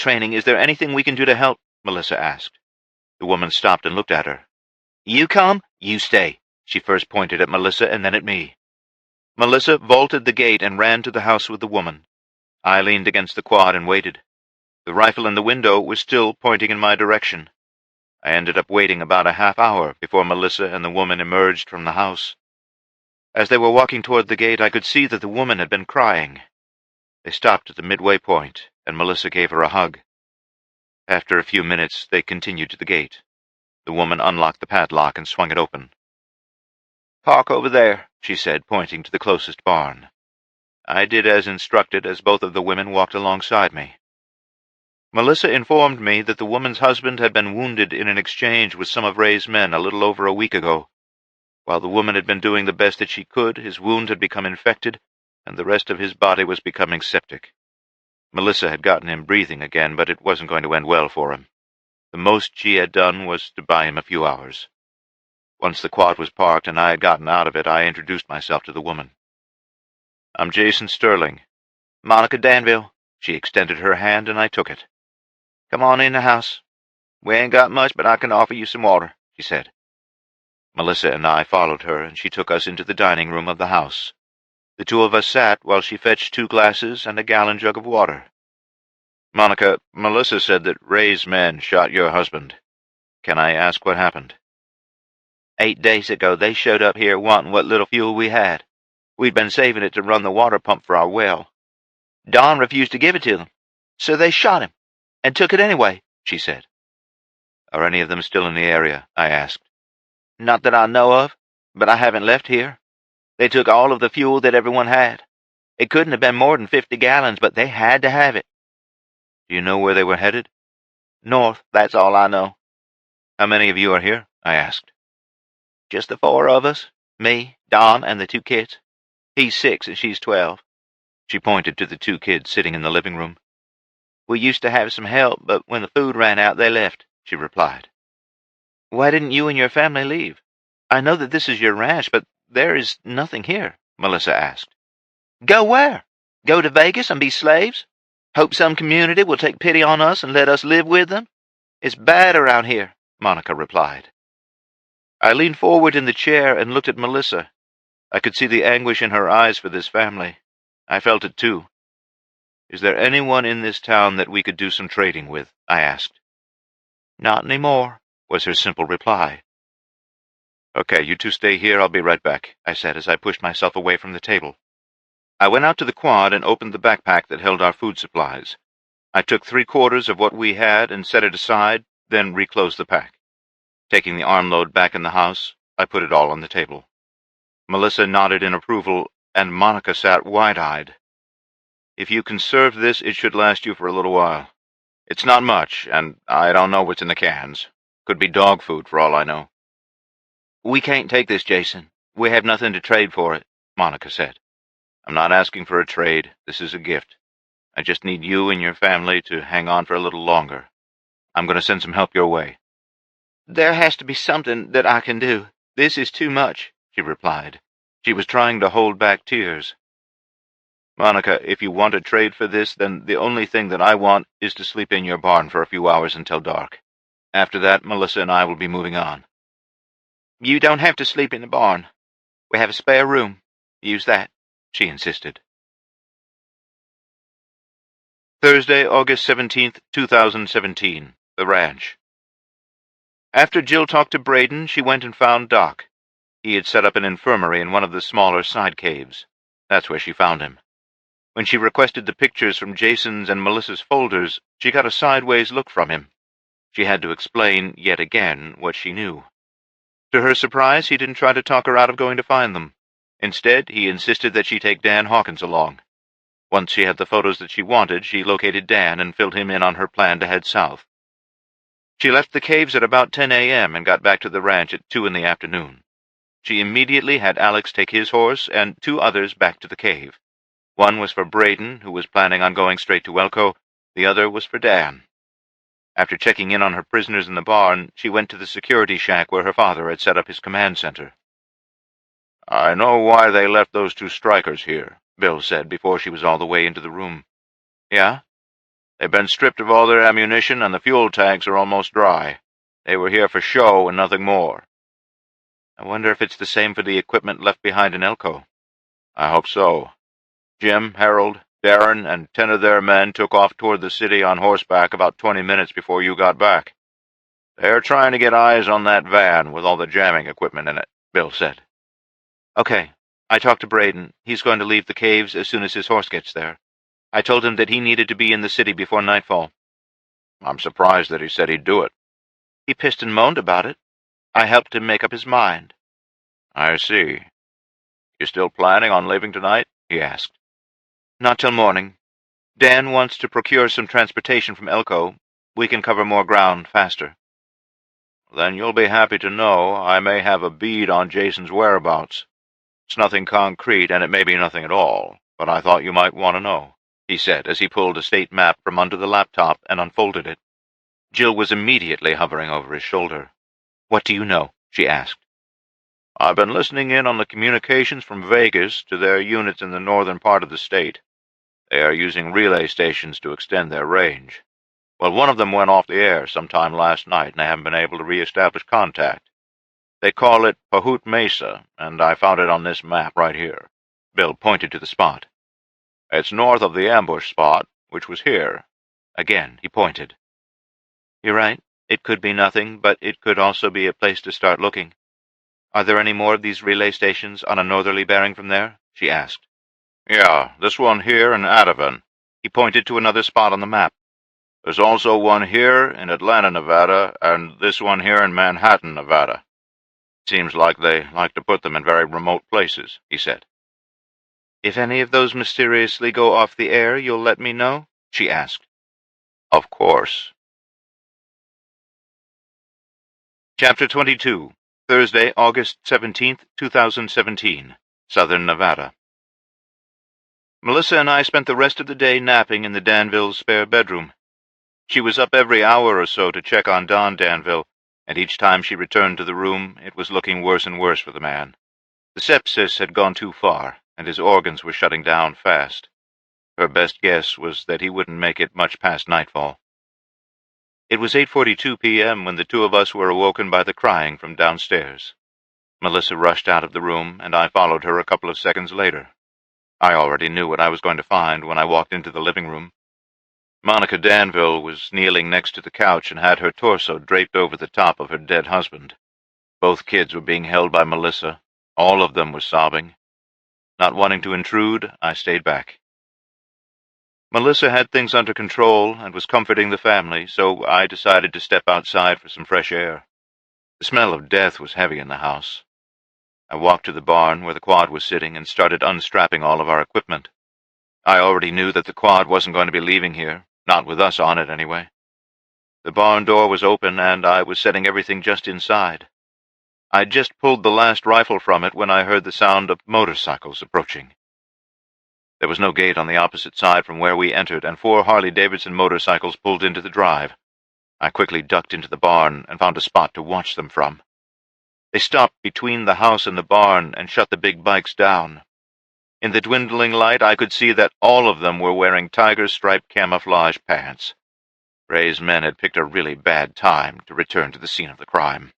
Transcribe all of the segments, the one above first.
training. Is there anything we can do to help?" Melissa asked. The woman stopped and looked at her. "You come, you stay." She first pointed at Melissa and then at me. Melissa vaulted the gate and ran to the house with the woman. I leaned against the quad and waited. The rifle in the window was still pointing in my direction. I ended up waiting about a half hour before Melissa and the woman emerged from the house. As they were walking toward the gate, I could see that the woman had been crying. They stopped at the midway point, and Melissa gave her a hug. After a few minutes, they continued to the gate. The woman unlocked the padlock and swung it open. "Park over there," she said, pointing to the closest barn. I did as instructed as both of the women walked alongside me. Melissa informed me that the woman's husband had been wounded in an exchange with some of Ray's men a little over a week ago. While the woman had been doing the best that she could, his wound had become infected, and the rest of his body was becoming septic. Melissa had gotten him breathing again, but it wasn't going to end well for him. The most she had done was to buy him a few hours. Once the quad was parked and I had gotten out of it, I introduced myself to the woman. "I'm Jason Sterling." "Monica Danville." She extended her hand, and I took it. "Come on in the house. We ain't got much, but I can offer you some water," she said. Melissa and I followed her, and she took us into the dining room of the house. The two of us sat while she fetched 2 glasses and a gallon jug of water. "Monica, Melissa said that Ray's men shot your husband. Can I ask what happened?" 8 days ago, they showed up here wanting what little fuel we had. We'd been saving it to run the water pump for our well. Don refused to give it to them, so they shot him, and took it anyway," she said. "Are any of them still in the area?" I asked. "Not that I know of, but I haven't left here. They took all of the fuel that everyone had. It couldn't have been more than 50 gallons, but they had to have it." "Do you know where they were headed?" "North, that's all I know." "How many of you are here?" I asked. "Just the 4 of us, me, Don, and the 2 kids. He's 6 and she's 12. She pointed to the 2 kids sitting in the living room. "We used to have some help, but when the food ran out, they left," she replied. "Why didn't you and your family leave? I know that this is your ranch, but there is nothing here," Melissa asked. "Go where? Go to Vegas and be slaves? Hope some community will take pity on us and let us live with them? It's bad around here," Monica replied. I leaned forward in the chair and looked at Melissa. I could see the anguish in her eyes for this family. I felt it too. "Is there anyone in this town that we could do some trading with?" I asked. "Not anymore," was her simple reply. "Okay, you 2 stay here. I'll be right back," I said as I pushed myself away from the table. I went out to the quad and opened the backpack that held our food supplies. I took 3/4 of what we had and set it aside, then reclosed the pack. Taking the armload back in the house, I put it all on the table. Melissa nodded in approval, and Monica sat wide-eyed. "If you conserve this, it should last you for a little while. It's not much, and I don't know what's in the cans. Could be dog food for all I know." "We can't take this, Jason. We have nothing to trade for it," Monica said. "I'm not asking for a trade. This is a gift. I just need you and your family to hang on for a little longer. I'm going to send some help your way." "There has to be something that I can do. This is too much," she replied. She was trying to hold back tears. "Monica, if you want to trade for this, then the only thing that I want is to sleep in your barn for a few hours until dark. After that, Melissa and I will be moving on." "You don't have to sleep in the barn. We have a spare room. Use that," she insisted. Thursday, August 17th, 2017. The Ranch. After Jill talked to Braden, she went and found Doc. He had set up an infirmary in one of the smaller side caves. That's where she found him. When she requested the pictures from Jason's and Melissa's folders, she got a sideways look from him. She had to explain, yet again, what she knew. To her surprise, he didn't try to talk her out of going to find them. Instead, he insisted that she take Dan Hawkins along. Once she had the photos that she wanted, she located Dan and filled him in on her plan to head south. She left the caves at about 10 a.m. and got back to the ranch at 2 in the afternoon. She immediately had Alex take his horse and 2 others back to the cave. One was for Braden, who was planning on going straight to Elko. The other was for Dan. After checking in on her prisoners in the barn, she went to the security shack where her father had set up his command center. "I know why they left those 2 strikers here," Bill said before she was all the way into the room. "Yeah?" They've been stripped of all their ammunition, and the fuel tanks are almost dry. They were here for show and nothing more. I wonder if it's the same for the equipment left behind in Elko. I hope so. Jim, Harold, Darren, and 10 of their men took off toward the city on horseback about 20 minutes before you got back. They're trying to get eyes on that van with all the jamming equipment in it, Bill said. Okay. I talked to Braden. He's going to leave the caves as soon as his horse gets there. I told him that he needed to be in the city before nightfall. I'm surprised that he said he'd do it. He pissed and moaned about it. I helped him make up his mind. I see. You still planning on leaving tonight? He asked. Not till morning. Dan wants to procure some transportation from Elko. We can cover more ground faster. Then you'll be happy to know I may have a bead on Jason's whereabouts. It's nothing concrete, and it may be nothing at all, but I thought you might want to know, he said as he pulled a state map from under the laptop and unfolded it. Jill was immediately hovering over his shoulder. What do you know? She asked. I've been listening in on the communications from Vegas to their units in the northern part of the state. They are using relay stations to extend their range. Well, one of them went off the air sometime last night, and they haven't been able to re-establish contact. They call it Pahut Mesa, and I found it on this map right here. Bill pointed to the spot. It's north of the ambush spot, which was here. Again, he pointed. You're right. It could be nothing, but it could also be a place to start looking. Are there any more of these relay stations on a northerly bearing from there? She asked. Yeah, this one here in Ativan. He pointed to another spot on the map. There's also one here in Atlanta, Nevada, and this one here in Manhattan, Nevada. Seems like they like to put them in very remote places, he said. If any of those mysteriously go off the air, you'll let me know? She asked. Of course. Chapter 22, Thursday, August 17th, 2017, Southern Nevada. Melissa and I spent the rest of the day napping in the Danville's spare bedroom. She was up every hour or so to check on Don Danville, and each time she returned to the room, it was looking worse and worse for the man. The sepsis had gone too far, and his organs were shutting down fast. Her best guess was that he wouldn't make it much past nightfall. It was 8:42 p.m. when the two of us were awoken by the crying from downstairs. Melissa rushed out of the room, and I followed her a couple of seconds later. I already knew what I was going to find when I walked into the living room. Monica Danville was kneeling next to the couch and had her torso draped over the top of her dead husband. Both kids were being held by Melissa. All of them were sobbing. Not wanting to intrude, I stayed back. Melissa had things under control and was comforting the family, so I decided to step outside for some fresh air. The smell of death was heavy in the house. I walked to the barn where the quad was sitting and started unstrapping all of our equipment. I already knew that the quad wasn't going to be leaving here, not with us on it anyway. The barn door was open, and I was setting everything just inside. I'd just pulled the last rifle from it when I heard the sound of motorcycles approaching. There was no gate on the opposite side from where we entered, and 4 Harley-Davidson motorcycles pulled into the drive. I quickly ducked into the barn and found a spot to watch them from. They stopped between the house and the barn and shut the big bikes down. In the dwindling light, I could see that all of them were wearing tiger-striped camouflage pants. Ray's men had picked a really bad time to return to the scene of the crime.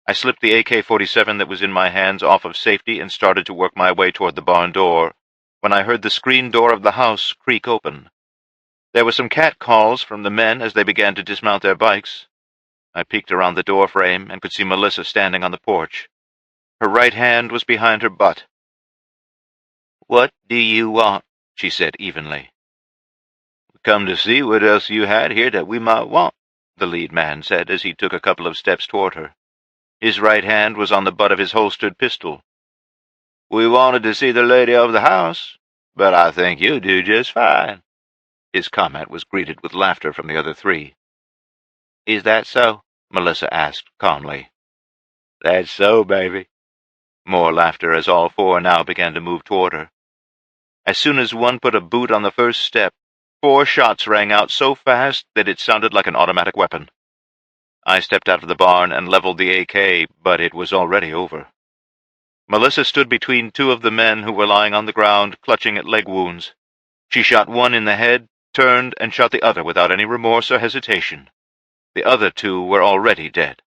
I slipped the AK-47 that was in my hands off of safety and started to work my way toward the barn door, when I heard the screen door of the house creak open. There were some cat calls from the men as they began to dismount their bikes. I peeked around the door frame and could see Melissa standing on the porch. Her right hand was behind her butt. "What do you want?" she said evenly. "Come to see what else you had here that we might want," the lead man said as he took a couple of steps toward her. His right hand was on the butt of his holstered pistol. "We wanted to see the lady of the house, but I think you do just fine." His comment was greeted with laughter from the other 3. "Is that so?" Melissa asked calmly. "That's so, baby." More laughter as all 4 now began to move toward her. As soon as one put a boot on the first step, 4 shots rang out so fast that it sounded like an automatic weapon. I stepped out of the barn and leveled the AK, but it was already over. Melissa stood between 2 of the men who were lying on the ground, clutching at leg wounds. She shot one in the head, turned and shot the other without any remorse or hesitation. The other two were already dead.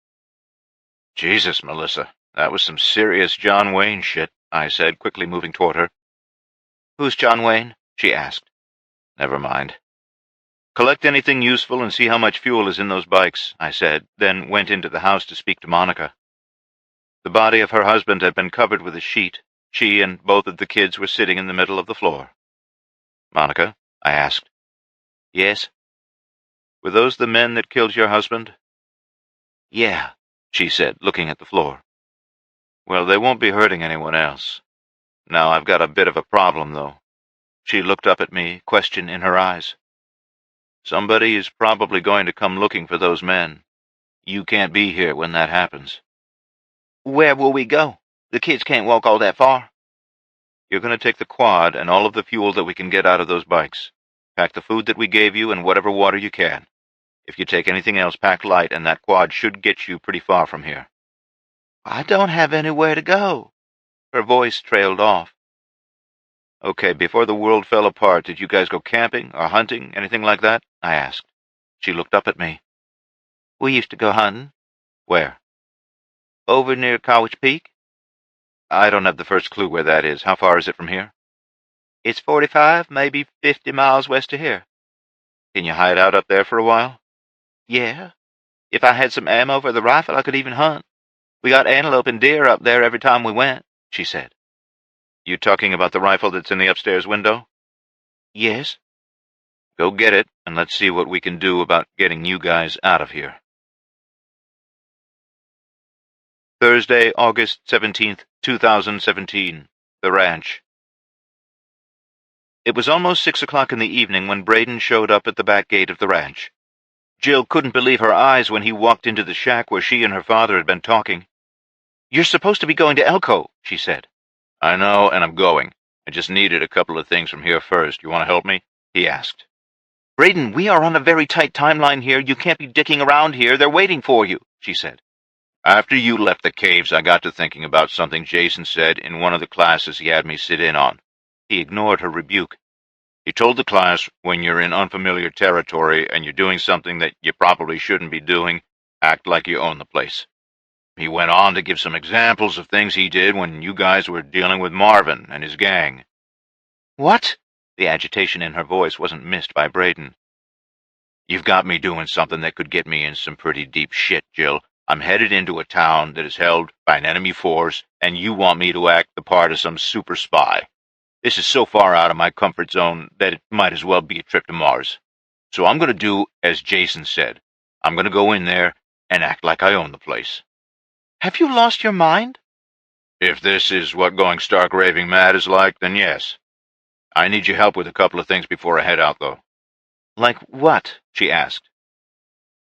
"Jesus, Melissa, that was some serious John Wayne shit," I said, quickly moving toward her. "Who's John Wayne?" she asked. "Never mind. Collect anything useful and see how much fuel is in those bikes," I said, then went into the house to speak to Monica. The body of her husband had been covered with a sheet. She and both of the kids were sitting in the middle of the floor. "Monica," I asked. "Yes?" "Were those the men that killed your husband?" "Yeah," she said, looking at the floor. "Well, they won't be hurting anyone else. Now, I've got a bit of a problem, though." She looked up at me, question in her eyes. "Somebody is probably going to come looking for those men. You can't be here when that happens." "Where will we go? The kids can't walk all that far." "You're going to take the quad and all of the fuel that we can get out of those bikes. Pack the food that we gave you and whatever water you can. If you take anything else, pack light, and that quad should get you pretty far from here." "I don't have anywhere to go." Her voice trailed off. "Okay, before the world fell apart, did you guys go camping or hunting, anything like that?" I asked. She looked up at me. "We used to go hunting." "Where?" "Over near College Peak." "I don't have the first clue where that is. How far is it from here?" "It's 45, maybe 50 miles west of here." "Can you hide out up there for a while?" "Yeah. If I had some ammo for the rifle, I could even hunt. We got antelope and deer up there every time we went," she said. "You talking about the rifle that's in the upstairs window?" "Yes." "Go get it, and let's see what we can do about getting you guys out of here." Thursday, August 17th, 2017. The Ranch. It was almost 6 o'clock in the evening when Braden showed up at the back gate of the ranch. Jill couldn't believe her eyes when he walked into the shack where she and her father had been talking. "You're supposed to be going to Elko," she said. "I know, and I'm going. I just needed a couple of things from here first. You want to help me?" he asked. "Braden, we are on a very tight timeline here. You can't be dicking around here. They're waiting for you," she said. "After you left the caves, I got to thinking about something Jason said in one of the classes he had me sit in on." He ignored her rebuke. "He told the class, when you're in unfamiliar territory and you're doing something that you probably shouldn't be doing, act like you own the place." He went on to give some examples of things he did when you guys were dealing with Marvin and his gang. "What?" The agitation in her voice wasn't missed by Braden. "You've got me doing something that could get me in some pretty deep shit, Jill. I'm headed into a town that is held by an enemy force, and you want me to act the part of some super spy. This is so far out of my comfort zone that it might as well be a trip to Mars. So I'm going to do as Jason said. I'm going to go in there and act like I own the place." "Have you lost your mind?" "If this is what going stark raving mad is like, then yes. I need your help with a couple of things before I head out, though." "Like what?" she asked.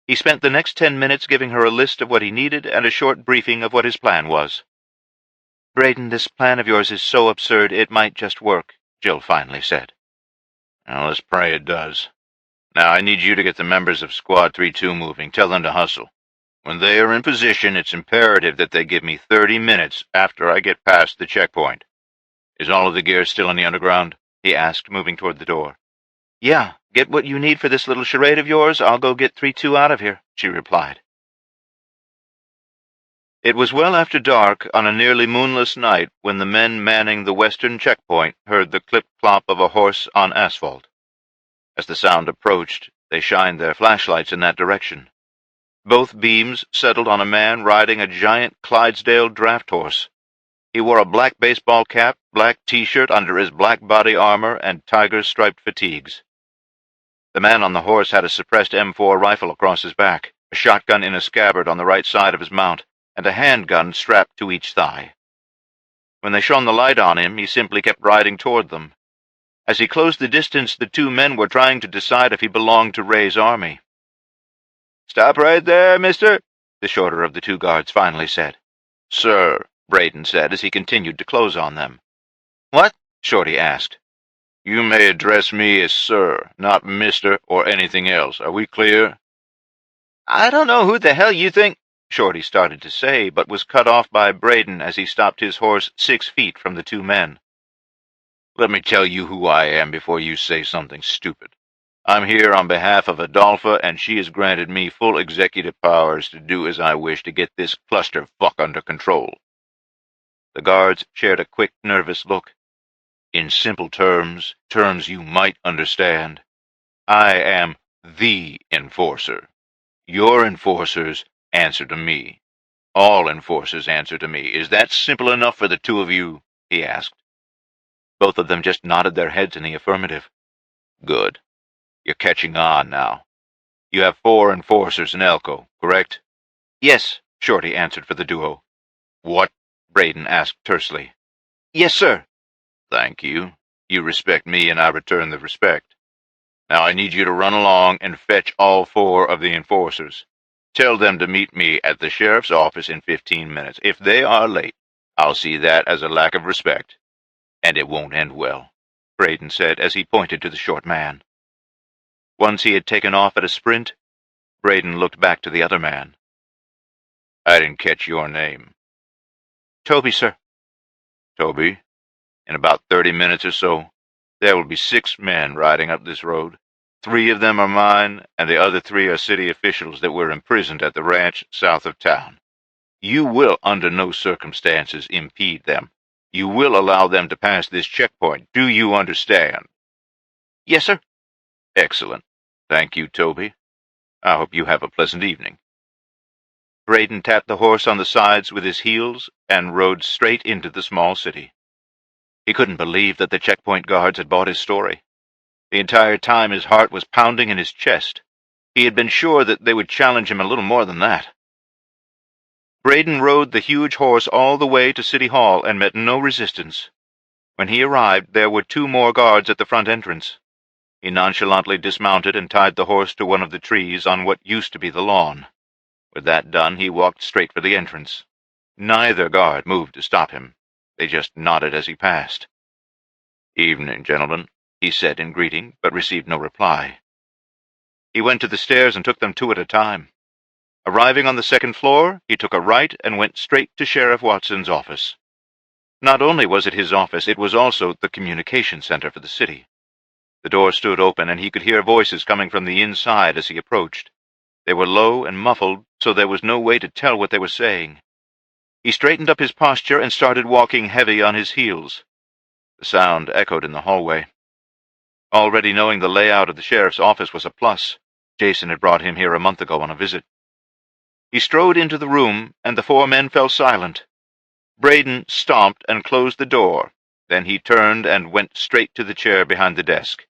He spent the next 10 minutes giving her a list of what he needed and a short briefing of what his plan was. "Braden, this plan of yours is so absurd it might just work," Jill finally said. "Well, let's pray it does. Now, I need you to get the members of Squad 3-2 moving. Tell them to hustle. When they are in position, it's imperative that they give me 30 minutes after I get past the checkpoint." "Is all of the gear still in the underground?" he asked, moving toward the door. "Yeah, get what you need for this little charade of yours. I'll go get 3-2 out of here," she replied. It was well after dark on a nearly moonless night when the men manning the western checkpoint heard the clip-clop of a horse on asphalt. As the sound approached, they shined their flashlights in that direction. Both beams settled on a man riding a giant Clydesdale draft horse. He wore a black baseball cap, black T-shirt under his black body armor, and tiger-striped fatigues. The man on the horse had a suppressed M4 rifle across his back, a shotgun in a scabbard on the right side of his mount, and a handgun strapped to each thigh. When they shone the light on him, he simply kept riding toward them. As he closed the distance, the two men were trying to decide if he belonged to Ray's army. "Stop right there, mister," the shorter of the two guards finally said. "Sir," Braden said as he continued to close on them. "What?" Shorty asked. "You may address me as sir, not mister or anything else. Are we clear?" "I don't know who the hell you think," Shorty started to say, but was cut off by Braden as he stopped his horse 6 feet from the two men. "Let me tell you who I am before you say something stupid. I'm here on behalf of Adolpha, and she has granted me full executive powers to do as I wish to get this clusterfuck under control." The guards shared a quick, nervous look. "In simple terms you might understand, I am the enforcer. Your enforcers answer to me. All enforcers answer to me. Is that simple enough for the two of you?" he asked. Both of them just nodded their heads in the affirmative. "Good. You're catching on now. You have 4 enforcers in Elko, correct?" "Yes," Shorty answered for the duo. "What?" Braden asked tersely. "Yes, sir." "Thank you. You respect me, and I return the respect. Now I need you to run along and fetch all 4 of the enforcers. Tell them to meet me at the sheriff's office in 15 minutes. If they are late, I'll see that as a lack of respect. And it won't end well," Braden said as he pointed to the short man. Once he had taken off at a sprint, Braden looked back to the other man. "I didn't catch your name." "Toby, sir." "Toby, in about 30 minutes or so, there will be 6 men riding up this road. 3 of them are mine, and the other 3 are city officials that were imprisoned at the ranch south of town. You will, under no circumstances, impede them. You will allow them to pass this checkpoint. Do you understand?" "Yes, sir." "Excellent. Thank you, Toby. I hope you have a pleasant evening." Braden tapped the horse on the sides with his heels and rode straight into the small city. He couldn't believe that the checkpoint guards had bought his story. The entire time his heart was pounding in his chest. He had been sure that they would challenge him a little more than that. Braden rode the huge horse all the way to City Hall and met no resistance. When he arrived, there were 2 more guards at the front entrance. He nonchalantly dismounted and tied the horse to one of the trees on what used to be the lawn. With that done, he walked straight for the entrance. Neither guard moved to stop him. They just nodded as he passed. "Evening, gentlemen," he said in greeting, but received no reply. He went to the stairs and took them 2 at a time. Arriving on the 2nd floor, he took a right and went straight to Sheriff Watson's office. Not only was it his office, it was also the communication center for the city. The door stood open, and he could hear voices coming from the inside as he approached. They were low and muffled, so there was no way to tell what they were saying. He straightened up his posture and started walking heavy on his heels. The sound echoed in the hallway. Already knowing the layout of the sheriff's office was a plus. Jason had brought him here a month ago on a visit. He strode into the room, and the 4 men fell silent. Braden stomped and closed the door. Then he turned and went straight to the chair behind the desk.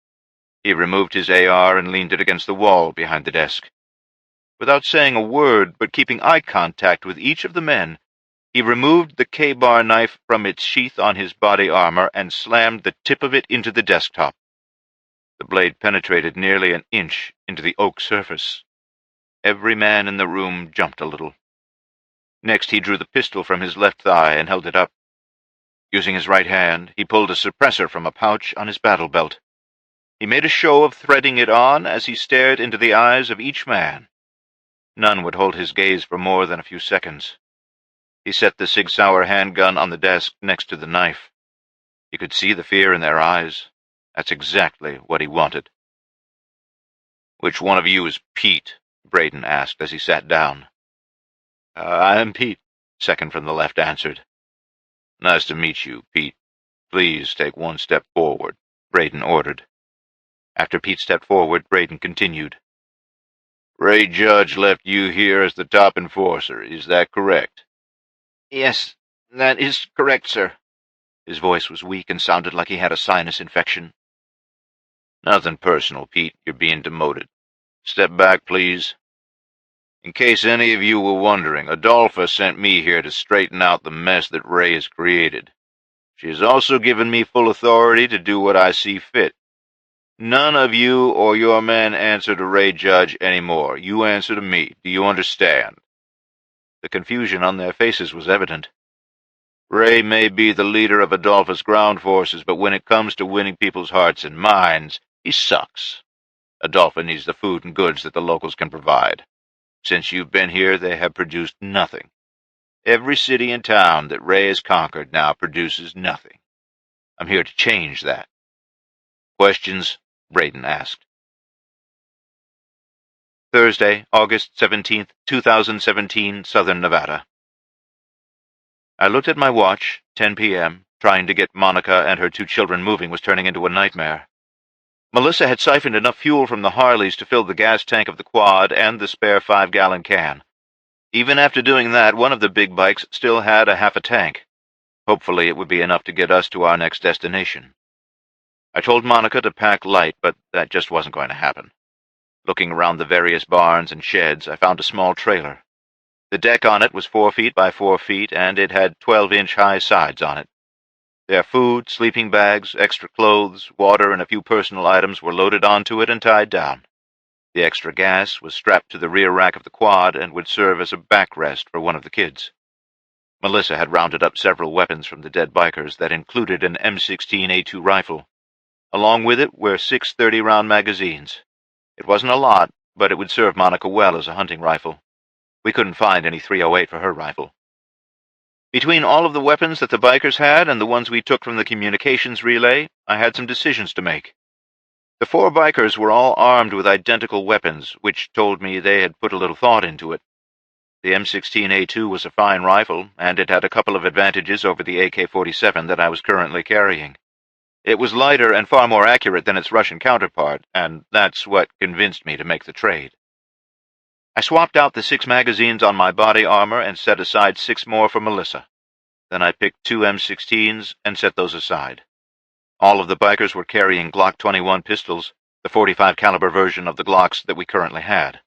He removed his AR and leaned it against the wall behind the desk. Without saying a word, but keeping eye contact with each of the men, he removed the K-bar knife from its sheath on his body armor and slammed the tip of it into the desktop. The blade penetrated nearly an inch into the oak surface. Every man in the room jumped a little. Next, he drew the pistol from his left thigh and held it up. Using his right hand, he pulled a suppressor from a pouch on his battle belt. He made a show of threading it on as he stared into the eyes of each man. None would hold his gaze for more than a few seconds. He set the Sig Sauer handgun on the desk next to the knife. He could see the fear in their eyes. That's exactly what he wanted. "Which one of you is Pete?" Braden asked as he sat down. I'm Pete," second from the left answered. "Nice to meet you, Pete. Please take 1 step forward," Braden ordered. After Pete stepped forward, Braden continued. "Ray Judge left you here as the top enforcer. Is that correct?" "Yes, that is correct, sir." His voice was weak and sounded like he had a sinus infection. "Nothing personal, Pete. You're being demoted. Step back, please. In case any of you were wondering, Adolpha sent me here to straighten out the mess that Ray has created. She has also given me full authority to do what I see fit. None of you or your men answer to Ray Judge anymore. You answer to me. Do you understand?" The confusion on their faces was evident. "Ray may be the leader of Adolpha's ground forces, but when it comes to winning people's hearts and minds, he sucks. Adolpha needs the food and goods that the locals can provide. Since you've been here, they have produced nothing. Every city and town that Ray has conquered now produces nothing. I'm here to change that." "Questions?" Braden asked. Thursday, August 17th, 2017, Southern Nevada. I looked at my watch. 10 p.m. Trying to get Monica and her 2 children moving was turning into a nightmare. Melissa had siphoned enough fuel from the Harleys to fill the gas tank of the quad and the spare 5-gallon can. Even after doing that, one of the big bikes still had a half a tank. Hopefully it would be enough to get us to our next destination. I told Monica to pack light, but that just wasn't going to happen. Looking around the various barns and sheds, I found a small trailer. The deck on it was 4 feet by 4 feet, and it had 12-inch high sides on it. Their food, sleeping bags, extra clothes, water, and a few personal items were loaded onto it and tied down. The extra gas was strapped to the rear rack of the quad and would serve as a backrest for one of the kids. Melissa had rounded up several weapons from the dead bikers that included an M16A2 rifle. Along with it were 6 30-round magazines. It wasn't a lot, but it would serve Monica well as a hunting rifle. We couldn't find any .308 for her rifle. Between all of the weapons that the bikers had and the ones we took from the communications relay, I had some decisions to make. The 4 bikers were all armed with identical weapons, which told me they had put a little thought into it. The M16A2 was a fine rifle, and it had a couple of advantages over the AK-47 that I was currently carrying. It was lighter and far more accurate than its Russian counterpart, and that's what convinced me to make the trade. I swapped out the 6 magazines on my body armor and set aside 6 more for Melissa. Then I picked 2 M16s and set those aside. All of the bikers were carrying Glock 21 pistols, the .45 caliber version of the Glocks that we currently had.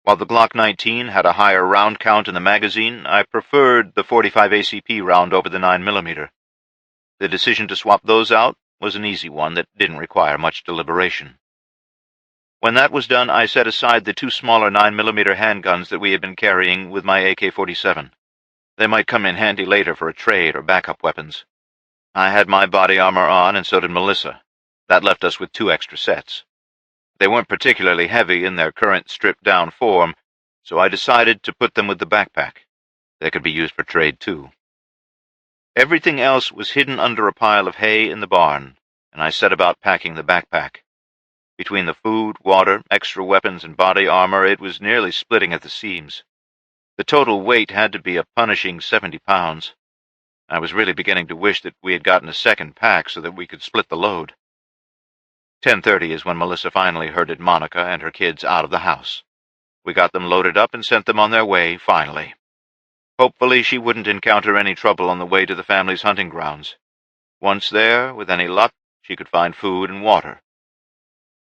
While the Glock 19 had a higher round count in the magazine, I preferred the .45 ACP round over the 9mm. The decision to swap those out was an easy one that didn't require much deliberation. When that was done, I set aside the 2 smaller 9mm handguns that we had been carrying with my AK-47. They might come in handy later for a trade or backup weapons. I had my body armor on, and so did Melissa. That left us with 2 extra sets. They weren't particularly heavy in their current stripped-down form, so I decided to put them with the backpack. They could be used for trade, too. Everything else was hidden under a pile of hay in the barn, and I set about packing the backpack. Between the food, water, extra weapons, and body armor, it was nearly splitting at the seams. The total weight had to be a punishing 70 pounds. I was really beginning to wish that we had gotten a second pack so that we could split the load. 10:30 is when Melissa finally herded Monica and her kids out of the house. We got them loaded up and sent them on their way, finally. Hopefully she wouldn't encounter any trouble on the way to the family's hunting grounds. Once there, with any luck, she could find food and water.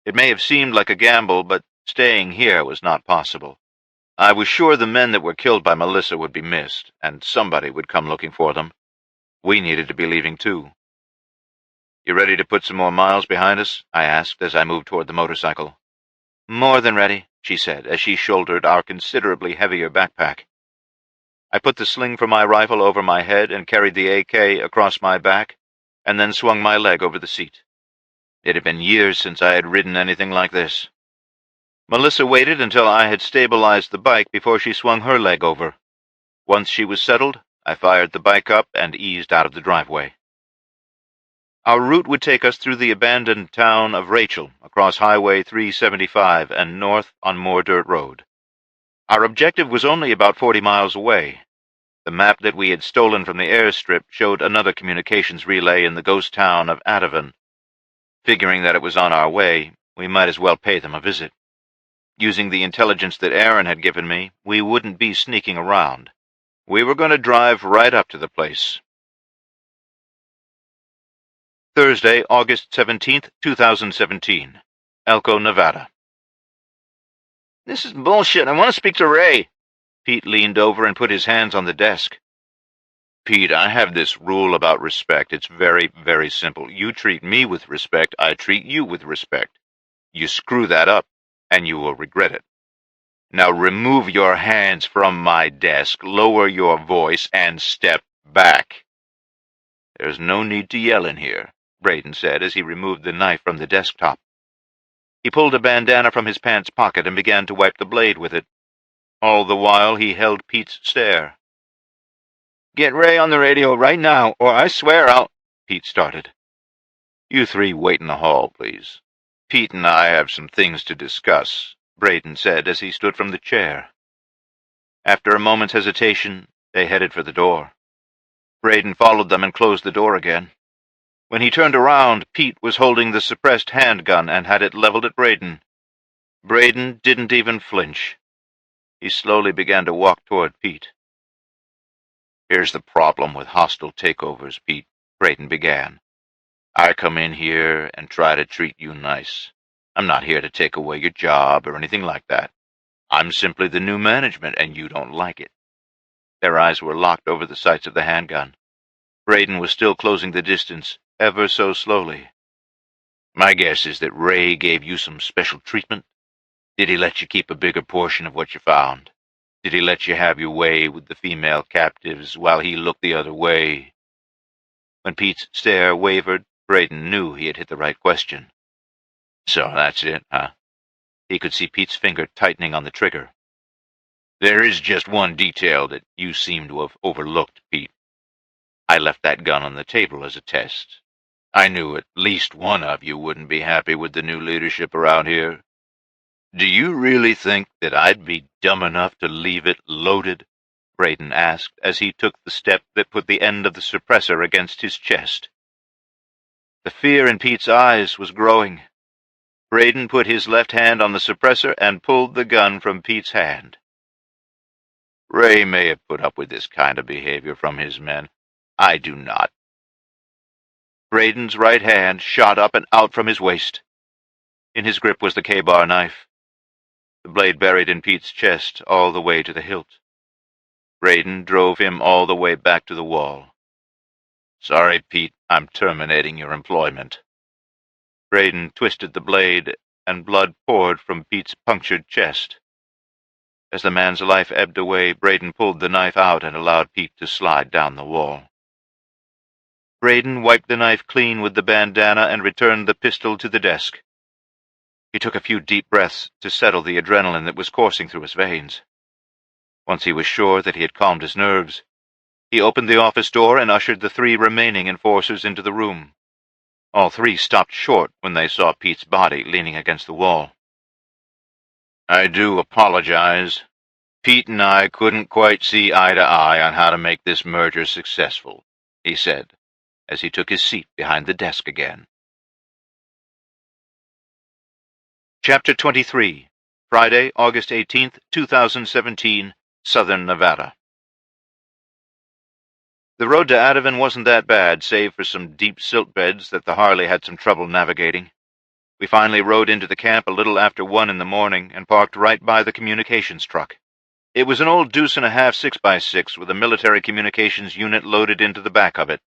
It may have seemed like a gamble, but staying here was not possible. I was sure the men that were killed by Melissa would be missed, and somebody would come looking for them. We needed to be leaving, too. "You ready to put some more miles behind us?" I asked as I moved toward the motorcycle. "More than ready," she said as she shouldered our considerably heavier backpack. I put the sling for my rifle over my head and carried the AK across my back, and then swung my leg over the seat. It had been years since I had ridden anything like this. Melissa waited until I had stabilized the bike before she swung her leg over. Once she was settled, I fired the bike up and eased out of the driveway. Our route would take us through the abandoned town of Rachel, across Highway 375 and north on Moore Dirt Road. Our objective was only about 40 miles away. The map that we had stolen from the airstrip showed another communications relay in the ghost town of Ativan. Figuring that it was on our way, we might as well pay them a visit. Using the intelligence that Aaron had given me, we wouldn't be sneaking around. We were going to drive right up to the place. Thursday, August 17th, 2017. Elko, Nevada. "This is bullshit. I want to speak to Ray." Pete leaned over and put his hands on the desk. "Pete, I have this rule about respect. It's very, very simple. You treat me with respect, I treat you with respect. You screw that up, and you will regret it. Now remove your hands from my desk, lower your voice, and step back." "There's no need to yell in here," Braden said as he removed the knife from the desktop. He pulled a bandana from his pants pocket and began to wipe the blade with it. All the while he held Pete's stare. "Get Ray on the radio right now, or I swear I'll—" Pete started. "You 3 wait in the hall, please. Pete and I have some things to discuss. Braden said as he stood from the chair. After a moment's hesitation, they headed for the door. Braden followed them and closed the door again. When he turned around, Pete was holding the suppressed handgun and had it leveled at Braden. Braden didn't even flinch. He slowly began to walk toward Pete. "Here's the problem with hostile takeovers, Pete," Braden began. "I come in here and try to treat you nice. I'm not here to take away your job or anything like that. I'm simply the new management, and you don't like it." Their eyes were locked over the sights of the handgun. Braden was still closing the distance, ever so slowly. "My guess is that Ray gave you some special treatment. Did he let you keep a bigger portion of what you found? Did he let you have your way with the female captives while he looked the other way?" When Pete's stare wavered, Braden knew he had hit the right question. "So that's it, huh?" He could see Pete's finger tightening on the trigger. "There is just one detail that you seem to have overlooked, Pete. I left that gun on the table as a test. I knew at least one of you wouldn't be happy with the new leadership around here. Do you really think that I'd be dumb enough to leave it loaded?" Braden asked as he took the step that put the end of the suppressor against his chest. The fear in Pete's eyes was growing. Braden put his left hand on the suppressor and pulled the gun from Pete's hand. "Ray may have put up with this kind of behavior from his men. I do not." Braden's right hand shot up and out from his waist. In his grip was the K-bar knife, the blade buried in Pete's chest all the way to the hilt. Braden drove him all the way back to the wall. "Sorry, Pete, I'm terminating your employment." Braden twisted the blade, and blood poured from Pete's punctured chest. As the man's life ebbed away, Braden pulled the knife out and allowed Pete to slide down the wall. Braden wiped the knife clean with the bandana and returned the pistol to the desk. He took a few deep breaths to settle the adrenaline that was coursing through his veins. Once he was sure that he had calmed his nerves, he opened the office door and ushered the 3 remaining enforcers into the room. All 3 stopped short when they saw Pete's body leaning against the wall. "I do apologize. Pete and I couldn't quite see eye to eye on how to make this merger successful," he said, as he took his seat behind the desk again. Chapter 23, Friday, August 18th, 2017, Southern Nevada. The road to Ativan wasn't that bad, save for some deep silt beds that the Harley had some trouble navigating. We finally rode into the camp a little after 1 in the morning and parked right by the communications truck. It was an old 2.5 6x6 with a military communications unit loaded into the back of it.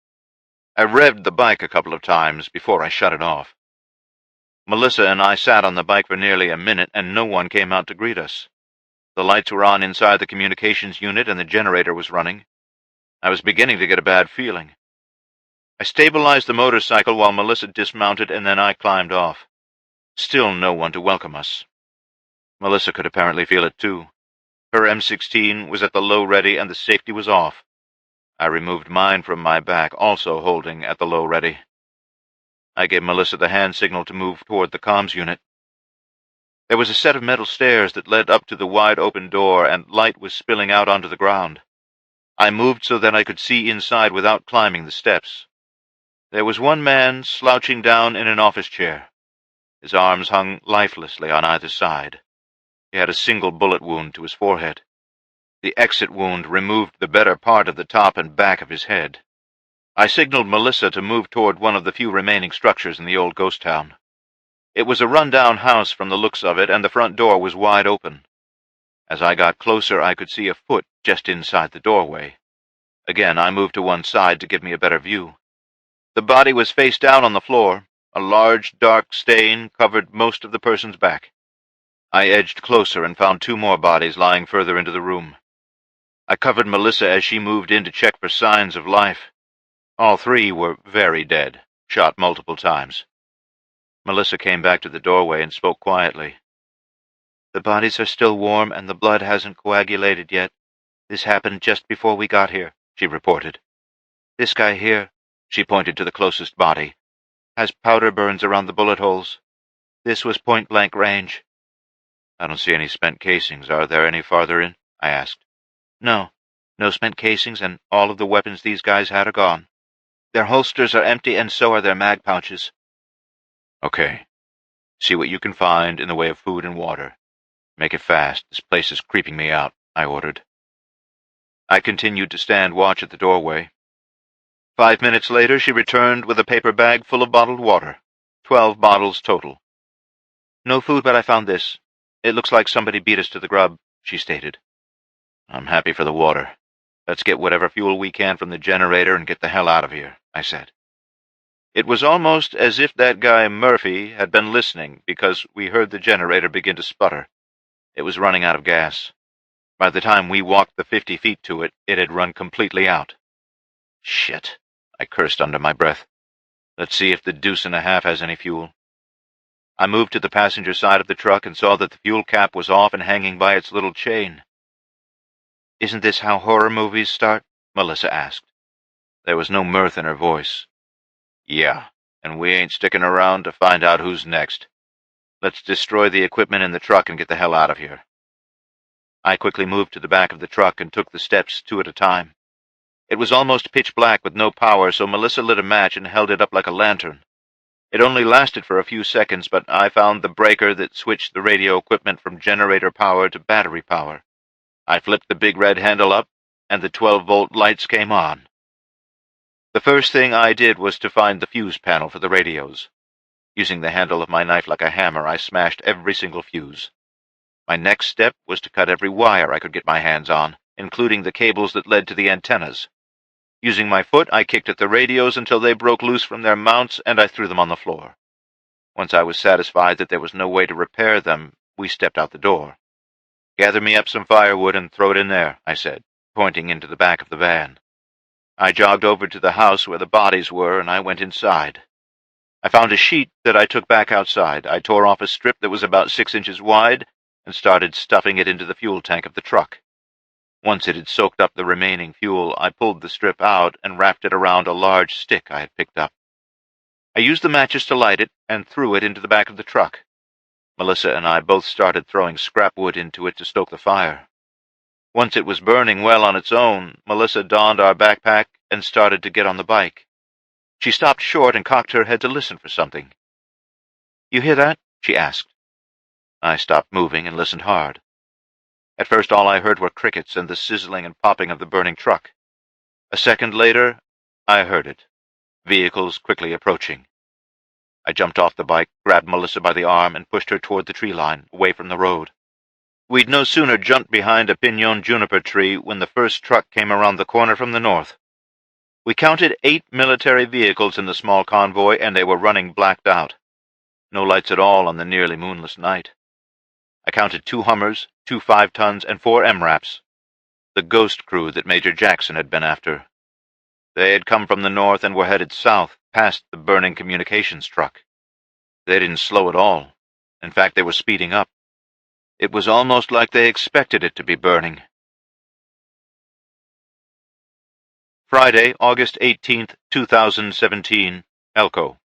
I revved the bike a couple of times before I shut it off. Melissa and I sat on the bike for nearly a minute, and no one came out to greet us. The lights were on inside the communications unit, and the generator was running. I was beginning to get a bad feeling. I stabilized the motorcycle while Melissa dismounted, and then I climbed off. Still no one to welcome us. Melissa could apparently feel it too. Her M16 was at the low ready, and the safety was off. I removed mine from my back, also holding at the low ready. I gave Melissa the hand signal to move toward the comms unit. There was a set of metal stairs that led up to the wide-open door, and light was spilling out onto the ground. I moved so that I could see inside without climbing the steps. There was one man slouching down in an office chair. His arms hung lifelessly on either side. He had a single bullet wound to his forehead. The exit wound removed the better part of the top and back of his head. I signaled Melissa to move toward one of the few remaining structures in the old ghost town. It was a run-down house from the looks of it, and the front door was wide open. As I got closer, I could see a foot just inside the doorway. Again, I moved to one side to give me a better view. The body was face down on the floor. A large, dark stain covered most of the person's back. I edged closer and found 2 more bodies lying further into the room. I covered Melissa as she moved in to check for signs of life. All 3 were very dead, shot multiple times. Melissa came back to the doorway and spoke quietly. "The bodies are still warm and the blood hasn't coagulated yet. This happened just before we got here," she reported. "This guy here," she pointed to the closest body, "has powder burns around the bullet holes. This was point-blank range." I don't see any spent casings. Are there any farther in? I asked. No. No spent casings, and all of the weapons these guys had are gone. Their holsters are empty, and so are their mag pouches. Okay. See what you can find in the way of food and water. Make it fast. This place is creeping me out, I ordered. I continued to stand watch at the doorway. 5 minutes later, she returned with a paper bag full of bottled water. 12 bottles total. No food, but I found this. It looks like somebody beat us to the grub, she stated. I'm happy for the water. Let's get whatever fuel we can from the generator and get the hell out of here, I said. It was almost as if that guy Murphy had been listening, because we heard the generator begin to sputter. It was running out of gas. By the time we walked the 50 feet to it, it had run completely out. Shit, I cursed under my breath. Let's see if the deuce and a half has any fuel. I moved to the passenger side of the truck and saw that the fuel cap was off and hanging by its little chain. Isn't this how horror movies start? Melissa asked. There was no mirth in her voice. Yeah, and we ain't sticking around to find out who's next. Let's destroy the equipment in the truck and get the hell out of here. I quickly moved to the back of the truck and took the steps 2 at a time. It was almost pitch black with no power, so Melissa lit a match and held it up like a lantern. It only lasted for a few seconds, but I found the breaker that switched the radio equipment from generator power to battery power. I flipped the big red handle up, and the 12-volt lights came on. The first thing I did was to find the fuse panel for the radios. Using the handle of my knife like a hammer, I smashed every single fuse. My next step was to cut every wire I could get my hands on, including the cables that led to the antennas. Using my foot, I kicked at the radios until they broke loose from their mounts, and I threw them on the floor. Once I was satisfied that there was no way to repair them, we stepped out the door. Gather me up some firewood and throw it in there, I said, pointing into the back of the van. I jogged over to the house where the bodies were, and I went inside. I found a sheet that I took back outside. I tore off a strip that was about 6 inches wide and started stuffing it into the fuel tank of the truck. Once it had soaked up the remaining fuel, I pulled the strip out and wrapped it around a large stick I had picked up. I used the matches to light it and threw it into the back of the truck. Melissa and I both started throwing scrap wood into it to stoke the fire. Once it was burning well on its own, Melissa donned our backpack and started to get on the bike. She stopped short and cocked her head to listen for something. You hear that? She asked. I stopped moving and listened hard. At first all I heard were crickets and the sizzling and popping of the burning truck. A second later, I heard it. Vehicles quickly approaching. I jumped off the bike, grabbed Melissa by the arm, and pushed her toward the tree line, away from the road. We'd no sooner jumped behind a pinon juniper tree when the first truck came around the corner from the north. We counted 8 military vehicles in the small convoy, and they were running blacked out. No lights at all on the nearly moonless night. I counted 2 Hummers, 2 5-tons, and 4 MRAPs, the ghost crew that Major Jackson had been after. They had come from the north and were headed south, past the burning communications truck. They didn't slow at all. In fact, they were speeding up. It was almost like they expected it to be burning. Friday, August 18th, 2017, Elko.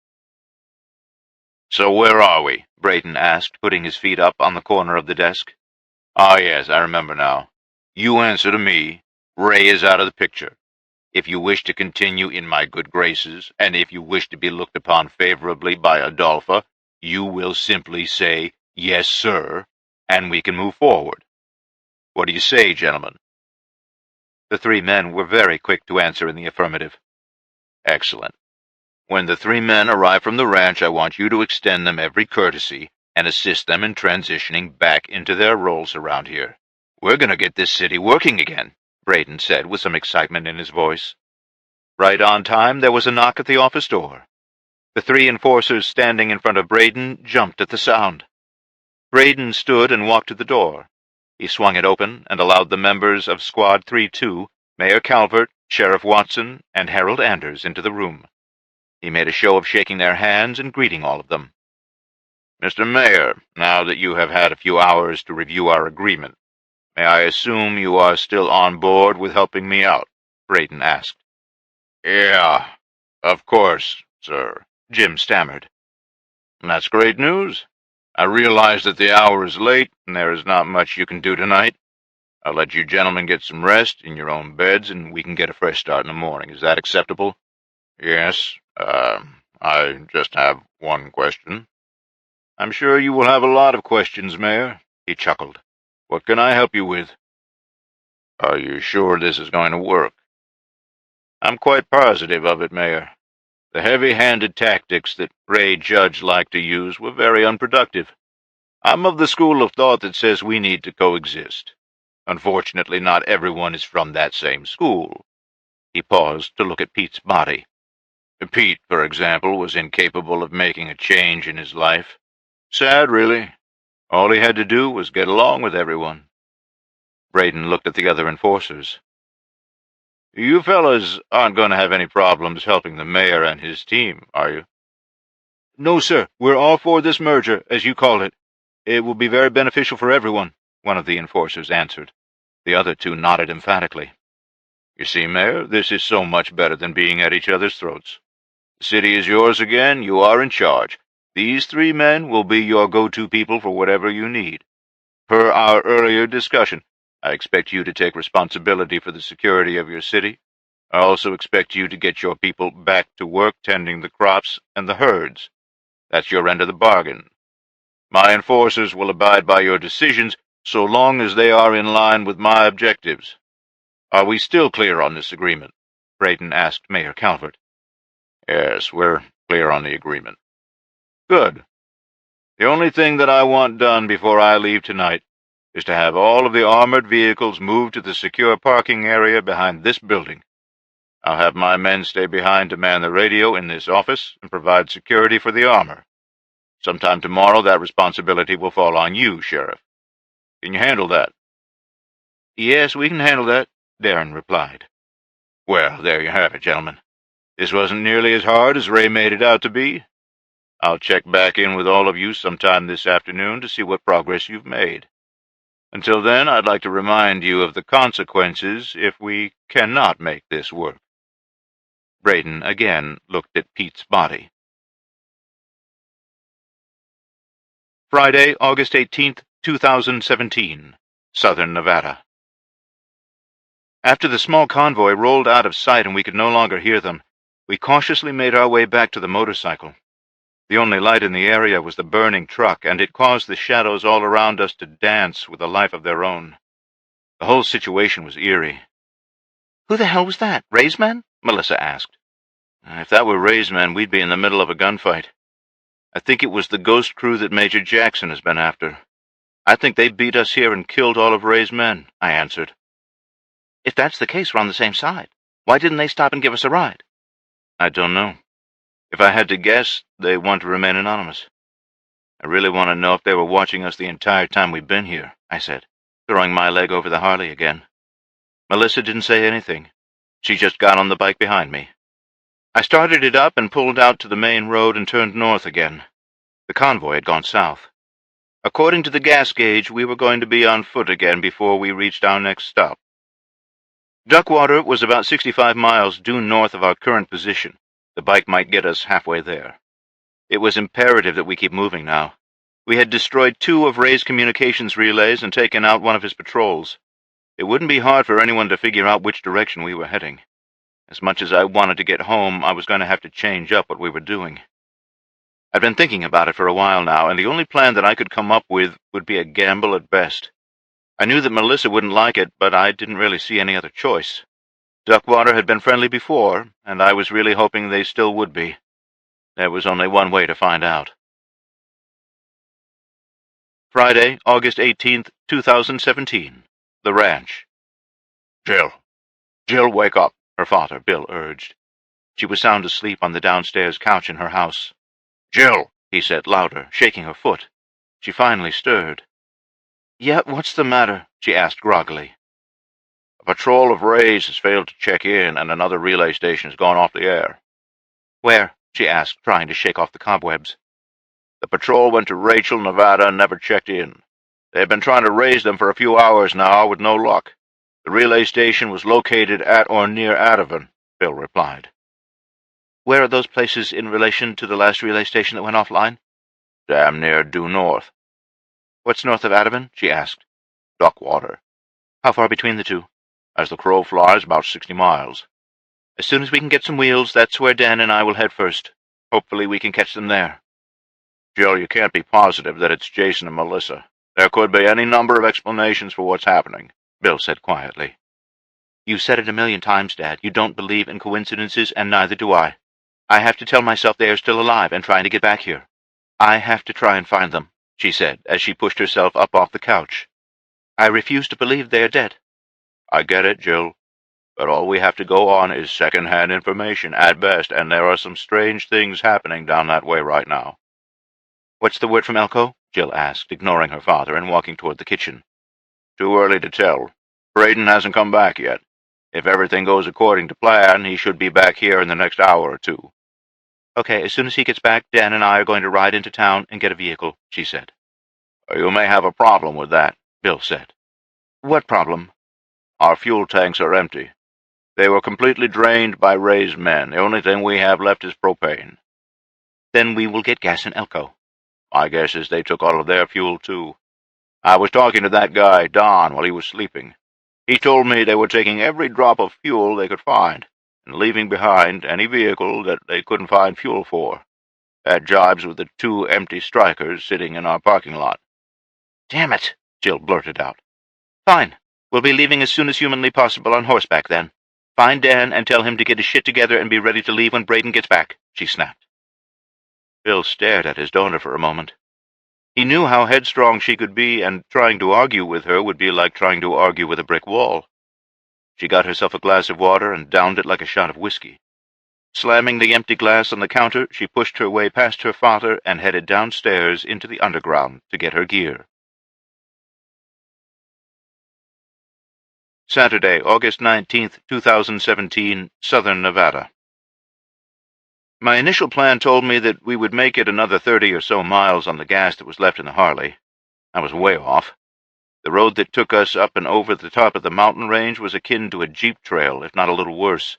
So where are we? Braden asked, putting his feet up on the corner of the desk. Ah, yes, I remember now. You answer to me. Ray is out of the picture. If you wish to continue in my good graces, and if you wish to be looked upon favorably by Adolpha, you will simply say, yes, sir, and we can move forward. What do you say, gentlemen? The 3 men were very quick to answer in the affirmative. Excellent. When the 3 men arrive from the ranch, I want you to extend them every courtesy and assist them in transitioning back into their roles around here. We're going to get this city working again, Braden said with some excitement in his voice. Right on time, there was a knock at the office door. The 3 enforcers standing in front of Braden jumped at the sound. Braden stood and walked to the door. He swung it open and allowed the members of Squad 3-2, Mayor Calvert, Sheriff Watson, and Harold Anders into the room. He made a show of shaking their hands and greeting all of them. Mr. Mayor, now that you have had a few hours to review our agreement, may I assume you are still on board with helping me out? Braden asked. Yeah, of course, sir, Jim stammered. That's great news. I realize that the hour is late, and there is not much you can do tonight. I'll let you gentlemen get some rest in your own beds, and we can get a fresh start in the morning. Is that acceptable? Yes. I just have one question. I'm sure you will have a lot of questions, Mayor, he chuckled. What can I help you with? Are you sure this is going to work? I'm quite positive of it, Mayor. The heavy-handed tactics that Ray Judge liked to use were very unproductive. I'm of the school of thought that says we need to coexist. Unfortunately, not everyone is from that same school. He paused to look at Pete's body. Pete, for example, was incapable of making a change in his life. Sad, really. All he had to do was get along with everyone. Braden looked at the other enforcers. You fellas aren't going to have any problems helping the mayor and his team, are you? No, sir. We're all for this merger, as you call it. It will be very beneficial for everyone, one of the enforcers answered. The other two nodded emphatically. You see, Mayor, this is so much better than being at each other's throats. The city is yours again. You are in charge. These three men will be your go-to people for whatever you need. Per our earlier discussion, I expect you to take responsibility for the security of your city. I also expect you to get your people back to work tending the crops and the herds. That's your end of the bargain. My enforcers will abide by your decisions so long as they are in line with my objectives. Are we still clear on this agreement? Braden asked Mayor Calvert. Yes, we're clear on the agreement. Good. The only thing that I want done before I leave tonight is to have all of the armored vehicles moved to the secure parking area behind this building. I'll have my men stay behind to man the radio in this office and provide security for the armor. Sometime tomorrow that responsibility will fall on you, Sheriff. Can you handle that? Yes, we can handle that, Darren replied. Well, there you have it, gentlemen. This wasn't nearly as hard as Ray made it out to be. I'll check back in with all of you sometime this afternoon to see what progress you've made. Until then, I'd like to remind you of the consequences if we cannot make this work. Braden again looked at Pete's body. Friday, August 18th, 2017, Southern Nevada. After the small convoy rolled out of sight and we could no longer hear them, we cautiously made our way back to the motorcycle. The only light in the area was the burning truck, and it caused the shadows all around us to dance with a life of their own. The whole situation was eerie. Who the hell was that? Ray's men? Melissa asked. If that were Ray's men, we'd be in the middle of a gunfight. I think it was the ghost crew that Major Jackson has been after. I think they beat us here and killed all of Ray's men, I answered. If that's the case, we're on the same side. Why didn't they stop and give us a ride? I don't know. If I had to guess, they want to remain anonymous. I really want to know if they were watching us the entire time we've been here, I said, throwing my leg over the Harley again. Melissa didn't say anything. She just got on the bike behind me. I started it up and pulled out to the main road and turned north again. The convoy had gone south. According to the gas gauge, we were going to be on foot again before we reached our next stop. Duckwater was about 65 miles due north of our current position. The bike might get us halfway there. It was imperative that we keep moving now. We had destroyed 2 of Ray's communications relays and taken out one of his patrols. It wouldn't be hard for anyone to figure out which direction we were heading. As much as I wanted to get home, I was going to have to change up what we were doing. I'd been thinking about it for a while now, and the only plan that I could come up with would be a gamble at best. I knew that Melissa wouldn't like it, but I didn't really see any other choice. Duckwater had been friendly before, and I was really hoping they still would be. There was only one way to find out. Friday, August 18th, 2017. The Ranch. Jill, wake up, her father, Bill, urged. She was sound asleep on the downstairs couch in her house. Jill, he said louder, shaking her foot. She finally stirred. Yeah, what's the matter? She asked groggily. A patrol of Rays has failed to check in, and another relay station has gone off the air. Where? She asked, trying to shake off the cobwebs. The patrol went to Rachel, Nevada, and never checked in. They have been trying to raise them for a few hours now, with no luck. The relay station was located at or near Ativan, Bill replied. Where are those places in relation to the last relay station that went offline? Damn near due north. What's north of Adavan? She asked. Duckwater. How far between the two? As the crow flies, about 60 miles. As soon as we can get some wheels, that's where Dan and I will head first. Hopefully we can catch them there. Jill, you can't be positive that it's Jason and Melissa. There could be any number of explanations for what's happening, Bill said quietly. You've said it 1,000,000 times, Dad. You don't believe in coincidences, and neither do I. I have to tell myself they are still alive and trying to get back here. I have to try and find them, she said, as she pushed herself up off the couch. I refuse to believe they are dead. I get it, Jill. But all we have to go on is second-hand information at best, and there are some strange things happening down that way right now. What's the word from Elko? Jill asked, ignoring her father and walking toward the kitchen. Too early to tell. Braden hasn't come back yet. If everything goes according to plan, he should be back here in the next hour or two. Okay, as soon as he gets back, Dan and I are going to ride into town and get a vehicle, she said. You may have a problem with that, Bill said. What problem? Our fuel tanks are empty. They were completely drained by Ray's men. The only thing we have left is propane. Then we will get gas in Elko. My guess is they took all of their fuel, too. I was talking to that guy, Don, while he was sleeping. He told me they were taking every drop of fuel they could find, and leaving behind any vehicle that they couldn't find fuel for. That jibes with the 2 empty strikers sitting in our parking lot. Damn it, Jill blurted out. Fine. We'll be leaving as soon as humanly possible on horseback, then. Find Dan and tell him to get his shit together and be ready to leave when Braden gets back, she snapped. Bill stared at his daughter for a moment. He knew how headstrong she could be, and trying to argue with her would be like trying to argue with a brick wall. She got herself a glass of water and downed it like a shot of whiskey. Slamming the empty glass on the counter, she pushed her way past her father and headed downstairs into the underground to get her gear. Saturday, August 19th, 2017, Southern Nevada. My initial plan told me that we would make it another 30 or so miles on the gas that was left in the Harley. I was way off. The road that took us up and over the top of the mountain range was akin to a jeep trail, if not a little worse.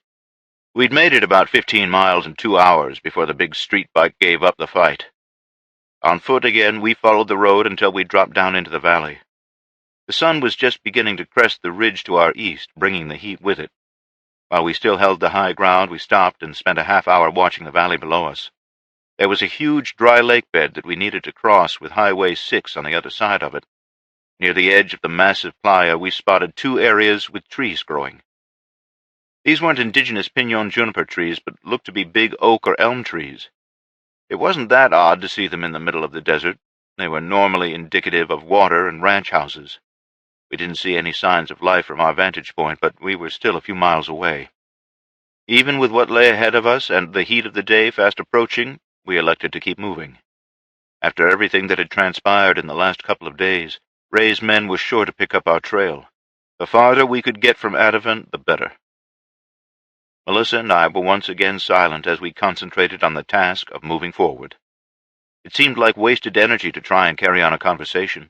We'd made it about 15 miles in 2 hours before the big street bike gave up the fight. On foot again, we followed the road until we dropped down into the valley. The sun was just beginning to crest the ridge to our east, bringing the heat with it. While we still held the high ground, we stopped and spent a half-hour watching the valley below us. There was a huge dry lake bed that we needed to cross with Highway 6 on the other side of it. Near the edge of the massive playa, we spotted 2 areas with trees growing. These weren't indigenous pinon juniper trees, but looked to be big oak or elm trees. It wasn't that odd to see them in the middle of the desert. They were normally indicative of water and ranch houses. We didn't see any signs of life from our vantage point, but we were still a few miles away. Even with what lay ahead of us and the heat of the day fast approaching, we elected to keep moving. After everything that had transpired in the last couple of days, Ray's men were sure to pick up our trail. The farther we could get from Adavan, the better. Melissa and I were once again silent as we concentrated on the task of moving forward. It seemed like wasted energy to try and carry on a conversation.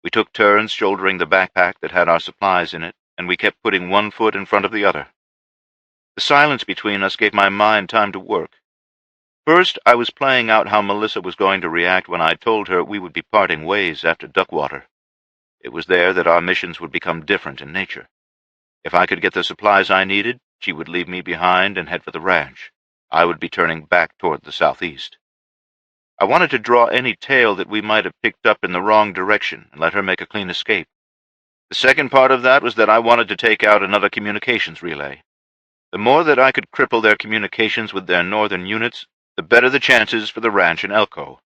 We took turns shouldering the backpack that had our supplies in it, and we kept putting one foot in front of the other. The silence between us gave my mind time to work. First, I was playing out how Melissa was going to react when I told her we would be parting ways after Duckwater. It was there that our missions would become different in nature. If I could get the supplies I needed, she would leave me behind and head for the ranch. I would be turning back toward the southeast. I wanted to draw any tail that we might have picked up in the wrong direction and let her make a clean escape. The second part of that was that I wanted to take out another communications relay. The more that I could cripple their communications with their northern units, the better the chances for the ranch in Elko.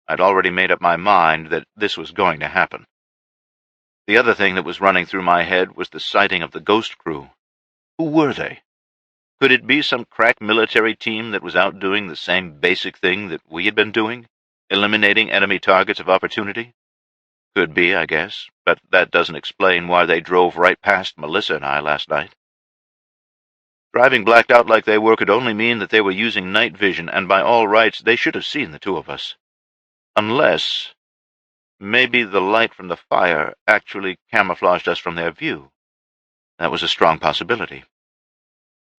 I'd already made up my mind that this was going to happen. The other thing that was running through my head was the sighting of the ghost crew. Who were they? Could it be some crack military team that was out doing the same basic thing that we had been doing, eliminating enemy targets of opportunity? Could be, I guess, but that doesn't explain why they drove right past Melissa and I last night. Driving blacked out like they were could only mean that they were using night vision, and by all rights they should have seen the 2 of us. Unless maybe the light from the fire actually camouflaged us from their view. That was a strong possibility.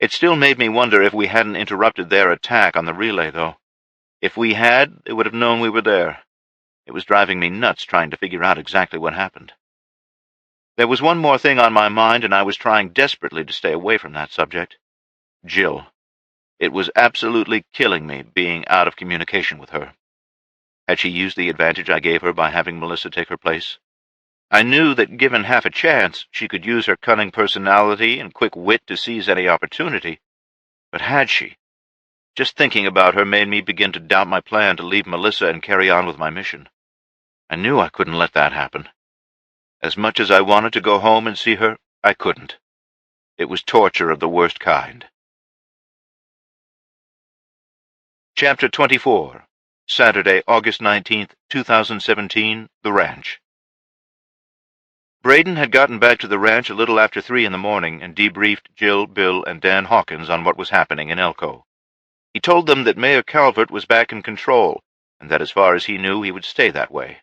It still made me wonder if we hadn't interrupted their attack on the relay, though. If we had, they would have known we were there. It was driving me nuts trying to figure out exactly what happened. There was one more thing on my mind, and I was trying desperately to stay away from that subject. Jill. It was absolutely killing me being out of communication with her. Had she used the advantage I gave her by having Melissa take her place? I knew that given half a chance, she could use her cunning personality and quick wit to seize any opportunity. But had she? Just thinking about her made me begin to doubt my plan to leave Melissa and carry on with my mission. I knew I couldn't let that happen. As much as I wanted to go home and see her, I couldn't. It was torture of the worst kind. Chapter 24. Saturday, August 19th, 2017, The Ranch. Braden had gotten back to the ranch a little after 3 in the morning and debriefed Jill, Bill, and Dan Hawkins on what was happening in Elko. He told them that Mayor Calvert was back in control, and that as far as he knew he would stay that way.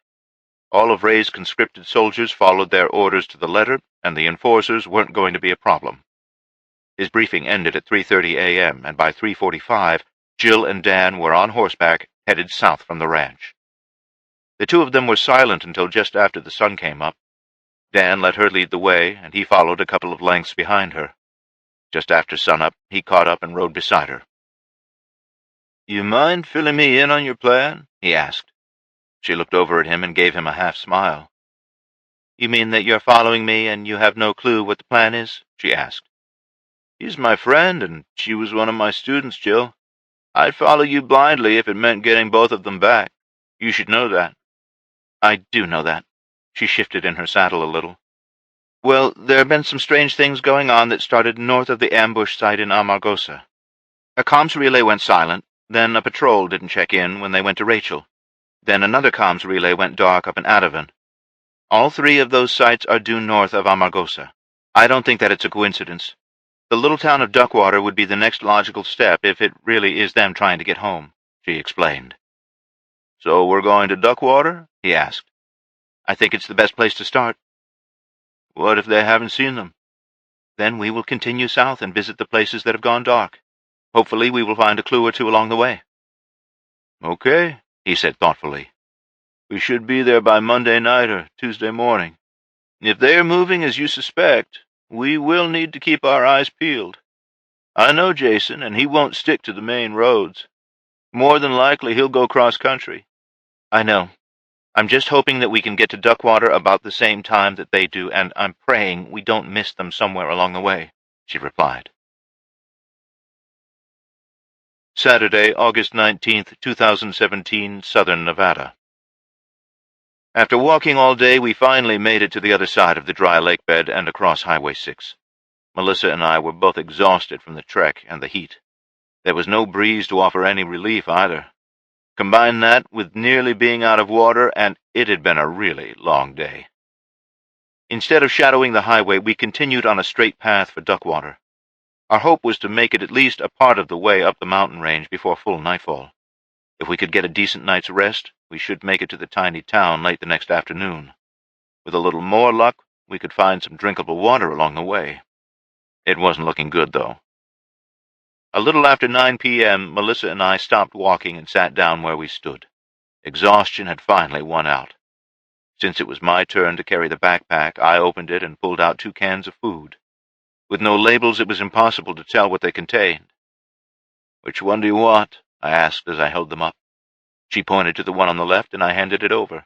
All of Ray's conscripted soldiers followed their orders to the letter, and the enforcers weren't going to be a problem. His briefing ended at 3:30 a.m., and by 3:45, Jill and Dan were on horseback, headed south from the ranch. The two of them were silent until just after the sun came up. Dan let her lead the way, and he followed a couple of lengths behind her. Just after sunup, he caught up and rode beside her. "You mind filling me in on your plan?" he asked. She looked over at him and gave him a half-smile. "You mean that you're following me and you have no clue what the plan is?" she asked. "He's my friend, and she was one of my students, Jill. I'd follow you blindly if it meant getting both of them back. You should know that." "I do know that." She shifted in her saddle a little. "Well, there have been some strange things going on that started north of the ambush site in Amargosa. A comms relay went silent, then a patrol didn't check in when they went to Rachel. Then another comms relay went dark up in Adavan. All 3 of those sites are due north of Amargosa. I don't think that it's a coincidence. The little town of Duckwater would be the next logical step if it really is them trying to get home," she explained. "So we're going to Duckwater?" he asked. "I think it's the best place to start." "What if they haven't seen them?" "Then we will continue south and visit the places that have gone dark. Hopefully we will find a clue or two along the way." "Okay," he said thoughtfully. "We should be there by Monday night or Tuesday morning. If they are moving as you suspect, we will need to keep our eyes peeled. I know Jason, and he won't stick to the main roads. More than likely he'll go cross-country." "I know. I'm just hoping that we can get to Duckwater about the same time that they do, and I'm praying we don't miss them somewhere along the way," she replied. Saturday, August 19th, 2017, Southern Nevada. After walking all day, we finally made it to the other side of the dry lake bed and across Highway 6. Melissa and I were both exhausted from the trek and the heat. There was no breeze to offer any relief either. Combine that with nearly being out of water, and it had been a really long day. Instead of shadowing the highway, we continued on a straight path for Duckwater. Our hope was to make it at least a part of the way up the mountain range before full nightfall. If we could get a decent night's rest, we should make it to the tiny town late the next afternoon. With a little more luck, we could find some drinkable water along the way. It wasn't looking good, though. A little after 9 p.m., Melissa and I stopped walking and sat down where we stood. Exhaustion had finally won out. Since it was my turn to carry the backpack, I opened it and pulled out 2 cans of food. With no labels, it was impossible to tell what they contained. "Which one do you want?" I asked as I held them up. She pointed to the one on the left, and I handed it over.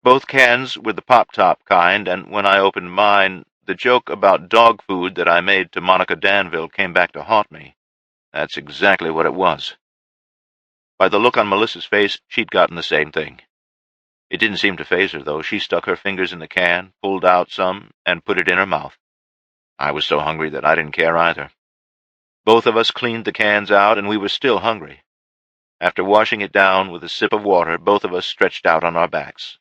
Both cans were the pop-top kind, and when I opened mine, the joke about dog food that I made to Monica Danville came back to haunt me. That's exactly what it was. By the look on Melissa's face, she'd gotten the same thing. It didn't seem to faze her, though. She stuck her fingers in the can, pulled out some, and put it in her mouth. I was so hungry that I didn't care either. Both of us cleaned the cans out, and we were still hungry. After washing it down with a sip of water, both of us stretched out on our backs.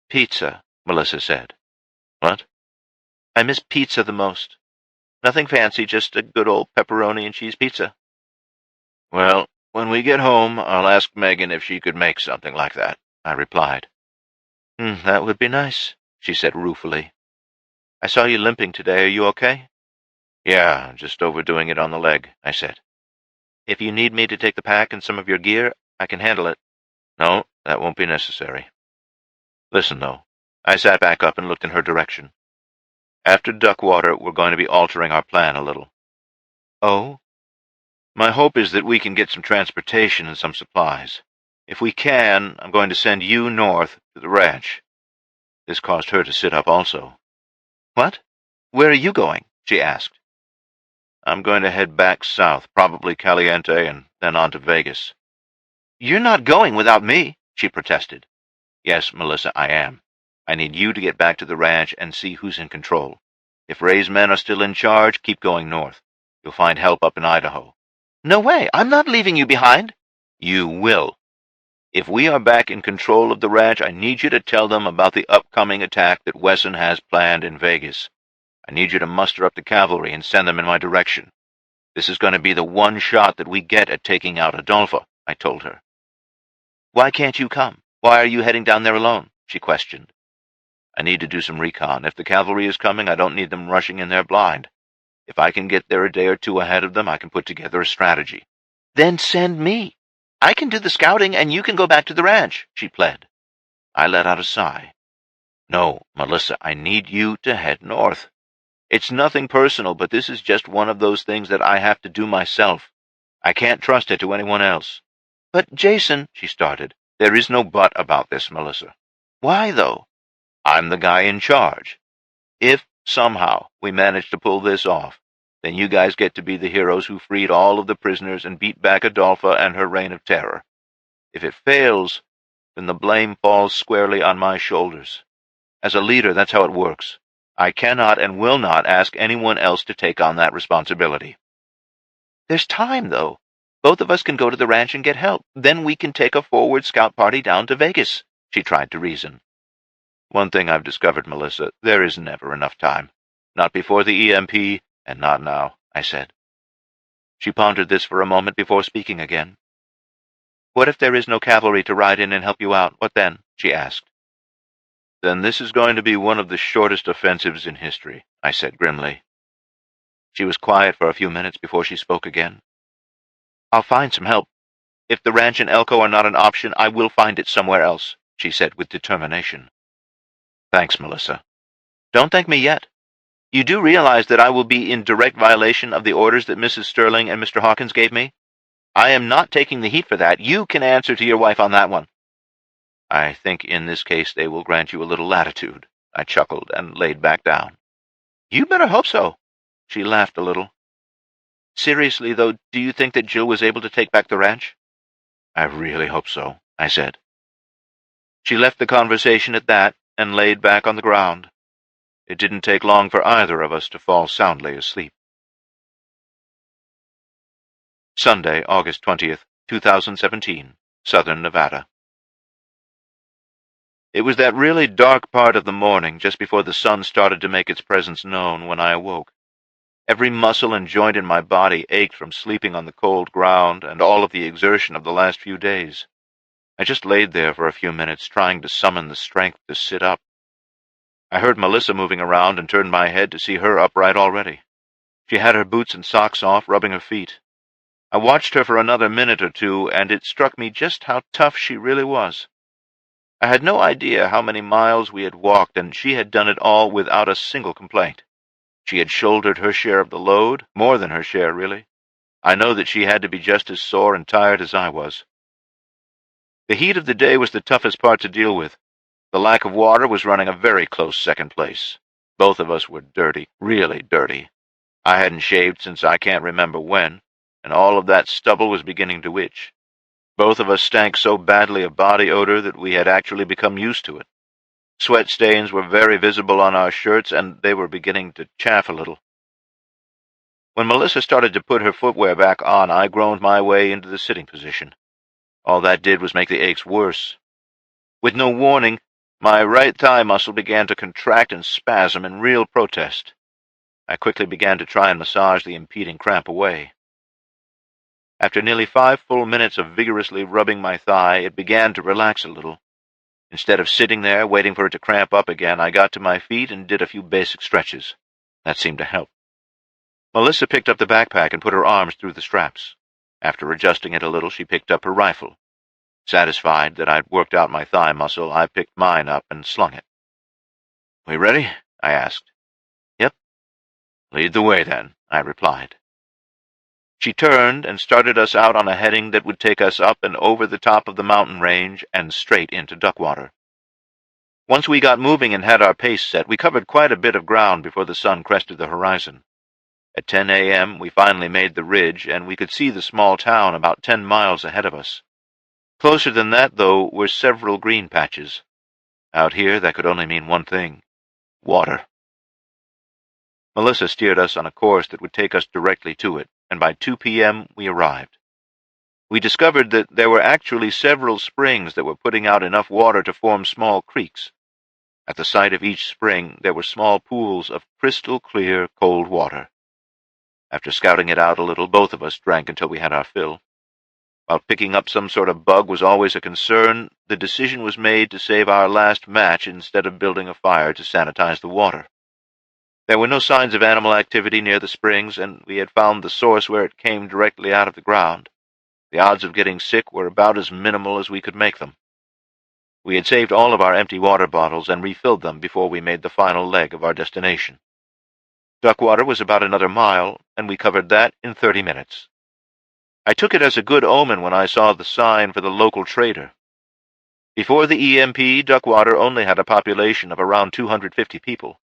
"Pizza," Melissa said. "What?" "I miss pizza the most. Nothing fancy, just a good old pepperoni and cheese pizza." "Well, when we get home, I'll ask Megan if she could make something like that," I replied. "That would be nice," she said ruefully. "I saw you limping today. Are you okay?" "Yeah, just overdoing it on the leg," I said. If you need me to take the pack and some of your gear, I can handle it. No, that won't be necessary. Listen, though. I sat back up and looked in her direction. After Duckwater, we're going to be altering our plan a little. Oh? My hope is that we can get some transportation and some supplies. If we can, I'm going to send you north to the ranch. This caused her to sit up also. What? Where are you going? She asked. I'm going to head back south, probably Caliente, and then on to Vegas. You're not going without me, she protested. Yes, Melissa, I am. I need you to get back to the ranch and see who's in control. If Ray's men are still in charge, keep going north. You'll find help up in Idaho. No way! I'm not leaving you behind. You will. If we are back in control of the ranch, I need you to tell them about the upcoming attack that Wesson has planned in Vegas. I need you to muster up the cavalry and send them in my direction. This is going to be the one shot that we get at taking out Adolfo, I told her. Why can't you come? Why are you heading down there alone? She questioned. I need to do some recon. If the cavalry is coming, I don't need them rushing in there blind. If I can get there a day or two ahead of them, I can put together a strategy. Then send me. I can do the scouting, and you can go back to the ranch, she pled. I let out a sigh. No, Melissa, I need you to head north. It's nothing personal, but this is just one of those things that I have to do myself. I can't trust it to anyone else. But, Jason, she started. There is no but about this, Melissa. Why, though? I'm the guy in charge. If, somehow, we manage to pull this off, then you guys get to be the heroes who freed all of the prisoners and beat back Adolpha and her reign of terror. If it fails, then the blame falls squarely on my shoulders. As a leader, that's how it works. I cannot and will not ask anyone else to take on that responsibility. There's time, though. Both of us can go to the ranch and get help. Then we can take a forward scout party down to Vegas, she tried to reason. One thing I've discovered, Melissa, there is never enough time. Not before the EMP, and not now, I said. She pondered this for a moment before speaking again. What if there is no cavalry to ride in and help you out? What then? She asked. Then this is going to be one of the shortest offensives in history, I said grimly. She was quiet for a few minutes before she spoke again. I'll find some help. If the ranch and Elko are not an option, I will find it somewhere else, she said with determination. Thanks, Melissa. Don't thank me yet. You do realize that I will be in direct violation of the orders that Mrs. Sterling and Mr. Hawkins gave me? I am not taking the heat for that. You can answer to your wife on that one. I think in this case they will grant you a little latitude, I chuckled and laid back down. You better hope so. She laughed a little. Seriously, though, do you think that Jill was able to take back the ranch? I really hope so, I said. She left the conversation at that and laid back on the ground. It didn't take long for either of us to fall soundly asleep. Sunday, August 20th, 2017, Southern Nevada. It was that really dark part of the morning, just before the sun started to make its presence known, when I awoke. Every muscle and joint in my body ached from sleeping on the cold ground and all of the exertion of the last few days. I just laid there for a few minutes, trying to summon the strength to sit up. I heard Melissa moving around and turned my head to see her upright already. She had her boots and socks off, rubbing her feet. I watched her for another minute or two, and it struck me just how tough she really was. I had no idea how many miles we had walked, and she had done it all without a single complaint. She had shouldered her share of the load, more than her share, really. I know that she had to be just as sore and tired as I was. The heat of the day was the toughest part to deal with. The lack of water was running a very close second place. Both of us were dirty, really dirty. I hadn't shaved since I can't remember when, and all of that stubble was beginning to itch. Both of us stank so badly of body odor that we had actually become used to it. Sweat stains were very visible on our shirts, and they were beginning to chafe a little. When Melissa started to put her footwear back on, I groaned my way into the sitting position. All that did was make the aches worse. With no warning, my right thigh muscle began to contract and spasm in real protest. I quickly began to try and massage the impeding cramp away. After nearly 5 full minutes of vigorously rubbing my thigh, it began to relax a little. Instead of sitting there, waiting for it to cramp up again, I got to my feet and did a few basic stretches. That seemed to help. Melissa picked up the backpack and put her arms through the straps. After adjusting it a little, she picked up her rifle. Satisfied that I'd worked out my thigh muscle, I picked mine up and slung it. "We ready?" I asked. "Yep." "Lead the way, then," I replied. She turned and started us out on a heading that would take us up and over the top of the mountain range and straight into Duckwater. Once we got moving and had our pace set, we covered quite a bit of ground before the sun crested the horizon. At 10 a.m., we finally made the ridge, and we could see the small town about 10 miles ahead of us. Closer than that, though, were several green patches. Out here, that could only mean one thing: water. Melissa steered us on a course that would take us directly to it, and by 2 p.m. we arrived. We discovered that there were actually several springs that were putting out enough water to form small creeks. At the site of each spring, there were small pools of crystal-clear, cold water. After scouting it out a little, both of us drank until we had our fill. While picking up some sort of bug was always a concern, the decision was made to save our last match instead of building a fire to sanitize the water. There were no signs of animal activity near the springs, and we had found the source where it came directly out of the ground. The odds of getting sick were about as minimal as we could make them. We had saved all of our empty water bottles and refilled them before we made the final leg of our destination. Duckwater was about another mile, and we covered that in 30 minutes. I took it as a good omen when I saw the sign for the local trader. Before the EMP, Duckwater only had a population of around 250 people.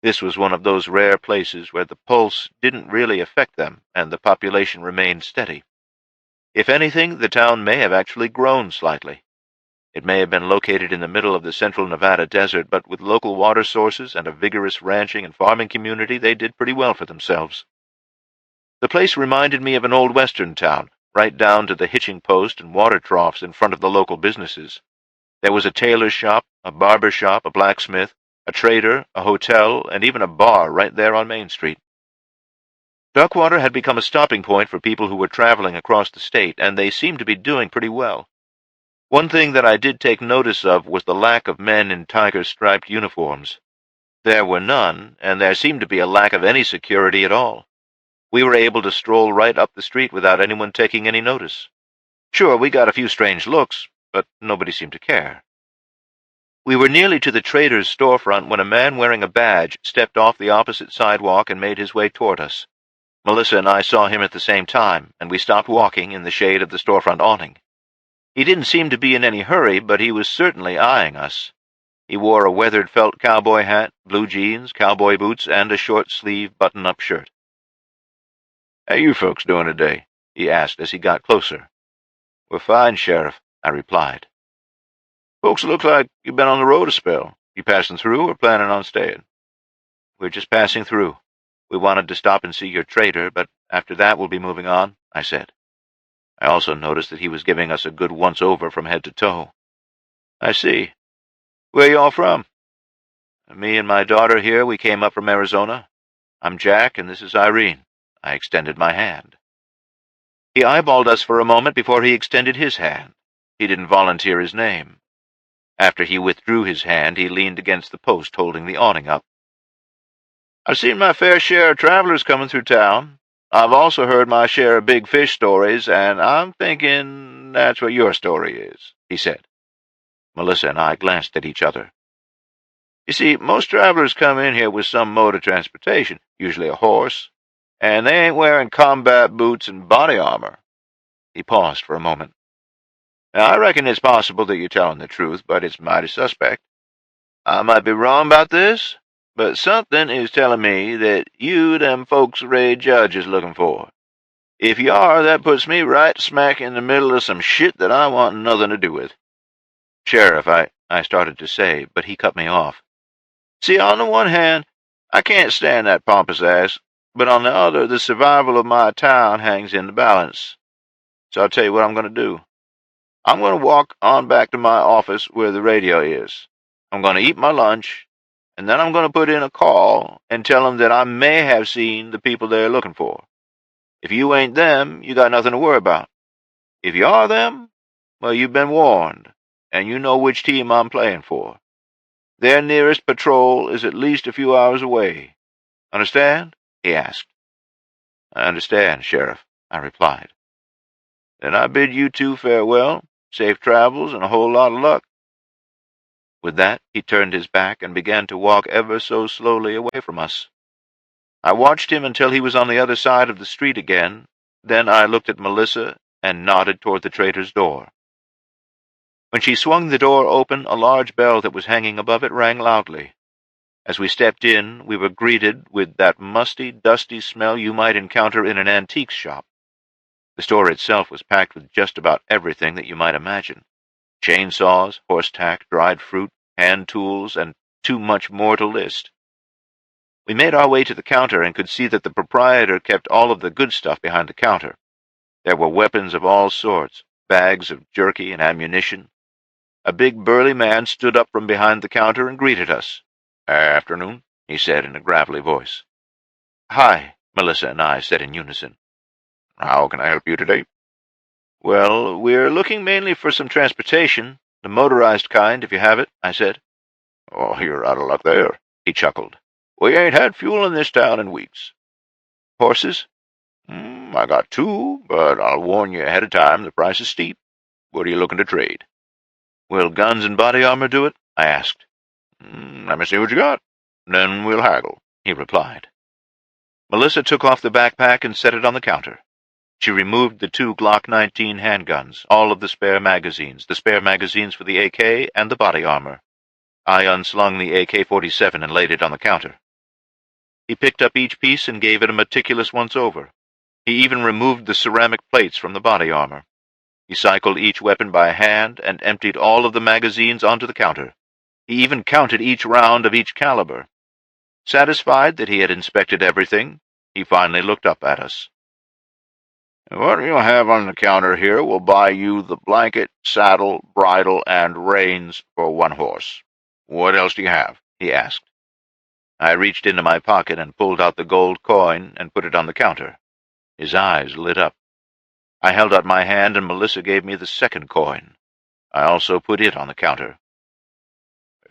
This was one of those rare places where the pulse didn't really affect them, and the population remained steady. If anything, the town may have actually grown slightly. It may have been located in the middle of the central Nevada desert, but with local water sources and a vigorous ranching and farming community, they did pretty well for themselves. The place reminded me of an old western town, right down to the hitching post and water troughs in front of the local businesses. There was a tailor's shop, a barber shop, a blacksmith, a trader, a hotel, and even a bar right there on Main Street. Duckwater had become a stopping point for people who were traveling across the state, and they seemed to be doing pretty well. One thing that I did take notice of was the lack of men in tiger-striped uniforms. There were none, and there seemed to be a lack of any security at all. We were able to stroll right up the street without anyone taking any notice. Sure, we got a few strange looks, but nobody seemed to care. We were nearly to the trader's storefront when a man wearing a badge stepped off the opposite sidewalk and made his way toward us. Melissa and I saw him at the same time, and we stopped walking in the shade of the storefront awning. He didn't seem to be in any hurry, but he was certainly eyeing us. He wore a weathered felt cowboy hat, blue jeans, cowboy boots, and a short-sleeved button-up shirt. "How you folks doing today?" he asked as he got closer. "We're fine, Sheriff," I replied. "Folks look like you've been on the road a spell. You passing through or planning on staying?" "We're just passing through. We wanted to stop and see your trader, but after that we'll be moving on," I said. I also noticed that he was giving us a good once-over from head to toe. "I see. Where you all from?" "Me and my daughter here. We came up from Arizona. I'm Jack, and this is Irene." I extended my hand. He eyeballed us for a moment before he extended his hand. He didn't volunteer his name. After he withdrew his hand, he leaned against the post holding the awning up. "I've seen my fair share of travelers coming through town. I've also heard my share of big fish stories, and I'm thinking that's what your story is," he said. Melissa and I glanced at each other. "You see, most travelers come in here with some mode of transportation, usually a horse, and they ain't wearing combat boots and body armor." He paused for a moment. "Now, I reckon it's possible that you're telling the truth, but it's mighty suspect. I might be wrong about this, but something is telling me that you them folks Ray Judge is looking for. If you are, that puts me right smack in the middle of some shit that I want nothing to do with." "Sheriff," I started to say, but he cut me off. "See, on the one hand, I can't stand that pompous ass, but on the other, the survival of my town hangs in the balance. So I'll tell you what I'm going to do. I'm going to walk on back to my office where the radio is. I'm going to eat my lunch, and then I'm going to put in a call and tell them that I may have seen the people they're looking for. If you ain't them, you got nothing to worry about. If you are them, well, you've been warned, and you know which team I'm playing for. Their nearest patrol is at least a few hours away. Understand?" he asked. "I understand, Sheriff," I replied. Then I bid you two farewell, safe travels, and a whole lot of luck." With that, he turned his back and began to walk ever so slowly away from us. I watched him until he was on the other side of the street again. Then I looked at Melissa and nodded toward the trader's door. When she swung the door open, a large bell that was hanging above it rang loudly. As we stepped in, we were greeted with that musty, dusty smell you might encounter in an antique shop. The store itself was packed with just about everything that you might imagine: chainsaws, horse tack, dried fruit, hand tools, and too much more to list. We made our way to the counter and could see that the proprietor kept all of the good stuff behind the counter. There were weapons of all sorts, bags of jerky and ammunition. A big burly man stood up from behind the counter and greeted us. "Afternoon," he said in a gravelly voice. "Hi," Melissa and I said in unison. "How can I help you today?" "Well, we're looking mainly for some transportation, the motorized kind, if you have it," I said. "Oh, you're out of luck there," he chuckled. "We ain't had fuel in this town in weeks." "Horses?" I got two, but I'll warn you ahead of time, the price is steep. What are you looking to trade?" "Will guns and body armor do it?" I asked. "Let me see what you got. Then we'll haggle," he replied. Melissa took off the backpack and set it on the counter. She removed the two Glock 19 handguns, all of the spare magazines for the AK and the body armor. I unslung the AK-47 and laid it on the counter. He picked up each piece and gave it a meticulous once-over. He even removed the ceramic plates from the body armor. He cycled each weapon by hand and emptied all of the magazines onto the counter. He even counted each round of each caliber. Satisfied that he had inspected everything, he finally looked up at us. "What you have on the counter here will buy you the blanket, saddle, bridle, and reins for one horse. What else do you have?" he asked. I reached into my pocket and pulled out the gold coin and put it on the counter. His eyes lit up. I held out my hand and Melissa gave me the second coin. I also put it on the counter.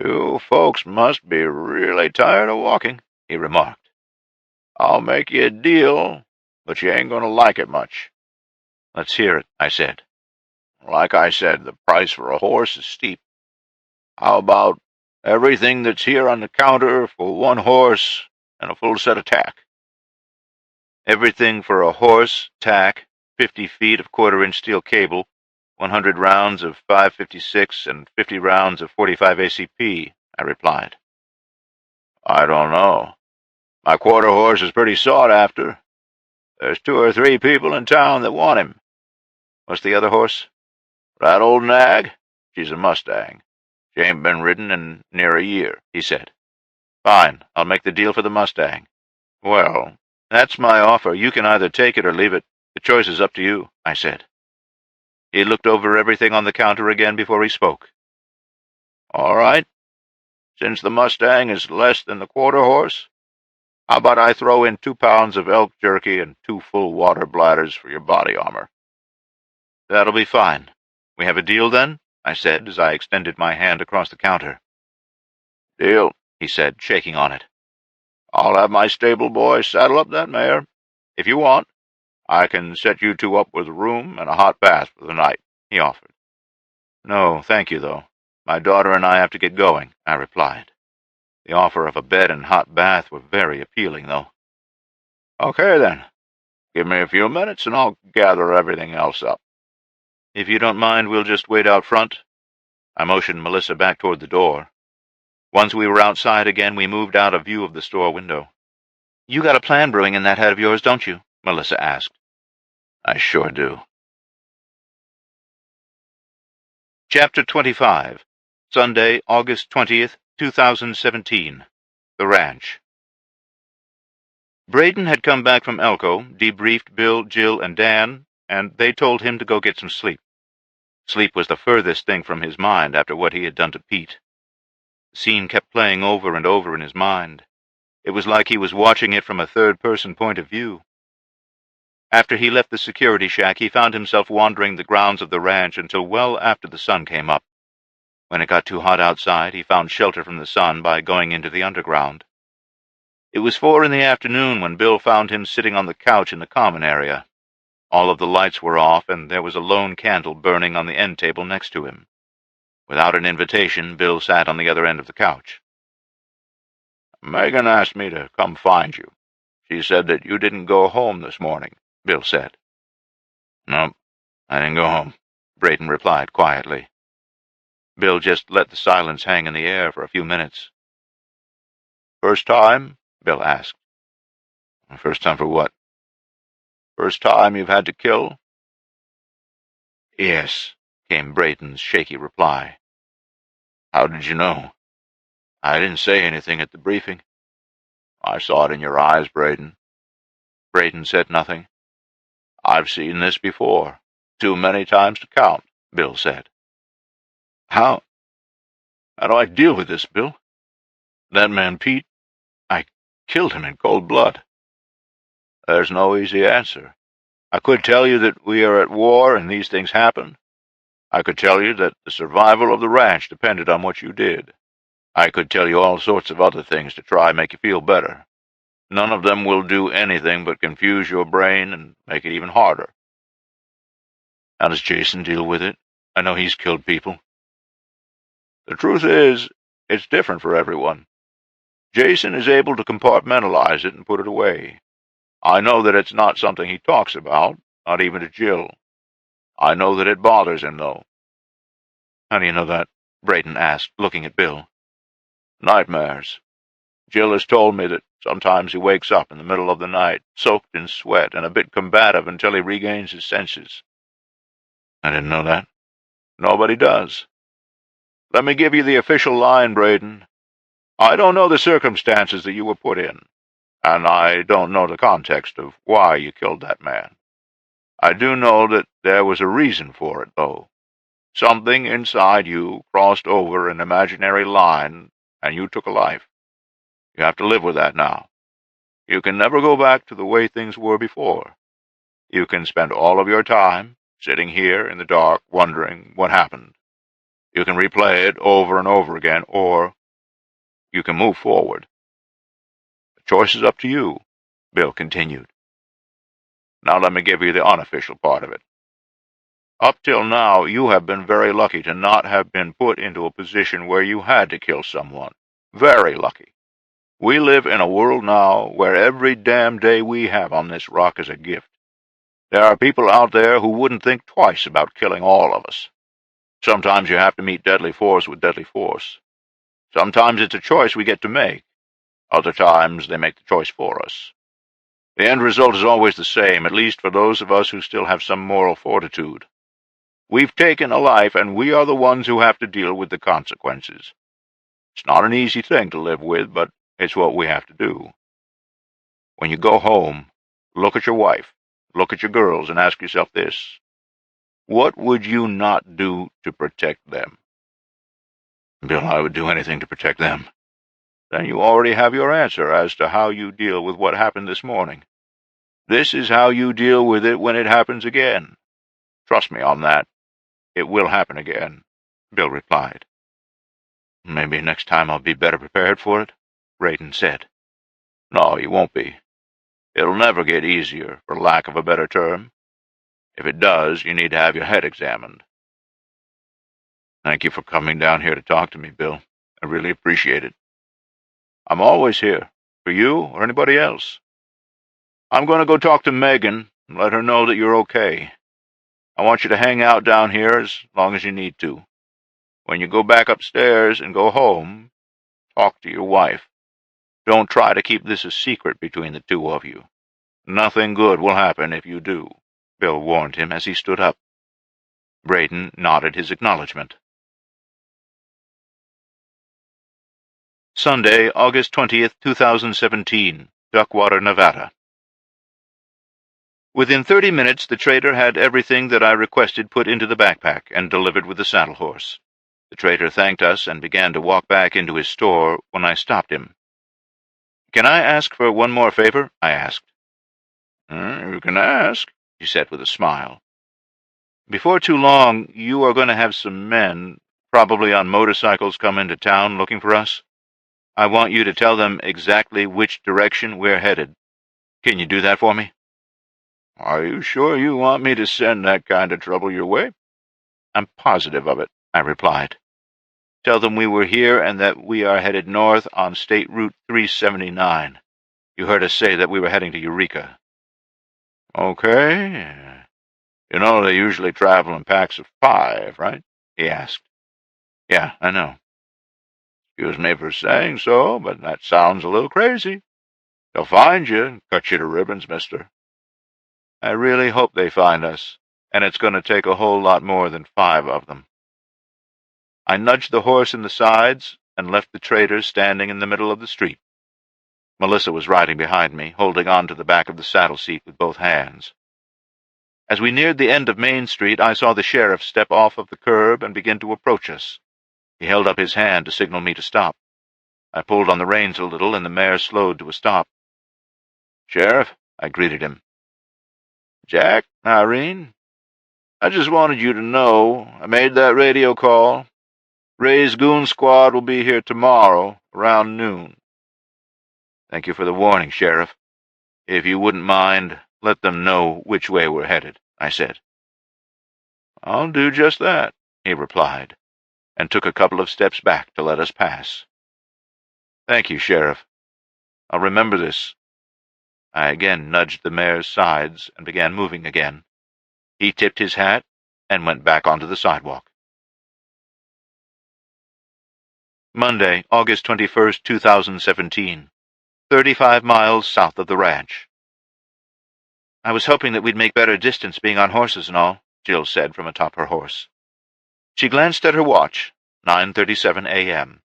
"You folks must be really tired of walking," he remarked. "I'll make you a deal, but you ain't going to like it much." "Let's hear it," I said. "Like I said, the price for a horse is steep. How about everything that's here on the counter for one horse and a full set of tack?" Everything for a horse, tack, 50 feet of quarter-inch steel cable, 100 rounds of 5.56 and 50 rounds of 45 ACP, I replied. "I don't know. My quarter horse is pretty sought after. There's 2 or 3 people in town that want him." "What's the other horse?" "That old nag? She's a Mustang. She ain't been ridden in near a year," he said. "Fine. I'll make the deal for the Mustang." "Well, that's my offer. You can either take it or leave it. The choice is up to you," I said. He looked over everything on the counter again before he spoke. "All right. Since the Mustang is less than the quarter horse, how about I throw in 2 pounds of elk jerky and 2 full water bladders for your body armor?" "That'll be fine. We have a deal then?" I said as I extended my hand across the counter. "Deal," he said, shaking on it. "I'll have my stable boy saddle up that mare. If you want, I can set you two up with a room and a hot bath for the night," he offered. "No, thank you, though. My daughter and I have to get going," I replied. The offer of a bed and hot bath were very appealing, though. "Okay, then. Give me a few minutes and I'll gather everything else up." "If you don't mind, we'll just wait out front." I motioned Melissa back toward the door. Once we were outside again, we moved out of view of the store window. "You got a plan brewing in that head of yours, don't you?" Melissa asked. "I sure do." Chapter 25, Sunday, August 20th, 2017. The Ranch. Braden had come back from Elko, debriefed Bill, Jill, and Dan, and they told him to go get some sleep. Sleep was the furthest thing from his mind after what he had done to Pete. The scene kept playing over and over in his mind. It was like he was watching it from a third-person point of view. After he left the security shack, he found himself wandering the grounds of the ranch until well after the sun came up. When it got too hot outside, he found shelter from the sun by going into the underground. It was 4 in the afternoon when Bill found him sitting on the couch in the common area. All of the lights were off, and there was a lone candle burning on the end table next to him. Without an invitation, Bill sat on the other end of the couch. "Megan asked me to come find you. She said that you didn't go home this morning," Bill said. "No, I didn't go home," Braden replied quietly. Bill just let the silence hang in the air for a few minutes. "First time?" Bill asked. "First time for what?" "First time you've had to kill?" "Yes," came Braden's shaky reply. "How did you know?" "I didn't say anything at the briefing." "I saw it in your eyes, Braden." Braden said nothing. "I've seen this before. Too many times to count," Bill said. How do I deal with this, Bill? That man Pete, I killed him in cold blood." "There's no easy answer. I could tell you that we are at war and these things happen. I could tell you that the survival of the ranch depended on what you did. I could tell you all sorts of other things to try and make you feel better. None of them will do anything but confuse your brain and make it even harder." "How does Jason deal with it? I know he's killed people." "The truth is, it's different for everyone. Jason is able to compartmentalize it and put it away. I know that it's not something he talks about, not even to Jill. I know that it bothers him, though." "How do you know that?" Braden asked, looking at Bill. "Nightmares. Jill has told me that sometimes he wakes up in the middle of the night, soaked in sweat and a bit combative until he regains his senses." "I didn't know that." "Nobody does. Let me give you the official line, Braden. I don't know the circumstances that you were put in, and I don't know the context of why you killed that man. I do know that there was a reason for it, though. Something inside you crossed over an imaginary line, and you took a life. You have to live with that now. You can never go back to the way things were before. You can spend all of your time sitting here in the dark wondering what happened. You can replay it over and over again, or you can move forward. The choice is up to you," Bill continued. "Now let me give you the unofficial part of it. Up till now, you have been very lucky to not have been put into a position where you had to kill someone. Very lucky. We live in a world now where every damn day we have on this rock is a gift. There are people out there who wouldn't think twice about killing all of us. Sometimes you have to meet deadly force with deadly force. Sometimes it's a choice we get to make. Other times they make the choice for us. The end result is always the same, at least for those of us who still have some moral fortitude. We've taken a life, and we are the ones who have to deal with the consequences. It's not an easy thing to live with, but it's what we have to do. When you go home, look at your wife, look at your girls, and ask yourself this: what would you not do to protect them?" "Bill, I would do anything to protect them." "Then you already have your answer as to how you deal with what happened this morning. This is how you deal with it when it happens again. Trust me on that. It will happen again," Bill replied. "Maybe next time I'll be better prepared for it," Braden said. "No, you won't be. It'll never get easier, for lack of a better term. If it does, you need to have your head examined." "Thank you for coming down here to talk to me, Bill. I really appreciate it." "I'm always here, for you or anybody else. I'm going to go talk to Megan and let her know that you're okay. I want you to hang out down here as long as you need to. When you go back upstairs and go home, talk to your wife. Don't try to keep this a secret between the two of you. Nothing good will happen if you do," Bill warned him as he stood up. Braden nodded his acknowledgment. Sunday, August 20th, 2017, Duckwater, Nevada. Within 30 minutes, the trader had everything that I requested put into the backpack and delivered with the saddle horse. The trader thanked us and began to walk back into his store when I stopped him. "Can I ask for one more favor?" I asked. "You can ask," he said with a smile. "Before too long, you are going to have some men, probably on motorcycles, come into town looking for us. I want you to tell them exactly which direction we're headed. Can you do that for me?" Are you sure you want me to send that kind of trouble your way? I'm positive of it, I replied. Tell them we were here and that we are headed north on State Route 379. You heard us say that we were heading to Eureka. Okay. You know they usually travel in packs of 5, right? He asked. Yeah, I know. Excuse me for saying so, but that sounds a little crazy. They'll find you and cut you to ribbons, mister. I really hope they find us, and it's going to take a whole lot more than 5 of them. I nudged the horse in the sides and left the traders standing in the middle of the street. Melissa was riding behind me, holding on to the back of the saddle seat with both hands. As we neared the end of Main Street, I saw the sheriff step off of the curb and begin to approach us. He held up his hand to signal me to stop. I pulled on the reins a little, and the mare slowed to a stop. "Sheriff," I greeted him. "Jack, Irene, I just wanted you to know I made that radio call. Ray's goon squad will be here tomorrow, around noon." "Thank you for the warning, Sheriff. If you wouldn't mind, let them know which way we're headed," I said. "I'll do just that," he replied, and took a couple of steps back to let us pass. "Thank you, Sheriff. I'll remember this." I again nudged the mare's sides and began moving again. He tipped his hat and went back onto the sidewalk. Monday, August 21st, 2017. 35 miles south of the ranch. "I was hoping that we'd make better distance being on horses and all," Jill said from atop her horse. She glanced at her watch, 9:37 a.m.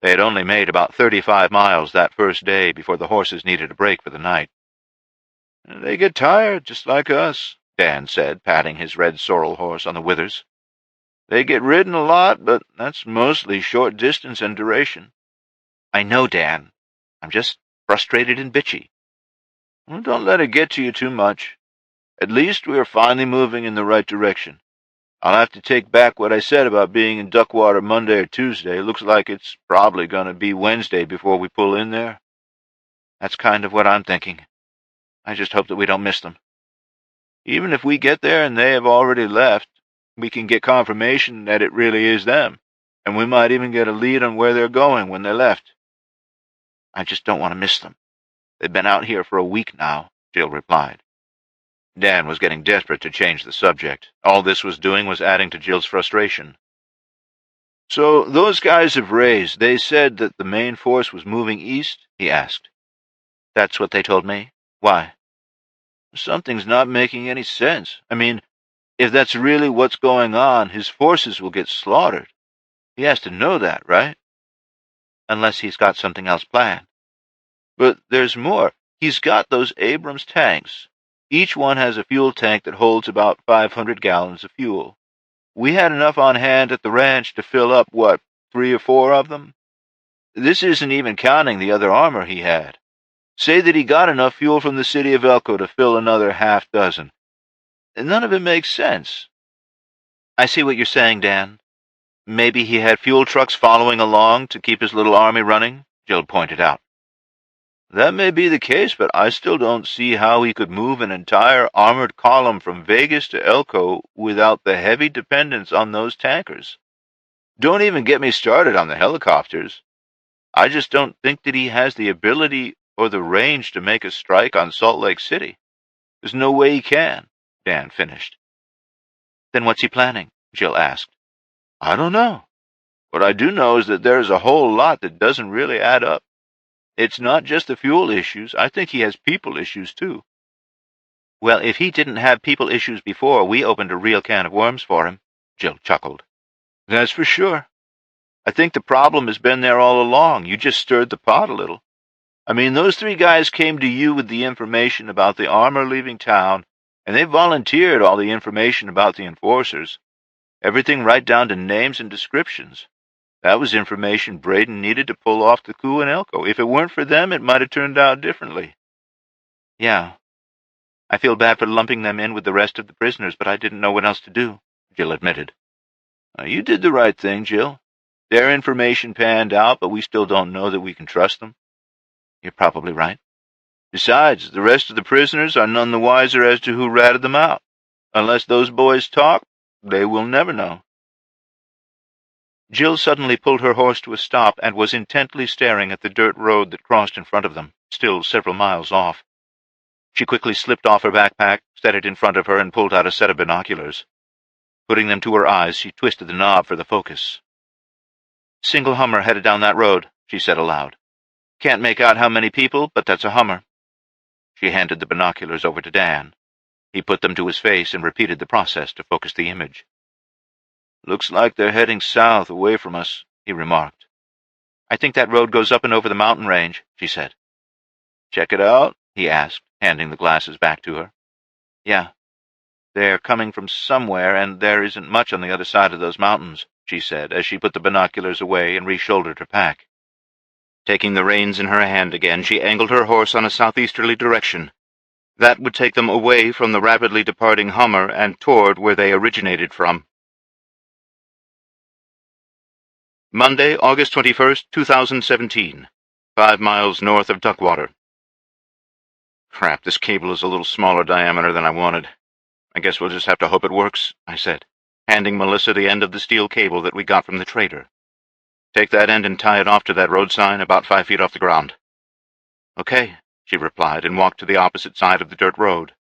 They had only made about 35 miles that first day before the horses needed a break for the night. "They get tired, just like us," Dan said, patting his red sorrel horse on the withers. "They get ridden a lot, but that's mostly short distance and duration." "I know, Dan. I'm just frustrated and bitchy." "Well, don't let it get to you too much. At least we are finally moving in the right direction. I'll have to take back what I said about being in Duckwater Monday or Tuesday. Looks like it's probably going to be Wednesday before we pull in there." "That's kind of what I'm thinking. I just hope that we don't miss them." "Even if we get there and they have already left, we can get confirmation that it really is them, and we might even get a lead on where they're going when they left." "I just don't want to miss them. They've been out here for a week now," Jill replied. Dan was getting desperate to change the subject. All this was doing was adding to Jill's frustration. "So those guys have raised. They said that the main force was moving east?" he asked. "That's what they told me. Why?" "Something's not making any sense. I mean, if that's really what's going on, his forces will get slaughtered. He has to know that, right?" "Unless he's got something else planned." "But there's more. He's got those Abrams tanks. Each one has a fuel tank that holds about 500 gallons of fuel. We had enough on hand at the ranch to fill up, 3 or 4 of them? This isn't even counting the other armor he had. Say that he got enough fuel from the city of Elko to fill another half dozen. None of it makes sense." "I see what you're saying, Dan. Maybe he had fuel trucks following along to keep his little army running," Jill pointed out. "That may be the case, but I still don't see how he could move an entire armored column from Vegas to Elko without the heavy dependence on those tankers. Don't even get me started on the helicopters. I just don't think that he has the ability or the range to make a strike on Salt Lake City. There's no way he can," Dan finished. "Then what's he planning?" Jill asked. "I don't know. What I do know is that there's a whole lot that doesn't really add up. It's not just the fuel issues. I think he has people issues, too." "Well, if he didn't have people issues before, we opened a real can of worms for him," Jill chuckled. "That's for sure. I think the problem has been there all along. You just stirred the pot a little. I mean, those 3 guys came to you with the information about the armor leaving town, and they volunteered all the information about the enforcers. Everything right down to names and descriptions. That was information Braden needed to pull off the coup in Elko. If it weren't for them, it might have turned out differently." "Yeah. I feel bad for lumping them in with the rest of the prisoners, but I didn't know what else to do," Jill admitted. "You did the right thing, Jill. Their information panned out, but we still don't know that we can trust them." "You're probably right." Besides, the rest of the prisoners are none the wiser as to who ratted them out. Unless those boys talk, they will never know." Jill suddenly pulled her horse to a stop and was intently staring at the dirt road that crossed in front of them, still several miles off. She quickly slipped off her backpack, set it in front of her, and pulled out a set of binoculars. Putting them to her eyes, she twisted the knob for the focus. "Single Hummer headed down that road," she said aloud. "Can't make out how many people, but that's a Hummer." She handed the binoculars over to Dan. He put them to his face and repeated the process to focus the image. "Looks like they're heading south, away from us," he remarked. "I think that road goes up and over the mountain range," she said. "Check it out?" he asked, handing the glasses back to her. "Yeah. They're coming from somewhere, and there isn't much on the other side of those mountains," she said, as she put the binoculars away and re-shouldered her pack. Taking the reins in her hand again, she angled her horse on a southeasterly direction. That would take them away from the rapidly departing Hummer and toward where they originated from. Monday, August 21st, 2017. 5 miles north of Duckwater. "Crap, this cable is a little smaller diameter than I wanted. I guess we'll just have to hope it works," I said, handing Melissa the end of the steel cable that we got from the trader. "Take that end and tie it off to that road sign about 5 feet off the ground." "Okay," she replied, and walked to the opposite side of the dirt road.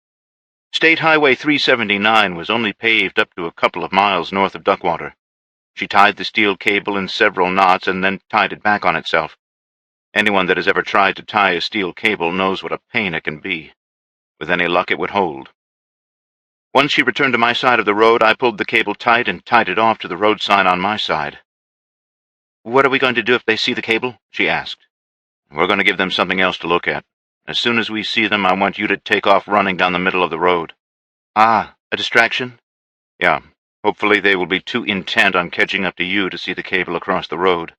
State Highway 379 was only paved up to a couple of miles north of Duckwater. She tied the steel cable in several knots and then tied it back on itself. Anyone that has ever tried to tie a steel cable knows what a pain it can be. With any luck, it would hold. Once she returned to my side of the road, I pulled the cable tight and tied it off to the road sign on my side. "What are we going to do if they see the cable?" she asked. "We're going to give them something else to look at. As soon as we see them, I want you to take off running down the middle of the road." "Ah, a distraction?" "Yeah. Hopefully they will be too intent on catching up to you to see the cable across the road.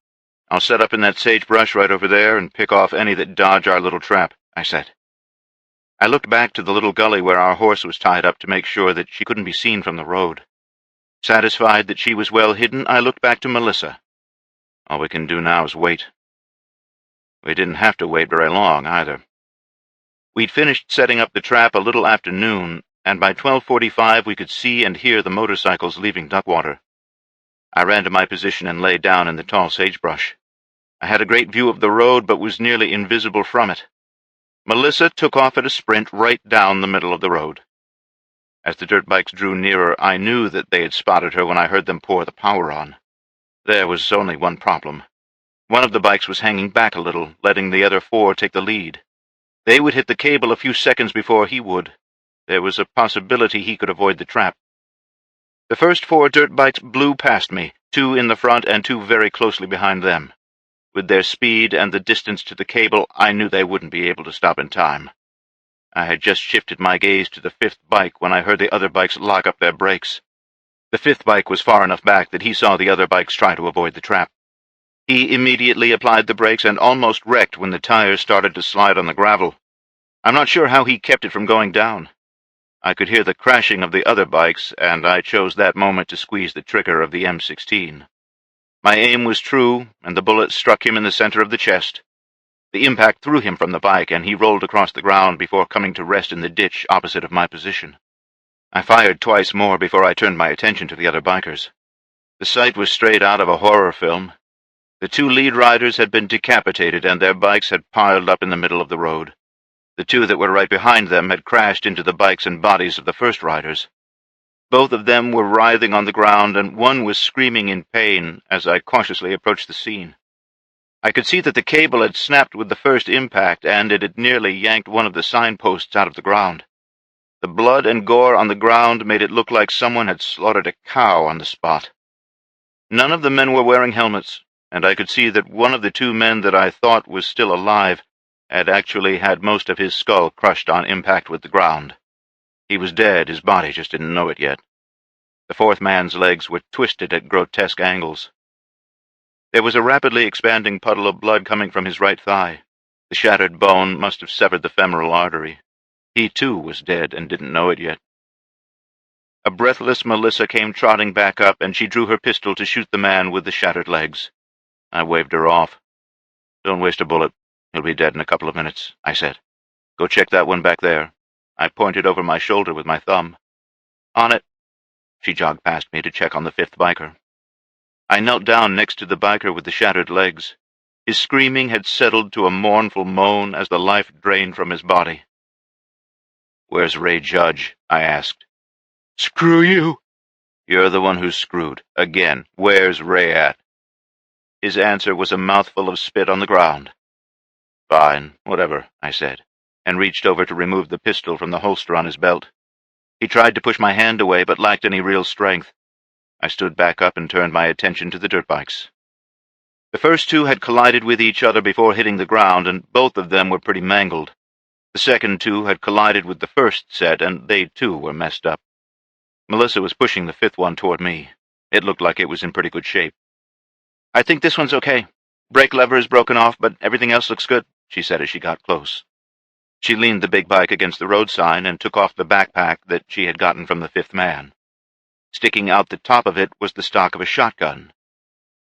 I'll set up in that sagebrush right over there and pick off any that dodge our little trap," I said. I looked back to the little gully where our horse was tied up to make sure that she couldn't be seen from the road. Satisfied that she was well hidden, I looked back to Melissa. All we can do now is wait. We didn't have to wait very long, either. We'd finished setting up the trap a little after noon, and by 12:45 we could see and hear the motorcycles leaving Duckwater. I ran to my position and lay down in the tall sagebrush. I had a great view of the road, but was nearly invisible from it. Melissa took off at a sprint right down the middle of the road. As the dirt bikes drew nearer, I knew that they had spotted her when I heard them pour the power on. There was only one problem. One of the bikes was hanging back a little, letting the other 4 take the lead. They would hit the cable a few seconds before he would. There was a possibility he could avoid the trap. The first 4 dirt bikes blew past me, 2 in the front and 2 very closely behind them. With their speed and the distance to the cable, I knew they wouldn't be able to stop in time. I had just shifted my gaze to the 5th bike when I heard the other bikes lock up their brakes. The 5th bike was far enough back that he saw the other bikes try to avoid the trap. He immediately applied the brakes and almost wrecked when the tires started to slide on the gravel. I'm not sure how he kept it from going down. I could hear the crashing of the other bikes, and I chose that moment to squeeze the trigger of the M16. My aim was true, and the bullet struck him in the center of the chest. The impact threw him from the bike, and he rolled across the ground before coming to rest in the ditch opposite of my position. I fired twice more before I turned my attention to the other bikers. The sight was straight out of a horror film. The 2 lead riders had been decapitated, and their bikes had piled up in the middle of the road. The 2 that were right behind them had crashed into the bikes and bodies of the first riders. Both of them were writhing on the ground, and one was screaming in pain as I cautiously approached the scene. I could see that the cable had snapped with the first impact, and it had nearly yanked one of the signposts out of the ground. The blood and gore on the ground made it look like someone had slaughtered a cow on the spot. None of the men were wearing helmets, and I could see that one of the 2 men that I thought was still alive had actually had most of his skull crushed on impact with the ground. He was dead, his body just didn't know it yet. The 4th man's legs were twisted at grotesque angles. There was a rapidly expanding puddle of blood coming from his right thigh. The shattered bone must have severed the femoral artery. He, too, was dead and didn't know it yet. A breathless Melissa came trotting back up, and she drew her pistol to shoot the man with the shattered legs. I waved her off. "Don't waste a bullet. He'll be dead in a couple of minutes," I said. Go check that one back there. I pointed over my shoulder with my thumb. On it. She jogged past me to check on the fifth biker. I knelt down next to the biker with the shattered legs. His screaming had settled to a mournful moan as the life drained from his body. "Where's Ray Judge?" I asked. "Screw you!" "You're the one who's screwed. Again, where's Ray at?" His answer was a mouthful of spit on the ground. "Fine, whatever," I said, and reached over to remove the pistol from the holster on his belt. He tried to push my hand away, but lacked any real strength. I stood back up and turned my attention to the dirt bikes. The first two had collided with each other before hitting the ground, and both of them were pretty mangled. The second two had collided with the first set, and they too were messed up. Melissa was pushing the fifth one toward me. It looked like it was in pretty good shape. "I think this one's okay. Brake lever is broken off, but everything else looks good," she said as she got close. She leaned the big bike against the road sign and took off the backpack that she had gotten from the fifth man. Sticking out the top of it was the stock of a shotgun.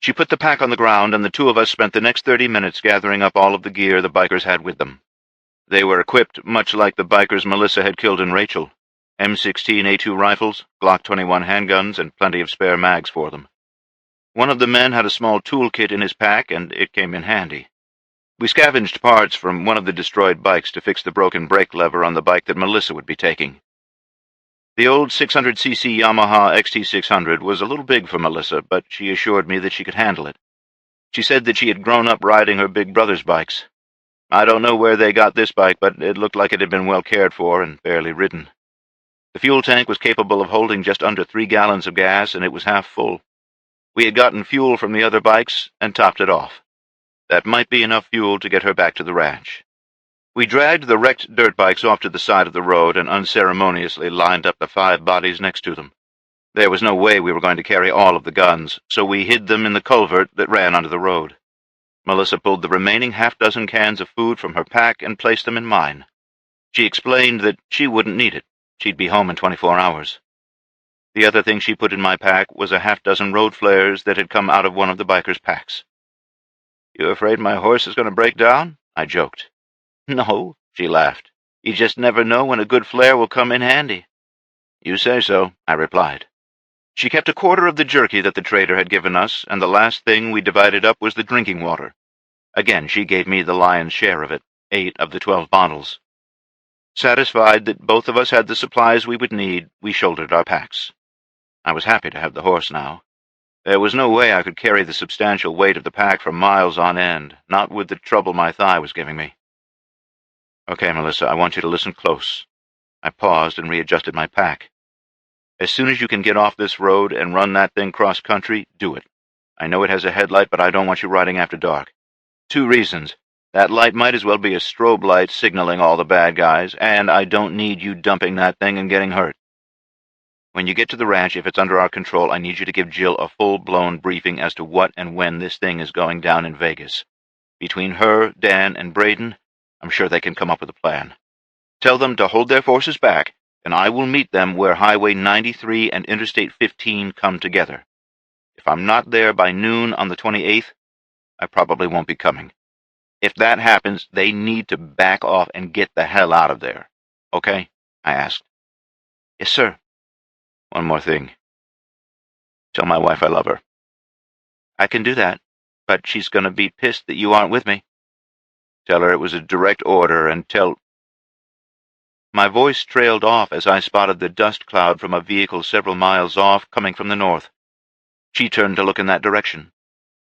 She put the pack on the ground, and the two of us spent the next 30 minutes gathering up all of the gear the bikers had with them. They were equipped much like the bikers Melissa had killed in Rachel. M16A2 rifles, Glock 21 handguns, and plenty of spare mags for them. One of the men had a small toolkit in his pack, and it came in handy. We scavenged parts from one of the destroyed bikes to fix the broken brake lever on the bike that Melissa would be taking. The old 600cc Yamaha XT600 was a little big for Melissa, but she assured me that she could handle it. She said that she had grown up riding her big brother's bikes. I don't know where they got this bike, but it looked like it had been well cared for and barely ridden. The fuel tank was capable of holding just under 3 gallons of gas, and it was half full. We had gotten fuel from the other bikes and topped it off. That might be enough fuel to get her back to the ranch. We dragged the wrecked dirt bikes off to the side of the road and unceremoniously lined up the 5 bodies next to them. There was no way we were going to carry all of the guns, so we hid them in the culvert that ran under the road. Melissa pulled the remaining half-dozen cans of food from her pack and placed them in mine. She explained that she wouldn't need it. She'd be home in 24 hours. The other thing she put in my pack was a half-dozen road flares that had come out of one of the bikers' packs. "You afraid my horse is going to break down?" I joked. "No," she laughed. "You just never know when a good flare will come in handy." "You say so," I replied. She kept a quarter of the jerky that the trader had given us, and the last thing we divided up was the drinking water. Again, she gave me the lion's share of it, 8 of the 12 bottles. Satisfied that both of us had the supplies we would need, we shouldered our packs. I was happy to have the horse now. There was no way I could carry the substantial weight of the pack for miles on end, not with the trouble my thigh was giving me. "Okay, Melissa, I want you to listen close." I paused and readjusted my pack. "As soon as you can get off this road and run that thing cross-country, do it. I know it has a headlight, but I don't want you riding after dark. 2 reasons. That light might as well be a strobe light signaling all the bad guys, and I don't need you dumping that thing and getting hurt. When you get to the ranch, if it's under our control, I need you to give Jill a full-blown briefing as to what and when this thing is going down in Vegas. Between her, Dan, and Braden, I'm sure they can come up with a plan. Tell them to hold their forces back, and I will meet them where Highway 93 and Interstate 15 come together. If I'm not there by noon on the 28th, I probably won't be coming. If that happens, they need to back off and get the hell out of there. Okay?" I asked. "Yes, sir." "One more thing. Tell my wife I love her." "I can do that, but she's going to be pissed that you aren't with me." "Tell her it was a direct order, and tell—" My voice trailed off as I spotted the dust cloud from a vehicle several miles off coming from the north. She turned to look in that direction.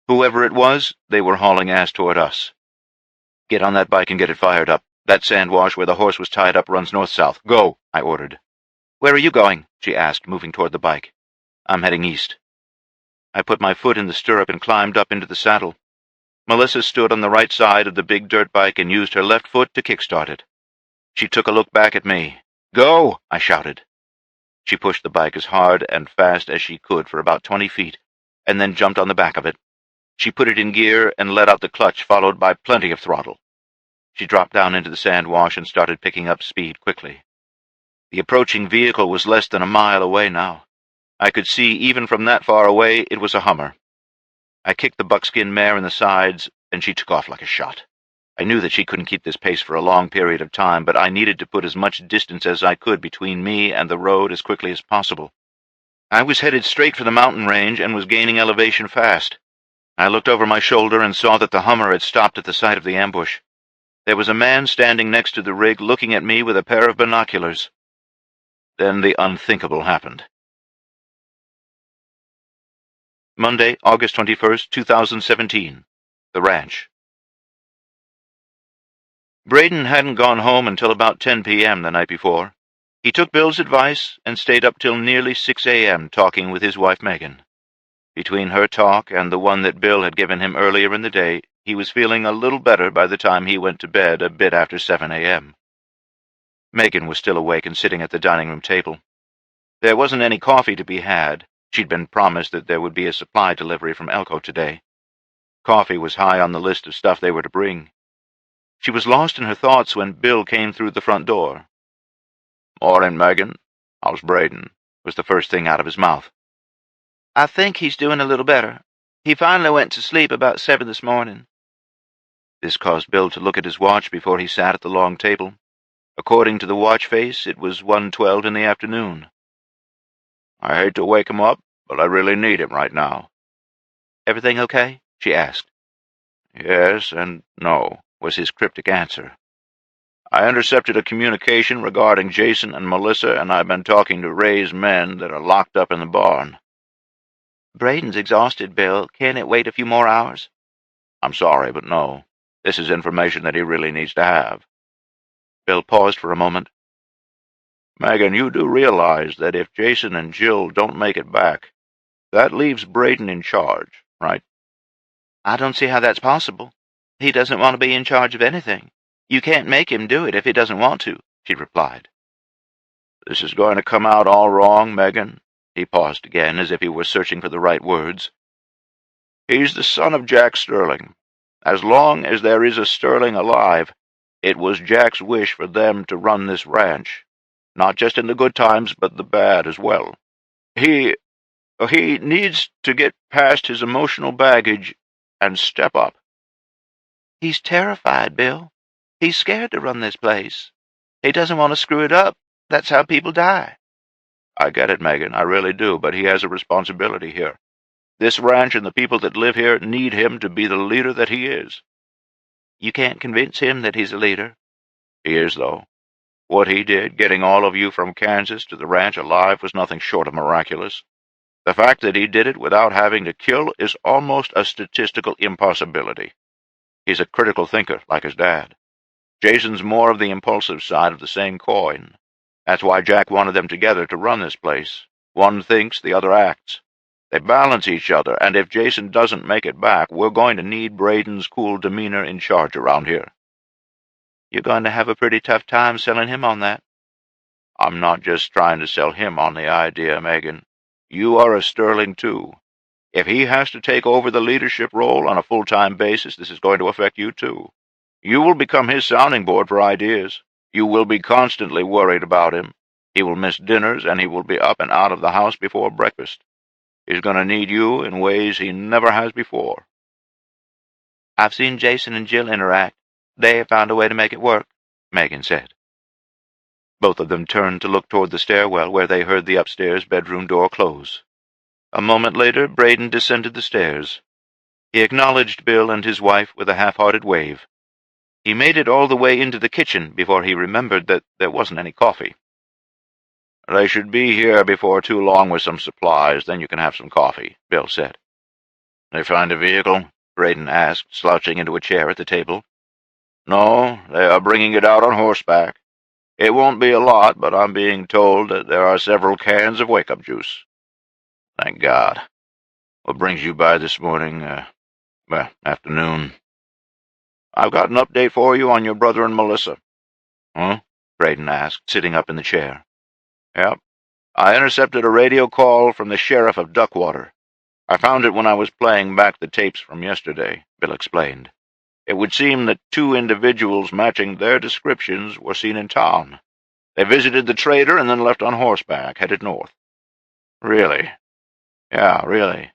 Whoever it was, they were hauling ass toward us. "Get on that bike and get it fired up. That sand wash where the horse was tied up runs north-south. Go," I ordered. "Where are you going?" she asked, moving toward the bike. "I'm heading east." I put my foot in the stirrup and climbed up into the saddle. Melissa stood on the right side of the big dirt bike and used her left foot to kickstart it. She took a look back at me. "Go!" I shouted. She pushed the bike as hard and fast as she could for about 20 feet, and then jumped on the back of it. She put it in gear and let out the clutch, followed by plenty of throttle. She dropped down into the sand wash and started picking up speed quickly. The approaching vehicle was less than a mile away now. I could see even from that far away it was a Hummer. I kicked the buckskin mare in the sides, and she took off like a shot. I knew that she couldn't keep this pace for a long period of time, but I needed to put as much distance as I could between me and the road as quickly as possible. I was headed straight for the mountain range and was gaining elevation fast. I looked over my shoulder and saw that the Hummer had stopped at the site of the ambush. There was a man standing next to the rig looking at me with a pair of binoculars. Then the unthinkable happened. Monday, August 21st, 2017. The ranch. Braden hadn't gone home until about 10 p.m. the night before. He took Bill's advice and stayed up till nearly 6 a.m. talking with his wife Megan. Between her talk and the one that Bill had given him earlier in the day, he was feeling a little better by the time he went to bed a bit after 7 a.m. Megan was still awake and sitting at the dining room table. There wasn't any coffee to be had. She'd been promised that there would be a supply delivery from Elko today. Coffee was high on the list of stuff they were to bring. She was lost in her thoughts when Bill came through the front door. "Morning, Megan. How's Braden?" was the first thing out of his mouth. "I think he's doing a little better. He finally went to sleep about 7 this morning." This caused Bill to look at his watch before he sat at the long table. According to the watch face, it was 1:12 in the afternoon. "I hate to wake him up, but I really need him right now." "Everything okay?" she asked. "Yes and no," was his cryptic answer. "I intercepted a communication regarding Jason and Melissa, and I've been talking to Ray's men that are locked up in the barn." "Braden's exhausted, Bill. Can't it wait a few more hours?" "I'm sorry, but no. This is information that he really needs to have." Bill paused for a moment. "Megan, you do realize that if Jason and Jill don't make it back, that leaves Braden in charge, right?" "I don't see how that's possible. He doesn't want to be in charge of anything. You can't make him do it if he doesn't want to," she replied. "This is going to come out all wrong, Megan." He paused again, as if he were searching for the right words. "He's the son of Jack Sterling. As long as there is a Sterling alive, it was Jack's wish for them to run this ranch, not just in the good times, but the bad as well. He needs to get past his emotional baggage and step up." "He's terrified, Bill. He's scared to run this place. He doesn't want to screw it up. That's how people die." "I get it, Megan, I really do, but he has a responsibility here. This ranch and the people that live here need him to be the leader that he is." "You can't convince him that he's a leader." "He is, though. What he did, getting all of you from Kansas to the ranch alive, was nothing short of miraculous. The fact that he did it without having to kill is almost a statistical impossibility. He's a critical thinker, like his dad. Jason's more of the impulsive side of the same coin. That's why Jack wanted them together to run this place. One thinks, the other acts. They balance each other, and if Jason doesn't make it back, we're going to need Braden's cool demeanor in charge around here." "You're going to have a pretty tough time selling him on that." "I'm not just trying to sell him on the idea, Megan. You are a Sterling, too. If he has to take over the leadership role on a full-time basis, this is going to affect you, too. You will become his sounding board for ideas. You will be constantly worried about him. He will miss dinners, and he will be up and out of the house before breakfast. He's going to need you in ways he never has before." "I've seen Jason and Jill interact. They have found a way to make it work," Megan said. Both of them turned to look toward the stairwell, where they heard the upstairs bedroom door close. A moment later, Braden descended the stairs. He acknowledged Bill and his wife with a half-hearted wave. He made it all the way into the kitchen before he remembered that there wasn't any coffee. "They should be here before too long with some supplies, then you can have some coffee," Bill said. "They find a vehicle?" Braden asked, slouching into a chair at the table. "No, they are bringing it out on horseback. It won't be a lot, but I'm being told that there are several cans of wake-up juice." "Thank God. What brings you by this morning, afternoon?" "I've got an update for you on your brother and Melissa." "Huh?" Braden asked, sitting up in the chair. "Yep. I intercepted a radio call from the sheriff of Duckwater. I found it when I was playing back the tapes from yesterday," Bill explained. "It would seem that two individuals matching their descriptions were seen in town. They visited the trader and then left on horseback, headed north." "Really?" "Yeah, really.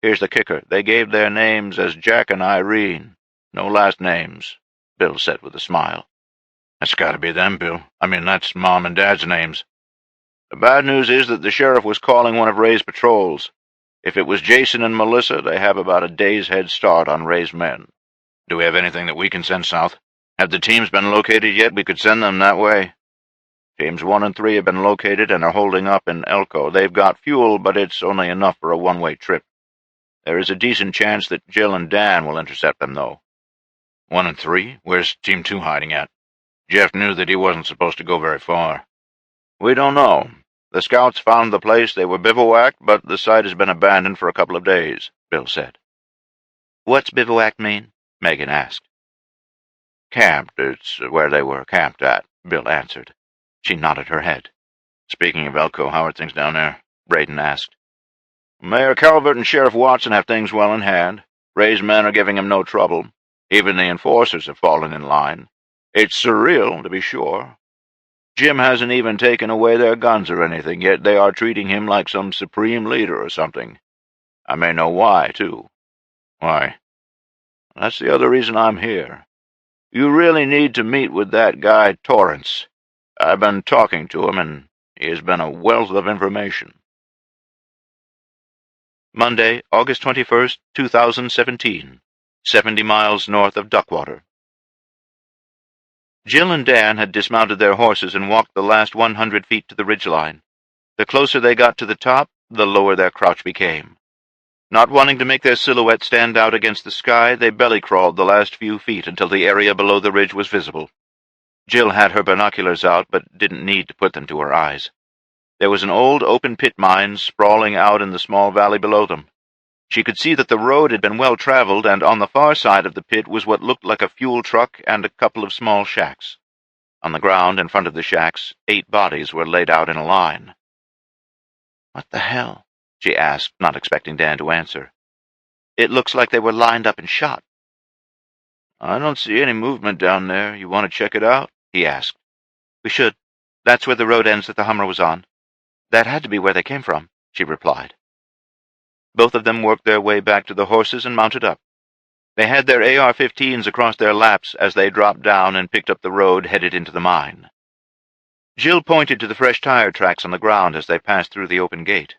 Here's the kicker. They gave their names as Jack and Irene. No last names." Bill said with a smile. That's got to be them, Bill. I mean, that's Mom and Dad's names. The bad news is that the sheriff was calling one of Ray's patrols. If it was Jason and Melissa, they have about a day's head start on Ray's men. Do we have anything that we can send south? Have the teams been located yet? We could send them that way. Teams 1 and 3 have been located and are holding up in Elko. They've got fuel, but it's only enough for a one-way trip. There is a decent chance that Jill and Dan will intercept them, though. 1 and 3? Where's Team 2 hiding at? Jeff knew that he wasn't supposed to go very far. We don't know. The scouts found the place they were bivouacked, but the site has been abandoned for a couple of days, Bill said. What's bivouacked mean? Megan asked. Camped. It's where they were camped at, Bill answered. She nodded her head. Speaking of Elko, how are things down there? Braden asked. Mayor Calvert and Sheriff Watson have things well in hand. Ray's men are giving him no trouble. Even the enforcers have fallen in line. It's surreal, to be sure. Jim hasn't even taken away their guns or anything, yet they are treating him like some supreme leader or something. I may know why, too. Why? That's the other reason I'm here. You really need to meet with that guy Torrance. I've been talking to him, and he has been a wealth of information. Monday, August 21st, 2017, 70 miles north of Duckwater. Jill and Dan had dismounted their horses and walked the last 100 feet to the ridgeline. The closer they got to the top, the lower their crouch became. Not wanting to make their silhouette stand out against the sky, they belly-crawled the last few feet until the area below the ridge was visible. Jill had her binoculars out, but didn't need to put them to her eyes. There was an old open-pit mine sprawling out in the small valley below them. She could see that the road had been well traveled, and on the far side of the pit was what looked like a fuel truck and a couple of small shacks. On the ground in front of the shacks, 8 bodies were laid out in a line. What the hell? She asked, not expecting Dan to answer. It looks like they were lined up and shot. I don't see any movement down there. You want to check it out? He asked. We should. That's where the road ends that the Hummer was on. That had to be where they came from, she replied. Both of them worked their way back to the horses and mounted up. They had their AR-15s across their laps as they dropped down and picked up the road headed into the mine. Jill pointed to the fresh tire tracks on the ground as they passed through the open gate.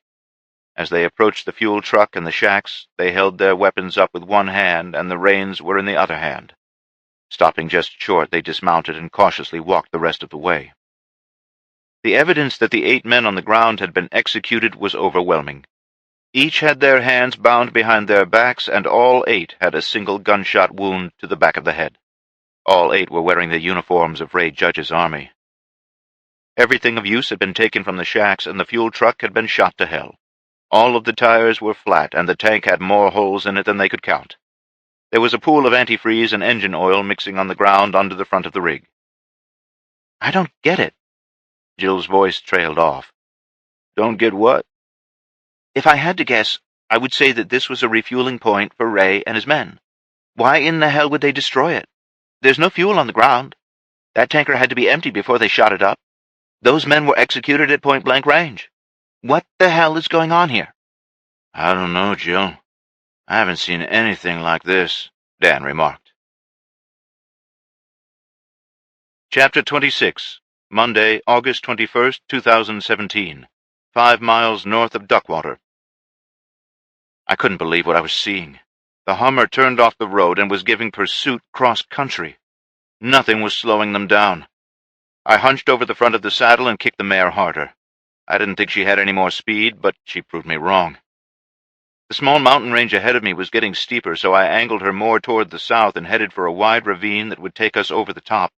As they approached the fuel truck and the shacks, they held their weapons up with one hand and the reins were in the other hand. Stopping just short, they dismounted and cautiously walked the rest of the way. The evidence that the 8 men on the ground had been executed was overwhelming. Each had their hands bound behind their backs, and all 8 had a single gunshot wound to the back of the head. All 8 were wearing the uniforms of Ray Judge's army. Everything of use had been taken from the shacks, and the fuel truck had been shot to hell. All of the tires were flat, and the tank had more holes in it than they could count. There was a pool of antifreeze and engine oil mixing on the ground under the front of the rig. I don't get it. Jill's voice trailed off. Don't get what? If I had to guess, I would say that this was a refueling point for Ray and his men. Why in the hell would they destroy it? There's no fuel on the ground. That tanker had to be empty before they shot it up. Those men were executed at point-blank range. What the hell is going on here? I don't know, Jill. I haven't seen anything like this, Dan remarked. Chapter 26, Monday, August 21st, 2017, 5 miles north of Duckwater. I couldn't believe what I was seeing. The Hummer turned off the road and was giving pursuit cross-country. Nothing was slowing them down. I hunched over the front of the saddle and kicked the mare harder. I didn't think she had any more speed, but she proved me wrong. The small mountain range ahead of me was getting steeper, so I angled her more toward the south and headed for a wide ravine that would take us over the top.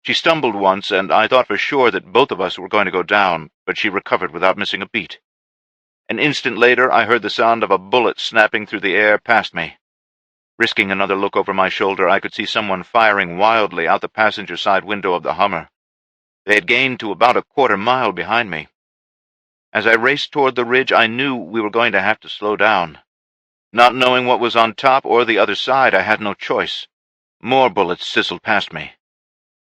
She stumbled once, and I thought for sure that both of us were going to go down, but she recovered without missing a beat. An instant later, I heard the sound of a bullet snapping through the air past me. Risking another look over my shoulder, I could see someone firing wildly out the passenger side window of the Hummer. They had gained to about a quarter mile behind me. As I raced toward the ridge, I knew we were going to have to slow down. Not knowing what was on top or the other side, I had no choice. More bullets sizzled past me.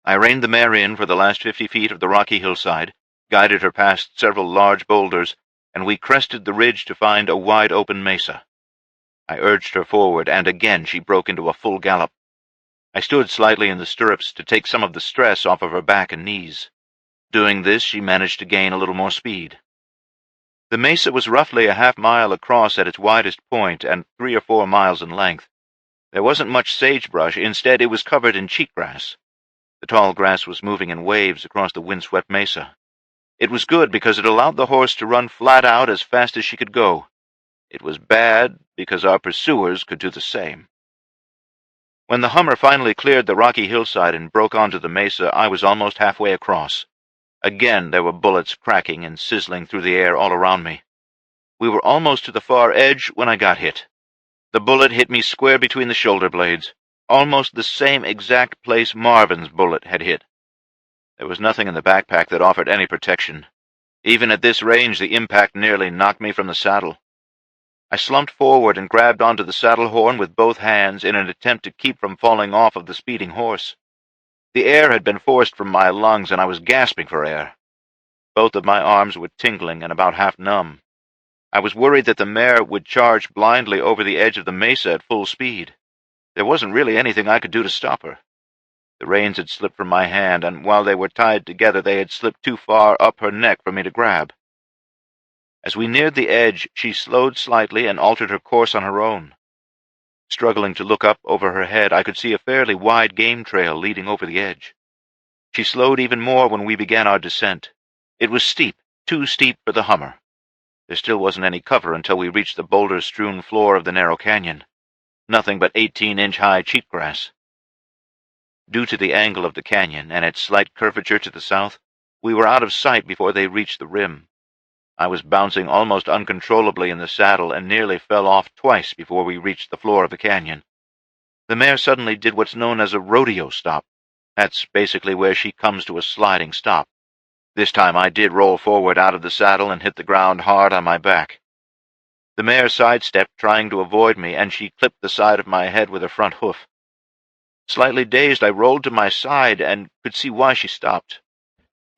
I reined the mare in for the last 50 feet of the rocky hillside, guided her past several large boulders, and we crested the ridge to find a wide-open mesa. I urged her forward, and again she broke into a full gallop. I stood slightly in the stirrups to take some of the stress off of her back and knees. Doing this, she managed to gain a little more speed. The mesa was roughly a half-mile across at its widest point and 3 or 4 miles in length. There wasn't much sagebrush. Instead, it was covered in cheatgrass. The tall grass was moving in waves across the windswept mesa. It was good because it allowed the horse to run flat out as fast as she could go. It was bad because our pursuers could do the same. When the Hummer finally cleared the rocky hillside and broke onto the mesa, I was almost halfway across. Again, there were bullets cracking and sizzling through the air all around me. We were almost to the far edge when I got hit. The bullet hit me square between the shoulder blades, almost the same exact place Marvin's bullet had hit. There was nothing in the backpack that offered any protection. Even at this range, the impact nearly knocked me from the saddle. I slumped forward and grabbed onto the saddle horn with both hands in an attempt to keep from falling off of the speeding horse. The air had been forced from my lungs, and I was gasping for air. Both of my arms were tingling and about half numb. I was worried that the mare would charge blindly over the edge of the mesa at full speed. There wasn't really anything I could do to stop her. The reins had slipped from my hand, and while they were tied together, they had slipped too far up her neck for me to grab. As we neared the edge, she slowed slightly and altered her course on her own. Struggling to look up over her head, I could see a fairly wide game trail leading over the edge. She slowed even more when we began our descent. It was steep, too steep for the Hummer. There still wasn't any cover until we reached the boulder-strewn floor of the narrow canyon. Nothing but 18-inch-high cheatgrass. Due to the angle of the canyon and its slight curvature to the south, we were out of sight before they reached the rim. I was bouncing almost uncontrollably in the saddle and nearly fell off twice before we reached the floor of the canyon. The mare suddenly did what's known as a rodeo stop. That's basically where she comes to a sliding stop. This time I did roll forward out of the saddle and hit the ground hard on my back. The mare sidestepped, trying to avoid me, and she clipped the side of my head with her front hoof. Slightly dazed, I rolled to my side and could see why she stopped.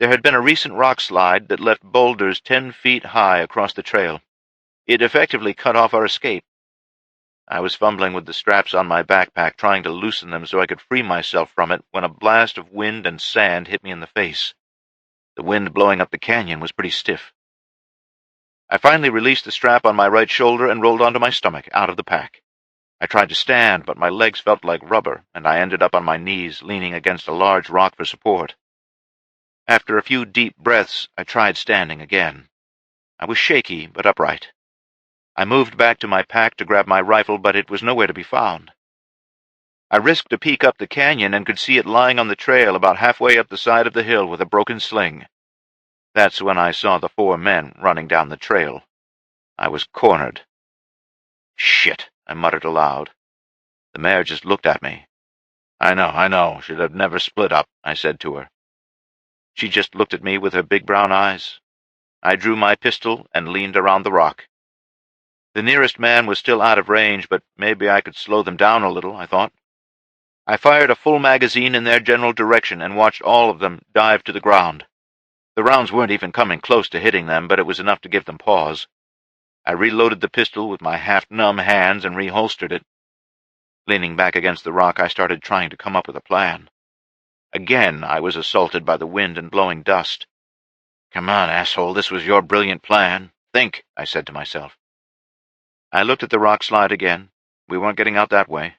There had been a recent rock slide that left boulders 10 feet high across the trail. It effectively cut off our escape. I was fumbling with the straps on my backpack, trying to loosen them so I could free myself from it, when a blast of wind and sand hit me in the face. The wind blowing up the canyon was pretty stiff. I finally released the strap on my right shoulder and rolled onto my stomach, out of the pack. I tried to stand, but my legs felt like rubber, and I ended up on my knees, leaning against a large rock for support. After a few deep breaths, I tried standing again. I was shaky, but upright. I moved back to my pack to grab my rifle, but it was nowhere to be found. I risked a peek up the canyon and could see it lying on the trail about halfway up the side of the hill with a broken sling. That's when I saw the 4 men running down the trail. I was cornered. "Shit," I muttered aloud. The mare just looked at me. I know, should have never split up," I said to her. She just looked at me with her big brown eyes. I drew my pistol and leaned around the rock. The nearest man was still out of range, but maybe I could slow them down a little, I thought. I fired a full magazine in their general direction and watched all of them dive to the ground. The rounds weren't even coming close to hitting them, but it was enough to give them pause. I reloaded the pistol with my half-numb hands and reholstered it. Leaning back against the rock, I started trying to come up with a plan. Again, I was assaulted by the wind and blowing dust. "Come on, asshole, this was your brilliant plan. Think," I said to myself. I looked at the rock slide again. We weren't getting out that way.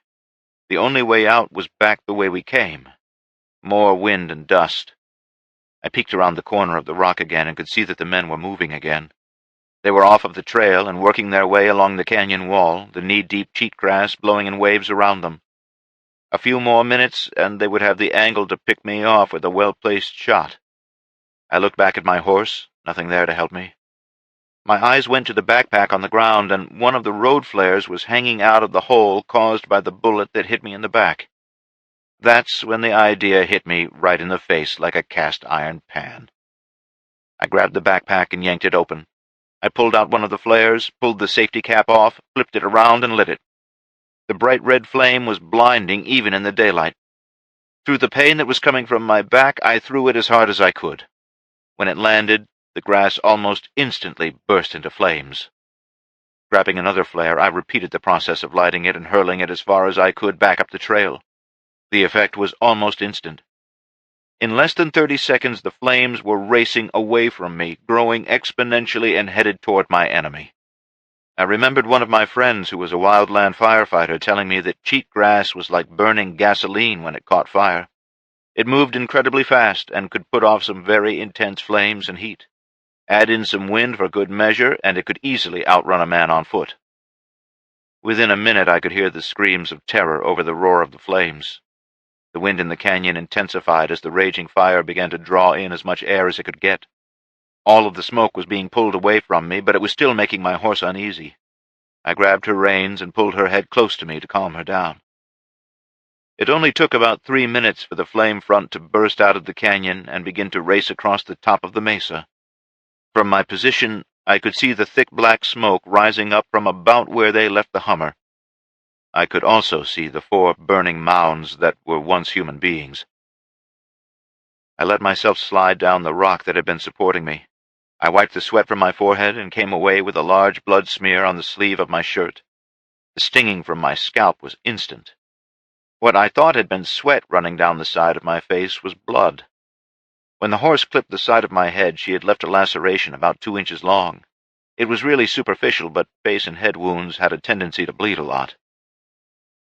The only way out was back the way we came. More wind and dust. I peeked around the corner of the rock again and could see that the men were moving again. They were off of the trail and working their way along the canyon wall, the knee-deep cheatgrass blowing in waves around them. A few more minutes, and they would have the angle to pick me off with a well-placed shot. I looked back at my horse, nothing there to help me. My eyes went to the backpack on the ground, and one of the road flares was hanging out of the hole caused by the bullet that hit me in the back. That's when the idea hit me right in the face like a cast-iron pan. I grabbed the backpack and yanked it open. I pulled out one of the flares, pulled the safety cap off, flipped it around, and lit it. The bright red flame was blinding even in the daylight. Through the pain that was coming from my back, I threw it as hard as I could. When it landed, the grass almost instantly burst into flames. Grabbing another flare, I repeated the process of lighting it and hurling it as far as I could back up the trail. The effect was almost instant. In less than 30 seconds, the flames were racing away from me, growing exponentially and headed toward my enemy. I remembered one of my friends who was a wildland firefighter telling me that cheatgrass was like burning gasoline when it caught fire. It moved incredibly fast and could put off some very intense flames and heat. Add in some wind for good measure, and it could easily outrun a man on foot. Within a minute, I could hear the screams of terror over the roar of the flames. The wind in the canyon intensified as the raging fire began to draw in as much air as it could get. All of the smoke was being pulled away from me, but it was still making my horse uneasy. I grabbed her reins and pulled her head close to me to calm her down. It only took about 3 minutes for the flame front to burst out of the canyon and begin to race across the top of the mesa. From my position, I could see the thick black smoke rising up from about where they left the Hummer. I could also see the 4 burning mounds that were once human beings. I let myself slide down the rock that had been supporting me. I wiped the sweat from my forehead and came away with a large blood smear on the sleeve of my shirt. The stinging from my scalp was instant. What I thought had been sweat running down the side of my face was blood. When the horse clipped the side of my head, she had left a laceration about 2 inches long. It was really superficial, but face and head wounds had a tendency to bleed a lot.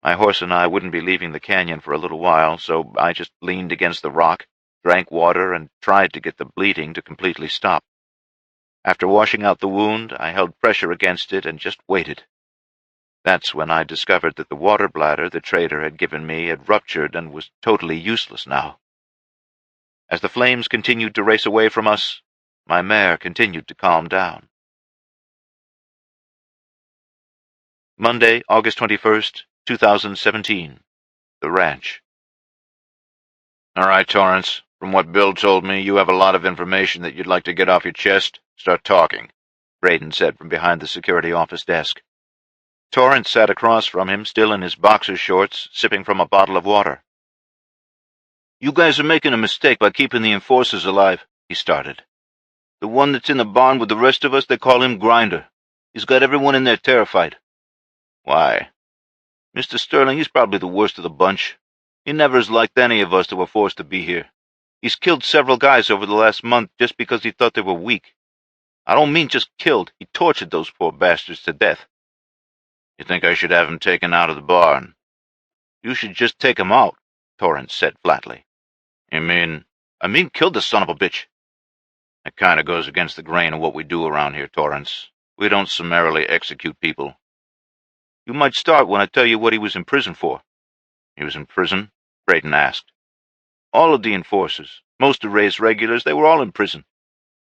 My horse and I wouldn't be leaving the canyon for a little while, so I just leaned against the rock, drank water, and tried to get the bleeding to completely stop. After washing out the wound, I held pressure against it and just waited. That's when I discovered that the water bladder the trader had given me had ruptured and was totally useless now. As the flames continued to race away from us, my mare continued to calm down. Monday, August 21st, 2017. The Ranch. All right, Torrance. From what Bill told me, you have a lot of information that you'd like to get off your chest. Start talking, Braden said from behind the security office desk. Torrance sat across from him, still in his boxer shorts, sipping from a bottle of water. You guys are making a mistake by keeping the enforcers alive, he started. The one that's in the barn with the rest of us, they call him Grinder. He's got everyone in there terrified. Why? Mr. Sterling, he's probably the worst of the bunch. He never has liked any of us that were forced to be here. He's killed several guys over the last month just because he thought they were weak. I don't mean just killed. He tortured those poor bastards to death. You think I should have him taken out of the barn? You should just take him out, Torrance said flatly. I mean kill the son of a bitch. That kind of goes against the grain of what we do around here, Torrance. We don't summarily execute people. You might start when I tell you what he was in prison for. He was in prison? Braden asked. All of the enforcers, most of Ray's regulars, they were all in prison.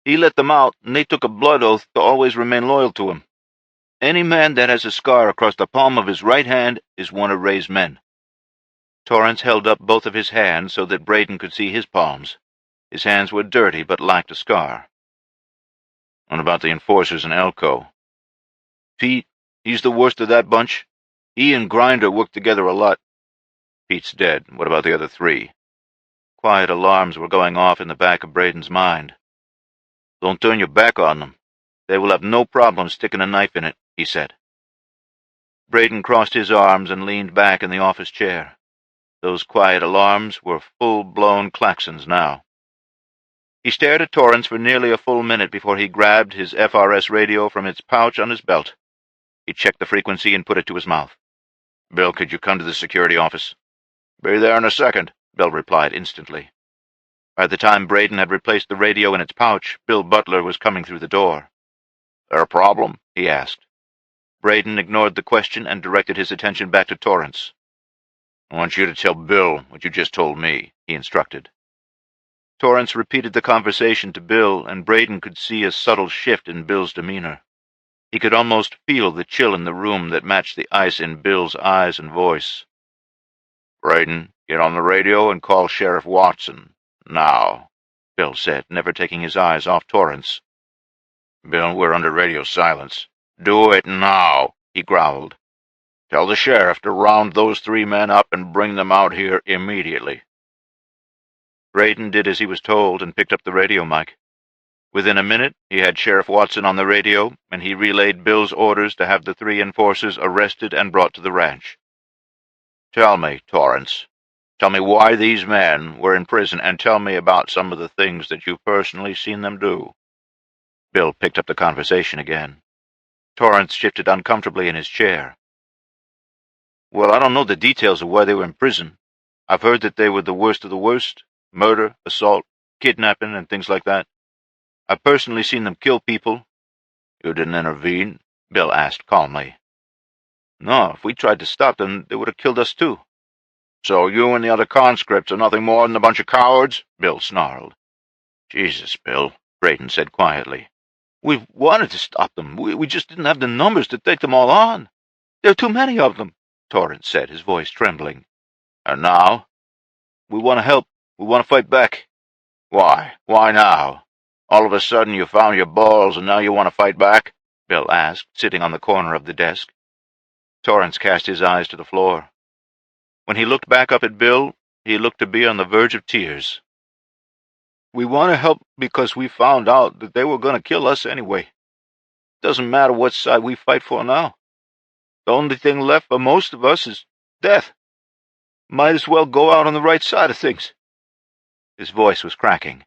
He let them out, and they took a blood oath to always remain loyal to him. Any man that has a scar across the palm of his right hand is one of Ray's men. Torrance held up both of his hands so that Braden could see his palms. His hands were dirty but lacked a scar. What about the enforcers in Elko? Pete, he's the worst of that bunch. He and Grinder worked together a lot. Pete's dead. What about the other 3? Quiet alarms were going off in the back of Braden's mind. Don't turn your back on them. They will have no problem sticking a knife in it, he said. Braden crossed his arms and leaned back in the office chair. Those quiet alarms were full-blown klaxons now. He stared at Torrance for nearly a full minute before he grabbed his FRS radio from its pouch on his belt. He checked the frequency and put it to his mouth. Bill, could you come to the security office? Be there in a second, Bill replied instantly. By the time Braden had replaced the radio in its pouch, Bill Butler was coming through the door. There a problem? He asked. Braden ignored the question and directed his attention back to Torrance. I want you to tell Bill what you just told me, he instructed. Torrance repeated the conversation to Bill, and Braden could see a subtle shift in Bill's demeanor. He could almost feel the chill in the room that matched the ice in Bill's eyes and voice. Braden, get on the radio and call Sheriff Watson. Now, Bill said, never taking his eyes off Torrance. Bill, we're under radio silence. Do it now, he growled. Tell the sheriff to round those 3 men up and bring them out here immediately. Braden did as he was told and picked up the radio mic. Within a minute, he had Sheriff Watson on the radio, and he relayed Bill's orders to have the 3 enforcers arrested and brought to the ranch. Tell me, Torrance, Tell me why these men were in prison, and tell me about some of the things that you've personally seen them do." Bill picked up the conversation again. Torrance shifted uncomfortably in his chair. "Well, I don't know the details of why they were in prison. I've heard that they were the worst of the worst. Murder, assault, kidnapping, and things like that. I've personally seen them kill people." "You didn't intervene?" Bill asked calmly. "No, if we tried to stop them, they would have killed us too." "So you and the other conscripts are nothing more than a bunch of cowards?" Bill snarled. "Jesus, Bill," Braden said quietly. "We've wanted to stop them. We just didn't have the numbers to take them all on. There are too many of them," Torrance said, his voice trembling. "And now?" "We want to help. We want to fight back." "Why? Why now? All of a sudden you found your balls and now you want to fight back?" Bill asked, sitting on the corner of the desk. Torrance cast his eyes to the floor. When he looked back up at Bill, he looked to be on the verge of tears. "We want to help because we found out that they were going to kill us anyway. Doesn't matter what side we fight for now. The only thing left for most of us is death. Might as well go out on the right side of things." His voice was cracking.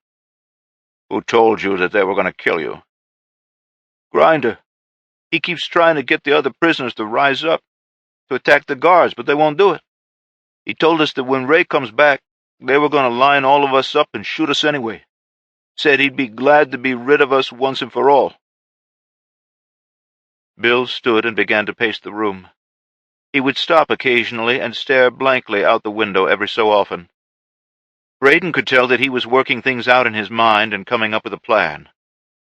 "Who told you that they were going to kill you?" "Grinder. He keeps trying to get the other prisoners to rise up, to attack the guards, but they won't do it. He told us that when Ray comes back, they were going to line all of us up and shoot us anyway. Said he'd be glad to be rid of us once and for all." Bill stood and began to pace the room. He would stop occasionally and stare blankly out the window every so often. Braden could tell that he was working things out in his mind and coming up with a plan.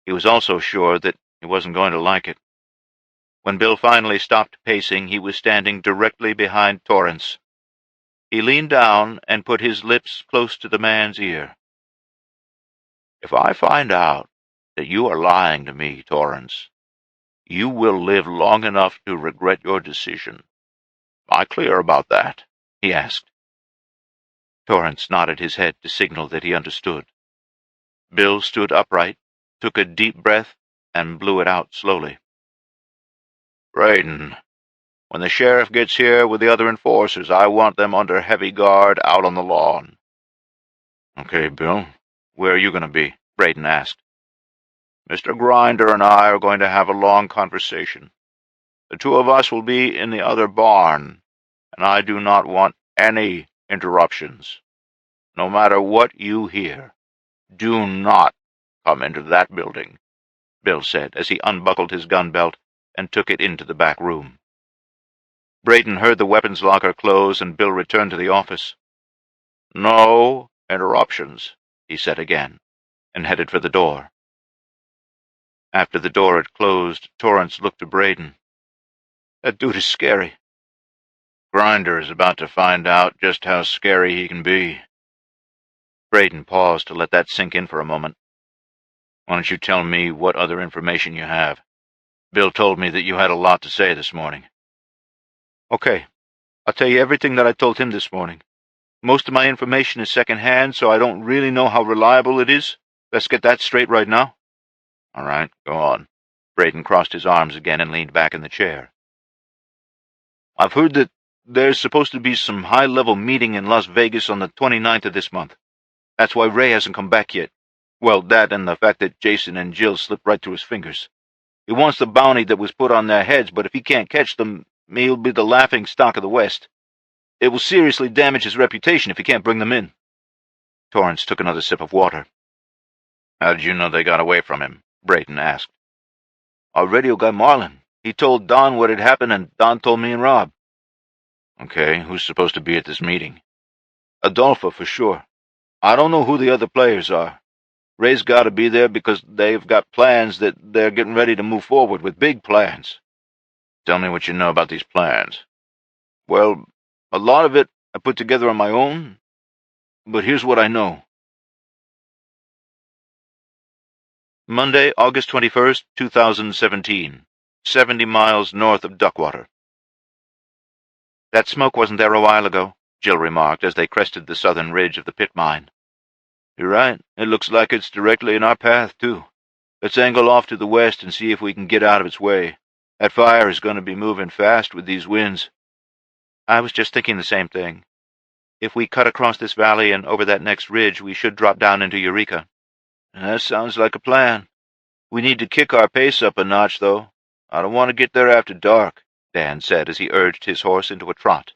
He was also sure that he wasn't going to like it. When Bill finally stopped pacing, he was standing directly behind Torrance. He leaned down and put his lips close to the man's ear. "If I find out that you are lying to me, Torrance, you will live long enough to regret your decision. Am I clear about that?" he asked. Torrance nodded his head to signal that he understood. Bill stood upright, took a deep breath, and blew it out slowly. "Braden, when the sheriff gets here with the other enforcers, I want them under heavy guard out on the lawn." "Okay, Bill. Where are you going to be?" Braden asked. "Mr. Grinder and I are going to have a long conversation. The two of us will be in the other barn, and I do not want any interruptions. No matter what you hear, do not come into that building," Bill said as he unbuckled his gun belt and took it into the back room. Braden heard the weapons locker close, and Bill returned to the office. "No interruptions," he said again, and headed for the door. After the door had closed, Torrance looked to Braden. "That dude is scary." "Grinder is about to find out just how scary he can be." Braden paused to let that sink in for a moment. "Why don't you tell me what other information you have? Bill told me that you had a lot to say this morning." "Okay, I'll tell you everything that I told him this morning. Most of my information is second-hand, so I don't really know how reliable it is. Let's get that straight right now." "All right, go on." Braden crossed his arms again and leaned back in the chair. "I've heard that there's supposed to be some high-level meeting in Las Vegas on the 29th of this month. That's why Ray hasn't come back yet. Well, that and the fact that Jason and Jill slipped right through his fingers. He wants the bounty that was put on their heads, but if he can't catch them, he'll be the laughing stock of the West. It will seriously damage his reputation if he can't bring them in." Torrance took another sip of water. "How did you know they got away from him?" Braden asked. "Our radio guy Marlin. He told Don what had happened, and Don told me and Rob." "Okay, who's supposed to be at this meeting?" "Adolfo, for sure. I don't know who the other players are. Ray's got to be there because they've got plans that they're getting ready to move forward with, big plans." "Tell me what you know about these plans." "Well, a lot of it I put together on my own, but here's what I know." Monday, August 21st, 2017, 70 miles north of Duckwater. "That smoke wasn't there a while ago," Jill remarked as they crested the southern ridge of the pit mine. "You're right. It looks like it's directly in our path, too. Let's angle off to the west and see if we can get out of its way. That fire is going to be moving fast with these winds." "I was just thinking the same thing." If we cut across this valley and over that next ridge, we should drop down into Eureka." "That sounds like a plan. We need to kick our pace up a notch, though. I don't want to get there after dark," Dan said as he urged his horse into a trot.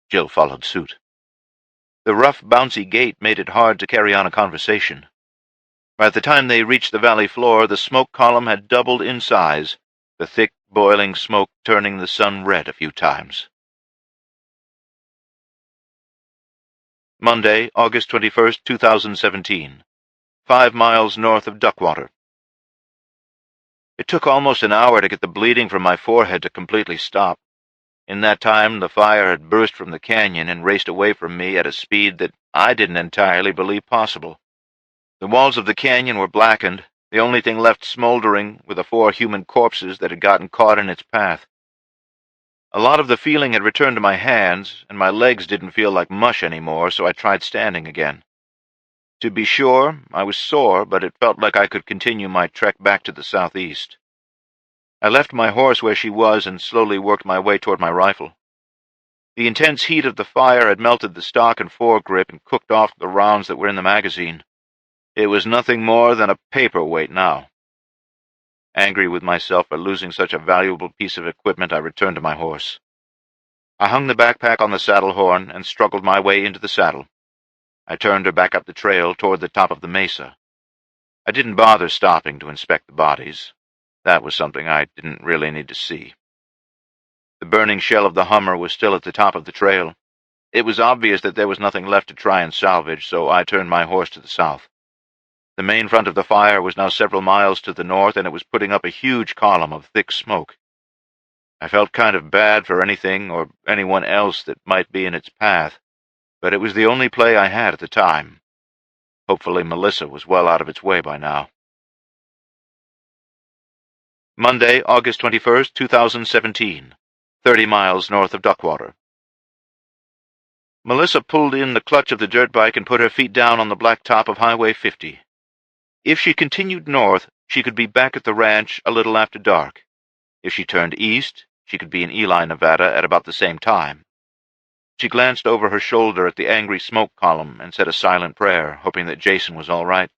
Jill followed suit. The rough, bouncy gait made it hard to carry on a conversation. By the time they reached the valley floor, the smoke column had doubled in size, the thick, boiling smoke turning the sun red a few times. Monday, August 21st, 2017. 5 miles north of Duckwater. It took almost an hour to get the bleeding from my forehead to completely stop. In that time, the fire had burst from the canyon and raced away from me at a speed that I didn't entirely believe possible. The walls of the canyon were blackened, the only thing left smoldering were the 4 human corpses that had gotten caught in its path. A lot of the feeling had returned to my hands, and my legs didn't feel like mush anymore, so I tried standing again. To be sure, I was sore, but it felt like I could continue my trek back to the southeast. I left my horse where she was and slowly worked my way toward my rifle. The intense heat of the fire had melted the stock and foregrip and cooked off the rounds that were in the magazine. It was nothing more than a paperweight now. Angry with myself for losing such a valuable piece of equipment, I returned to my horse. I hung the backpack on the saddle horn and struggled my way into the saddle. I turned her back up the trail toward the top of the mesa. I didn't bother stopping to inspect the bodies. That was something I didn't really need to see. The burning shell of the Hummer was still at the top of the trail. It was obvious that there was nothing left to try and salvage, so I turned my horse to the south. The main front of the fire was now several miles to the north, and it was putting up a huge column of thick smoke. I felt kind of bad for anything or anyone else that might be in its path, but it was the only play I had at the time. Hopefully Melissa was well out of its way by now. Monday, August 21st, 2017, 30 miles north of Duckwater. Melissa pulled in the clutch of the dirt bike and put her feet down on the black top of Highway 50. If she continued north, she could be back at the ranch a little after dark. If she turned east, she could be in Ely, Nevada at about the same time. She glanced over her shoulder at the angry smoke column and said a silent prayer, hoping that Jason was all right.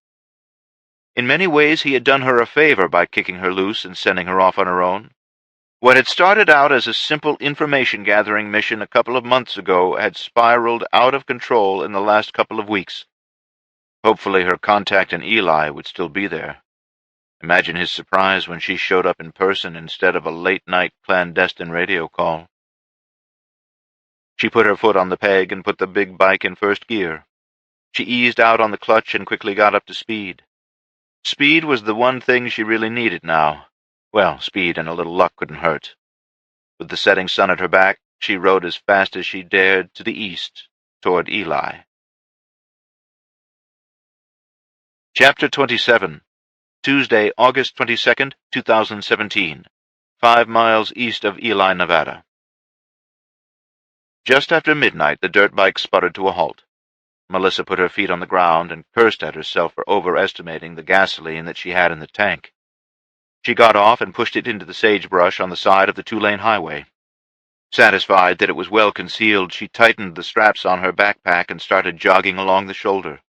In many ways, he had done her a favor by kicking her loose and sending her off on her own. What had started out as a simple information-gathering mission a couple of months ago had spiraled out of control in the last couple of weeks. Hopefully her contact in Ely would still be there. Imagine his surprise when she showed up in person instead of a late-night clandestine radio call. She put her foot on the peg and put the big bike in first gear. She eased out on the clutch and quickly got up to speed. Speed was the one thing she really needed now. Well, speed and a little luck couldn't hurt. With the setting sun at her back, she rode as fast as she dared to the east, toward Ely. Chapter 27. Tuesday, August 22nd, 2017. 5 miles east of Ely, Nevada. Just after midnight, the dirt bike sputtered to a halt. Melissa put her feet on the ground and cursed at herself for overestimating the gasoline that she had in the tank. She got off and pushed it into the sagebrush on the side of the 2-lane highway. Satisfied that it was well concealed, she tightened the straps on her backpack and started jogging along the shoulder.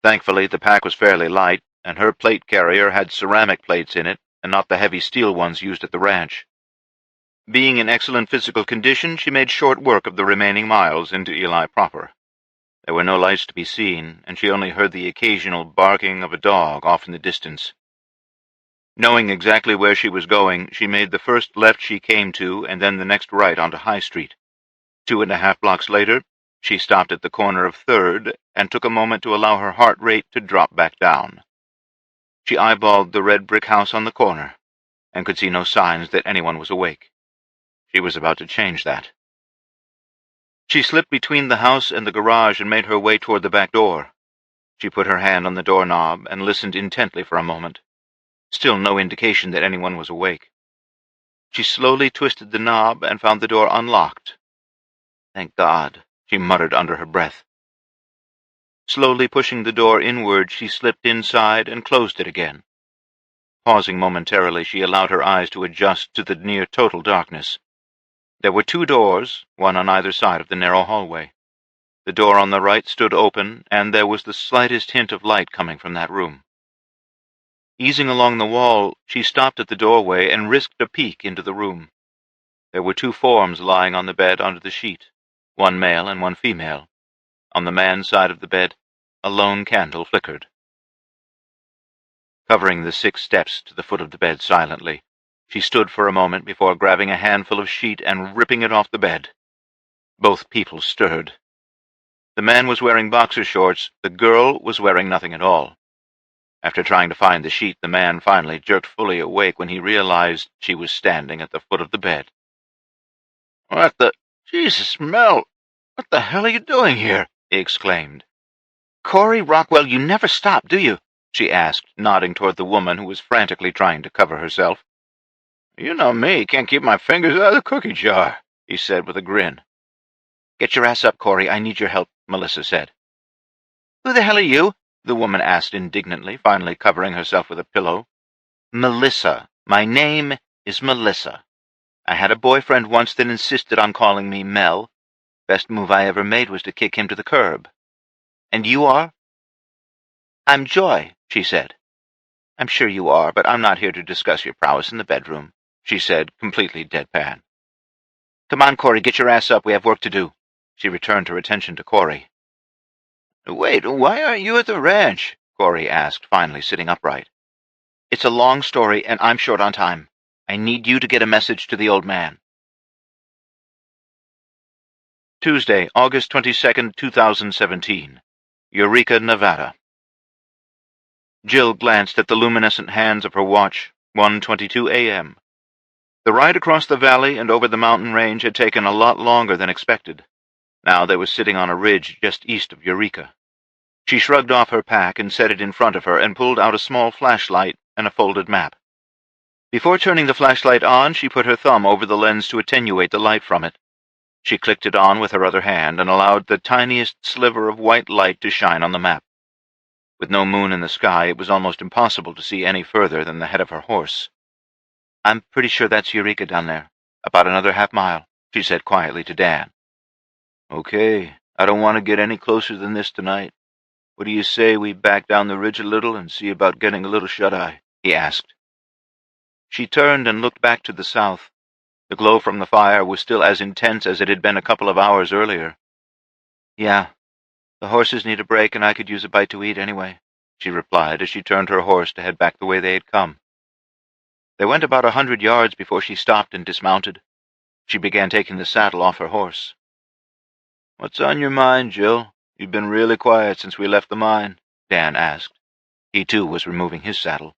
Thankfully, the pack was fairly light, and her plate carrier had ceramic plates in it, and not the heavy steel ones used at the ranch. Being in excellent physical condition, she made short work of the remaining miles into Ely proper. There were no lights to be seen, and she only heard the occasional barking of a dog off in the distance. Knowing exactly where she was going, she made the first left she came to, and then the next right onto High Street. 2.5 blocks later, she stopped at the corner of 3rd and took a moment to allow her heart rate to drop back down. She eyeballed the red brick house on the corner and could see no signs that anyone was awake. She was about to change that. She slipped between the house and the garage and made her way toward the back door. She put her hand on the doorknob and listened intently for a moment. Still no indication that anyone was awake. She slowly twisted the knob and found the door unlocked. "Thank God," she muttered under her breath. Slowly pushing the door inward, she slipped inside and closed it again. Pausing momentarily, she allowed her eyes to adjust to the near-total darkness. There were 2 doors, one on either side of the narrow hallway. The door on the right stood open, and there was the slightest hint of light coming from that room. Easing along the wall, she stopped at the doorway and risked a peek into the room. There were two forms lying on the bed under the sheet, one male and one female. On the man's side of the bed, a lone candle flickered. Covering the 6 steps to the foot of the bed silently, she stood for a moment before grabbing a handful of sheet and ripping it off the bed. Both people stirred. The man was wearing boxer shorts, the girl was wearing nothing at all. After trying to find the sheet, the man finally jerked fully awake when he realized she was standing at the foot of the bed. "What the— Jesus, Mel! What the hell are you doing here?" he exclaimed. "Corey Rockwell, you never stop, do you?" she asked, nodding toward the woman who was frantically trying to cover herself. "You know me, can't keep my fingers out of the cookie jar," he said with a grin. "Get your ass up, Corey. I need your help," Melissa said. "Who the hell are you?" the woman asked indignantly, finally covering herself with a pillow. "Melissa. My name is Melissa. I had a boyfriend once that insisted on calling me Mel. Best move I ever made was to kick him to the curb. And you are?" "I'm Joy," she said. "I'm sure you are, but I'm not here to discuss your prowess in the bedroom," she said, completely deadpan. "Come on, Corey, get your ass up. We have work to do." She returned her attention to Corey. "Wait, why aren't you at the ranch?" Corey asked, finally sitting upright. "It's a long story, and I'm short on time. I need you to get a message to the old man." Tuesday, August 22nd, 2017. Eureka, Nevada. Jill glanced at the luminescent hands of her watch. 1:22 a.m. The ride across the valley and over the mountain range had taken a lot longer than expected. Now they were sitting on a ridge just east of Eureka. She shrugged off her pack and set it in front of her and pulled out a small flashlight and a folded map. Before turning the flashlight on, she put her thumb over the lens to attenuate the light from it. She clicked it on with her other hand and allowed the tiniest sliver of white light to shine on the map. With no moon in the sky, it was almost impossible to see any further than the head of her horse. "I'm pretty sure that's Eureka down there. About another half-mile," she said quietly to Dan. "Okay, I don't want to get any closer than this tonight. What do you say we back down the ridge a little and see about getting a little shut-eye?" he asked. She turned and looked back to the south. The glow from the fire was still as intense as it had been a couple of hours earlier. "Yeah, the horses need a break and I could use a bite to eat anyway," she replied as she turned her horse to head back the way they had come. They went about 100 yards before she stopped and dismounted. She began taking the saddle off her horse. "What's on your mind, Jill? You've been really quiet since we left the mine," Dan asked. He, too, was removing his saddle.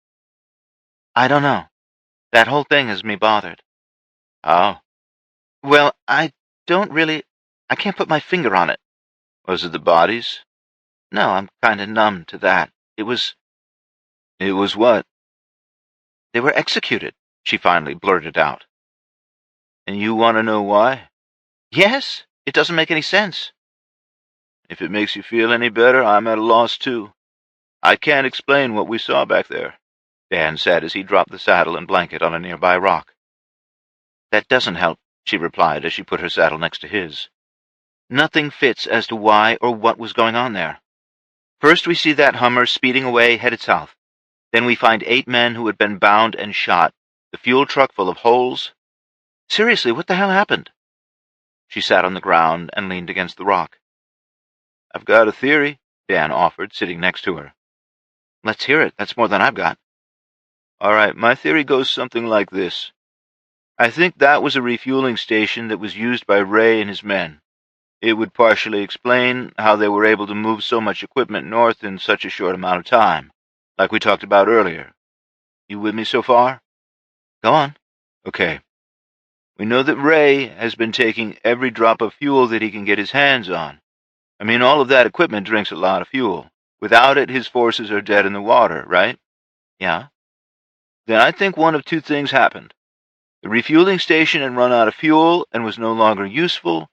"I don't know. That whole thing has me bothered." "How?" "Well, I can't put my finger on it." "Was it the bodies?" "No, I'm kind of numb to that. It was what?" "They were executed," she finally blurted out. "And you want to know why?" "Yes. It doesn't make any sense." "If it makes you feel any better, I'm at a loss, too. I can't explain what we saw back there," Dan said as he dropped the saddle and blanket on a nearby rock. "That doesn't help," she replied as she put her saddle next to his. "Nothing fits as to why or what was going on there. First we see that Hummer speeding away headed south. Then we find 8 men who had been bound and shot, the fuel truck full of holes. Seriously, what the hell happened?" She sat on the ground and leaned against the rock. "I've got a theory," Dan offered, sitting next to her. "Let's hear it. That's more than I've got." "All right, my theory goes something like this. I think that was a refueling station that was used by Ray and his men. It would partially explain how they were able to move so much equipment north in such a short amount of time, like we talked about earlier. You with me so far?" "Go on." "Okay. We know that Ray has been taking every drop of fuel that he can get his hands on. I mean, all of that equipment drinks a lot of fuel. Without it, his forces are dead in the water, right?" "Yeah." "Then I think one of 2 things happened. The refueling station had run out of fuel and was no longer useful,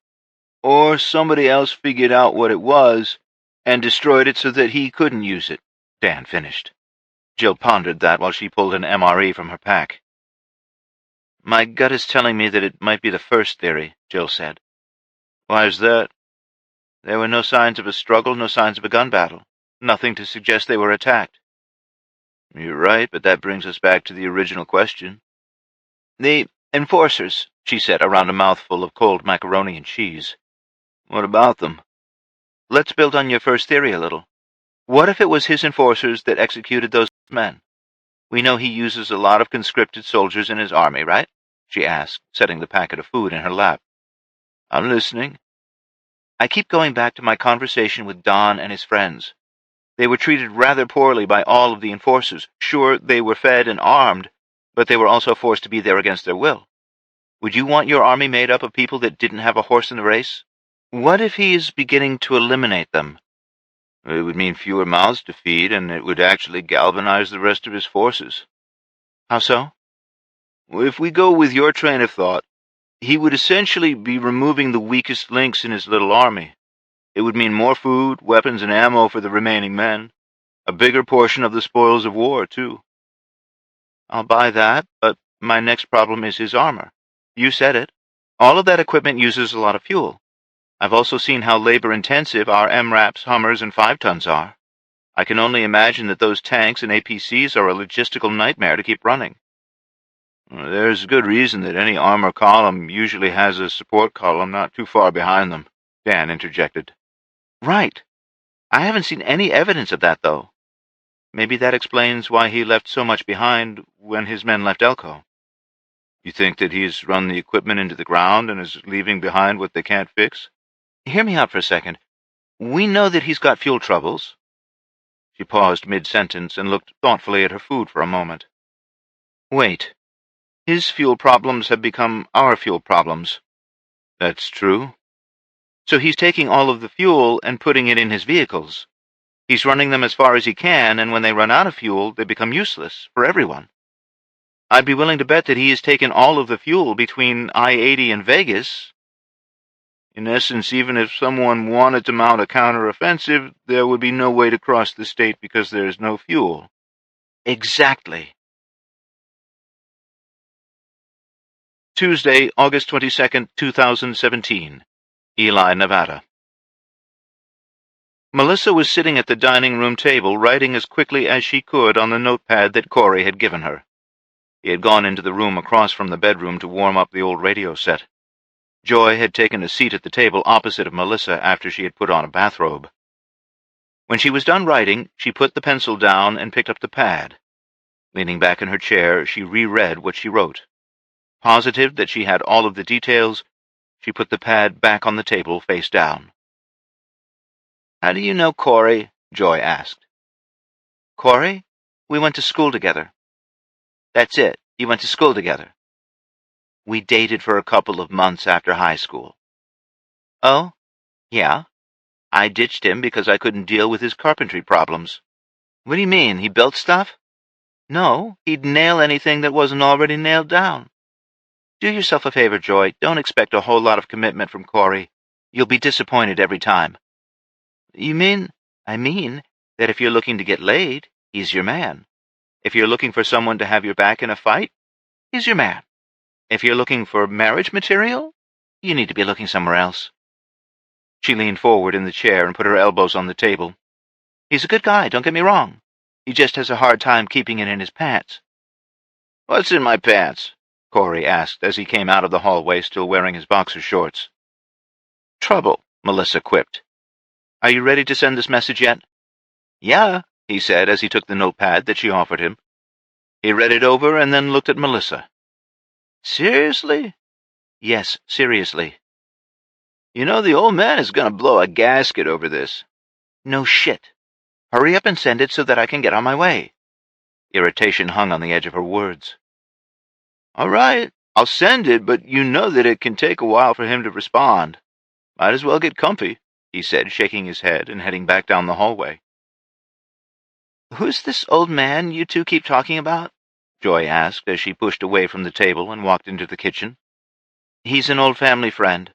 or somebody else figured out what it was and destroyed it so that he couldn't use it," Dan finished. Jill pondered that while she pulled an MRE from her pack. "My gut is telling me that it might be the first theory," Jill said. "Why is that?" There were no signs of a struggle, no signs of a gun battle. Nothing to suggest they were attacked. You're right, but that brings us back to the original question. The enforcers, she said around a mouthful of cold macaroni and cheese. What about them? Let's build on your first theory a little. What if it was his enforcers that executed those men? We know he uses a lot of conscripted soldiers in his army, right? She asked, setting the packet of food in her lap. I'm listening. I keep going back to my conversation with Don and his friends. They were treated rather poorly by all of the enforcers. Sure, they were fed and armed, but they were also forced to be there against their will. Would you want your army made up of people that didn't have a horse in the race? What if he is beginning to eliminate them? It would mean fewer mouths to feed, and it would actually galvanize the rest of his forces. How so? If we go with your train of thought, he would essentially be removing the weakest links in his little army. It would mean more food, weapons, and ammo for the remaining men. A bigger portion of the spoils of war, too. I'll buy that, but my next problem is his armor. You said it. All of that equipment uses a lot of fuel. I've also seen how labor-intensive our MRAPs, Hummers, and 5-tons are. I can only imagine that those tanks and APCs are a logistical nightmare to keep running. There's good reason that any armor column usually has a support column not too far behind them, Dan interjected. Right. I haven't seen any evidence of that, though. Maybe that explains why he left so much behind when his men left Elko. You think that he's run the equipment into the ground and is leaving behind what they can't fix? Hear me out for a second. We know that he's got fuel troubles. She paused mid-sentence and looked thoughtfully at her food for a moment. Wait. His fuel problems have become our fuel problems. That's true. So he's taking all of the fuel and putting it in his vehicles. He's running them as far as he can, and when they run out of fuel, they become useless for everyone. I'd be willing to bet that he has taken all of the fuel between I-80 and Vegas. In essence, even if someone wanted to mount a counteroffensive, there would be no way to cross the state because there is no fuel. Exactly. Tuesday, August 22nd, 2017. Ely, Nevada. Melissa was sitting at the dining room table, writing as quickly as she could on the notepad that Corey had given her. He had gone into the room across from the bedroom to warm up the old radio set. Joy had taken a seat at the table opposite of Melissa after she had put on a bathrobe. When she was done writing, she put the pencil down and picked up the pad. Leaning back in her chair, she reread what she wrote. Positive that she had all of the details, she put the pad back on the table face down. How do you know Corey? Joy asked. Corey? We went to school together. That's it. You went to school together. We dated for a couple of months after high school. Oh? Yeah. I ditched him because I couldn't deal with his carpentry problems. What do you mean? He built stuff? No, he'd nail anything that wasn't already nailed down. Do yourself a favor, Joy. Don't expect a whole lot of commitment from Corey. You'll be disappointed every time. You mean? I mean that if you're looking to get laid, he's your man. If you're looking for someone to have your back in a fight, he's your man. If you're looking for marriage material, you need to be looking somewhere else. She leaned forward in the chair and put her elbows on the table. He's a good guy, don't get me wrong. He just has a hard time keeping it in his pants. What's in my pants? Corey asked as he came out of the hallway, still wearing his boxer shorts. Trouble, Melissa quipped. Are you ready to send this message yet? Yeah, he said as he took the notepad that she offered him. He read it over and then looked at Melissa. Seriously? Yes, seriously. You know, the old man is going to blow a gasket over this. No shit. Hurry up and send it so that I can get on my way. Irritation hung on the edge of her words. All right, I'll send it, but you know that it can take a while for him to respond. Might as well get comfy, he said, shaking his head and heading back down the hallway. Who's this old man you two keep talking about? Joy asked as she pushed away from the table and walked into the kitchen. He's an old family friend.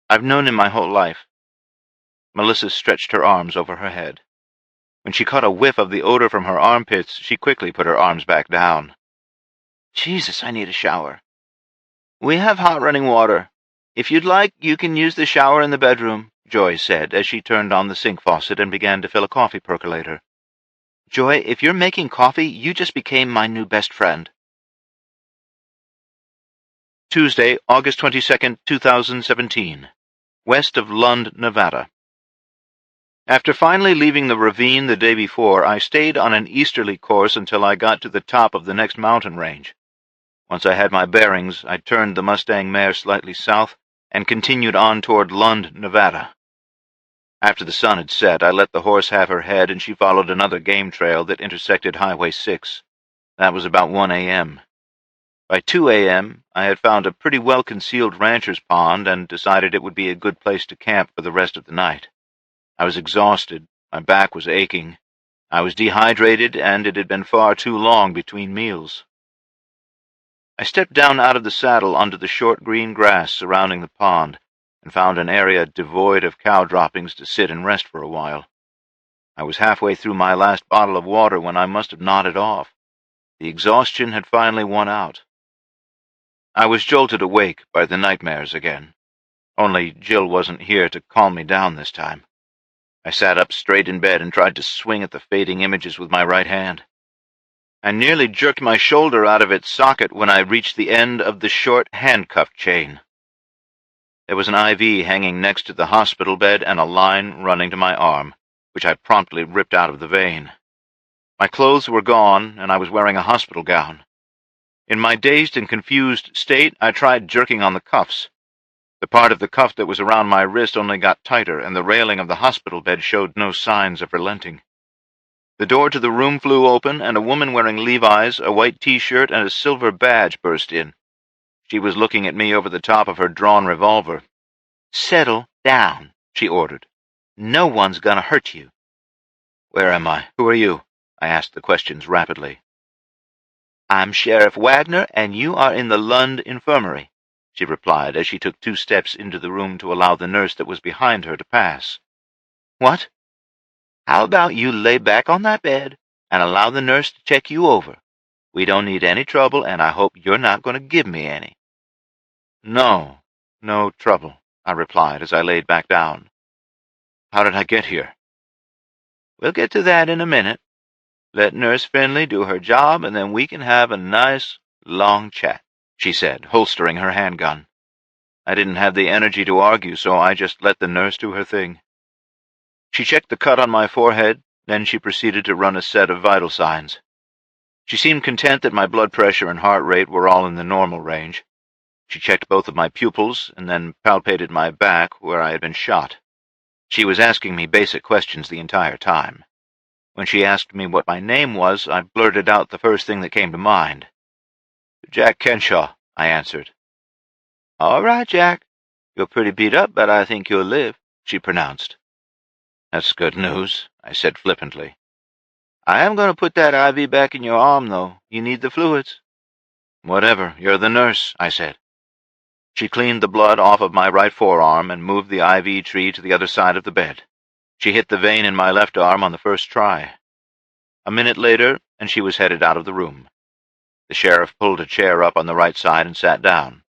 I've known him my whole life. Melissa stretched her arms over her head. When she caught a whiff of the odor from her armpits, she quickly put her arms back down. Jesus, I need a shower. We have hot running water. If you'd like, you can use the shower in the bedroom. Joy said as she turned on the sink faucet and began to fill a coffee percolator. "Joy, if you're making coffee, you just became my new best friend." Tuesday, August 22nd, 2017. West of Lund, Nevada. After finally leaving the ravine the day before, I stayed on an easterly course until I got to the top of the next mountain range. Once I had my bearings, I turned the Mustang mare slightly south and continued on toward Lund, Nevada. After the sun had set, I let the horse have her head, and she followed another game trail that intersected Highway 6. That was about 1 a.m. By 2 a.m., I had found a pretty well-concealed rancher's pond and decided it would be a good place to camp for the rest of the night. I was exhausted, my back was aching, I was dehydrated, and it had been far too long between meals. I stepped down out of the saddle onto the short green grass surrounding the pond and found an area devoid of cow droppings to sit and rest for a while. I was halfway through my last bottle of water when I must have nodded off. The exhaustion had finally won out. I was jolted awake by the nightmares again, only Jill wasn't here to calm me down this time. I sat up straight in bed and tried to swing at the fading images with my right hand. I nearly jerked my shoulder out of its socket when I reached the end of the short handcuff chain. There was an IV hanging next to the hospital bed and a line running to my arm, which I promptly ripped out of the vein. My clothes were gone, and I was wearing a hospital gown. In my dazed and confused state, I tried jerking on the cuffs. The part of the cuff that was around my wrist only got tighter, and the railing of the hospital bed showed no signs of relenting. The door to the room flew open, and a woman wearing Levi's, a white T-shirt, and a silver badge burst in. She was looking at me over the top of her drawn revolver. "Settle down," she ordered. "No one's gonna hurt you." "Where am I? Who are you?" I asked the questions rapidly. "I'm Sheriff Wagner, and you are in the Lund Infirmary," she replied as she took 2 steps into the room to allow the nurse that was behind her to pass. "What?" "How about you lay back on that bed and allow the nurse to check you over? We don't need any trouble, and I hope you're not going to give me any." "No trouble," I replied as I laid back down. "How did I get here?" "We'll get to that in a minute. Let Nurse Finley do her job, and then we can have a nice, long chat," she said, holstering her handgun. I didn't have the energy to argue, so I just let the nurse do her thing. She checked the cut on my forehead, then she proceeded to run a set of vital signs. She seemed content that my blood pressure and heart rate were all in the normal range. She checked both of my pupils, and then palpated my back where I had been shot. She was asking me basic questions the entire time. When she asked me what my name was, I blurted out the first thing that came to mind. "Jack Kenshaw," I answered. "All right, Jack. You're pretty beat up, but I think you'll live," she pronounced. "That's good news," I said flippantly. "I am going to put that IV back in your arm, though. You need the fluids." "Whatever. You're the nurse," I said. She cleaned the blood off of my right forearm and moved the IV tree to the other side of the bed. She hit the vein in my left arm on the first try. A minute later, and she was headed out of the room. The sheriff pulled a chair up on the right side and sat down.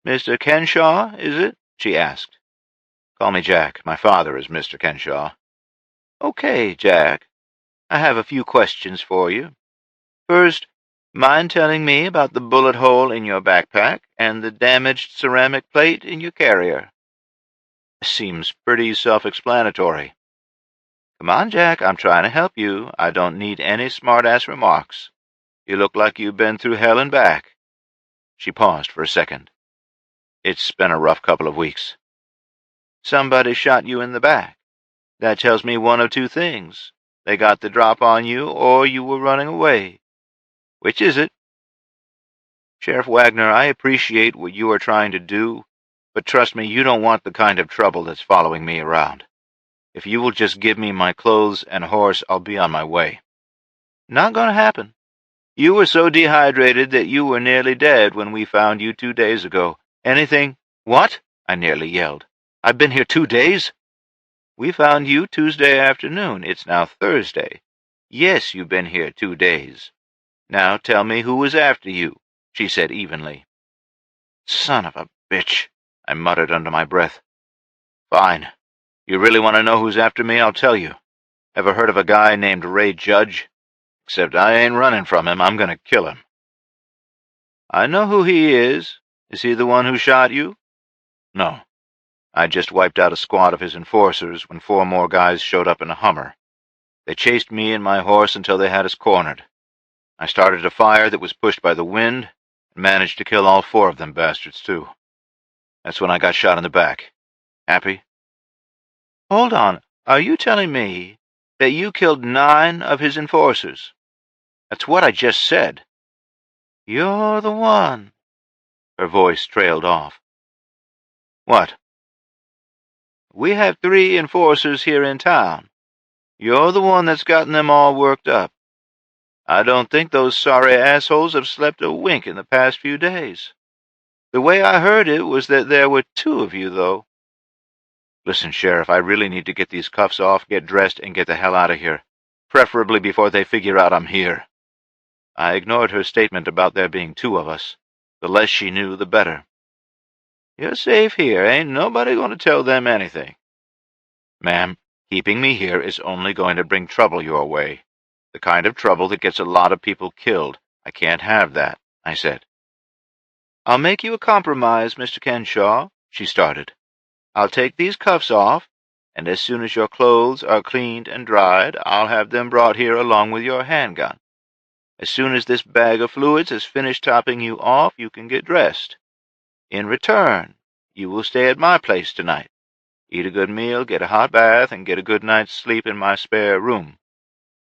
"Mr. Kenshaw, is it?" she asked. "Call me Jack. My father is Mr. Kenshaw." "Okay, Jack. I have a few questions for you. First, mind telling me about the bullet hole in your backpack and the damaged ceramic plate in your carrier?" "Seems pretty self-explanatory." "Come on, Jack. I'm trying to help you. I don't need any smart-ass remarks. You look like you've been through hell and back." She paused for a second. "It's been a rough couple of weeks." "Somebody shot you in the back. That tells me one of 2 things. They got the drop on you, or you were running away. Which is it?" "Sheriff Wagner, I appreciate what you are trying to do, but trust me, you don't want the kind of trouble that's following me around. If you will just give me my clothes and horse, I'll be on my way." "Not gonna happen. You were so dehydrated that you were nearly dead when we found you 2 days ago. Anything—" "What?" I nearly yelled. "I've been here 2 days?" "We found you Tuesday afternoon. It's now Thursday. Yes, you've been here 2 days. Now tell me who was after you," she said evenly. "Son of a bitch," I muttered under my breath. Fine. You really want to know who's after me? I'll tell you. Ever heard of a guy named Ray Judge? Except I ain't running from him. I'm going to kill him. I know who he is. Is he the one who shot you? No. I just wiped out a squad of his enforcers when 4 more guys showed up in a Hummer. They chased me and my horse until they had us cornered. I started a fire that was pushed by the wind and managed to kill all 4 of them bastards, too. That's when I got shot in the back. Happy? Hold on. Are you telling me that you killed 9 of his enforcers? That's what I just said. You're the one. Her voice trailed off. What? We have 3 enforcers here in town. You're the one that's gotten them all worked up. I don't think those sorry assholes have slept a wink in the past few days. The way I heard it was that there were 2 of you, though. Listen, Sheriff, I really need to get these cuffs off, get dressed, and get the hell out of here. Preferably before they figure out I'm here. I ignored her statement about there being 2 of us. The less she knew, the better. You're safe here. Ain't nobody going to tell them anything. Ma'am, keeping me here is only going to bring trouble your way. The kind of trouble that gets a lot of people killed. I can't have that, I said. I'll make you a compromise, Mr. Kenshaw, she started. I'll take these cuffs off, and as soon as your clothes are cleaned and dried, I'll have them brought here along with your handgun. As soon as this bag of fluids has finished topping you off, you can get dressed. In return, you will stay at my place tonight. Eat a good meal, get a hot bath, and get a good night's sleep in my spare room.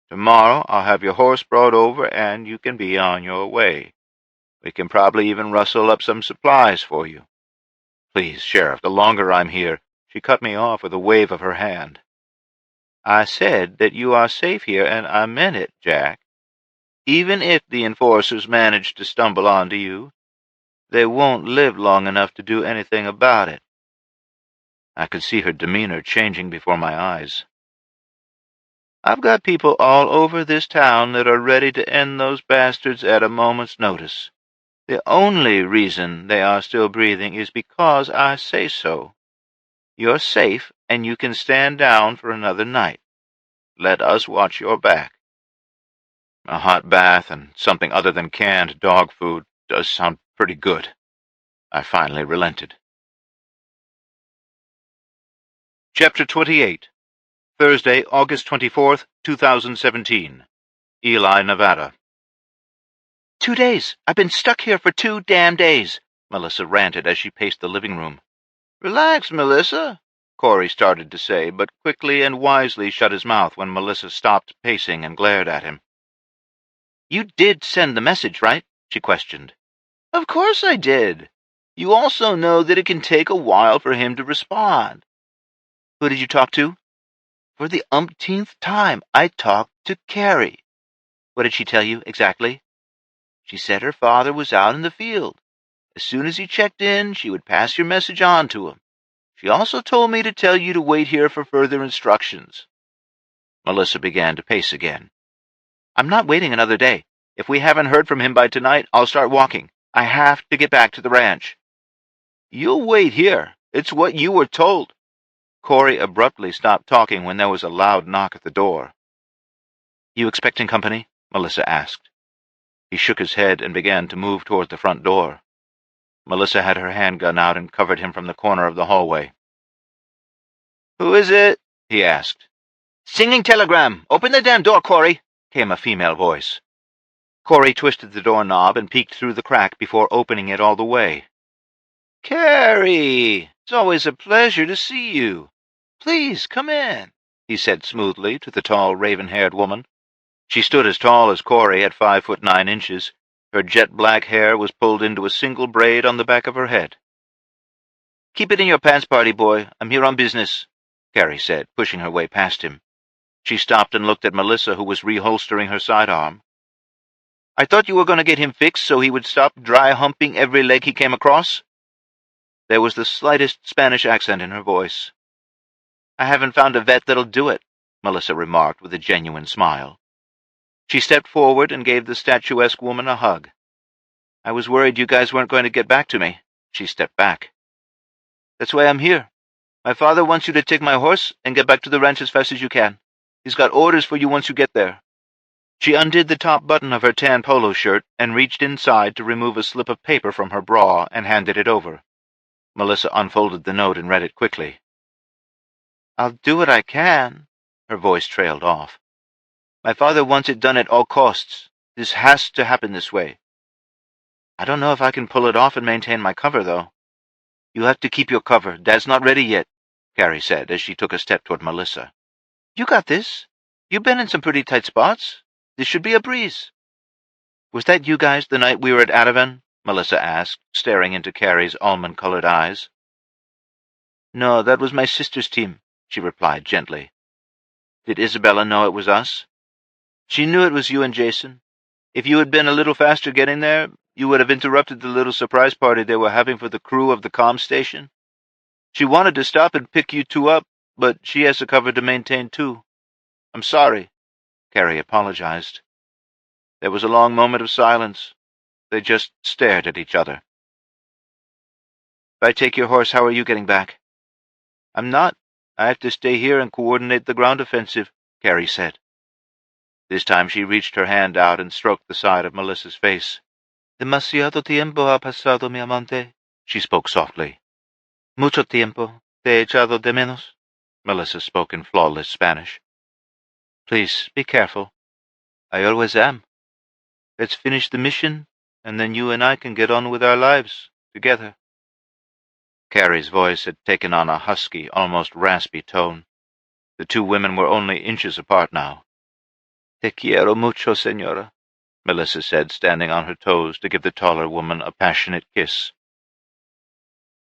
Tomorrow I'll have your horse brought over, and you can be on your way. We can probably even rustle up some supplies for you. Please, Sheriff, the longer I'm here—" She cut me off with a wave of her hand. I said that you are safe here, and I meant it, Jack. Even if the enforcers manage to stumble onto you, they won't live long enough to do anything about it. I could see her demeanor changing before my eyes. I've got people all over this town that are ready to end those bastards at a moment's notice. The only reason they are still breathing is because I say so. You're safe, and you can stand down for another night. Let us watch your back. A hot bath and something other than canned dog food does sound pretty good. I finally relented. Chapter 28. Thursday, August 24th, 2017. Ely, Nevada. 2 days. I've been stuck here for 2 damn days, Melissa ranted as she paced the living room. Relax, Melissa, Corey started to say, but quickly and wisely shut his mouth when Melissa stopped pacing and glared at him. You did send the message, right? She questioned. Of course I did. You also know that it can take a while for him to respond. Who did you talk to? For the umpteenth time, I talked to Carrie. What did she tell you, exactly? She said her father was out in the field. As soon as he checked in, she would pass your message on to him. She also told me to tell you to wait here for further instructions. Melissa began to pace again. I'm not waiting another day. If we haven't heard from him by tonight, I'll start walking. I have to get back to the ranch. You'll wait here. It's what you were told. Corey abruptly stopped talking when there was a loud knock at the door. You expecting company? Melissa asked. He shook his head and began to move toward the front door. Melissa had her handgun out and covered him from the corner of the hallway. Who is it? He asked. Singing telegram! Open the damn door, Corey! Came a female voice. Corey twisted the doorknob and peeked through the crack before opening it all the way. Carrie! It's always a pleasure to see you. Please, come in, he said smoothly to the tall, raven-haired woman. She stood as tall as Corey at 5'9". Her jet-black hair was pulled into a single braid on the back of her head. Keep it in your pants, party boy. I'm here on business, Carrie said, pushing her way past him. She stopped and looked at Melissa, who was reholstering her sidearm. I thought you were going to get him fixed so he would stop dry-humping every leg he came across. There was the slightest Spanish accent in her voice. I haven't found a vet that'll do it, Melissa remarked with a genuine smile. She stepped forward and gave the statuesque woman a hug. I was worried you guys weren't going to get back to me. She stepped back. That's why I'm here. My father wants you to take my horse and get back to the ranch as fast as you can. He's got orders for you once you get there." She undid the top button of her tan polo shirt and reached inside to remove a slip of paper from her bra and handed it over. Melissa unfolded the note and read it quickly. "I'll do what I can." Her voice trailed off. "My father wants it done at all costs. This has to happen this way. I don't know if I can pull it off and maintain my cover, though." "You have to keep your cover. Dad's not ready yet," Carrie said as she took a step toward Melissa. "You got this. You've been in some pretty tight spots. This should be a breeze." "Was that you guys the night we were at Ativan?" Melissa asked, staring into Carrie's almond-colored eyes. "No, that was my sister's team," she replied gently. "Did Isabella know it was us?" "She knew it was you and Jason. If you had been a little faster getting there, you would have interrupted the little surprise party they were having for the crew of the comm station. She wanted to stop and pick you two up, but she has the cover to maintain too. I'm sorry," Carrie apologized. There was a long moment of silence. They just stared at each other. "If I take your horse, how are you getting back?" "I'm not. I have to stay here and coordinate the ground offensive," Carrie said. This time she reached her hand out and stroked the side of Melissa's face. "Demasiado tiempo ha pasado, mi amante," she spoke softly. "Mucho tiempo. Te he echado de menos." Melissa spoke in flawless Spanish. "Please, be careful." "I always am. Let's finish the mission, and then you and I can get on with our lives, together." Carrie's voice had taken on a husky, almost raspy tone. The two women were only inches apart now. "Te quiero mucho, señora," Melissa said, standing on her toes to give the taller woman a passionate kiss.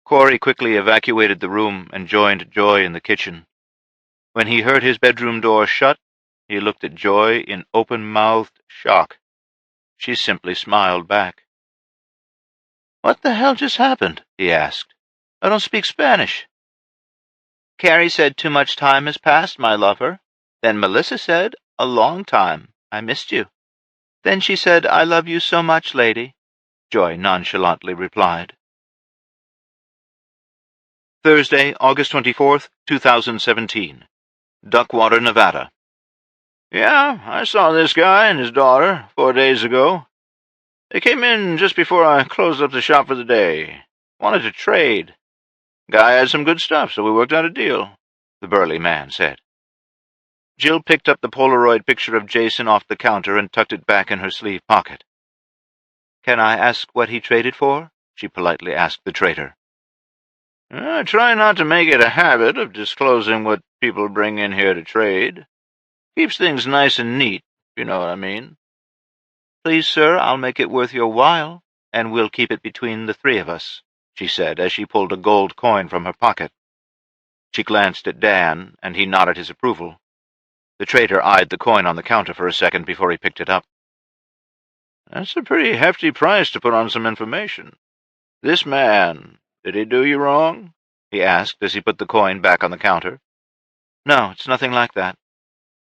Corey quickly evacuated the room and joined Joy in the kitchen. When he heard his bedroom door shut, he looked at Joy in open-mouthed shock. She simply smiled back. "What the hell just happened?" he asked. "I don't speak Spanish." "Carrie said too much time has passed, my lover. Then Melissa said, a long time. I missed you. Then she said, I love you so much, lady," Joy nonchalantly replied. Thursday, August 24th, 2017. Duckwater, Nevada. "Yeah, I saw this guy and his daughter 4 days ago. They came in just before I closed up the shop for the day. Wanted to trade. Guy had some good stuff, so we worked out a deal," the burly man said. Jill picked up the Polaroid picture of Jason off the counter and tucked it back in her sleeve pocket. "Can I ask what he traded for?" she politely asked the trader. "I try not to make it a habit of disclosing what people bring in here to trade. Keeps things nice and neat, if you know what I mean." "Please, sir, I'll make it worth your while, and we'll keep it between the three of us," she said as she pulled a gold coin from her pocket. She glanced at Dan, and he nodded his approval. The trader eyed the coin on the counter for a second before he picked it up. "That's a pretty hefty price to put on some information. This man, did he do you wrong?" he asked as he put the coin back on the counter. "No, it's nothing like that.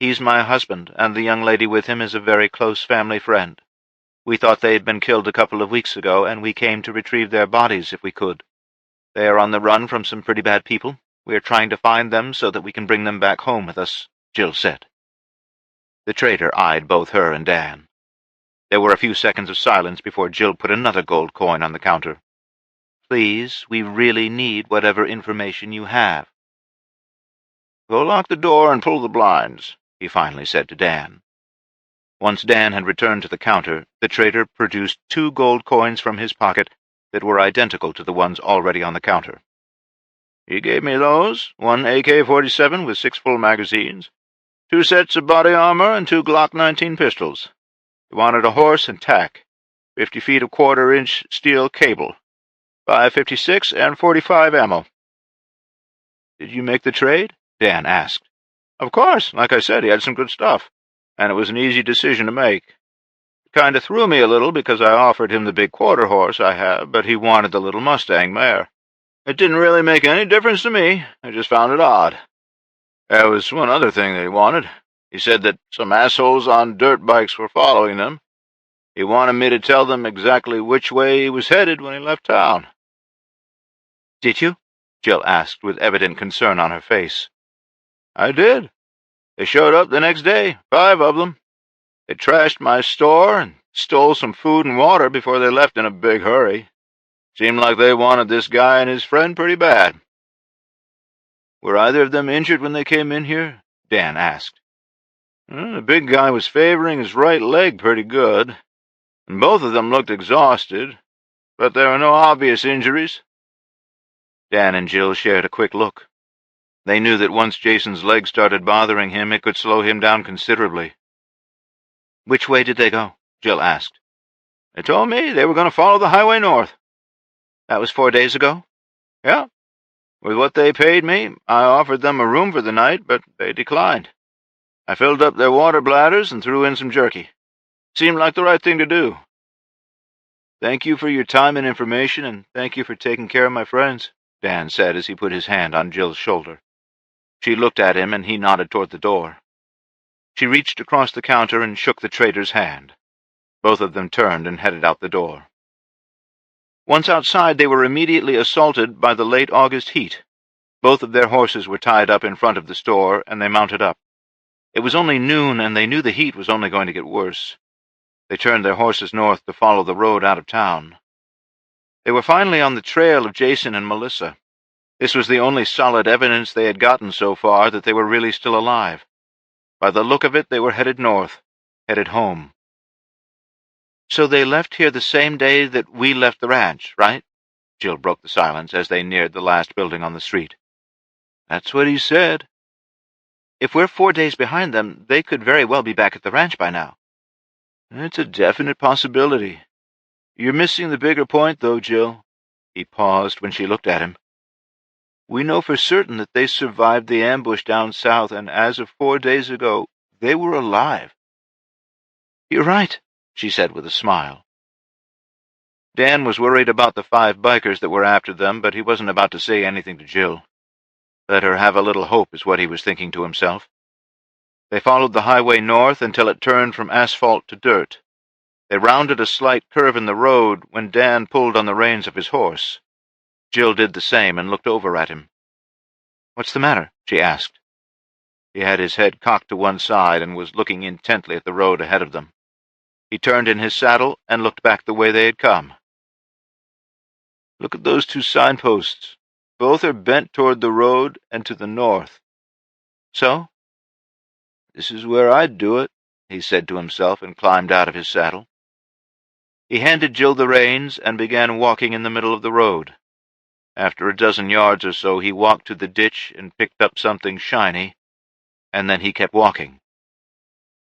He's my husband, and the young lady with him is a very close family friend. We thought they had been killed a couple of weeks ago, and we came to retrieve their bodies if we could. They are on the run from some pretty bad people. We are trying to find them so that we can bring them back home with us," Jill said. The trader eyed both her and Dan. There were a few seconds of silence before Jill put another gold coin on the counter. "Please, we really need whatever information you have." "Go lock the door and pull the blinds," he finally said to Dan. Once Dan had returned to the counter, the trader produced 2 gold coins from his pocket that were identical to the ones already on the counter. "He gave me those, 1 AK-47 with 6 full magazines, 2 sets of body armor, and 2 Glock 19 pistols. He wanted a horse and tack, 50 feet of 1/4-inch steel cable, 5.56 and .45 ammo." "Did you make the trade?" Dan asked. "Of course. Like I said, he had some good stuff, and it was an easy decision to make. It kind of threw me a little because I offered him the big quarter horse I have, but he wanted the little Mustang mare. It didn't really make any difference to me. I just found it odd. There was one other thing that he wanted. He said that some assholes on dirt bikes were following them. He wanted me to tell them exactly which way he was headed when he left town." "Did you?" Jill asked with evident concern on her face. I did. They showed up the next day, 5 of them. They trashed my store and stole some food and water before they left in a big hurry. Seemed like they wanted this guy and his friend pretty bad. Were either of them injured when they came in here? Dan asked. The big guy was favoring his right leg pretty good, and both of them looked exhausted, but there were no obvious injuries. Dan and Jill shared a quick look. They knew that once Jason's leg started bothering him, it could slow him down considerably. Which way did they go? Jill asked. They told me they were going to follow the highway north. That was 4 days ago? Yeah. With what they paid me, I offered them a room for the night, but they declined. I filled up their water bladders and threw in some jerky. Seemed like the right thing to do. Thank you for your time and information, and thank you for taking care of my friends, Dan said as he put his hand on Jill's shoulder. She looked at him, and he nodded toward the door. She reached across the counter and shook the trader's hand. Both of them turned and headed out the door. Once outside, they were immediately assaulted by the late August heat. Both of their horses were tied up in front of the store, and they mounted up. It was only noon, and they knew the heat was only going to get worse. They turned their horses north to follow the road out of town. They were finally on the trail of Jason and Melissa. This was the only solid evidence they had gotten so far that they were really still alive. By the look of it, they were headed north, headed home. So they left here the same day that we left the ranch, right? Jill broke the silence as they neared the last building on the street. That's what he said. If we're 4 days behind them, they could very well be back at the ranch by now. It's a definite possibility. You're missing the bigger point, though, Jill. He paused when she looked at him. We know for certain that they survived the ambush down south, and as of 4 days ago, they were alive. You're right, she said with a smile. Dan was worried about the 5 bikers that were after them, but he wasn't about to say anything to Jill. Let her have a little hope is what he was thinking to himself. They followed the highway north until it turned from asphalt to dirt. They rounded a slight curve in the road when Dan pulled on the reins of his horse. Jill did the same and looked over at him. What's the matter? She asked. He had his head cocked to one side and was looking intently at the road ahead of them. He turned in his saddle and looked back the way they had come. Look at those 2 signposts. Both are bent toward the road and to the north. So? This is where I'd do it, he said to himself and climbed out of his saddle. He handed Jill the reins and began walking in the middle of the road. After a dozen yards or so, he walked to the ditch and picked up something shiny, and then he kept walking.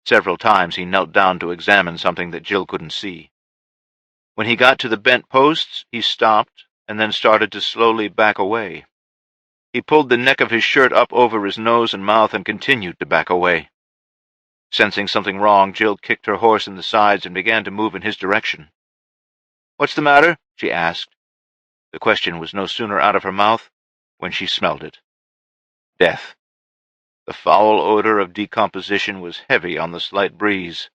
Several times he knelt down to examine something that Jill couldn't see. When he got to the bent posts, he stopped and then started to slowly back away. He pulled the neck of his shirt up over his nose and mouth and continued to back away. Sensing something wrong, Jill kicked her horse in the sides and began to move in his direction. What's the matter? She asked. The question was no sooner out of her mouth when she smelled it. Death. The foul odor of decomposition was heavy on the slight breeze.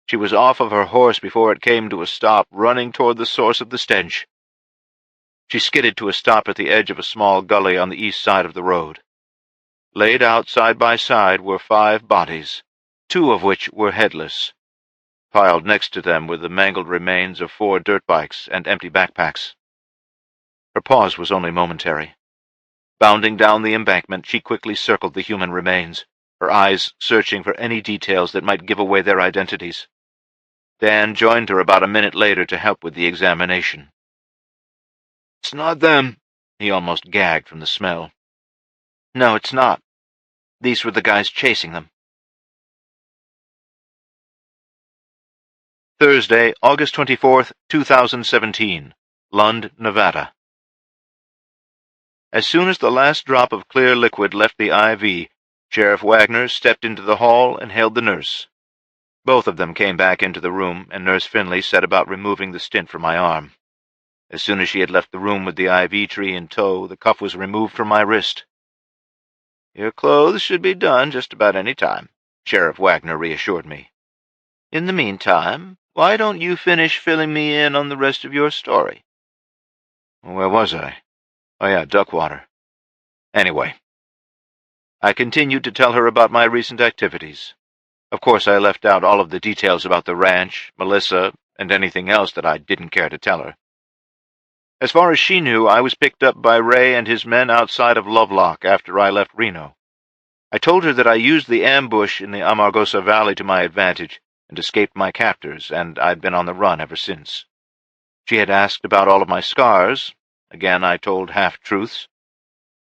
She was off of her horse before it came to a stop, running toward the source of the stench. She skidded to a stop at the edge of a small gully on the east side of the road. Laid out side by side were 5 bodies, 2 of which were headless. Piled next to them were the mangled remains of 4 dirt bikes and empty backpacks. Her pause was only momentary. Bounding down the embankment, she quickly circled the human remains, her eyes searching for any details that might give away their identities. Dan joined her about a minute later to help with the examination. It's not them, he almost gagged from the smell. No, it's not. These were the guys chasing them. Thursday, August 24th, 2017, Lund, Nevada. As soon as the last drop of clear liquid left the IV, Sheriff Wagner stepped into the hall and hailed the nurse. Both of them came back into the room, and Nurse Finley set about removing the stint from my arm. As soon as she had left the room with the IV tree in tow, the cuff was removed from my wrist. Your clothes should be done just about any time, Sheriff Wagner reassured me. In the meantime, why don't you finish filling me in on the rest of your story? Where was I? Oh yeah, Duckwater. Anyway, I continued to tell her about my recent activities. Of course, I left out all of the details about the ranch, Melissa, and anything else that I didn't care to tell her. As far as she knew, I was picked up by Ray and his men outside of Lovelock after I left Reno. I told her that I used the ambush in the Amargosa Valley to my advantage and escaped my captors, and I'd been on the run ever since. She had asked about all of my scars. Again, I told half-truths.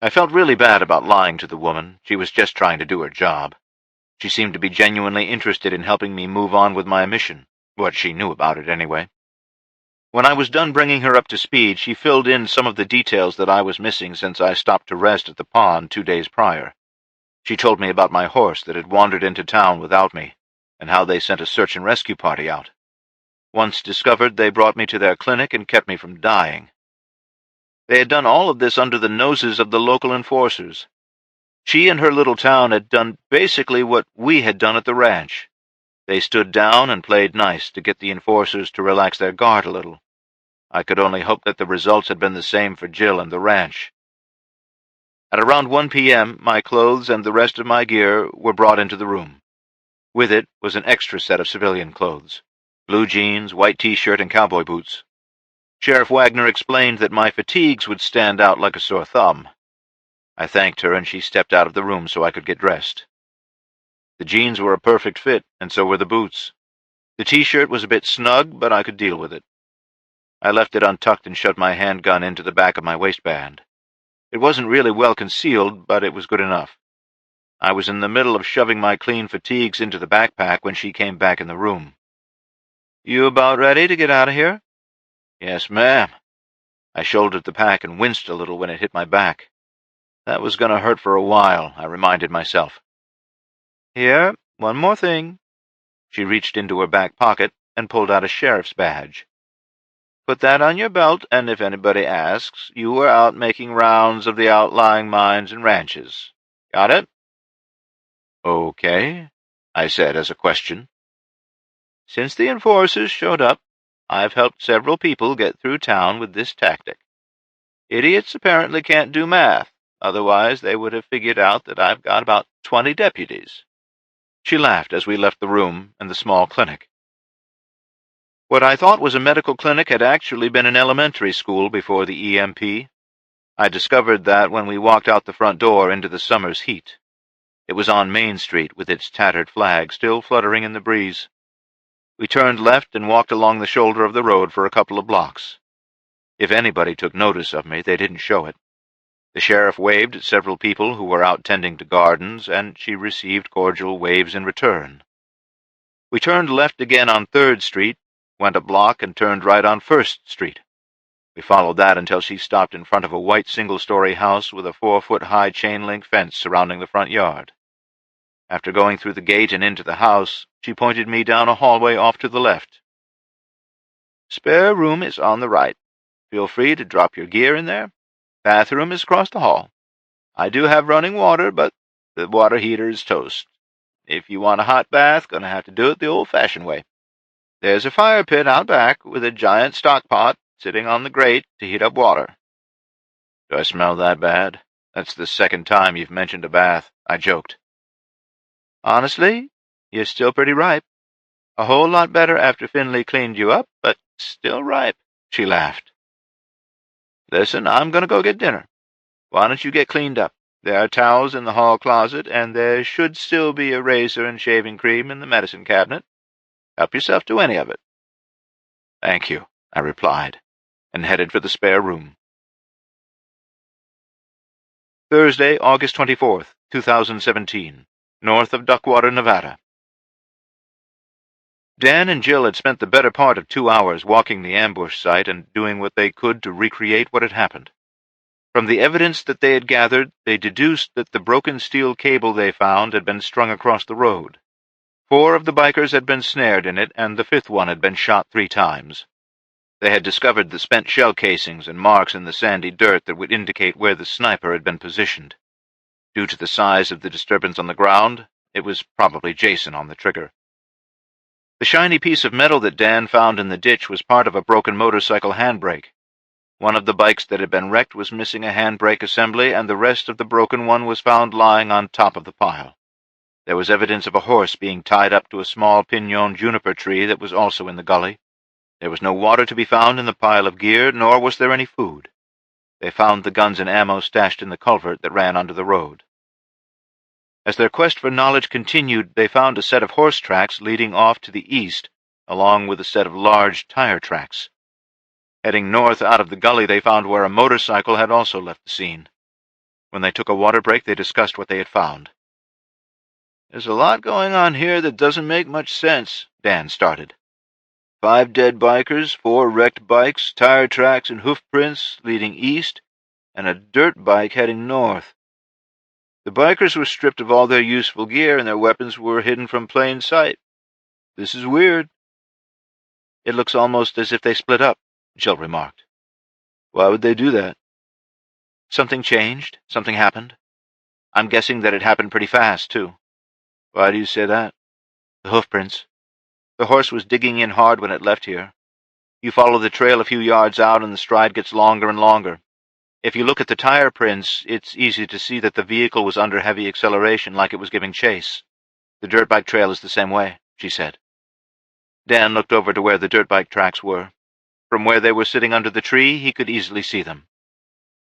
I felt really bad about lying to the woman. She was just trying to do her job. She seemed to be genuinely interested in helping me move on with my mission, what she knew about it anyway. When I was done bringing her up to speed, she filled in some of the details that I was missing since I stopped to rest at the pond 2 days prior. She told me about my horse that had wandered into town without me, and how they sent a search and rescue party out. Once discovered, they brought me to their clinic and kept me from dying. They had done all of this under the noses of the local enforcers. She and her little town had done basically what we had done at the ranch. They stood down and played nice to get the enforcers to relax their guard a little. I could only hope that the results had been the same for Jill and the ranch. At around 1 p.m., my clothes and the rest of my gear were brought into the room. With it was an extra set of civilian clothes: blue jeans, white t-shirt, and cowboy boots. Sheriff Wagner explained that my fatigues would stand out like a sore thumb. I thanked her, and she stepped out of the room so I could get dressed. The jeans were a perfect fit, and so were the boots. The t-shirt was a bit snug, but I could deal with it. I left it untucked and shoved my handgun into the back of my waistband. It wasn't really well concealed, but it was good enough. I was in the middle of shoving my clean fatigues into the backpack when she came back in the room. "You about ready to get out of here?" "Yes, ma'am." I shouldered the pack and winced a little when it hit my back. That was going to hurt for a while, I reminded myself. "Here, one more thing." She reached into her back pocket and pulled out a sheriff's badge. "Put that on your belt, and if anybody asks, you were out making rounds of the outlying mines and ranches. Got it?" "Okay," I said as a question. "Since the enforcers showed up, I've helped several people get through town with this tactic. Idiots apparently can't do math, otherwise they would have figured out that I've got about 20 deputies." She laughed as we left the room and the small clinic. What I thought was a medical clinic had actually been an elementary school before the EMP. I discovered that when we walked out the front door into the summer's heat. It was on Main Street, with its tattered flag still fluttering in the breeze. We turned left and walked along the shoulder of the road for a couple of blocks. If anybody took notice of me, they didn't show it. The sheriff waved at several people who were out tending to gardens, and she received cordial waves in return. We turned left again on 3rd Street, went a block, and turned right on 1st Street. We followed that until she stopped in front of a white single-story house with a 4-foot-high chain-link fence surrounding the front yard. After going through the gate and into the house, she pointed me down a hallway off to the left. "Spare room is on the right. Feel free to drop your gear in there. Bathroom is across the hall. I do have running water, but the water heater is toast. If you want a hot bath, gonna have to do it the old-fashioned way. There's a fire pit out back with a giant stock pot sitting on the grate to heat up water." "Do I smell that bad? That's the 2nd time you've mentioned a bath," I joked. "Honestly, you're still pretty ripe. A whole lot better after Finley cleaned you up, but still ripe," she laughed. "Listen, I'm going to go get dinner. Why don't you get cleaned up? There are towels in the hall closet, and there should still be a razor and shaving cream in the medicine cabinet. Help yourself to any of it." "Thank you," I replied, and headed for the spare room. Thursday, August 24th, 2017, north of Duckwater, Nevada. Dan and Jill had spent the better part of 2 hours walking the ambush site and doing what they could to recreate what had happened. From the evidence that they had gathered, they deduced that the broken steel cable they found had been strung across the road. 4 of the bikers had been snared in it, and the 5th one had been shot 3 times. They had discovered the spent shell casings and marks in the sandy dirt that would indicate where the sniper had been positioned. Due to the size of the disturbance on the ground, it was probably Jason on the trigger. The shiny piece of metal that Dan found in the ditch was part of a broken motorcycle handbrake. One of the bikes that had been wrecked was missing a handbrake assembly, and the rest of the broken one was found lying on top of the pile. There was evidence of a horse being tied up to a small pinon juniper tree that was also in the gully. There was no water to be found in the pile of gear, nor was there any food. They found the guns and ammo stashed in the culvert that ran under the road. As their quest for knowledge continued, they found a set of horse tracks leading off to the east, along with a set of large tire tracks. Heading north out of the gully, they found where a motorcycle had also left the scene. When they took a water break, they discussed what they had found. "There's a lot going on here that doesn't make much sense," Dan started. 5 dead bikers, 4 wrecked bikes, tire tracks and hoof prints leading east, and a dirt bike heading north. The bikers were stripped of all their useful gear, and their weapons were hidden from plain sight. This is weird." "It looks almost as if they split up," Jill remarked. "Why would they do that?" "Something changed. Something happened. I'm guessing that it happened pretty fast, too." "Why do you say that?" "The hoof prints. The horse was digging in hard when it left here. You follow the trail a few yards out, and the stride gets longer and longer. If you look at the tire prints, it's easy to see that the vehicle was under heavy acceleration, like it was giving chase. The dirt bike trail is the same way," she said. Dan looked over to where the dirt bike tracks were. From where they were sitting under the tree, he could easily see them.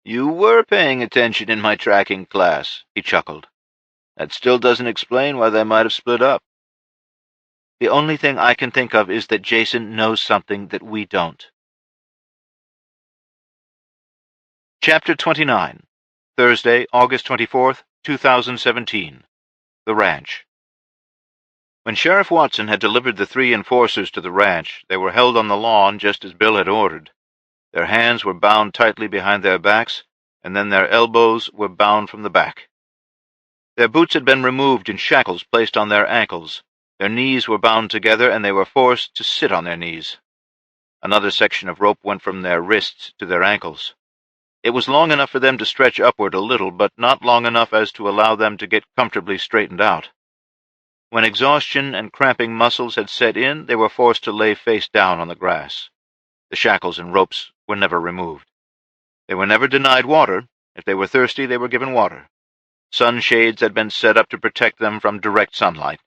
"You were paying attention in my tracking class," he chuckled. "That still doesn't explain why they might have split up." "The only thing I can think of is that Jason knows something that we don't." Chapter 29, Thursday, August 24th, 2017. The Ranch. When Sheriff Watson had delivered the 3 enforcers to the ranch, they were held on the lawn just as Bill had ordered. Their hands were bound tightly behind their backs, and then their elbows were bound from the back. Their boots had been removed and shackles placed on their ankles. Their knees were bound together, and they were forced to sit on their knees. Another section of rope went from their wrists to their ankles. It was long enough for them to stretch upward a little, but not long enough as to allow them to get comfortably straightened out. When exhaustion and cramping muscles had set in, they were forced to lay face down on the grass. The shackles and ropes were never removed. They were never denied water. If they were thirsty, they were given water. Sunshades had been set up to protect them from direct sunlight.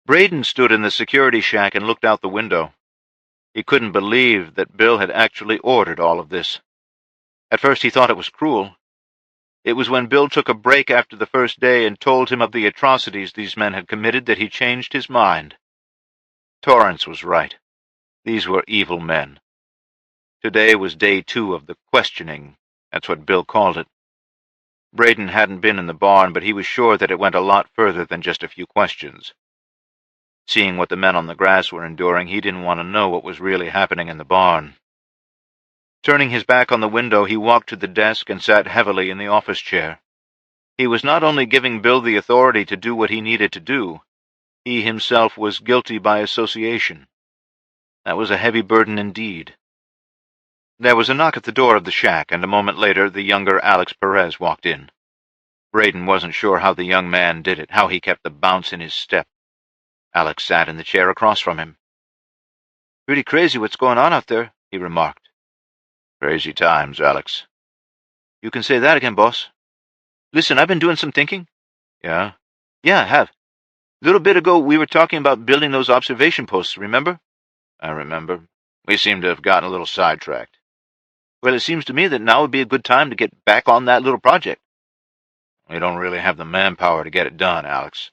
Braden stood in the security shack and looked out the window. He couldn't believe that Bill had actually ordered all of this. At first he thought it was cruel. It was when Bill took a break after the first day and told him of the atrocities these men had committed that he changed his mind. Torrance was right. These were evil men. Today was day 2 of the questioning. That's what Bill called it. Braden hadn't been in the barn, but he was sure that it went a lot further than just a few questions. Seeing what the men on the grass were enduring, he didn't want to know what was really happening in the barn. Turning his back on the window, he walked to the desk and sat heavily in the office chair. He was not only giving Bill the authority to do what he needed to do, he himself was guilty by association. That was a heavy burden indeed. There was a knock at the door of the shack, and a moment later the younger Alex Perez walked in. Braden wasn't sure how the young man did it, how he kept the bounce in his step. Alex sat in the chair across from him. "Pretty crazy what's going on out there," he remarked. "Crazy times, Alex." "You can say that again, boss. Listen, I've been doing some thinking." "Yeah?" "Yeah, I have. A little bit ago we were talking about building those observation posts, remember?" "I remember. We seem to have gotten a little sidetracked." "Well, it seems to me that now would be a good time to get back on that little project." "We don't really have the manpower to get it done, Alex."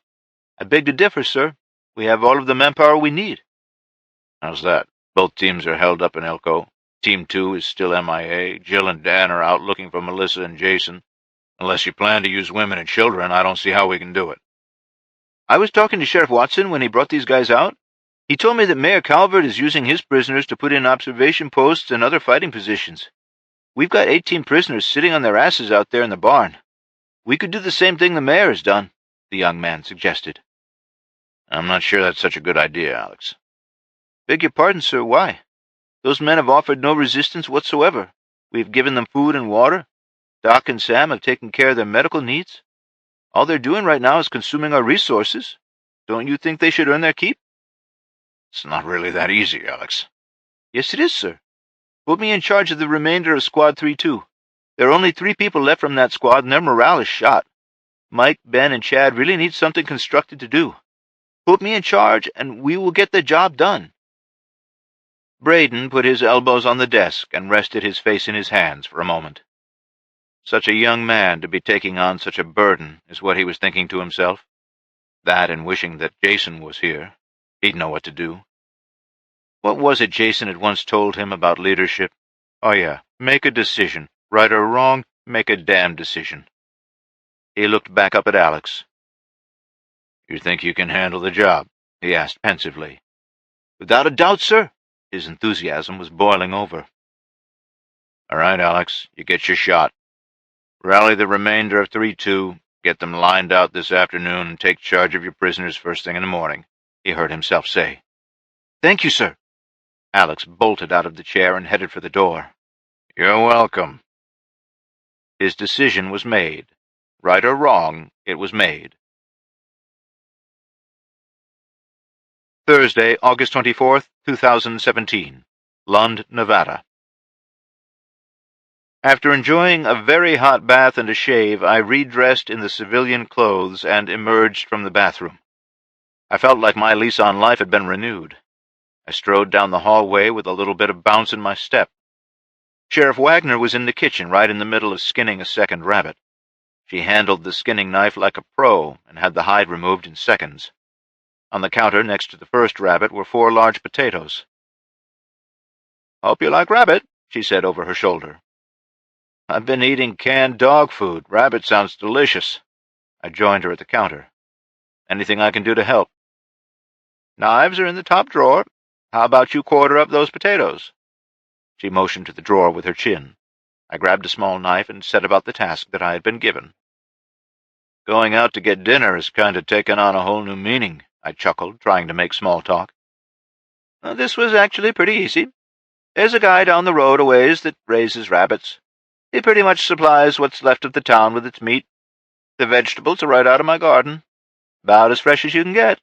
"I beg to differ, sir. We have all of the manpower we need." "How's that? Both teams are held up in Elko. Team 2 is still MIA. Jill and Dan are out looking for Melissa and Jason. Unless you plan to use women and children, I don't see how we can do it." "I was talking to Sheriff Watson when he brought these guys out. He told me that Mayor Calvert is using his prisoners to put in observation posts and other fighting positions. We've got 18 prisoners sitting on their asses out there in the barn. We could do the same thing the mayor has done," the young man suggested. "I'm not sure that's such a good idea, Alex." "Beg your pardon, sir, why? Those men have offered no resistance whatsoever. We've given them food and water. Doc and Sam have taken care of their medical needs. All they're doing right now is consuming our resources. Don't you think they should earn their keep?" "It's not really that easy, Alex." "Yes, it is, sir. Put me in charge of the remainder of Squad 3-2. There are only 3 people left from that squad, and their morale is shot. Mike, Ben, and Chad really need something constructed to do. Put me in charge, and we will get the job done." Braden put his elbows on the desk and rested his face in his hands for a moment. Such a young man to be taking on such a burden is what he was thinking to himself. That and wishing that Jason was here. He'd know what to do. What was it Jason had once told him about leadership? Oh yeah, make a decision. Right or wrong, make a damn decision. He looked back up at Alex. "You think you can handle the job?" he asked pensively. "Without a doubt, sir." His enthusiasm was boiling over. "All right, Alex, you get your shot. Rally the remainder of 3-2, get them lined out this afternoon, and take charge of your prisoners first thing in the morning," he heard himself say. "Thank you, sir." Alex bolted out of the chair and headed for the door. "You're welcome." His decision was made. Right or wrong, it was made. Thursday, August 24th, 2017. Lund, Nevada. After enjoying a very hot bath and a shave, I redressed in the civilian clothes and emerged from the bathroom. I felt like my lease on life had been renewed. I strode down the hallway with a little bit of bounce in my step. Sheriff Wagner was in the kitchen, right in the middle of skinning a second rabbit. She handled the skinning knife like a pro and had the hide removed in seconds. On the counter next to the first rabbit were 4 large potatoes. "Hope you like rabbit," she said over her shoulder. "I've been eating canned dog food. Rabbit sounds delicious." I joined her at the counter. "Anything I can do to help?" "Knives are in the top drawer. How about you quarter up those potatoes?" She motioned to the drawer with her chin. I grabbed a small knife and set about the task that I had been given. "Going out to get dinner has kind of taken on a whole new meaning," I chuckled, trying to make small talk. "This was actually pretty easy. There's a guy down the road a ways that raises rabbits. He pretty much supplies what's left of the town with its meat. The vegetables are right out of my garden. About as fresh as you can get."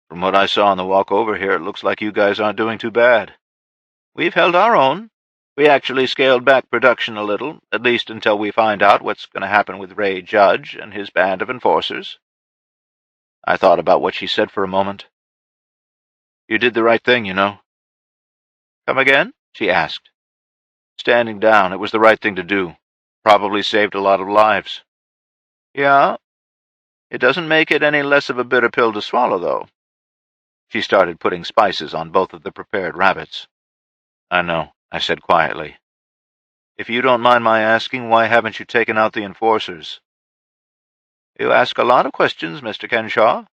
"From what I saw on the walk over here, it looks like you guys aren't doing too bad." "We've held our own. We actually scaled back production a little, at least until we find out what's going to happen with Ray Judge and his band of enforcers." I thought about what she said for a moment. "You did the right thing, you know." "Come again?" she asked. "Standing down, it was the right thing to do. Probably saved a lot of lives." "Yeah? It doesn't make it any less of a bitter pill to swallow, though." She started putting spices on both of the prepared rabbits. "I know," I said quietly. "If you don't mind my asking, why haven't you taken out the enforcers?" "You ask a lot of questions, Mr. Kenshaw."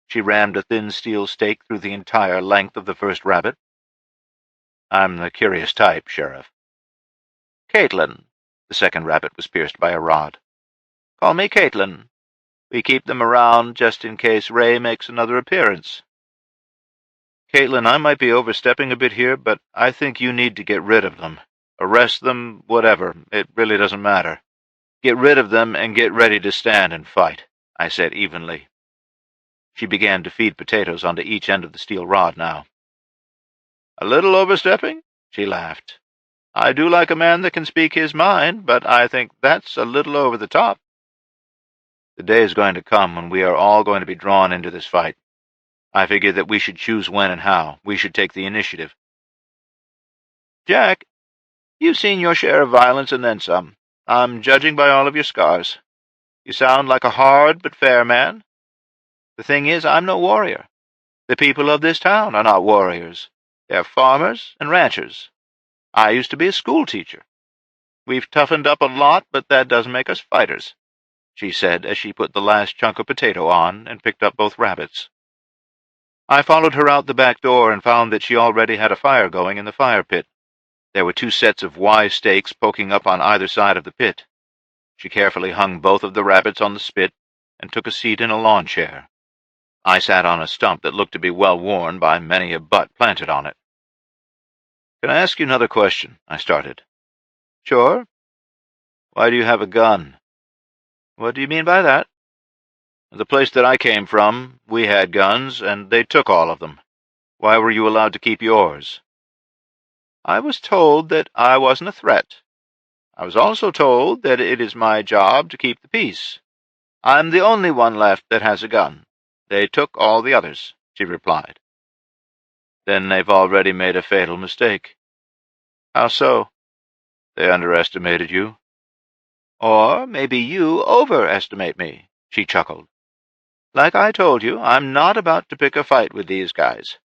She rammed a thin steel stake through the entire length of the first rabbit. "I'm the curious type, Sheriff." "Caitlin." The second rabbit was pierced by a rod. "Call me Caitlin. We keep them around just in case Ray makes another appearance." "Caitlin, I might be overstepping a bit here, but I think you need to get rid of them. Arrest them, whatever. It really doesn't matter. Get rid of them and get ready to stand and fight," I said evenly. She began to feed potatoes onto each end of the steel rod now. "A little overstepping?" she laughed. "I do like a man that can speak his mind, but I think that's a little over the top." "The day is going to come when we are all going to be drawn into this fight. I figure that we should choose when and how. We should take the initiative." "Jack, you've seen your share of violence and then some. I'm judging by all of your scars. You sound like a hard but fair man. The thing is, I'm no warrior. The people of this town are not warriors. They're farmers and ranchers. I used to be a school teacher. We've toughened up a lot, but that doesn't make us fighters," she said as she put the last chunk of potato on and picked up both rabbits. I followed her out the back door and found that she already had a fire going in the fire pit. There were 2 sets of Y stakes poking up on either side of the pit. She carefully hung both of the rabbits on the spit and took a seat in a lawn chair. I sat on a stump that looked to be well worn by many a butt planted on it. "Can I ask you another question?" I started. "Sure." "Why do you have a gun?" "What do you mean by that?" "The place that I came from, we had guns, and they took all of them. Why were you allowed to keep yours?" I was told that I wasn't a threat. I was also told that it is my job to keep the peace. I'm the only one left that has a gun. They took all the others," she replied. "Then they've already made a fatal mistake." "How so?" "They underestimated you." "Or maybe you overestimate me," she chuckled. "Like I told you, I'm not about to pick a fight with these guys.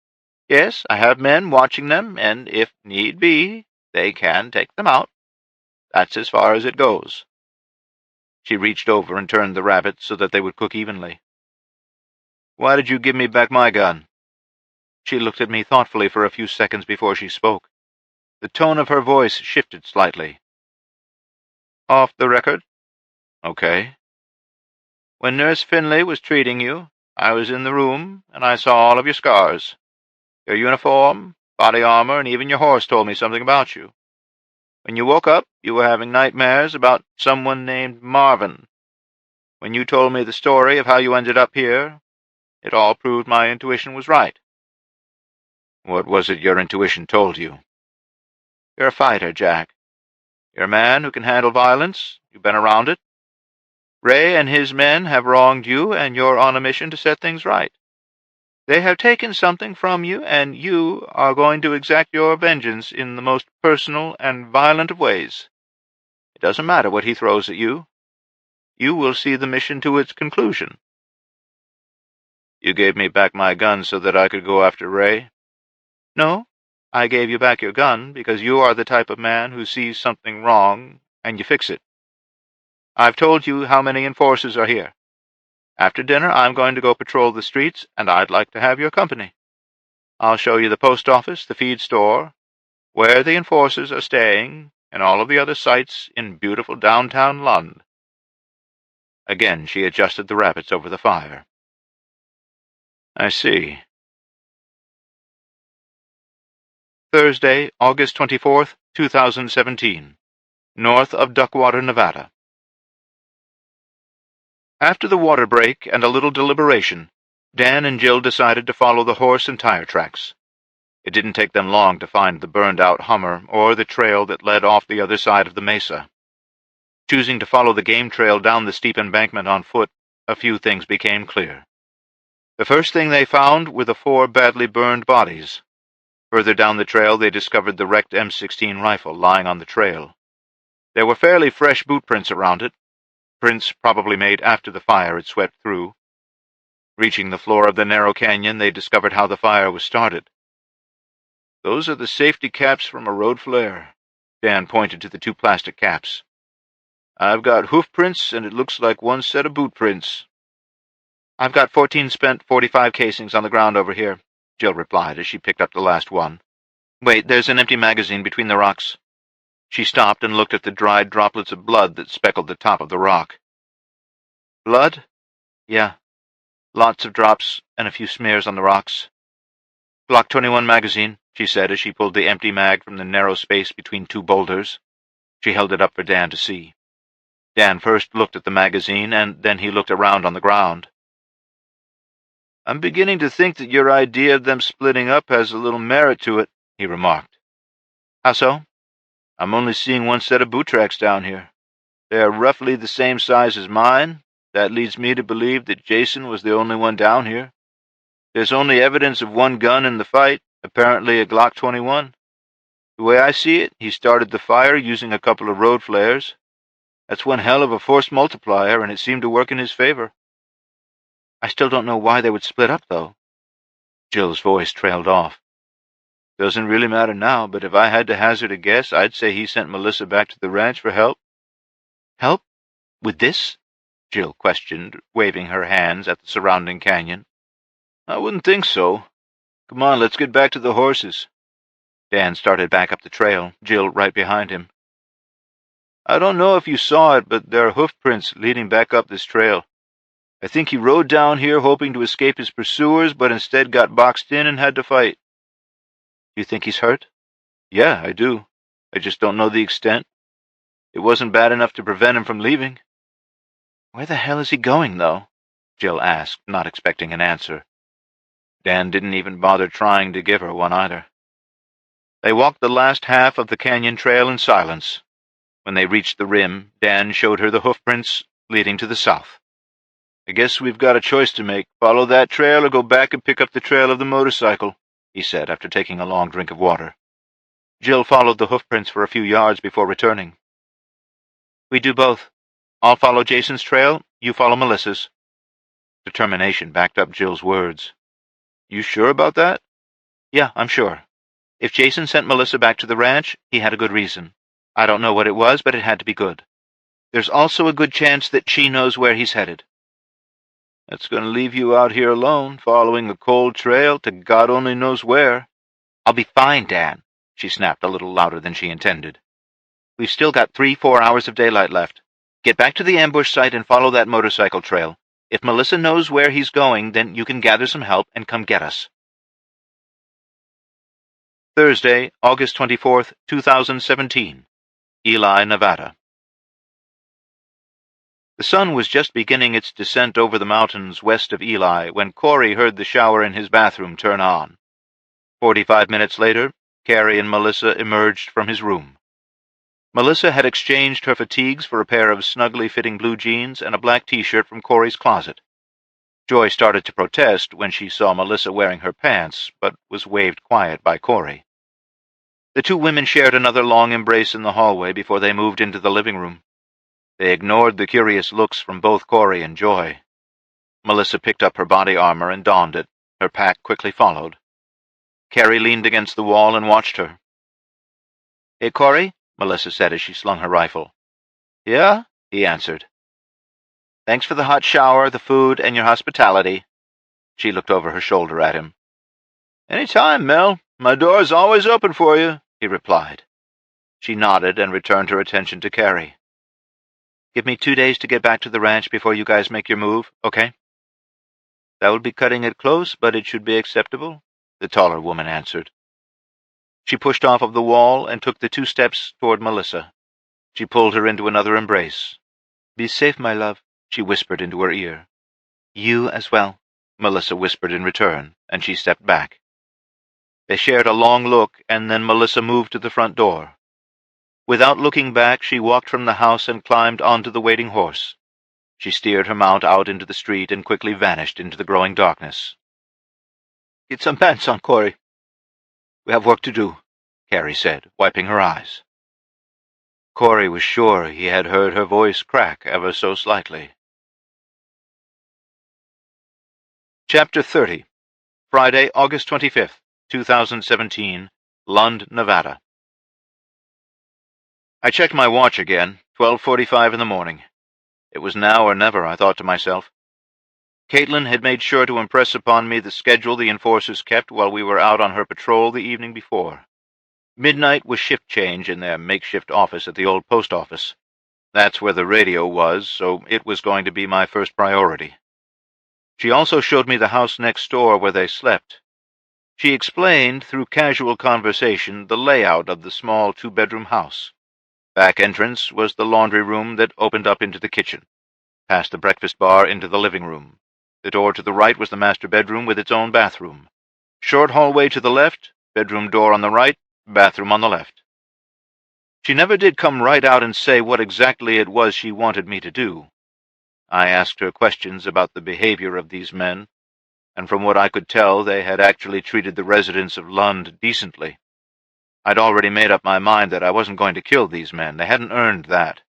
Yes, I have men watching them, and if need be, they can take them out. That's as far as it goes." She reached over and turned the rabbits so that they would cook evenly. "Why did you give me back my gun?" She looked at me thoughtfully for a few seconds before she spoke. The tone of her voice shifted slightly. "Off the record?" "Okay." "When Nurse Finlay was treating you, I was in the room, and I saw all of your scars. Your uniform, body armor, and even your horse told me something about you. When you woke up, you were having nightmares about someone named Marvin. When you told me the story of how you ended up here, it all proved my intuition was right." "What was it your intuition told you?" "You're a fighter, Jack. You're a man who can handle violence. You've been around it. Ray and his men have wronged you, and you're on a mission to set things right. They have taken something from you, and you are going to exact your vengeance in the most personal and violent of ways. It doesn't matter what he throws at you. You will see the mission to its conclusion." "You gave me back my gun so that I could go after Ray?" "No, I gave you back your gun because you are the type of man who sees something wrong, and you fix it. I've told you how many enforcers are here. After dinner, I'm going to go patrol the streets, and I'd like to have your company. I'll show you the post office, the feed store, where the enforcers are staying, and all of the other sights in beautiful downtown London." Again she adjusted the rabbits over the fire. "I see." Thursday, August 24th, 2017. North of Duckwater, Nevada. After the water break and a little deliberation, Dan and Jill decided to follow the horse and tire tracks. It didn't take them long to find the burned-out Hummer or the trail that led off the other side of the mesa. Choosing to follow the game trail down the steep embankment on foot, a few things became clear. The first thing they found were the 4 badly burned bodies. Further down the trail they discovered the wrecked M16 rifle lying on the trail. There were fairly fresh boot prints around it, prints probably made after the fire had swept through. Reaching the floor of the narrow canyon, they discovered how the fire was started. "Those are the safety caps from a road flare." Dan pointed to the 2 plastic caps. "I've got hoof prints, and it looks like 1 set of boot prints." "I've got 14 spent .45 casings on the ground over here," Jill replied as she picked up the last one. "Wait, there's an empty magazine between the rocks." She stopped and looked at the dried droplets of blood that speckled the top of the rock. "Blood?" "Yeah. Lots of drops and a few smears on the rocks." "Glock 21 magazine," she said as she pulled the empty mag from the narrow space between 2 boulders. She held it up for Dan to see. Dan first looked at the magazine, and then he looked around on the ground. "I'm beginning to think that your idea of them splitting up has a little merit to it," he remarked. "How so?" "I'm only seeing 1 set of boot tracks down here. They are roughly the same size as mine. That leads me to believe that Jason was the only one down here. There's only evidence of 1 gun in the fight, apparently a Glock 21. The way I see it, he started the fire using a couple of road flares. That's one hell of a force multiplier, and it seemed to work in his favor." "I still don't know why they would split up, though." Jill's voice trailed off. "Doesn't really matter now, but if I had to hazard a guess, I'd say he sent Melissa back to the ranch for help." "Help? With this?" Jill questioned, waving her hands at the surrounding canyon. "I wouldn't think so. Come on, let's get back to the horses." Dan started back up the trail, Jill right behind him. "I don't know if you saw it, but there are hoof prints leading back up this trail. I think he rode down here hoping to escape his pursuers, but instead got boxed in and had to fight." "You think he's hurt?" "Yeah, I do. I just don't know the extent. It wasn't bad enough to prevent him from leaving." "Where the hell is he going, though?" Jill asked, not expecting an answer. Dan didn't even bother trying to give her one either. They walked the last half of the canyon trail in silence. When they reached the rim, Dan showed her the hoofprints leading to the south. "I guess we've got a choice to make. Follow that trail or go back and pick up the trail of the motorcycle," he said after taking a long drink of water. Jill followed the hoofprints for a few yards before returning. "We do both. I'll follow Jason's trail, you follow Melissa's." Determination backed up Jill's words. "You sure about that?" "Yeah, I'm sure. If Jason sent Melissa back to the ranch, he had a good reason. I don't know what it was, but it had to be good. There's also a good chance that she knows where he's headed." "That's going to leave you out here alone, following a cold trail to God only knows where." "I'll be fine, Dan," she snapped a little louder than she intended. "We've still got 3-4 hours of daylight left. Get back to the ambush site and follow that motorcycle trail. If Melissa knows where he's going, then you can gather some help and come get us." Thursday, August 24th, 2017. Ely, Nevada. The sun was just beginning its descent over the mountains west of Ely when Corey heard the shower in his bathroom turn on. 45 minutes later, Carrie and Melissa emerged from his room. Melissa had exchanged her fatigues for a pair of snugly fitting blue jeans and a black t-shirt from Corey's closet. Joy started to protest when she saw Melissa wearing her pants, but was waved quiet by Corey. The two women shared another long embrace in the hallway before they moved into the living room. They ignored the curious looks from both Corey and Joy. Melissa picked up her body armor and donned it. Her pack quickly followed. Carrie leaned against the wall and watched her. "Hey, Corey," Melissa said as she slung her rifle. "Yeah?" he answered. "Thanks for the hot shower, the food, and your hospitality." She looked over her shoulder at him. "Any time, Mel. My door's always open for you," he replied. She nodded and returned her attention to Carrie. "Give me 2 days to get back to the ranch before you guys make your move, okay?" "That would be cutting it close, but it should be acceptable," the taller woman answered. She pushed off of the wall and took the 2 steps toward Melissa. She pulled her into another embrace. "Be safe, my love," she whispered into her ear. "You as well," Melissa whispered in return, and she stepped back. They shared a long look, and then Melissa moved to the front door. Without looking back, she walked from the house and climbed onto the waiting horse. She steered her mount out into the street and quickly vanished into the growing darkness. "Get some pants on, Corey. We have work to do," Carrie said, wiping her eyes. Corey was sure he had heard her voice crack ever so slightly. Chapter 30. Friday, August 25th, 2017, Lund, Nevada. I checked my watch again, 12:45 in the morning. It was now or never, I thought to myself. Caitlin had made sure to impress upon me the schedule the enforcers kept while we were out on her patrol the evening before. Midnight was shift change in their makeshift office at the old post office. That's where the radio was, so it was going to be my first priority. She also showed me the house next door where they slept. She explained, through casual conversation, the layout of the small 2-bedroom house. Back entrance was the laundry room that opened up into the kitchen, past the breakfast bar into the living room. The door to the right was the master bedroom with its own bathroom. Short hallway to the left, bedroom door on the right, bathroom on the left. She never did come right out and say what exactly it was she wanted me to do. I asked her questions about the behavior of these men, and from what I could tell, they had actually treated the residents of Lund decently. I'd already made up my mind that I wasn't going to kill these men. They hadn't earned that.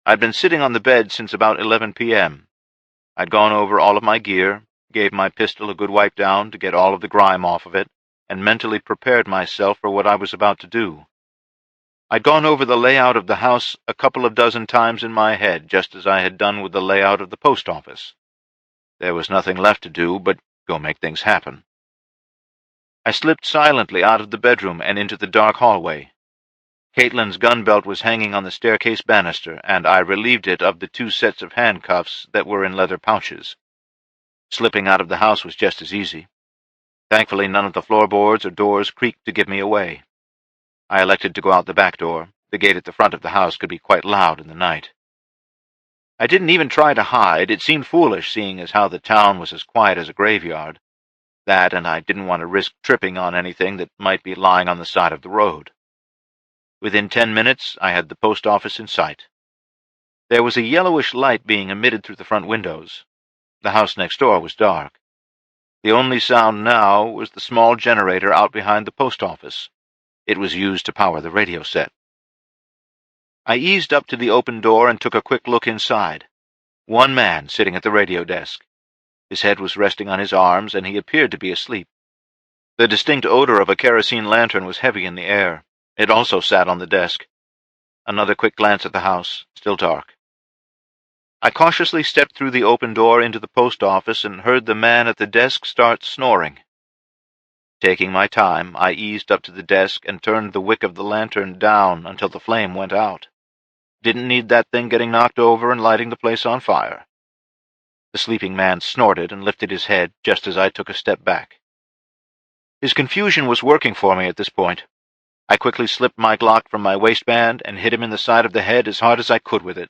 I'd been sitting on the bed since about 11 p.m. I'd gone over all of my gear, gave my pistol a good wipe down to get all of the grime off of it, and mentally prepared myself for what I was about to do. I'd gone over the layout of the house a couple of dozen times in my head, just as I had done with the layout of the post office. There was nothing left to do but go make things happen. I slipped silently out of the bedroom and into the dark hallway. Caitlin's gun belt was hanging on the staircase banister, and I relieved it of the 2 sets of handcuffs that were in leather pouches. Slipping out of the house was just as easy. Thankfully, none of the floorboards or doors creaked to give me away. I elected to go out the back door. The gate at the front of the house could be quite loud in the night. I didn't even try to hide. It seemed foolish, seeing as how the town was as quiet as a graveyard. That, and I didn't want to risk tripping on anything that might be lying on the side of the road. Within 10 minutes, I had the post office in sight. There was a yellowish light being emitted through the front windows. The house next door was dark. The only sound now was the small generator out behind the post office. It was used to power the radio set. I eased up to the open door and took a quick look inside. One man sitting at the radio desk. His head was resting on his arms, and he appeared to be asleep. The distinct odor of a kerosene lantern was heavy in the air. It also sat on the desk. Another quick glance at the house, still dark. I cautiously stepped through the open door into the post office and heard the man at the desk start snoring. Taking my time, I eased up to the desk and turned the wick of the lantern down until the flame went out. Didn't need that thing getting knocked over and lighting the place on fire. The sleeping man snorted and lifted his head just as I took a step back. His confusion was working for me at this point. I quickly slipped my Glock from my waistband and hit him in the side of the head as hard as I could with it.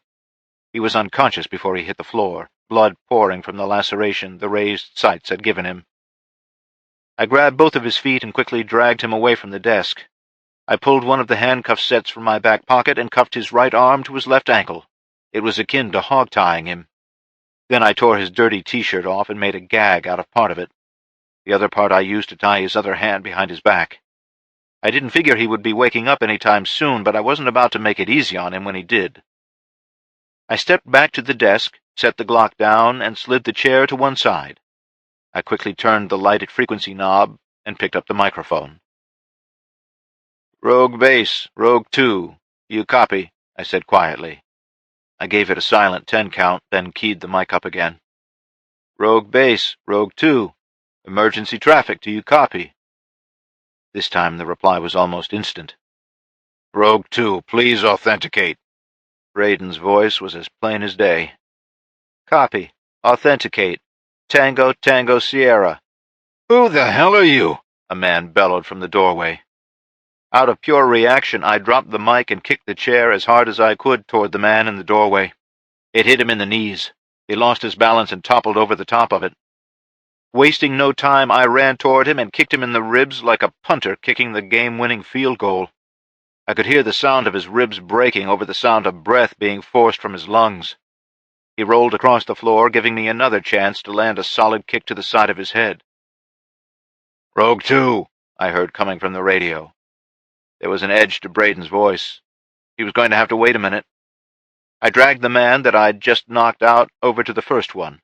He was unconscious before he hit the floor, blood pouring from the laceration the raised sights had given him. I grabbed both of his feet and quickly dragged him away from the desk. I pulled one of the handcuff sets from my back pocket and cuffed his right arm to his left ankle. It was akin to hog-tying him. Then I tore his dirty T-shirt off and made a gag out of part of it. The other part I used to tie his other hand behind his back. I didn't figure he would be waking up any time soon, but I wasn't about to make it easy on him when he did. I stepped back to the desk, set the Glock down, and slid the chair to one side. I quickly turned the lighted frequency knob and picked up the microphone. "Rogue Base, Rogue 2. You copy," I said quietly. I gave it a silent 10 count, then keyed the mic up again. "Rogue Base, Rogue 2. Emergency traffic, do you copy?" This time the reply was almost instant. "Rogue 2, please authenticate." Braden's voice was as plain as day. "Copy. Authenticate. Tango, Tango, Sierra." "Who the hell are you?" a man bellowed from the doorway. Out of pure reaction, I dropped the mic and kicked the chair as hard as I could toward the man in the doorway. It hit him in the knees. He lost his balance and toppled over the top of it. Wasting no time, I ran toward him and kicked him in the ribs like a punter kicking the game-winning field goal. I could hear the sound of his ribs breaking over the sound of breath being forced from his lungs. He rolled across the floor, giving me another chance to land a solid kick to the side of his head. "Rogue 2, I heard coming from the radio. There was an edge to Braden's voice. He was going to have to wait a minute. I dragged the man that I'd just knocked out over to the first one.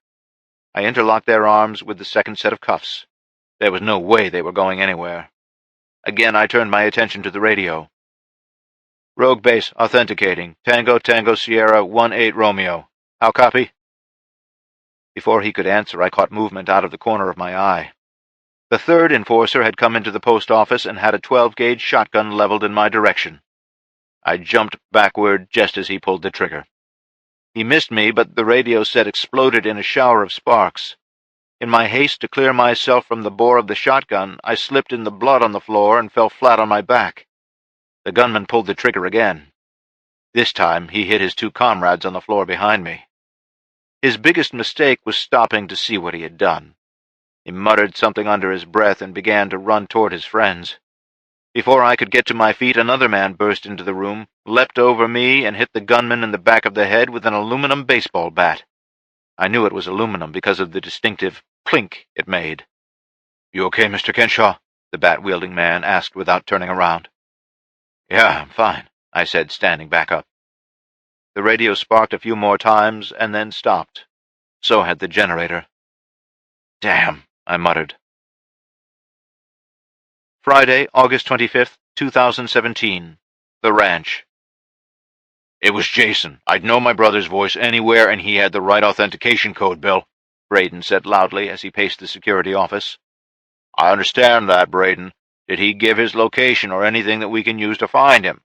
I interlocked their arms with the second set of cuffs. There was no way they were going anywhere. Again, I turned my attention to the radio. "Rogue Base, authenticating. Tango, Tango, Sierra, 1-8 Romeo. How copy?" Before he could answer, I caught movement out of the corner of my eye. The third enforcer had come into the post office and had a 12-gauge shotgun leveled in my direction. I jumped backward just as he pulled the trigger. He missed me, but the radio set exploded in a shower of sparks. In my haste to clear myself from the bore of the shotgun, I slipped in the blood on the floor and fell flat on my back. The gunman pulled the trigger again. This time he hit his two comrades on the floor behind me. His biggest mistake was stopping to see what he had done. He muttered something under his breath and began to run toward his friends. Before I could get to my feet, another man burst into the room, leapt over me, and hit the gunman in the back of the head with an aluminum baseball bat. I knew it was aluminum because of the distinctive plink it made. "You okay, Mr. Kenshaw?" the bat-wielding man asked without turning around. "Yeah, I'm fine," I said, standing back up. The radio sparked a few more times and then stopped. So had the generator. "Damn," I muttered. Friday, August 25th, 2017. The Ranch. "It was Jason. I'd know my brother's voice anywhere, and he had the right authentication code, Bill," Braden said loudly as he paced the security office. "I understand that, Braden. Did he give his location or anything that we can use to find him?"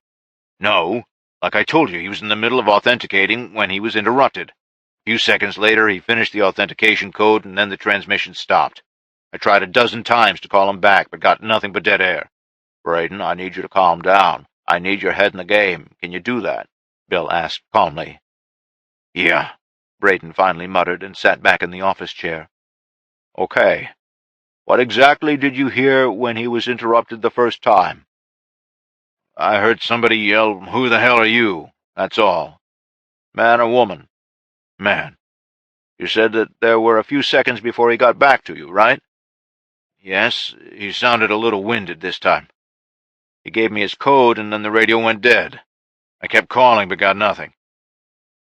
"No. Like I told you, he was in the middle of authenticating when he was interrupted. A few seconds later, he finished the authentication code, and then the transmission stopped. I tried a dozen times to call him back, but got nothing but dead air. Braden, I need you to calm down. I need your head in the game. Can you do that?" Bill asked calmly. "Yeah," Braden finally muttered and sat back in the office chair. "Okay. What exactly did you hear when he was interrupted the first time?" "I heard somebody yell, 'Who the hell are you?' That's all." "Man or woman?" "Man." "You said that there were a few seconds before he got back to you, right?" "Yes, he sounded a little winded this time. He gave me his code, and then the radio went dead. I kept calling, but got nothing."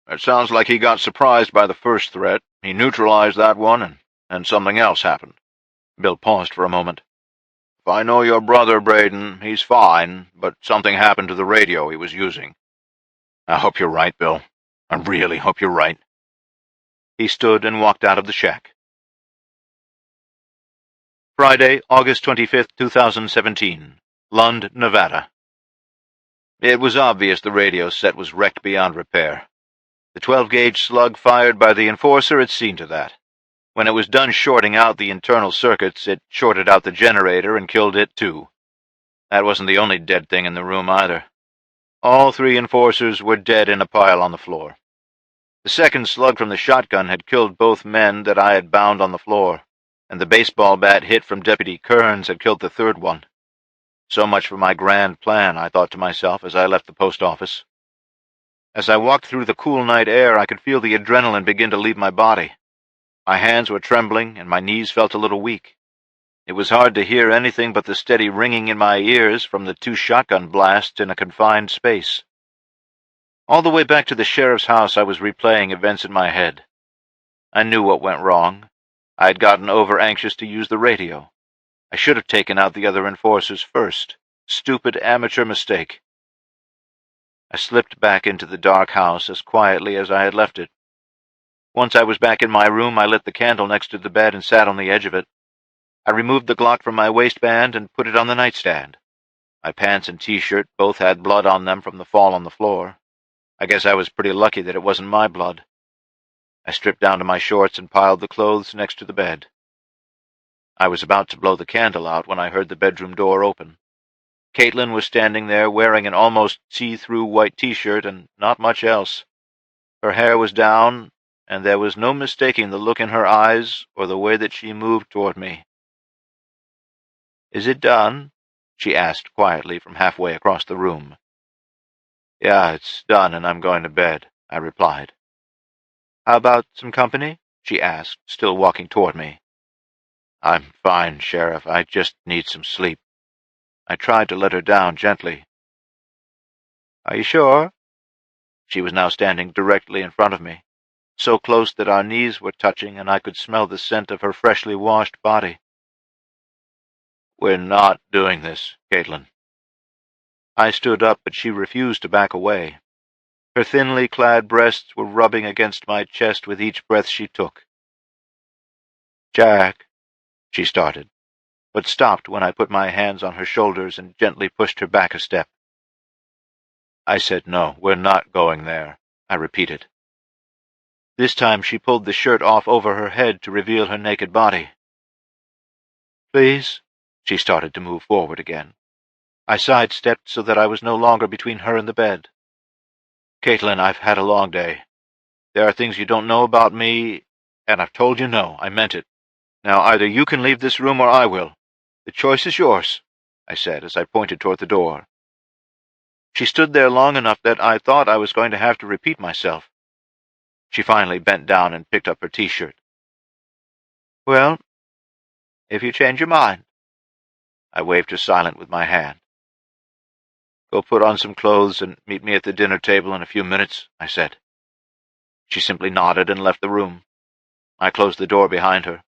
"It sounds like he got surprised by the first threat. He neutralized that one, and something else happened." Bill paused for a moment. "If I know your brother, Braden, he's fine, but something happened to the radio he was using." "I hope you're right, Bill. I really hope you're right." He stood and walked out of the shack. Friday, August 25th, 2017. Lund, Nevada. It was obvious the radio set was wrecked beyond repair. The 12-gauge slug fired by the enforcer had seen to that. When it was done shorting out the internal circuits, it shorted out the generator and killed it too. That wasn't the only dead thing in the room either. All 3 enforcers were dead in a pile on the floor. The second slug from the shotgun had killed both men that I had bound on the floor, and the baseball bat hit from Deputy Kearns had killed the third one. So much for my grand plan, I thought to myself as I left the post office. As I walked through the cool night air, I could feel the adrenaline begin to leave my body. My hands were trembling, and my knees felt a little weak. It was hard to hear anything but the steady ringing in my ears from the 2 shotgun blasts in a confined space. All the way back to the sheriff's house, I was replaying events in my head. I knew what went wrong. I had gotten over-anxious to use the radio. I should have taken out the other enforcers first. Stupid amateur mistake. I slipped back into the dark house as quietly as I had left it. Once I was back in my room, I lit the candle next to the bed and sat on the edge of it. I removed the Glock from my waistband and put it on the nightstand. My pants and t-shirt both had blood on them from the fall on the floor. I guess I was pretty lucky that it wasn't my blood. I stripped down to my shorts and piled the clothes next to the bed. I was about to blow the candle out when I heard the bedroom door open. Caitlin was standing there wearing an almost see-through white t-shirt and not much else. Her hair was down, and there was no mistaking the look in her eyes or the way that she moved toward me. "Is it done?" she asked quietly from halfway across the room. "Yeah, it's done, and I'm going to bed," I replied. "How about some company?" she asked, still walking toward me. "I'm fine, Sheriff. I just need some sleep." I tried to let her down gently. "Are you sure?" She was now standing directly in front of me, so close that our knees were touching and I could smell the scent of her freshly washed body. "We're not doing this, Caitlin." I stood up, but she refused to back away. Her thinly clad breasts were rubbing against my chest with each breath she took. "Jack," she started, but stopped when I put my hands on her shoulders and gently pushed her back a step. I said, "No, we're not going there," I repeated. This time she pulled the shirt off over her head to reveal her naked body. "Please," she started to move forward again. I sidestepped so that I was no longer between her and the bed. "Caitlin, I've had a long day. There are things you don't know about me, and I've told you no. I meant it. Now either you can leave this room or I will. The choice is yours," I said as I pointed toward the door. She stood there long enough that I thought I was going to have to repeat myself. She finally bent down and picked up her t-shirt. "Well, if you change your mind." I waved her silent with my hand. "Go put on some clothes and meet me at the dinner table in a few minutes," I said. She simply nodded and left the room. I closed the door behind her.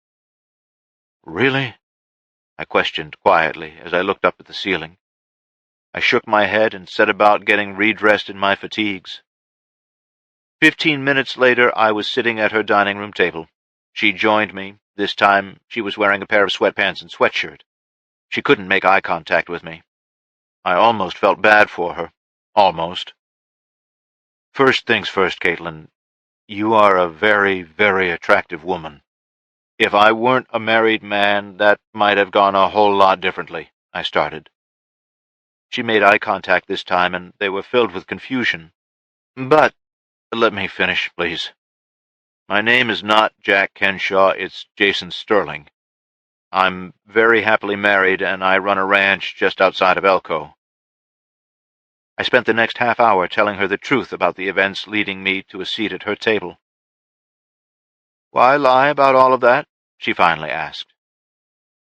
"Really?" I questioned quietly as I looked up at the ceiling. I shook my head and set about getting redressed in my fatigues. 15 minutes later, I was sitting at her dining room table. She joined me. This time, she was wearing a pair of sweatpants and sweatshirt. She couldn't make eye contact with me. I almost felt bad for her. Almost. "First things first, Caitlin. You are a very, very attractive woman. If I weren't a married man, that might have gone a whole lot differently," I started. She made eye contact this time, and they were filled with confusion. "But—" "Let me finish, please. My name is not Jack Kenshaw, it's Jason Sterling. I'm very happily married, and I run a ranch just outside of Elko. I spent the next half hour telling her the truth about the events leading me to a seat at her table. "Why lie about all of that?" she finally asked.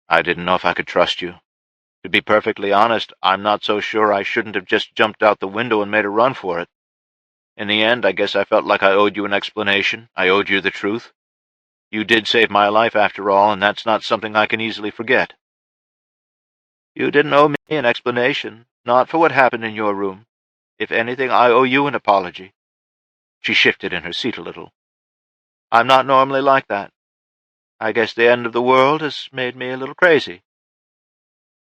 "I didn't know if I could trust you. To be perfectly honest, I'm not so sure I shouldn't have just jumped out the window and made a run for it. In the end, I guess I felt like I owed you an explanation. I owed you the truth. You did save my life, after all, and that's not something I can easily forget." "You didn't owe me an explanation, not for what happened in your room. If anything, I owe you an apology." She shifted in her seat a little. "I'm not normally like that. I guess the end of the world has made me a little crazy."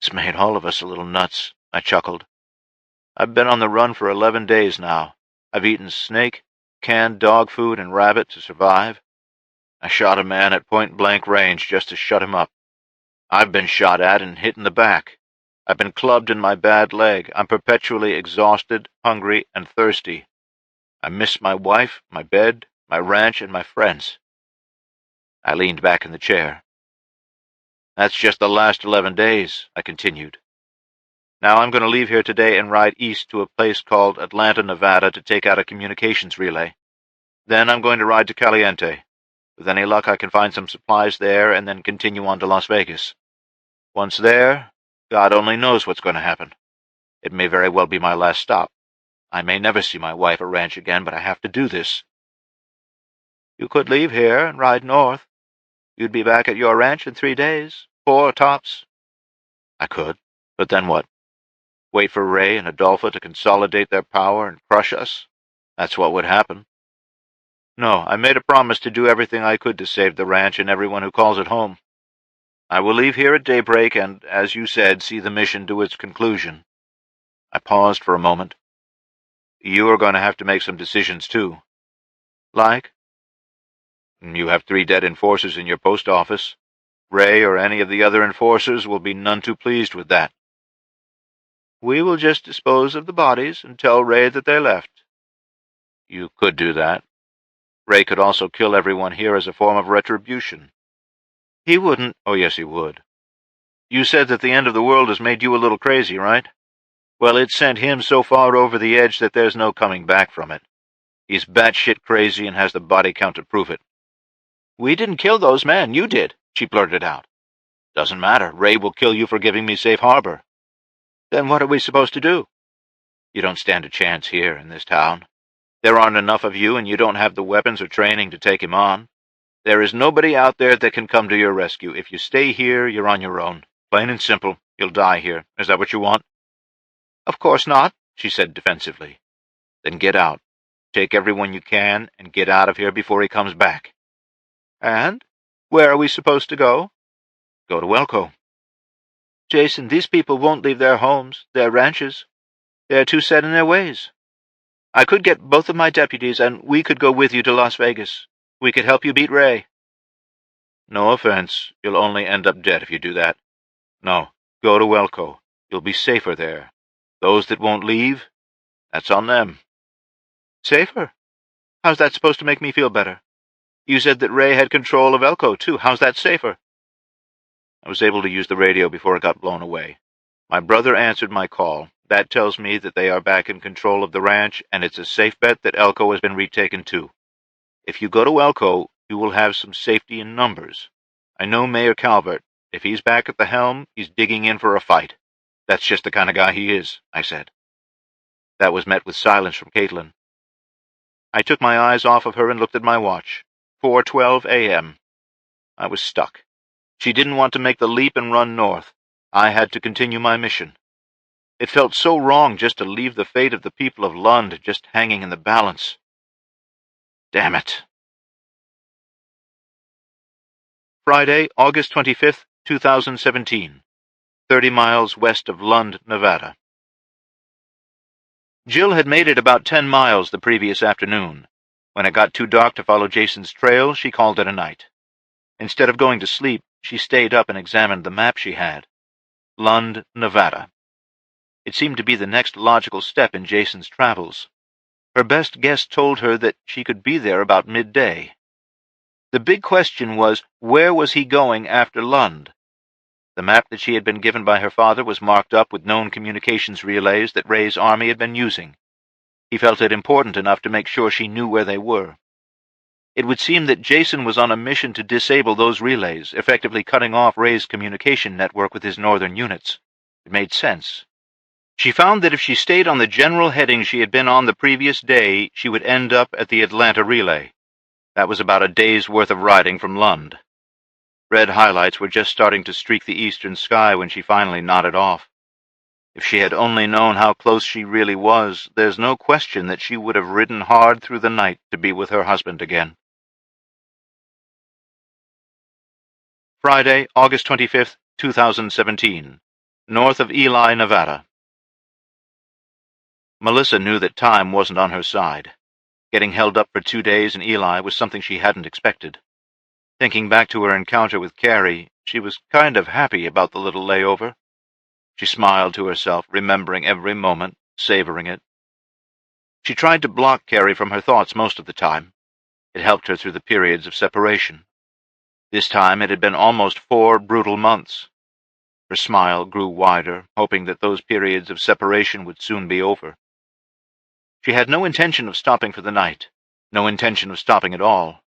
"It's made all of us a little nuts," I chuckled. "I've been on the run for 11 days now. I've eaten snake, canned dog food, and rabbit to survive. I shot a man at point-blank range just to shut him up. I've been shot at and hit in the back. I've been clubbed in my bad leg. I'm perpetually exhausted, hungry, and thirsty. I miss my wife, my bed, my ranch, and my friends." I leaned back in the chair. "That's just the last 11 days, I continued. "Now I'm going to leave here today and ride east to a place called Atlanta, Nevada to take out a communications relay. Then I'm going to ride to Caliente. With any luck, I can find some supplies there and then continue on to Las Vegas. Once there, God only knows what's going to happen. It may very well be my last stop. I may never see my wife or ranch again, but I have to do this." "You could leave here and ride north. You'd be back at your ranch in 3 days, 4 tops." "I could, but then what? Wait for Ray and Adolpha to consolidate their power and crush us? That's what would happen. No, I made a promise to do everything I could to save the ranch and everyone who calls it home. I will leave here at daybreak and, as you said, see the mission to its conclusion." I paused for a moment. "You are going to have to make some decisions, too." "Like?" "You have 3 dead enforcers in your post office. Ray or any of the other enforcers will be none too pleased with that." "We will just dispose of the bodies and tell Ray that they left." "You could do that. Ray could also kill everyone here as a form of retribution." "He wouldn't." "Oh, yes, he would. You said that the end of the world has made you a little crazy, right? Well, it sent him so far over the edge that there's no coming back from it. He's batshit crazy and has the body count to prove it." "We didn't kill those men. You did," she blurted out. "Doesn't matter. Ray will kill you for giving me safe harbor." "Then what are we supposed to do?" "You don't stand a chance here in this town. There aren't enough of you, and you don't have the weapons or training to take him on. There is nobody out there that can come to your rescue. If you stay here, you're on your own. Plain and simple. You'll die here. Is that what you want?" "Of course not," she said defensively. "Then get out. Take everyone you can, and get out of here before he comes back." "And? Where are we supposed to go?" "Go to Elko." "Jason, these people won't leave their homes, their ranches. They're too set in their ways. I could get both of my deputies, and we could go with you to Las Vegas. We could help you beat Ray." "No offense. You'll only end up dead if you do that. No, go to Elko. You'll be safer there. Those that won't leave, that's on them." "Safer? How's that supposed to make me feel better? You said that Ray had control of Elko, too. How's that safer?" "I was able to use the radio before it got blown away. My brother answered my call. That tells me that they are back in control of the ranch, and it's a safe bet that Elko has been retaken, too. If you go to Elko, you will have some safety in numbers. I know Mayor Calvert. If he's back at the helm, he's digging in for a fight. That's just the kind of guy he is," I said. That was met with silence from Caitlin. I took my eyes off of her and looked at my watch. 4:12 a.m. I was stuck. She didn't want to make the leap and run north. I had to continue my mission. It felt so wrong just to leave the fate of the people of Lund just hanging in the balance. Damn it. Friday, August 25th, 2017. 30 miles west of Lund, Nevada. Jill had made it about 10 miles the previous afternoon. When it got too dark to follow Jason's trail, she called it a night. Instead of going to sleep, she stayed up and examined the map she had. Lund, Nevada. It seemed to be the next logical step in Jason's travels. Her best guess told her that she could be there about midday. The big question was, where was he going after Lund? The map that she had been given by her father was marked up with known communications relays that Ray's army had been using. He felt it important enough to make sure she knew where they were. It would seem that Jason was on a mission to disable those relays, effectively cutting off Ray's communication network with his northern units. It made sense. She found that if she stayed on the general heading she had been on the previous day, she would end up at the Atlanta relay. That was about a day's worth of riding from Lund. Red highlights were just starting to streak the eastern sky when she finally nodded off. If she had only known how close she really was, there's no question that she would have ridden hard through the night to be with her husband again. Friday, August 25th, 2017. North of Ely, Nevada. Melissa knew that time wasn't on her side. Getting held up for 2 days in Ely was something she hadn't expected. Thinking back to her encounter with Carrie, she was kind of happy about the little layover. She smiled to herself, remembering every moment, savoring it. She tried to block Carrie from her thoughts most of the time. It helped her through the periods of separation. This time it had been almost 4 brutal months. Her smile grew wider, hoping that those periods of separation would soon be over. She had no intention of stopping for the night, no intention of stopping at all.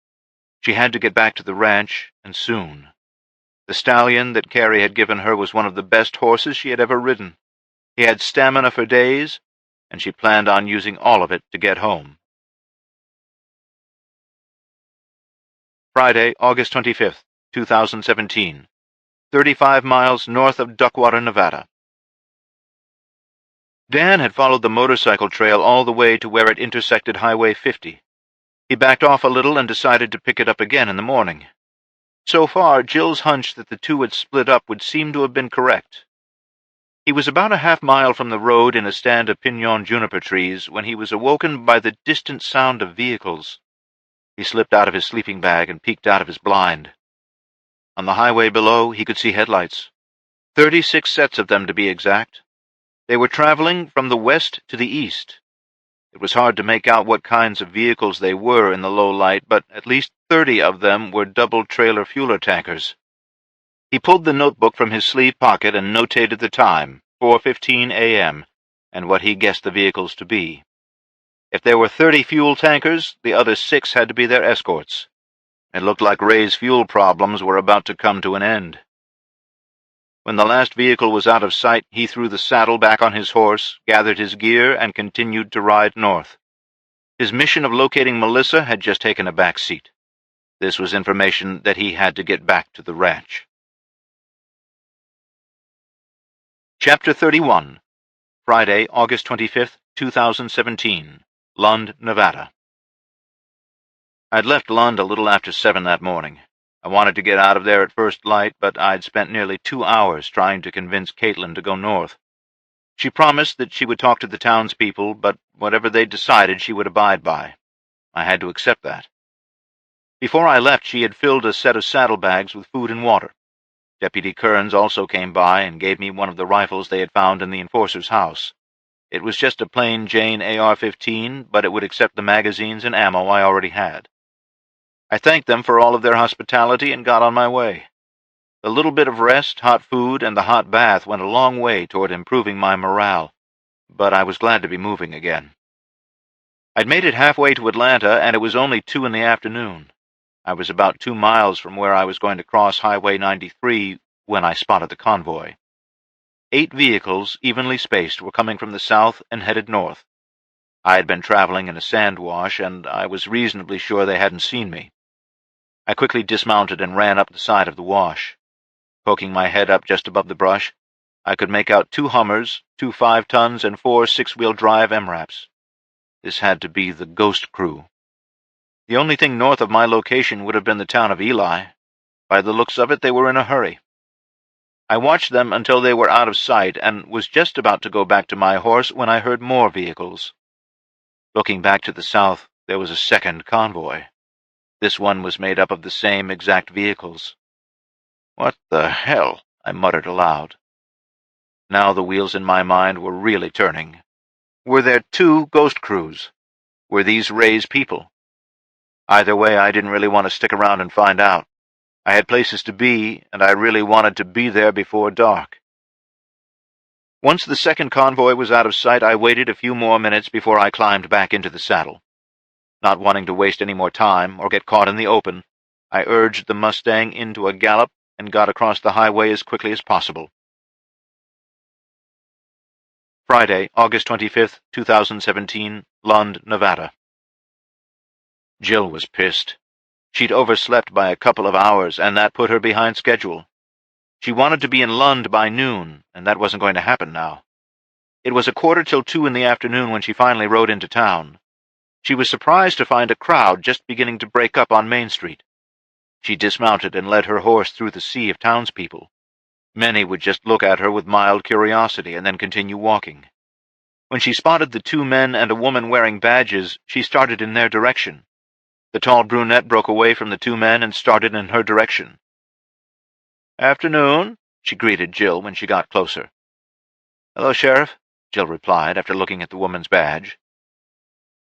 She had to get back to the ranch, and soon. The stallion that Carrie had given her was one of the best horses she had ever ridden. He had stamina for days, and she planned on using all of it to get home. Friday, August 25th, 2017. 35 miles north of Duckwater, Nevada. Dan had followed the motorcycle trail all the way to where it intersected Highway 50. He backed off a little and decided to pick it up again in the morning. So far, Jill's hunch that the two had split up would seem to have been correct. He was about a half-mile from the road in a stand of pinon juniper trees when he was awoken by the distant sound of vehicles. He slipped out of his sleeping bag and peeked out of his blind. On the highway below, he could see headlights. 36 sets of them, to be exact. They were traveling from the west to the east. It was hard to make out what kinds of vehicles they were in the low light, but at least 30 of them were double-trailer fueler tankers. He pulled the notebook from his sleeve pocket and notated the time, 4:15 a.m., and what he guessed the vehicles to be. If there were 30 fuel tankers, the other 6 had to be their escorts. It looked like Ray's fuel problems were about to come to an end. When the last vehicle was out of sight, he threw the saddle back on his horse, gathered his gear, and continued to ride north. His mission of locating Melissa had just taken a back seat. This was information that he had to get back to the ranch. Chapter 31. Friday, August 25th, 2017. Lund, Nevada. I'd left Lund a little after 7 that morning. I wanted to get out of there at first light, but I'd spent nearly 2 hours trying to convince Caitlin to go north. She promised that she would talk to the townspeople, but whatever they decided she would abide by. I had to accept that. Before I left, she had filled a set of saddlebags with food and water. Deputy Kearns also came by and gave me one of the rifles they had found in the enforcer's house. It was just a plain Jane AR-15, but it would accept the magazines and ammo I already had. I thanked them for all of their hospitality and got on my way. The little bit of rest, hot food, and the hot bath went a long way toward improving my morale, but I was glad to be moving again. I'd made it halfway to Atlanta, and it was only 2 in the afternoon. I was about 2 miles from where I was going to cross Highway 93 when I spotted the convoy. 8 vehicles, evenly spaced, were coming from the south and headed north. I had been traveling in a sand wash, and I was reasonably sure they hadn't seen me. I quickly dismounted and ran up the side of the wash. Poking my head up just above the brush, I could make out 2 Hummers, 2 5-tons, and 4 6-wheel drive MRAPs. This had to be the ghost crew. The only thing north of my location would have been the town of Ely. By the looks of it, they were in a hurry. I watched them until they were out of sight and was just about to go back to my horse when I heard more vehicles. Looking back to the south, there was a second convoy. This one was made up of the same exact vehicles. "What the hell?" I muttered aloud. Now the wheels in my mind were really turning. Were there 2 ghost crews? Were these Ray's people? Either way, I didn't really want to stick around and find out. I had places to be, and I really wanted to be there before dark. Once the second convoy was out of sight, I waited a few more minutes before I climbed back into the saddle. Not wanting to waste any more time or get caught in the open, I urged the Mustang into a gallop and got across the highway as quickly as possible. Friday, August 25th, 2017, Lund, Nevada. Jill was pissed. She'd overslept by a couple of hours, and that put her behind schedule. She wanted to be in Lund by noon, and that wasn't going to happen now. It was 1:45 in the afternoon when she finally rode into town. She was surprised to find a crowd just beginning to break up on Main Street. She dismounted and led her horse through the sea of townspeople. Many would just look at her with mild curiosity and then continue walking. When she spotted the 2 men and a woman wearing badges, she started in their direction. The tall brunette broke away from the 2 men and started in her direction. "Afternoon," she greeted Jill when she got closer. "Hello, Sheriff," Jill replied after looking at the woman's badge.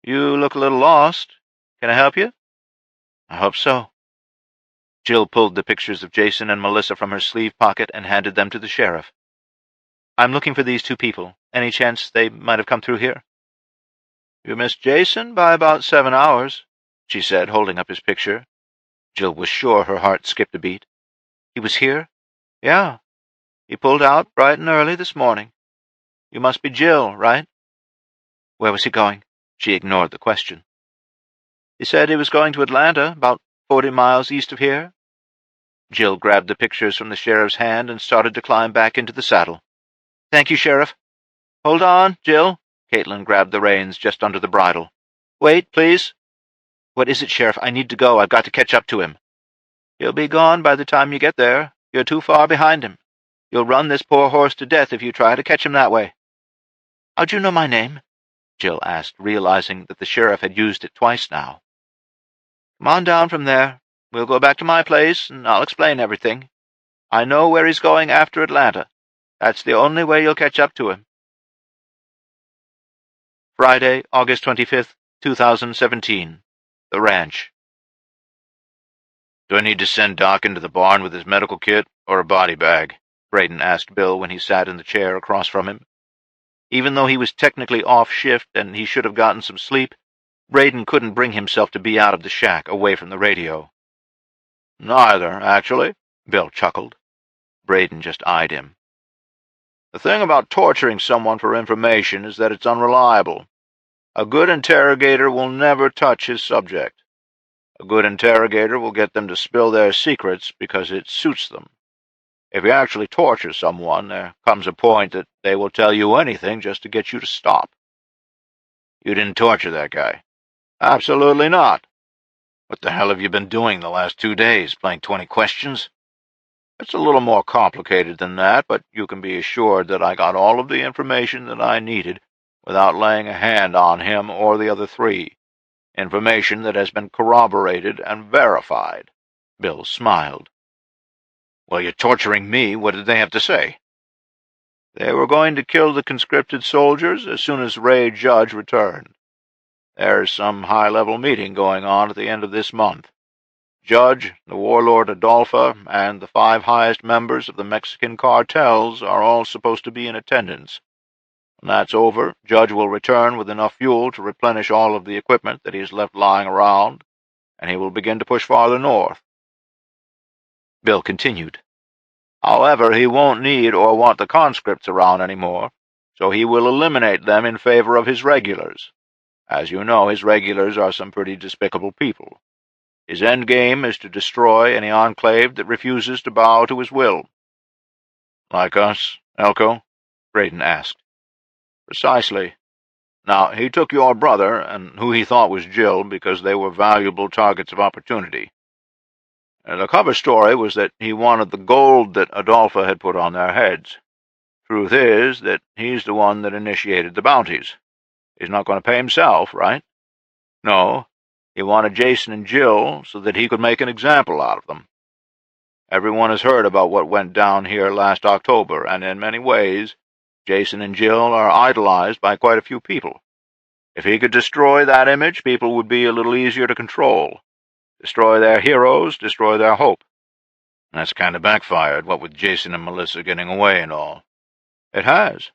"You look a little lost. Can I help you?" "I hope so." Jill pulled the pictures of Jason and Melissa from her sleeve pocket and handed them to the sheriff. "I'm looking for these 2 people. Any chance they might have come through here?" "You missed Jason by about 7 hours, she said, holding up his picture. Jill was sure her heart skipped a beat. "He was here?" "Yeah. He pulled out bright and early this morning. You must be Jill, right?" "Where was he going?" She ignored the question. "He said he was going to Atlanta, about 40 miles east of here." Jill grabbed the pictures from the sheriff's hand and started to climb back into the saddle. "Thank you, Sheriff." "Hold on, Jill." Caitlin grabbed the reins just under the bridle. "Wait, please." "What is it, Sheriff? I need to go. I've got to catch up to him." "He'll be gone by the time you get there. You're too far behind him. You'll run this poor horse to death if you try to catch him that way." "How'd you know my name?" Jill asked, realizing that the sheriff had used it twice now. "Come on down from there. We'll go back to my place, and I'll explain everything. I know where he's going after Atlanta. That's the only way you'll catch up to him." Friday, August 25th, 2017. The Ranch. "Do I need to send Doc into the barn with his medical kit, or a body bag?" Braden asked Bill when he sat in the chair across from him. Even though he was technically off shift and he should have gotten some sleep, Braden couldn't bring himself to be out of the shack, away from the radio. "Neither, actually," Bill chuckled. Braden just eyed him. "The thing about torturing someone for information is that it's unreliable. A good interrogator will never touch his subject. A good interrogator will get them to spill their secrets because it suits them. If you actually torture someone, there comes a point that they will tell you anything just to get you to stop." "You didn't torture that guy?" "Absolutely not." "What the hell have you been doing the last 2 days, playing 20 questions? "It's a little more complicated than that, but you can be assured that I got all of the information that I needed without laying a hand on him or the other 3. Information that has been corroborated and verified." Bill smiled. "Well, you're torturing me. What did they have to say?" "They were going to kill the conscripted soldiers as soon as Ray Judge returned. There's some high-level meeting going on at the end of this month. Judge, the warlord Adolfo, and the 5 highest members of the Mexican cartels are all supposed to be in attendance. When that's over, Judge will return with enough fuel to replenish all of the equipment that he has left lying around, and he will begin to push farther north." Bill continued. "However, he won't need or want the conscripts around anymore, so he will eliminate them in favor of his regulars. As you know, his regulars are some pretty despicable people. His endgame is to destroy any enclave that refuses to bow to his will." "Like us, Elko?" Braden asked. "Precisely. Now, he took your brother, and who he thought was Jill, because they were valuable targets of opportunity. The cover story was that he wanted the gold that Adolfo had put on their heads. Truth is that he's the one that initiated the bounties. He's not going to pay himself, right? No, he wanted Jason and Jill so that he could make an example out of them. Everyone has heard about what went down here last October, and in many ways, Jason and Jill are idolized by quite a few people. If he could destroy that image, people would be a little easier to control. Destroy their heroes, destroy their hope. That's kind of backfired, what with Jason and Melissa getting away and all. It has.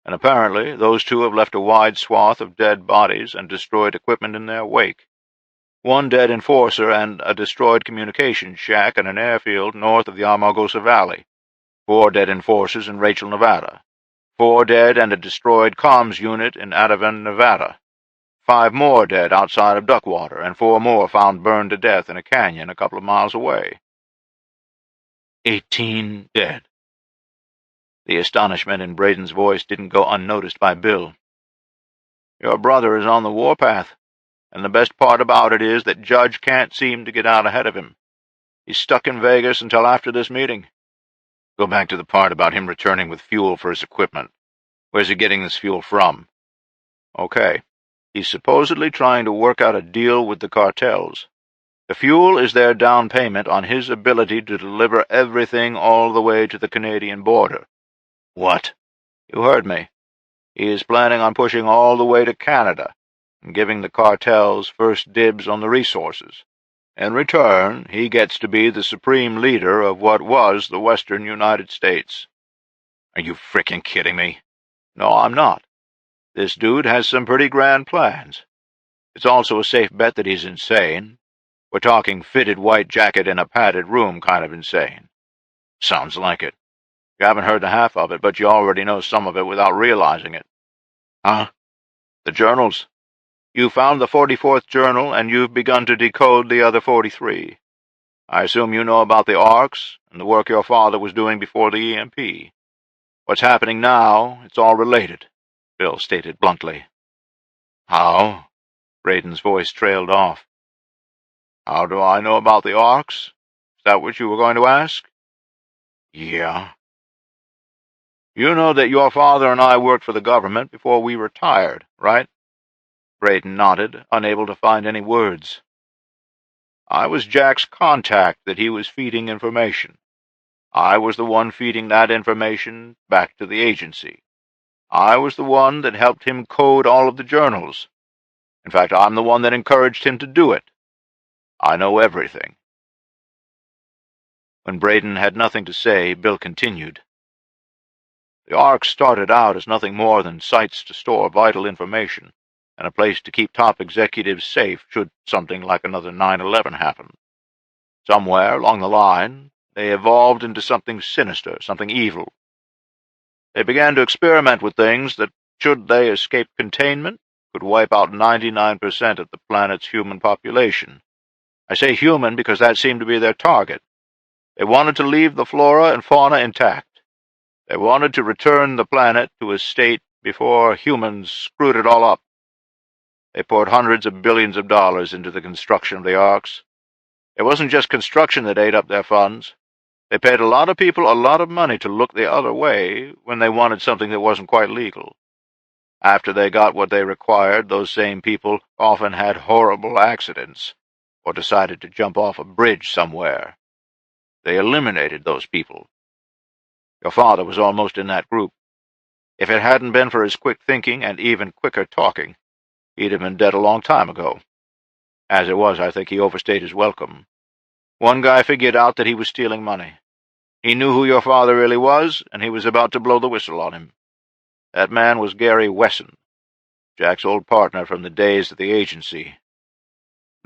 And apparently those two have left a wide swath of dead bodies and destroyed equipment in their wake. One dead enforcer and a destroyed communications shack in an airfield north of the Amargosa Valley. 4 dead enforcers in Rachel, Nevada. 4 dead and a destroyed comms unit in Ativan, Nevada. 5 more dead outside of Duckwater, and 4 more found burned to death in a canyon a couple of miles away. 18 dead. The astonishment in Braden's voice didn't go unnoticed by Bill. Your brother is on the warpath, and the best part about it is that Judge can't seem to get out ahead of him. He's stuck in Vegas until after this meeting. Go back to the part about him returning with fuel for his equipment. Where's he getting this fuel from? Okay. He's supposedly trying to work out a deal with the cartels. The fuel is their down payment on his ability to deliver everything all the way to the Canadian border. What? You heard me. He is planning on pushing all the way to Canada and giving the cartels first dibs on the resources. In return, he gets to be the supreme leader of what was the Western United States. Are you frickin' kidding me? No, I'm not. This dude has some pretty grand plans. It's also a safe bet that he's insane. We're talking fitted white jacket in a padded room kind of insane. Sounds like it. You haven't heard the half of it, but you already know some of it without realizing it. Huh? The journals. You found the 44th journal, and you've begun to decode the other 43. I assume you know about the ARCs and the work your father was doing before the EMP. What's happening now, it's all related, Bill stated bluntly. How? Braden's voice trailed off. How do I know about the ARCs? Is that what you were going to ask? Yeah. You know that your father and I worked for the government before we retired, right? Braden nodded, unable to find any words. I was Jack's contact that he was feeding information. I was the one feeding that information back to the agency. I was the one that helped him code all of the journals. In fact, I'm the one that encouraged him to do it. I know everything. When Braden had nothing to say, Bill continued. The ARC started out as nothing more than sites to store vital information, and a place to keep top executives safe should something like another 9/11 happen. Somewhere along the line, they evolved into something sinister, something evil. They began to experiment with things that, should they escape containment, could wipe out 99% of the planet's human population. I say human because that seemed to be their target. They wanted to leave the flora and fauna intact. They wanted to return the planet to a state before humans screwed it all up. They poured hundreds of billions of dollars into the construction of the ARCs. It wasn't just construction that ate up their funds. They paid a lot of people a lot of money to look the other way when they wanted something that wasn't quite legal. After they got what they required, those same people often had horrible accidents, or decided to jump off a bridge somewhere. They eliminated those people. Your father was almost in that group. If it hadn't been for his quick thinking and even quicker talking, he'd have been dead a long time ago. As it was, I think he overstayed his welcome. One guy figured out that he was stealing money. He knew who your father really was, and he was about to blow the whistle on him. That man was Gary Wesson, Jack's old partner from the days at the agency.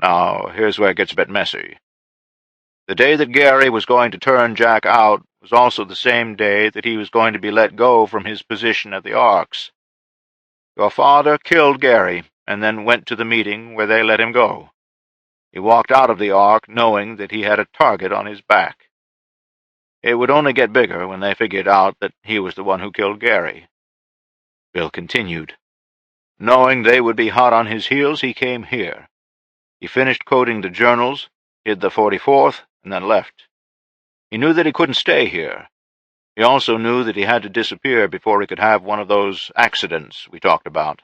Now, here's where it gets a bit messy. The day that Gary was going to turn Jack out was also the same day that he was going to be let go from his position at the ARCs. Your father killed Gary, and then went to the meeting where they let him go. He walked out of the ARC knowing that he had a target on his back. It would only get bigger when they figured out that he was the one who killed Gary. Bill continued. Knowing they would be hot on his heels, he came here. He finished coding the journals, hid the 44th, and then left. He knew that he couldn't stay here. He also knew that he had to disappear before he could have one of those accidents we talked about.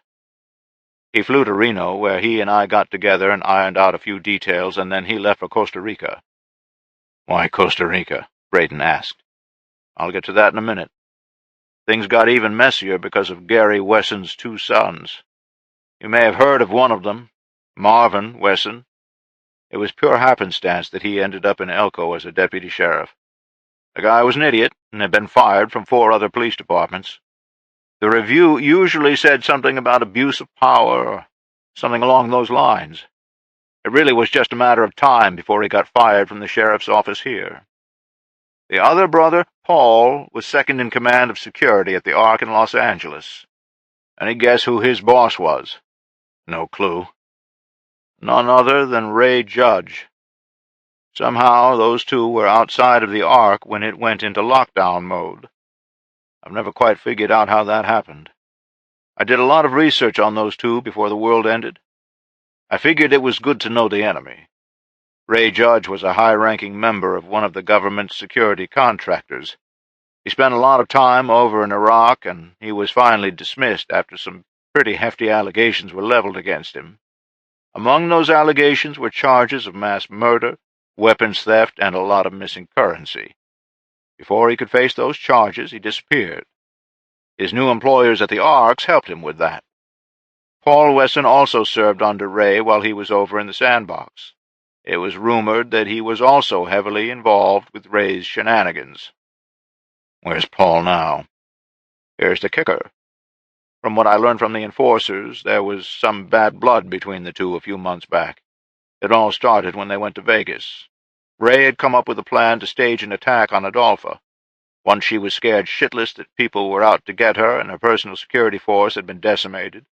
He flew to Reno, where he and I got together and ironed out a few details, and then he left for Costa Rica. Why Costa Rica? Braden asked. I'll get to that in a minute. Things got even messier because of Gary Wesson's 2 sons. You may have heard of one of them, Marvin Wesson. It was pure happenstance that he ended up in Elko as a deputy sheriff. The guy was an idiot and had been fired from 4 other police departments. The review usually said something about abuse of power or something along those lines. It really was just a matter of time before he got fired from the sheriff's office here. The other brother, Paul, was second in command of security at the Ark in Los Angeles. Any guess who his boss was? No clue. None other than Ray Judge. Somehow those two were outside of the Ark when it went into lockdown mode. I've never quite figured out how that happened. I did a lot of research on those two before the world ended. I figured it was good to know the enemy. Ray Judge was a high-ranking member of one of the government's security contractors. He spent a lot of time over in Iraq, and he was finally dismissed after some pretty hefty allegations were leveled against him. Among those allegations were charges of mass murder, weapons theft, and a lot of missing currency. Before he could face those charges, he disappeared. His new employers at the Arks helped him with that. Paul Wesson also served under Ray while he was over in the sandbox. It was rumored that he was also heavily involved with Ray's shenanigans. Where's Paul now? Here's the kicker. From what I learned from the enforcers, there was some bad blood between the two a few months back. It all started when they went to Vegas. Ray had come up with a plan to stage an attack on Adolpha. Once she was scared shitless that people were out to get her and her personal security force had been decimated,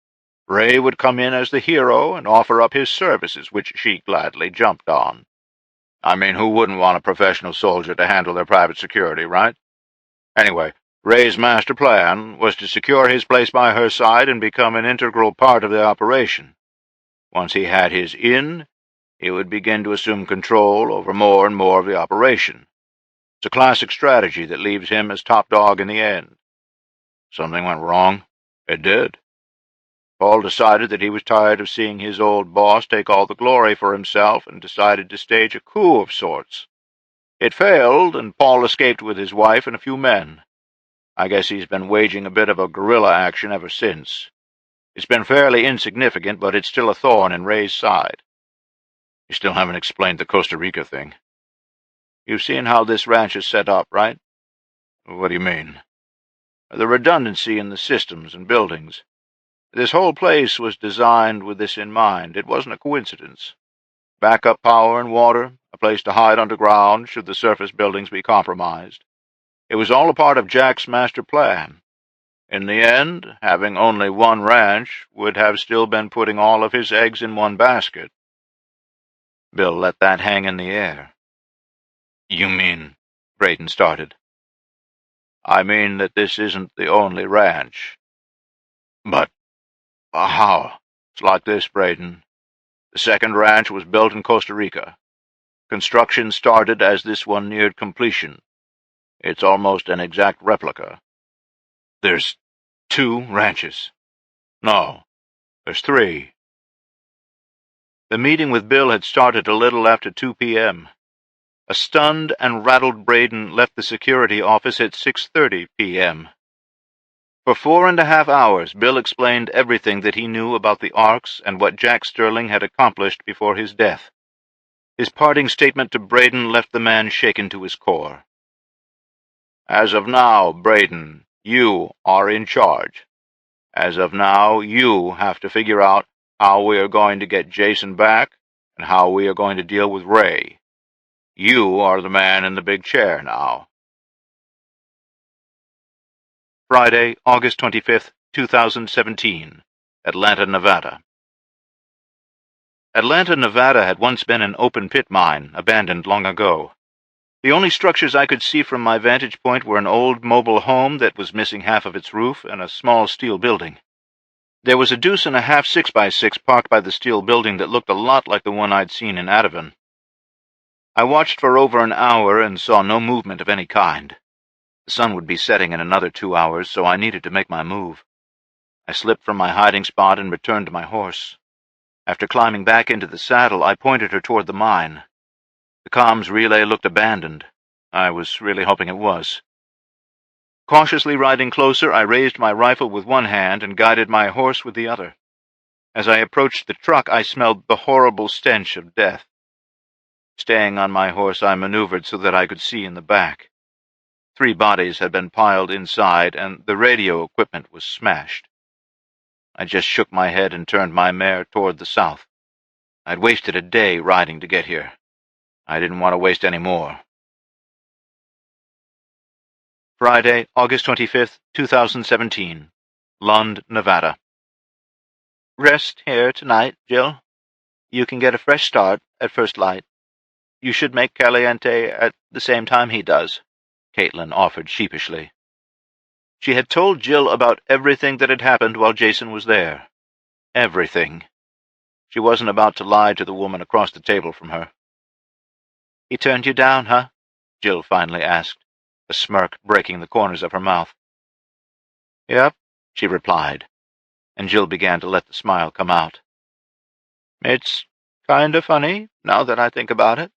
Ray would come in as the hero and offer up his services, which she gladly jumped on. I mean, who wouldn't want a professional soldier to handle their private security, right? Anyway, Ray's master plan was to secure his place by her side and become an integral part of the operation. Once he had his in, he would begin to assume control over more and more of the operation. It's a classic strategy that leaves him as top dog in the end. Something went wrong. It did. Paul decided that he was tired of seeing his old boss take all the glory for himself and decided to stage a coup of sorts. It failed, and Paul escaped with his wife and a few men. I guess he's been waging a bit of a guerrilla action ever since. It's been fairly insignificant, but it's still a thorn in Ray's side. You still haven't explained the Costa Rica thing. You've seen how this ranch is set up, right? What do you mean? The redundancy in the systems and buildings. This whole place was designed with this in mind. It wasn't a coincidence. Backup power and water, a place to hide underground should the surface buildings be compromised. It was all a part of Jack's master plan. In the end, having only one ranch would have still been putting all of his eggs in one basket. Bill let that hang in the air. You mean? Braden started. I mean that this isn't the only ranch. But how? It's like this, Braden. The second ranch was built in Costa Rica. Construction started as this one neared completion. It's almost an exact replica. There's 2 ranches. No, there's 3. The meeting with Bill had started a little after 2 p.m. A stunned and rattled Braden left the security office at 6:30 p.m. For 4.5 hours, Bill explained everything that he knew about the Arks and what Jack Sterling had accomplished before his death. His parting statement to Braden left the man shaken to his core. As of now, Braden, you are in charge. As of now, you have to figure out how we are going to get Jason back and how we are going to deal with Ray. You are the man in the big chair now. Friday, August 25th, 2017, Atlanta, Nevada. Atlanta, Nevada had once been an open-pit mine, abandoned long ago. The only structures I could see from my vantage point were an old mobile home that was missing half of its roof and a small steel building. There was a 2.5 6x6 parked by the steel building that looked a lot like the one I'd seen in Ativan. I watched for over an hour and saw no movement of any kind. The sun would be setting in another 2 hours, so I needed to make my move. I slipped from my hiding spot and returned to my horse. After climbing back into the saddle, I pointed her toward the mine. The comms relay looked abandoned. I was really hoping it was. Cautiously riding closer, I raised my rifle with one hand and guided my horse with the other. As I approached the truck, I smelled the horrible stench of death. Staying on my horse, I maneuvered so that I could see in the back. 3 bodies had been piled inside, and the radio equipment was smashed. I just shook my head and turned my mare toward the south. I'd wasted a day riding to get here. I didn't want to waste any more. Friday, August 25th, 2017. Lund, Nevada. Rest here tonight, Jill. You can get a fresh start at first light. You should make Caliente at the same time he does, Caitlin offered sheepishly. She had told Jill about everything that had happened while Jason was there. Everything. She wasn't about to lie to the woman across the table from her. He turned you down, huh? Jill finally asked, a smirk breaking the corners of her mouth. Yep, she replied, and Jill began to let the smile come out. It's kind of funny, now that I think about it.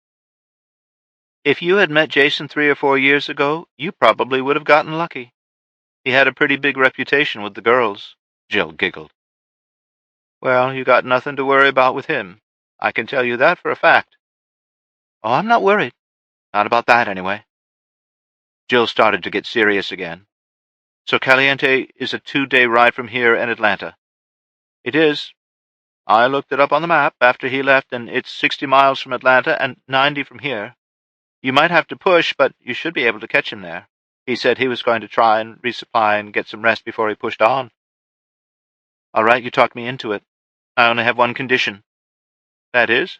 If you had met Jason 3 or 4 years ago, you probably would have gotten lucky. He had a pretty big reputation with the girls, Jill giggled. Well, you got nothing to worry about with him. I can tell you that for a fact. Oh, I'm not worried. Not about that, anyway. Jill started to get serious again. So Caliente is a 2-day ride from here in Atlanta. It is. I looked it up on the map after he left, and it's 60 miles from Atlanta and 90 from here. You might have to push, but you should be able to catch him there. He said he was going to try and resupply and get some rest before he pushed on. All right, you talked me into it. I only have one condition. That is?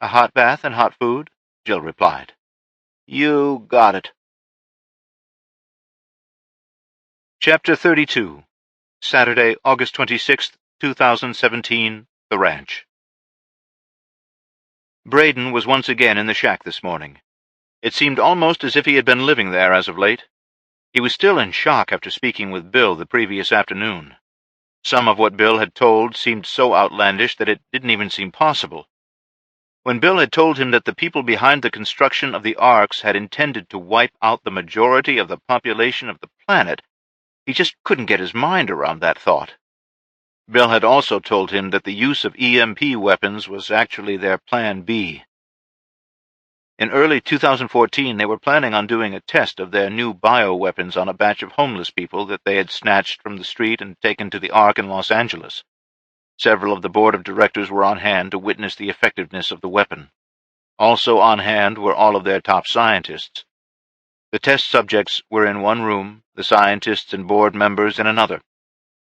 A hot bath and hot food, Jill replied. You got it. Chapter 32. Saturday, August 26th, 2017, The Ranch. Braden was once again in the shack this morning. It seemed almost as if he had been living there as of late. He was still in shock after speaking with Bill the previous afternoon. Some of what Bill had told seemed so outlandish that it didn't even seem possible. When Bill had told him that the people behind the construction of the arks had intended to wipe out the majority of the population of the planet, he just couldn't get his mind around that thought. Bill had also told him that the use of EMP weapons was actually their Plan B. In early 2014, they were planning on doing a test of their new bioweapons on a batch of homeless people that they had snatched from the street and taken to the Ark in Los Angeles. Several of the board of directors were on hand to witness the effectiveness of the weapon. Also on hand were all of their top scientists. The test subjects were in one room, the scientists and board members in another.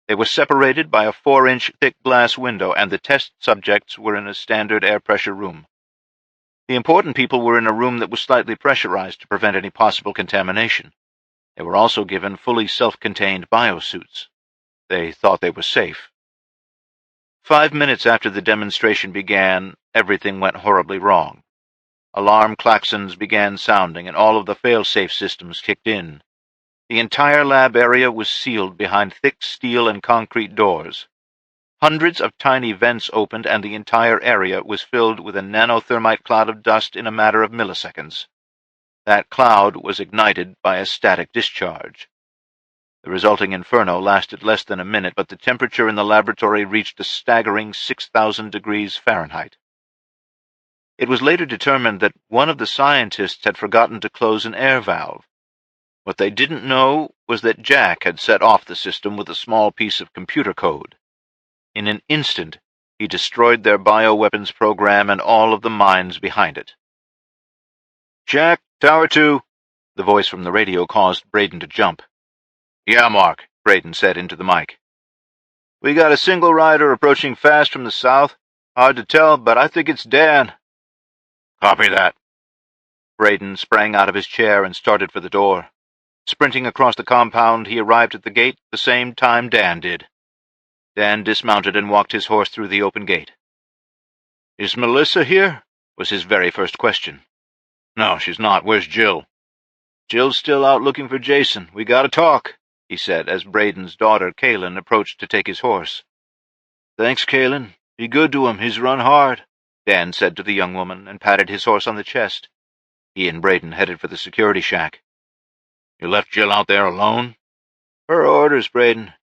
They were separated by a 4-inch thick glass window, and the test subjects were in a standard air pressure room. The important people were in a room that was slightly pressurized to prevent any possible contamination. They were also given fully self-contained biosuits. They thought they were safe. 5 minutes after the demonstration began, everything went horribly wrong. Alarm klaxons began sounding, and all of the fail-safe systems kicked in. The entire lab area was sealed behind thick steel and concrete doors. Hundreds of tiny vents opened, and the entire area was filled with a nanothermite cloud of dust in a matter of milliseconds. That cloud was ignited by a static discharge. The resulting inferno lasted less than a minute, but the temperature in the laboratory reached a staggering 6,000 degrees Fahrenheit. It was later determined that one of the scientists had forgotten to close an air valve. What they didn't know was that Jack had set off the system with a small piece of computer code. In an instant, he destroyed their bioweapons program and all of the minds behind it. "Jack, Tower 2, the voice from the radio caused Braden to jump. "Yeah, Mark," Braden said into the mic. "We got a single rider approaching fast from the south. Hard to tell, but I think it's Dan." "Copy that." Braden sprang out of his chair and started for the door. Sprinting across the compound, he arrived at the gate the same time Dan did. Dan dismounted and walked his horse through the open gate. "Is Melissa here?" was his very first question. "No, she's not. Where's Jill?" "Jill's still out looking for Jason. We gotta talk," he said as Braden's daughter, Kaylin, approached to take his horse. "Thanks, Kaylin. Be good to him. He's run hard," Dan said to the young woman, and patted his horse on the chest. He and Braden headed for the security shack. "You left Jill out there alone?" "Her orders, Braden.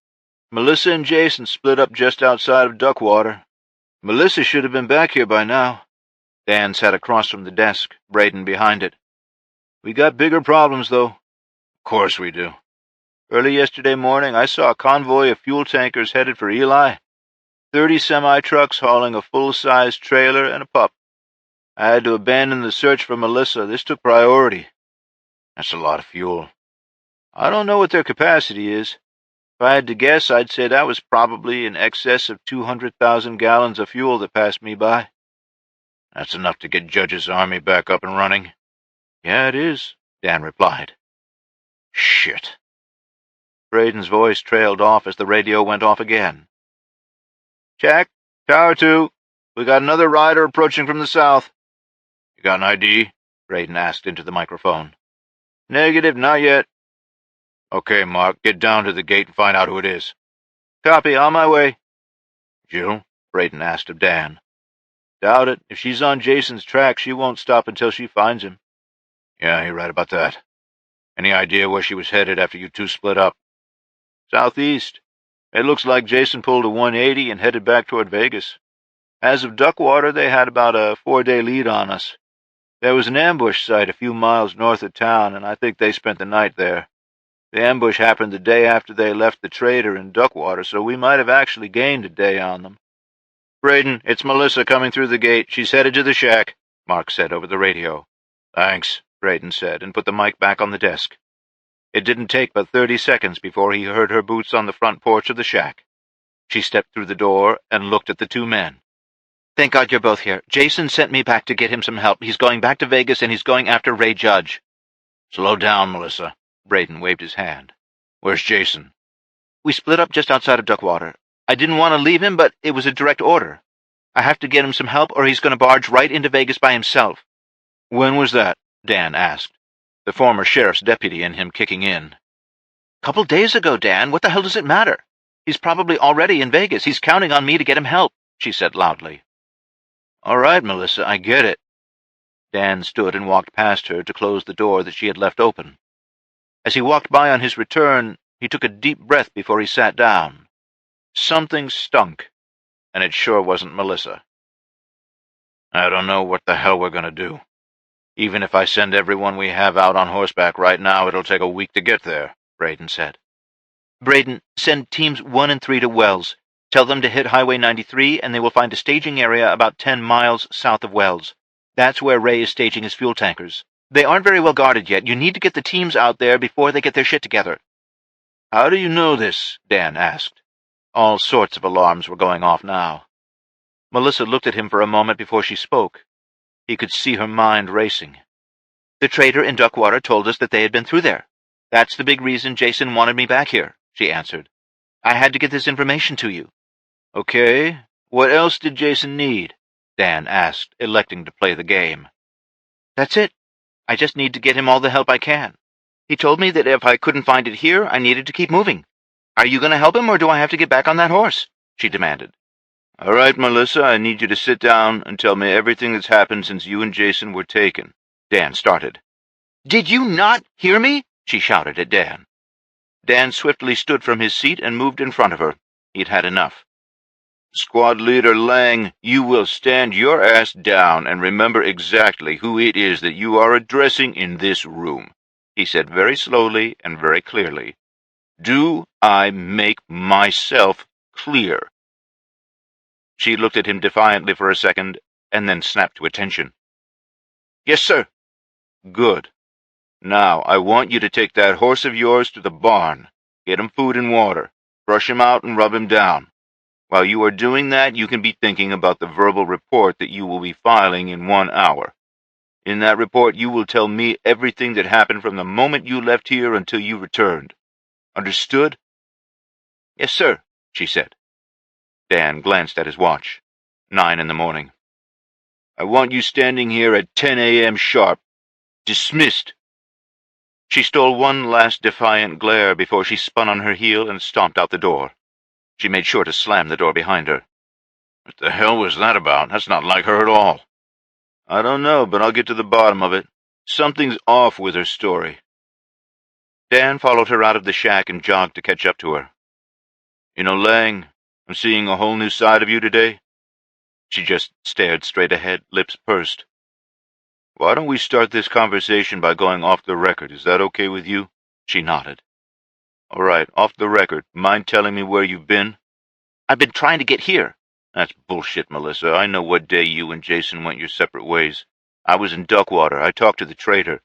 Melissa and Jason split up just outside of Duckwater. Melissa should have been back here by now." Dan sat across from the desk, Braden behind it. "We got bigger problems, though. Of course we do. Early yesterday morning, I saw a convoy of fuel tankers headed for Eli. 30 semi-trucks hauling a full-sized trailer and a pup. I had to abandon the search for Melissa. This took priority. That's a lot of fuel. I don't know what their capacity is. If I had to guess, I'd say that was probably in excess of 200,000 gallons of fuel that passed me by. That's enough to get Judge's army back up and running. Yeah, it is, Dan replied. Shit. Braden's voice trailed off as the radio went off again. Jack, Tower 2. We got another rider approaching from the south. You got an ID? Braden asked into the microphone. Negative, not yet. Okay, Mark, get down to the gate and find out who it is. Copy, on my way. Jill? Braden asked of Dan. Doubt it. If she's on Jason's track, she won't stop until she finds him. Yeah, you're right about that. Any idea where she was headed after you two split up? Southeast. It looks like Jason pulled a 180 and headed back toward Vegas. As of Duckwater, they had about a 4-day lead on us. There was an ambush site a few miles north of town, and I think they spent the night there. The ambush happened the day after they left the trader in Duckwater, so we might have actually gained a day on them. Braden, it's Melissa coming through the gate. She's headed to the shack, Mark said over the radio. Thanks, Braden said, and put the mic back on the desk. It didn't take but 30 seconds before he heard her boots on the front porch of the shack. She stepped through the door and looked at the two men. Thank God you're both here. Jason sent me back to get him some help. He's going back to Vegas, and he's going after Ray Judge. Slow down, Melissa. Braden waved his hand. Where's Jason? We split up just outside of Duckwater. I didn't want to leave him, but it was a direct order. I have to get him some help, or he's going to barge right into Vegas by himself. When was that? Dan asked, the former sheriff's deputy in him kicking in. Couple days ago, Dan. What the hell does it matter? He's probably already in Vegas. He's counting on me to get him help, she said loudly. All right, Melissa, I get it. Dan stood and walked past her to close the door that she had left open. As he walked by on his return, he took a deep breath before he sat down. Something stunk, and it sure wasn't Melissa. I don't know what the hell we're going to do. Even if I send everyone we have out on horseback right now, it'll take a week to get there, Braden said. Braden, send teams 1 and 3 to Wells. Tell them to hit Highway 93, and they will find a staging area about 10 miles south of Wells. That's where Ray is staging his fuel tankers. They aren't very well guarded yet. You need to get the teams out there before they get their shit together. How do you know this? Dan asked. All sorts of alarms were going off now. Melissa looked at him for a moment before she spoke. He could see her mind racing. The trader in Duckwater told us that they had been through there. That's the big reason Jason wanted me back here, she answered. I had to get this information to you. Okay. What else did Jason need? Dan asked, electing to play the game. That's it. I just need to get him all the help I can. He told me that if I couldn't find it here, I needed to keep moving. Are you going to help him, or do I have to get back on that horse? She demanded. All right, Melissa, I need you to sit down and tell me everything that's happened since you and Jason were taken. Dan started. Did you not hear me? She shouted at Dan. Dan swiftly stood from his seat and moved in front of her. He'd had enough. Squad Leader Lang, you will stand your ass down and remember exactly who it is that you are addressing in this room, he said very slowly and very clearly. Do I make myself clear? She looked at him defiantly for a second, and then snapped to attention. Yes, sir. Good. Now, I want you to take that horse of yours to the barn. Get him food and water. Brush him out and rub him down. While you are doing that, you can be thinking about the verbal report that you will be filing in 1 hour. In that report, you will tell me everything that happened from the moment you left here until you returned. Understood? Yes, sir, she said. Dan glanced at his watch. 9 in the morning. I want you standing here at 10 a.m. sharp. Dismissed. She stole one last defiant glare before she spun on her heel and stomped out the door. She made sure to slam the door behind her. What the hell was that about? That's not like her at all. I don't know, but I'll get to the bottom of it. Something's off with her story. Dan followed her out of the shack and jogged to catch up to her. You know, Lang, I'm seeing a whole new side of you today. She just stared straight ahead, lips pursed. Why don't we start this conversation by going off the record? Is that okay with you? She nodded. All right, off the record, mind telling me where you've been? I've been trying to get here. That's bullshit, Melissa. I know what day you and Jason went your separate ways. I was in Duckwater. I talked to the trader.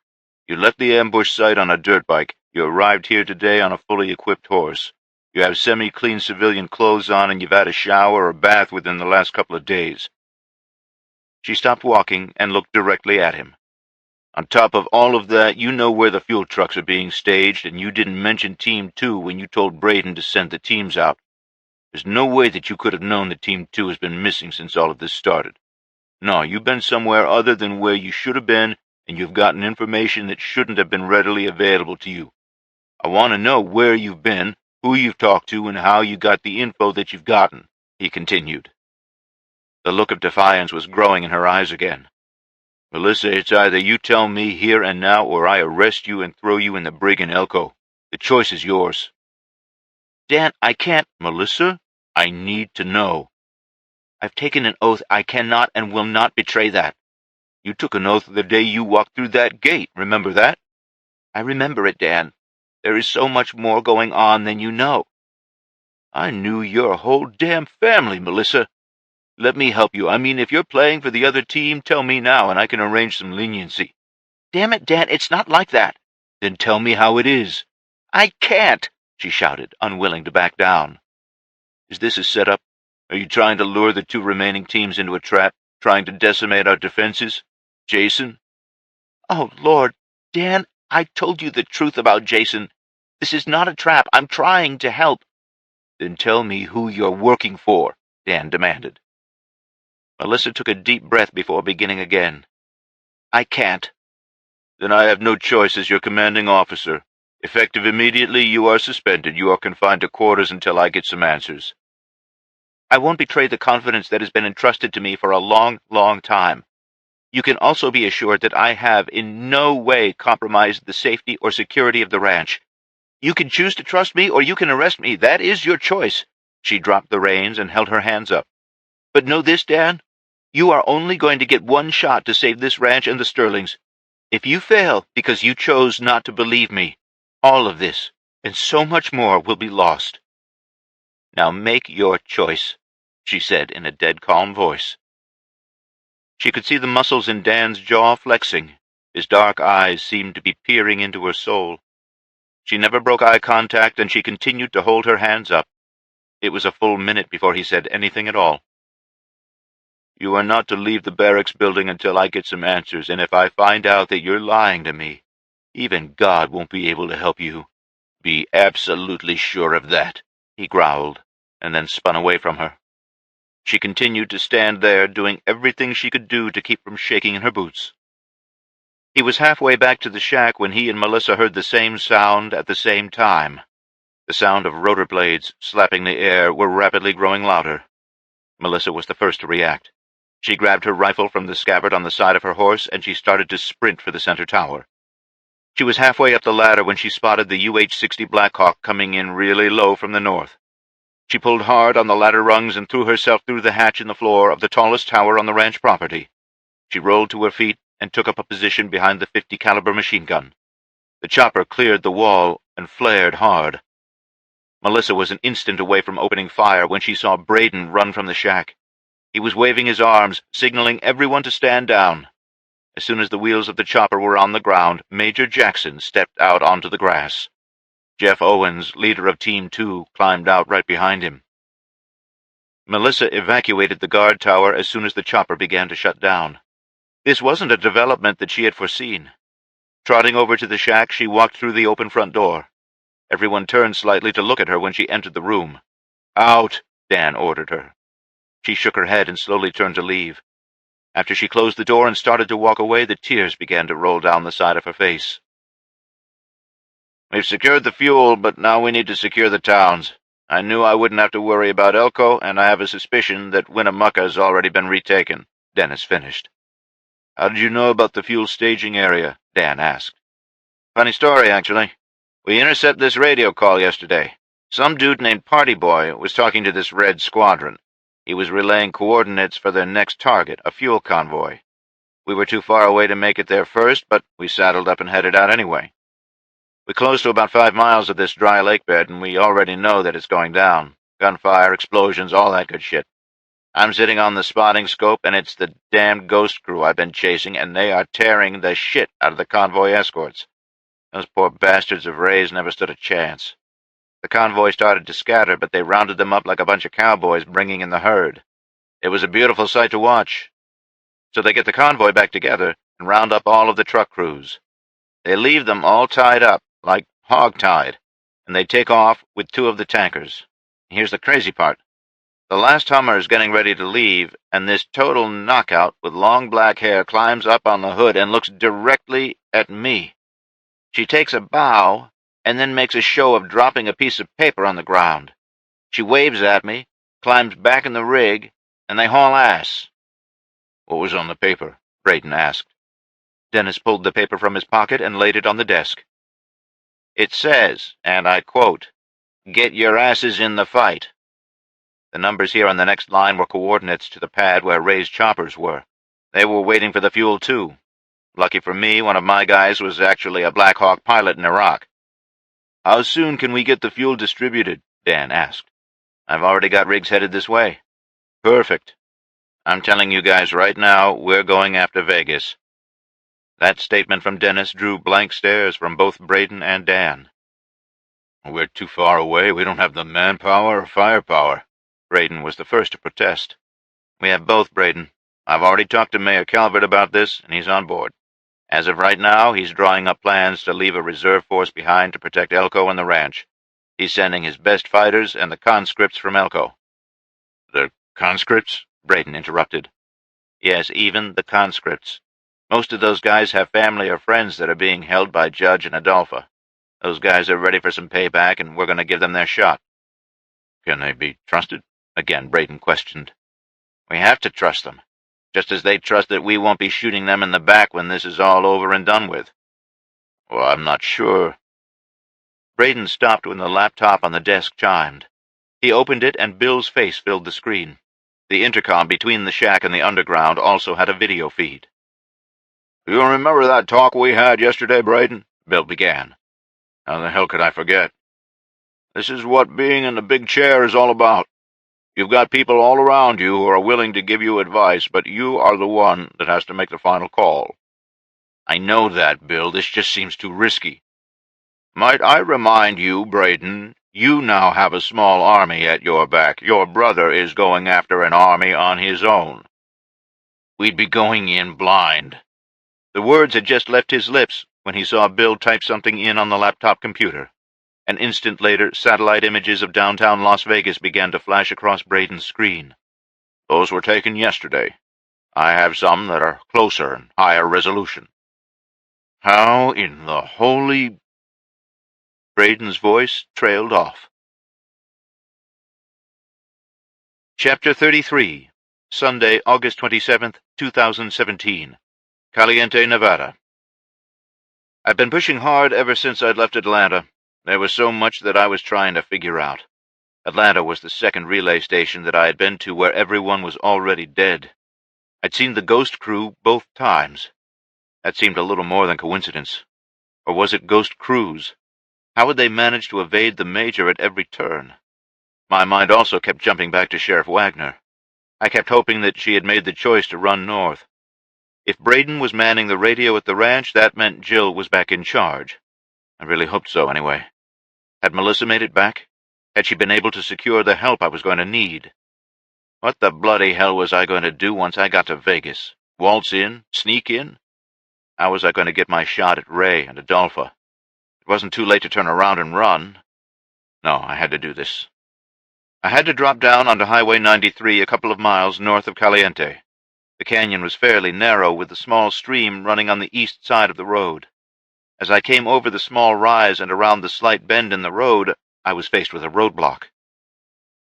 You left the ambush site on a dirt bike. You arrived here today on a fully equipped horse. You have semi-clean civilian clothes on, and you've had a shower or bath within the last couple of days. She stopped walking and looked directly at him. On top of all of that, you know where the fuel trucks are being staged, and you didn't mention Team 2 when you told Braden to send the teams out. There's no way that you could have known that Team 2 has been missing since all of this started. No, you've been somewhere other than where you should have been, and you've gotten information that shouldn't have been readily available to you. I want to know where you've been, who you've talked to, and how you got the info that you've gotten, he continued. The look of defiance was growing in her eyes again. Melissa, it's either you tell me here and now, or I arrest you and throw you in the brig in Elko. The choice is yours. Dan, I can't. Melissa, I need to know. I've taken an oath I cannot and will not betray that. You took an oath the day you walked through that gate, remember that? I remember it, Dan. There is so much more going on than you know. I knew your whole damn family, Melissa. Let me help you. I mean, if you're playing for the other team, tell me now, and I can arrange some leniency. Damn it, Dan, it's not like that. Then tell me how it is. I can't, she shouted, unwilling to back down. Is this a setup? Are you trying to lure the two remaining teams into a trap, trying to decimate our defenses? Jason? Oh, Lord, Dan, I told you the truth about Jason. This is not a trap. I'm trying to help. Then tell me who you're working for, Dan demanded. Melissa took a deep breath before beginning again. I can't. Then I have no choice as your commanding officer. Effective immediately, you are suspended. You are confined to quarters until I get some answers. I won't betray the confidence that has been entrusted to me for a long, long time. You can also be assured that I have in no way compromised the safety or security of the ranch. You can choose to trust me or you can arrest me. That is your choice. She dropped the reins and held her hands up. But know this, Dan. You are only going to get one shot to save this ranch and the Sterlings. If you fail because you chose not to believe me, all of this and so much more will be lost. Now make your choice, she said in a dead calm voice. She could see the muscles in Dan's jaw flexing. His dark eyes seemed to be peering into her soul. She never broke eye contact, and she continued to hold her hands up. It was a full minute before he said anything at all. You are not to leave the barracks building until I get some answers, and if I find out that you're lying to me, even God won't be able to help you. Be absolutely sure of that, he growled, and then spun away from her. She continued to stand there, doing everything she could do to keep from shaking in her boots. He was halfway back to the shack when he and Melissa heard the same sound at the same time. The sound of rotor blades slapping the air were rapidly growing louder. Melissa was the first to react. She grabbed her rifle from the scabbard on the side of her horse, and she started to sprint for the center tower. She was halfway up the ladder when she spotted the UH-60 Blackhawk coming in really low from the north. She pulled hard on the ladder rungs and threw herself through the hatch in the floor of the tallest tower on the ranch property. She rolled to her feet and took up a position behind the .50 caliber machine gun. The chopper cleared the wall and flared hard. Melissa was an instant away from opening fire when she saw Braden run from the shack. He was waving his arms, signaling everyone to stand down. As soon as the wheels of the chopper were on the ground, Major Jackson stepped out onto the grass. Jeff Owens, leader of Team 2, climbed out right behind him. Melissa evacuated the guard tower as soon as the chopper began to shut down. This wasn't a development that she had foreseen. Trotting over to the shack, she walked through the open front door. Everyone turned slightly to look at her when she entered the room. "Out!" Dan ordered her. She shook her head and slowly turned to leave. After she closed the door and started to walk away, the tears began to roll down the side of her face. "We've secured the fuel, but now we need to secure the towns. I knew I wouldn't have to worry about Elko, and I have a suspicion that Winnemucca has already been retaken," Dennis finished. "How did you know about the fuel staging area?" Dan asked. "Funny story, actually. We intercepted this radio call yesterday. Some dude named Party Boy was talking to this Red Squadron. He was relaying coordinates for their next target, a fuel convoy. We were too far away to make it there first, but we saddled up and headed out anyway. We're close to about 5 miles of this dry lake bed, and we already know that it's going down. Gunfire, explosions, all that good shit. I'm sitting on the spotting scope, and it's the damned ghost crew I've been chasing, and they are tearing the shit out of the convoy escorts. Those poor bastards of Rays never stood a chance. The convoy started to scatter, but they rounded them up like a bunch of cowboys bringing in the herd. It was a beautiful sight to watch. So they get the convoy back together and round up all of the truck crews. They leave them all tied up, like hog-tied, and they take off with 2 of the tankers. Here's the crazy part. The last Hummer is getting ready to leave, and this total knockout with long black hair climbs up on the hood and looks directly at me. She takes a bow and then makes a show of dropping a piece of paper on the ground. She waves at me, climbs back in the rig, and they haul ass. What was on the paper? Braden asked. Dennis pulled the paper from his pocket and laid it on the desk. It says, and I quote, "Get your asses in the fight." The numbers here on the next line were coordinates to the pad where Ray's choppers were. They were waiting for the fuel, too. Lucky for me, one of my guys was actually a Black Hawk pilot in Iraq. How soon can we get the fuel distributed? Dan asked. I've already got rigs headed this way. Perfect. I'm telling you guys right now, we're going after Vegas. That statement from Dennis drew blank stares from both Braden and Dan. We're too far away. We don't have the manpower or firepower. Braden was the first to protest. We have both, Braden. I've already talked to Mayor Calvert about this, and he's on board. As of right now, he's drawing up plans to leave a reserve force behind to protect Elko and the ranch. He's sending his best fighters and the conscripts from Elko. The conscripts? Braden interrupted. Yes, even the conscripts. Most of those guys have family or friends that are being held by Judge and Adolpha. Those guys are ready for some payback, and we're going to give them their shot. Can they be trusted? Again, Braden questioned. We have to trust them, just as they trust that we won't be shooting them in the back when this is all over and done with. Well, I'm not sure. Braden stopped when the laptop on the desk chimed. He opened it, and Bill's face filled the screen. The intercom between the shack and the underground also had a video feed. You remember that talk we had yesterday, Braden? Bill began. How the hell could I forget? This is what being in the big chair is all about. You've got people all around you who are willing to give you advice, but you are the one that has to make the final call. I know that, Bill. This just seems too risky. Might I remind you, Braden, you now have a small army at your back. Your brother is going after an army on his own. We'd be going in blind. The words had just left his lips when he saw Bill type something in on the laptop computer. An instant later, satellite images of downtown Las Vegas began to flash across Braden's screen. Those were taken yesterday. I have some that are closer and higher resolution. How in the holy... Braden's voice trailed off. Chapter 33, Sunday, August 27th, 2017. Caliente, Nevada. I've been pushing hard ever since I'd left Atlanta. There was so much that I was trying to figure out. Atlanta was the second relay station that I had been to where everyone was already dead. I'd seen the ghost crew both times. That seemed a little more than coincidence. Or was it ghost crews? How had they managed to evade the major at every turn? My mind also kept jumping back to Sheriff Wagner. I kept hoping that she had made the choice to run north. If Braden was manning the radio at the ranch, that meant Jill was back in charge. I really hoped so, anyway. Had Melissa made it back? Had she been able to secure the help I was going to need? What the bloody hell was I going to do once I got to Vegas? Waltz in? Sneak in? How was I going to get my shot at Ray and Adolpha? It wasn't too late to turn around and run. No, I had to do this. I had to drop down onto Highway 93 a couple of miles north of Caliente. The canyon was fairly narrow, with a small stream running on the east side of the road. As I came over the small rise and around the slight bend in the road, I was faced with a roadblock.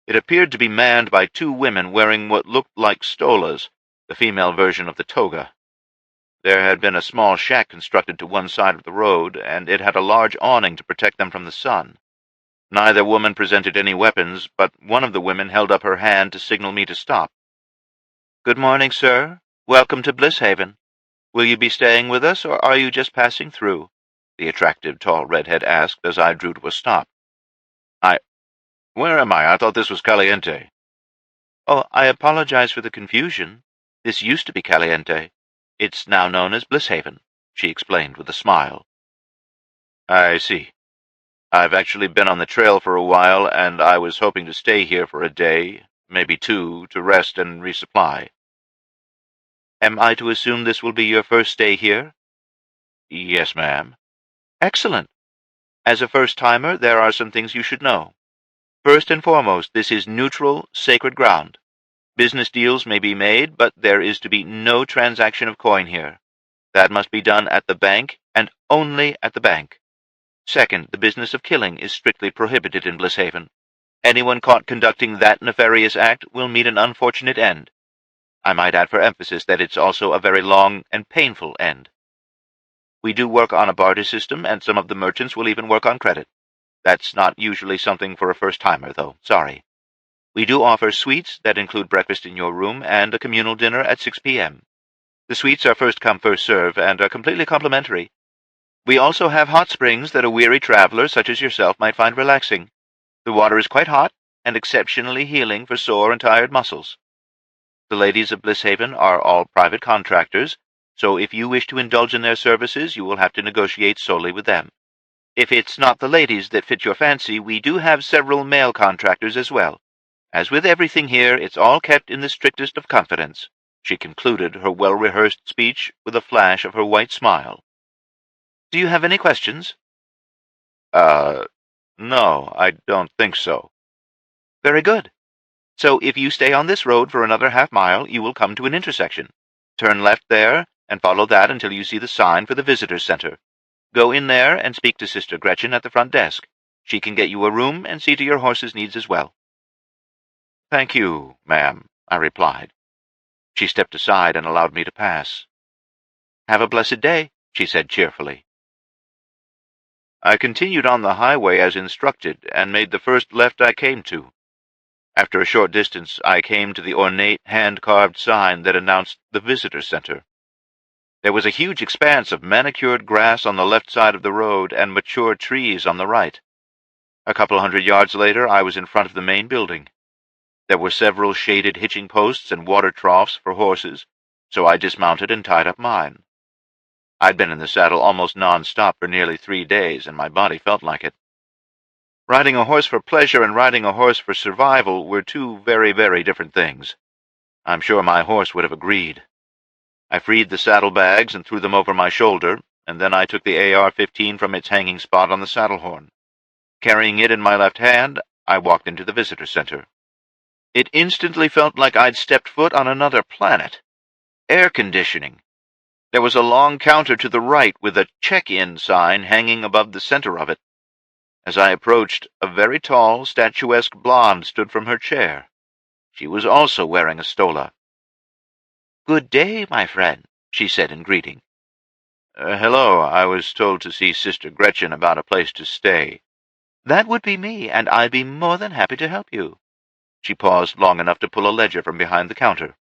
It appeared to be manned by 2 women wearing what looked like stolas, the female version of the toga. There had been a small shack constructed to one side of the road, and it had a large awning to protect them from the sun. Neither woman presented any weapons, but one of the women held up her hand to signal me to stop. Good morning, sir. Welcome to Blisshaven. Will you be staying with us, or are you just passing through? the attractive tall redhead asked as I drew to a stop. Where am I? I thought this was Caliente. Oh, I apologize for the confusion. This used to be Caliente. It's now known as Blisshaven, she explained with a smile. I see. I've actually been on the trail for a while, and I was hoping to stay here for a day, maybe two, to rest and resupply. Am I to assume this will be your first stay here? Yes, ma'am. Excellent. As a first-timer, there are some things you should know. First and foremost, this is neutral, sacred ground. Business deals may be made, but there is to be no transaction of coin here. That must be done at the bank, and only at the bank. Second, the business of killing is strictly prohibited in Blisshaven. Anyone caught conducting that nefarious act will meet an unfortunate end. I might add for emphasis that it's also a very long and painful end. We do work on a barter system, and some of the merchants will even work on credit. That's not usually something for a first-timer, though, sorry. We do offer suites that include breakfast in your room and a communal dinner at 6 p.m. The suites are first-come, first-serve, and are completely complimentary. We also have hot springs that a weary traveler such as yourself might find relaxing. The water is quite hot and exceptionally healing for sore and tired muscles. The ladies of Blisshaven are all private contractors, so if you wish to indulge in their services, you will have to negotiate solely with them. If it's not the ladies that fit your fancy, we do have several male contractors as well. As with everything here, it's all kept in the strictest of confidence. She concluded her well-rehearsed speech with a flash of her white smile. Do you have any questions? No, I don't think so. Very good. So if you stay on this road for another half-mile, you will come to an intersection. Turn left there, and follow that until you see the sign for the visitor's center. Go in there and speak to Sister Gretchen at the front desk. She can get you a room and see to your horse's needs as well. Thank you, ma'am, I replied. She stepped aside and allowed me to pass. Have a blessed day, she said cheerfully. I continued on the highway as instructed and made the first left I came to. After a short distance, I came to the ornate hand-carved sign that announced the visitor center. There was a huge expanse of manicured grass on the left side of the road and mature trees on the right. A couple 100 yards later, I was in front of the main building. There were several shaded hitching posts and water troughs for horses, so I dismounted and tied up mine. I'd been in the saddle almost non-stop for nearly 3 days, and my body felt like it. Riding a horse for pleasure and riding a horse for survival were two very, very different things. I'm sure my horse would have agreed. I freed the saddlebags and threw them over my shoulder, and then I took the AR-15 from its hanging spot on the saddle horn. Carrying it in my left hand, I walked into the visitor center. It instantly felt like I'd stepped foot on another planet. Air conditioning. There was a long counter to the right with a check-in sign hanging above the center of it. As I approached, a very tall, statuesque blonde stood from her chair. She was also wearing a stola. "Good day, my friend," she said in greeting. Hello, I was told to see Sister Gretchen about a place to stay." "That would be me, and I'd be more than happy to help you." She paused long enough to pull a ledger from behind the counter.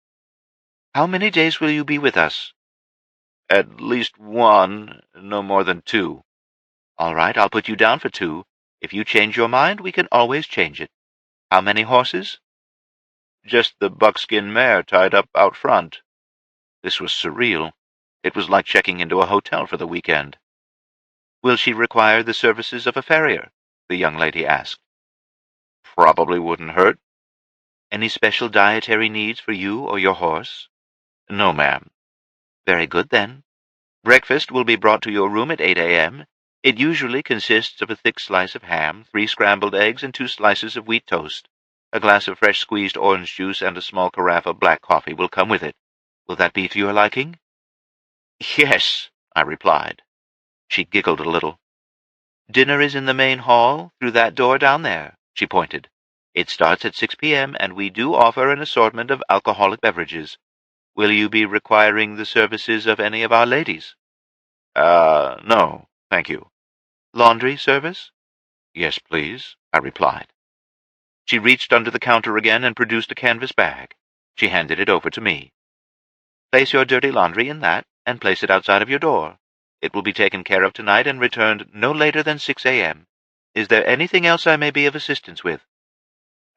"How many days will you be with us?" "At least 1, no more than 2. "All right, I'll put you down for 2. If you change your mind, we can always change it. How many horses?" "Just the buckskin mare tied up out front." This was surreal. It was like checking into a hotel for the weekend. "Will she require the services of a farrier?" the young lady asked. "Probably wouldn't hurt." "Any special dietary needs for you or your horse?" "No, ma'am." "Very good, then. Breakfast will be brought to your room at 8 a.m. It usually consists of a thick slice of ham, 3 scrambled eggs, and 2 slices of wheat toast. A glass of fresh squeezed orange juice and a small carafe of black coffee will come with it. Will that be for your liking?" "Yes," I replied. She giggled a little. "Dinner is in the main hall, through that door down there," she pointed. "It starts at 6 p.m., and we do offer an assortment of alcoholic beverages. Will you be requiring the services of any of our ladies?" No, thank you." "Laundry service?" "Yes, please," I replied. She reached under the counter again and produced a canvas bag. She handed it over to me. "Place your dirty laundry in that, and place it outside of your door. It will be taken care of tonight and returned no later than 6 a.m. Is there anything else I may be of assistance with?"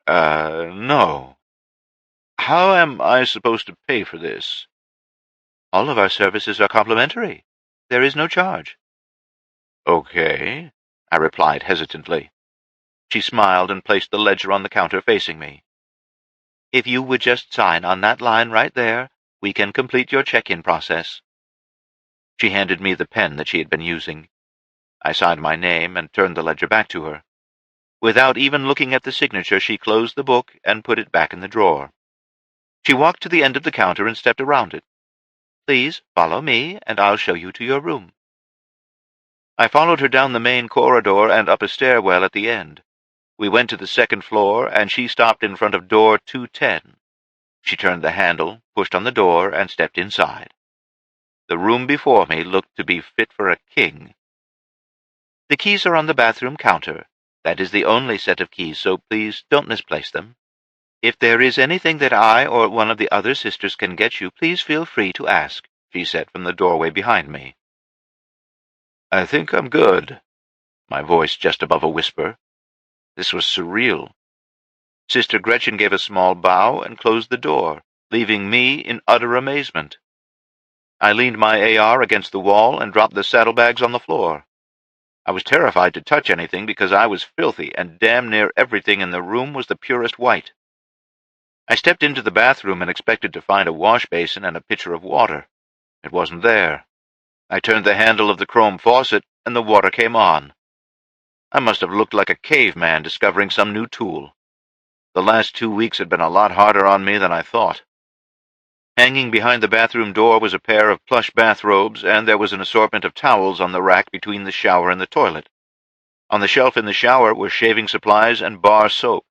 No. How am I supposed to pay for this?" "All of our services are complimentary. There is no charge." "Okay," I replied hesitantly. She smiled and placed the ledger on the counter facing me. "If you would just sign on that line right there, we can complete your check-in process." She handed me the pen that she had been using. I signed my name and turned the ledger back to her. Without even looking at the signature, she closed the book and put it back in the drawer. She walked to the end of the counter and stepped around it. "Please follow me, and I'll show you to your room." I followed her down the main corridor and up a stairwell at the end. We went to the second floor, and she stopped in front of door 210. She turned the handle, pushed on the door, and stepped inside. The room before me looked to be fit for a king. "The keys are on the bathroom counter. That is the only set of keys, so please don't misplace them. If there is anything that I or one of the other sisters can get you, please feel free to ask," she said from the doorway behind me. "I think I'm good," my voice just above a whisper. This was surreal. Sister Gretchen gave a small bow and closed the door, leaving me in utter amazement. I leaned my AR against the wall and dropped the saddlebags on the floor. I was terrified to touch anything because I was filthy, and damn near everything in the room was the purest white. I stepped into the bathroom and expected to find a wash basin and a pitcher of water. It wasn't there. I turned the handle of the chrome faucet, and the water came on. I must have looked like a caveman discovering some new tool. The last 2 weeks had been a lot harder on me than I thought. Hanging behind the bathroom door was a pair of plush bathrobes, and there was an assortment of towels on the rack between the shower and the toilet. On the shelf in the shower were shaving supplies and bar soap.